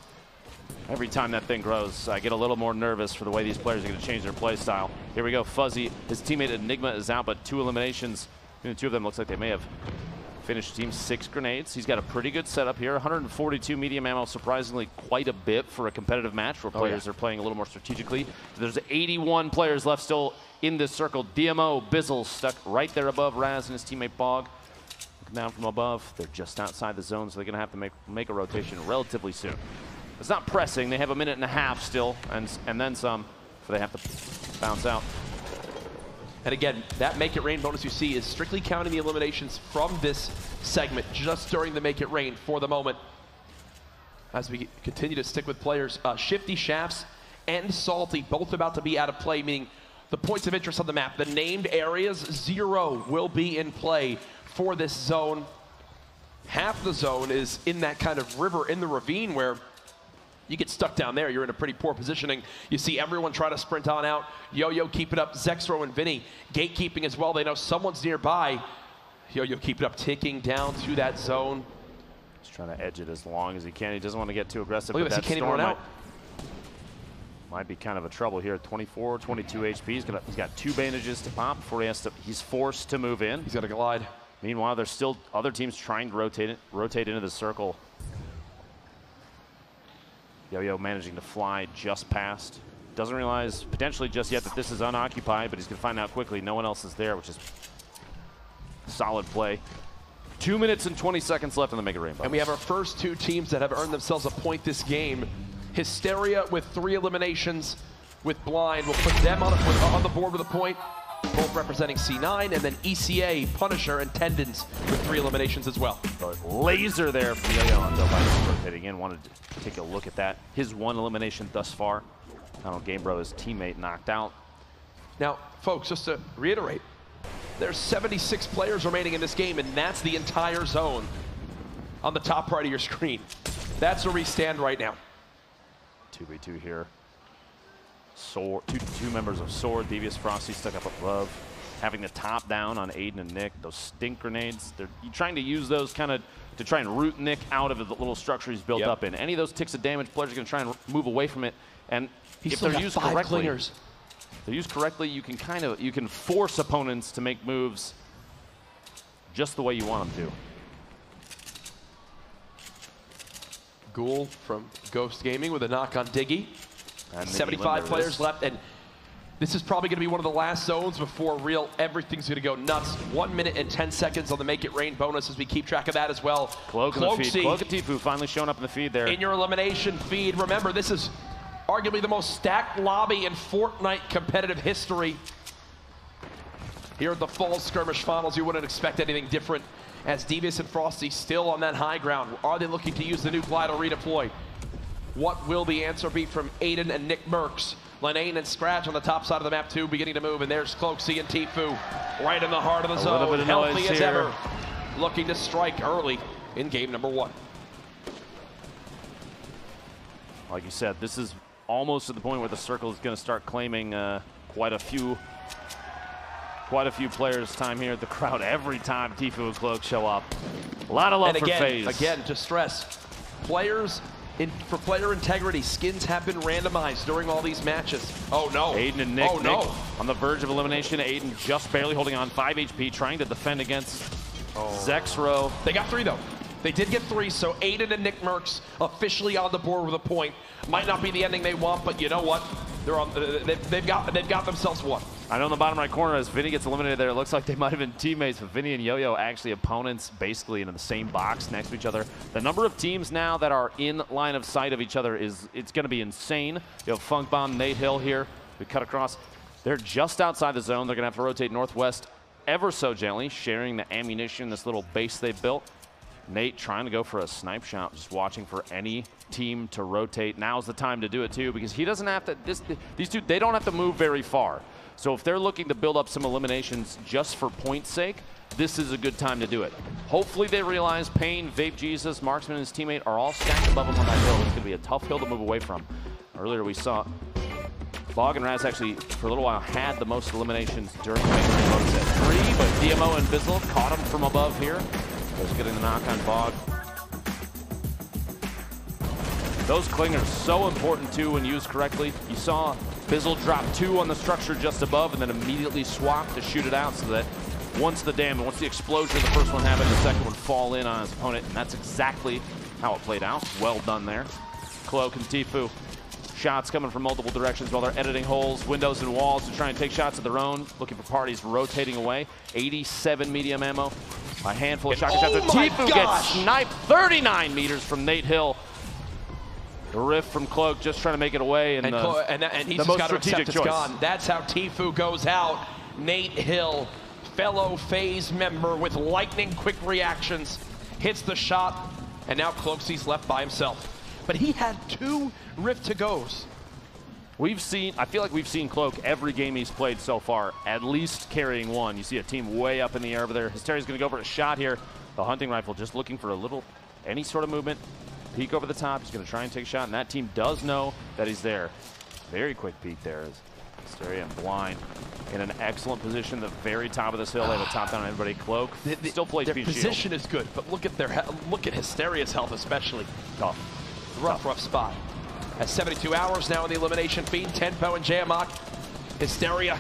Every time that thing grows, I get a little more nervous for the way these players are going to change their play style. Here we go, Fuzzy. His teammate Enigma is out, but 2 eliminations. The 2 of them looks like they may have finished team 6 grenades. He's got a pretty good setup here. 142 medium ammo, surprisingly quite a bit for a competitive match where players are playing a little more strategically. There's 81 players left still in this circle. DMO, Bizzle stuck right there above Raz and his teammate Bog. Looking down from above. They're just outside the zone, so they're going to have to make a rotation relatively soon. It's not pressing. They have a minute and a half still, and then some, so they have to bounce out. And again, that Make It Rain bonus you see is strictly counting the eliminations from this segment just during the Make It Rain for the moment. As we continue to stick with players, Shifty Shafts and Salty both about to be out of play, meaning the points of interest on the map, the named areas, 0 will be in play for this zone. Half the zone is in that kind of river in the ravine where you get stuck down there, you're in a pretty poor positioning. You see everyone try to sprint on out. Yo-Yo keep it up, Zexro and Vinny gatekeeping as well. They know someone's nearby. Yo-Yo keep it up, ticking down to that zone. He's trying to edge it as long as he can. He doesn't want to get too aggressive. Look at this, he can't even run out. Might be kind of a trouble here. 24, 22 HP. He's got 2 bandages to pop before he's forced to move in. He's got to glide. Meanwhile, there's still other teams trying to rotate into the circle. Yo-Yo managing to fly just past. Doesn't realize potentially just yet that this is unoccupied, but he's going to find out quickly. No one else is there, which is solid play. 2 minutes and 20 seconds left in the Make It Rain bonus. And we have our first 2 teams that have earned themselves a point this game. Hysteria with 3 eliminations with Blind will put them on the board with a point, both representing C9, and then ECA, Punisher, and Tendons with 3 eliminations as well. Laser there from Yo-Yo on Dope rotating in. Wanted to take a look at that. His 1 elimination thus far. Donald Gamebro, his teammate, knocked out. Now, folks, just to reiterate, there's 76 players remaining in this game, and that's the entire zone on the top right of your screen. That's where we stand right now. 2v2 here. Sword, two members of Sword, Devious Frosty stuck up above, having the top down on Aiden and Nick. Those stink grenades, you're trying to use those kind of to try and root Nick out of the little structure he's built up in. Any of those ticks of damage, players are going to try and move away from it. And if they're used correctly, you can force opponents to make moves just the way you want them to. Ghoul from Ghost Gaming with a knock on Diggy. And 75 players left, and this is probably going to be one of the last zones before everything's going to go nuts. 1 minute and 10 seconds on the Make It Rain bonus as we keep track of that as well. Cloak in the feed. Cloak and TFUE finally showing up in the feed there. In your elimination feed, remember, this is arguably the most stacked lobby in Fortnite competitive history. Here at the Fall Skirmish Finals, you wouldn't expect anything different, as Devious and Frosty still on that high ground. Are they looking to use the new glide or redeploy? What will the answer be from Aiden and Nick Merckx? Linane and Scratch on the top side of the map too, beginning to move, and there's Cloaksy and TFUE right in the heart of the zone, healthy as ever, looking to strike early in game number 1. Like you said, this is almost at the point where the circle is going to start claiming quite a few Quite a few players time here at the crowd every time TFUE and Cloak show up. A lot of love and for FaZe. Again, to stress, players, for player integrity, skins have been randomized during all these matches. Oh no. Aiden and Nick, oh, no. Nick on the verge of elimination. Aiden just barely holding on, 5 HP, trying to defend against Zexro. They got 3 though. They did get 3, so Aiden and Nick Merckx officially on the board with a point. Might not be the ending they want, but you know what? They're on. They've got themselves one. I know in the bottom right corner as Vinny gets eliminated there, it looks like they might have been teammates, but Vinny and Yo-Yo actually opponents basically in the same box next to each other. The number of teams now that are in line of sight of each other it's going to be insane. You have Funk Bomb, Nate Hill here. We cut across. They're just outside the zone. They're going to have to rotate northwest ever so gently, sharing the ammunition, this little base they built. Nate trying to go for a snipe shot, just watching for any team to rotate. Now's the time to do it too, because he doesn't have to, these two, they don't have to move very far. So if they're looking to build up some eliminations just for point's sake, this is a good time to do it. Hopefully they realize Payne, Vape Jesus, Marksman and his teammate are all stacked above him on that hill. It's gonna be a tough hill to move away from. Earlier we saw Bog and Raz actually, for a little while, had the most eliminations during the bonus at 3, but DMO and Bizzle caught him from above here. Was getting the knock on Bog. Those clingers so important too when used correctly. You saw Bizzle drop 2 on the structure just above and then immediately swap to shoot it out so that once the explosion of the first one happened, the second one fall in on his opponent, and that's exactly how it played out. Well done there. Cloak and TFUE. Shots coming from multiple directions while they're editing holes, windows, and walls to try and take shots of their own. Looking for parties rotating away. 87 medium ammo. A handful of shotgun shots. And TFUE gets sniped 39 meters from Nate Hill. The riff from Cloak just trying to make it away. And he's just got to accept it's gone. That's how TFUE goes out. Nate Hill, fellow FaZe member with lightning quick reactions, hits the shot, and now Cloaksy's left by himself. But he had 2 rift to goes. I feel like we've seen Cloak every game he's played so far, at least carrying 1. You see a team way up in the air over there. Hysteria's gonna go for a shot here. The hunting rifle just looking for any sort of movement. Peek over the top, he's gonna try and take a shot, and that team does know that he's there. Very quick peek there as Hysteria and Blind in an excellent position, the very top of this hill. They have a top down on everybody. Cloak still plays their shield. Position is good, but look at Hysteria's health especially. Tough. Rough spot. At 72 hours now in the elimination feed, Tenpo and Jamok. Hysteria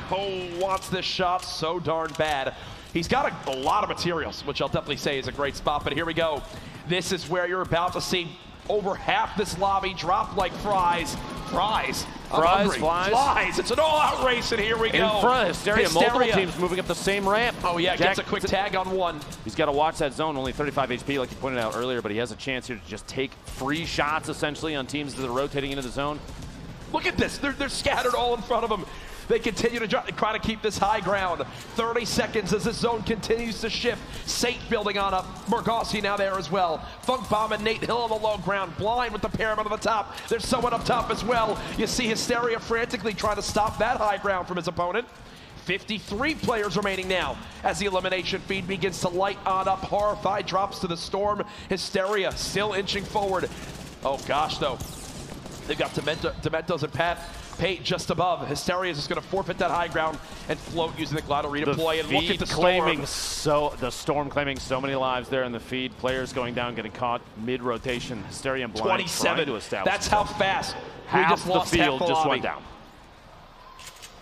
wants this shot so darn bad. He's got a lot of materials, which I'll definitely say is a great spot, but here we go. This is where you're about to see over half this lobby drop like fries. Fries. Flies. It's an all-out race, and here we go. In front of Hysteria, multiple teams moving up the same ramp. Oh yeah, gets a quick tag on 1. He's got to watch that zone, only 35 HP like you pointed out earlier, but he has a chance here to just take free shots essentially on teams that are rotating into the zone. Look at this, they're scattered all in front of him. They continue to try to keep this high ground. 30 seconds as this zone continues to shift. Saint building on up. Morgossi now there as well. Funk Bomb and Nate Hill on the low ground. Blind with the pyramid on the top. There's someone up top as well. You see Hysteria frantically trying to stop that high ground from his opponent. 53 players remaining now as the elimination feed begins to light on up. Horrified drops to the storm. Hysteria still inching forward. Oh gosh, though. They've got Dementos and Pate just above. Hysteria is just going to forfeit that high ground and float using the Glado redeploy. And look at the storm. The storm claiming so many lives there in the feed. Players going down, getting caught mid-rotation. Hysteria and Blind 27. To establish. That's how fast we just lost the field half the just lobby. went down.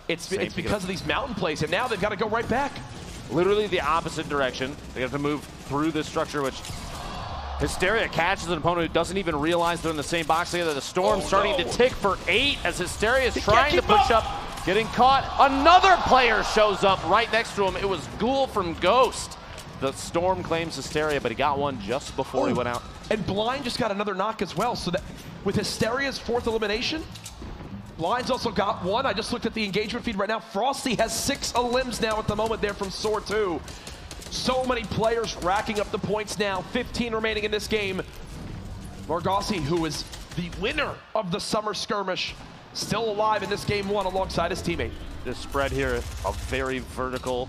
It's because of these mountain plays, and now they've got to go right back. Literally the opposite direction. They have to move through this structure, which Hysteria catches an opponent who doesn't even realize they're in the same box together. The storm starting to tick for 8 as Hysteria is trying to push up, getting caught. Another player shows up right next to him. It was Ghoul from Ghost. The storm claims Hysteria, but he got one just before he went out. And Blind just got another knock as well. So that with Hysteria's 4th elimination, Blind's also got 1. I just looked at the engagement feed right now. Frosty has 6 elims now at the moment there from Soar 2. So many players racking up the points now. 15 remaining in this game. Morgossi, who is the winner of the summer skirmish, still alive in this game 1 alongside his teammate. This spread here, a very vertical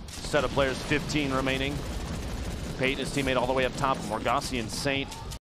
set of players, 15 remaining. Pate and his teammate all the way up top. Morgossi and Saint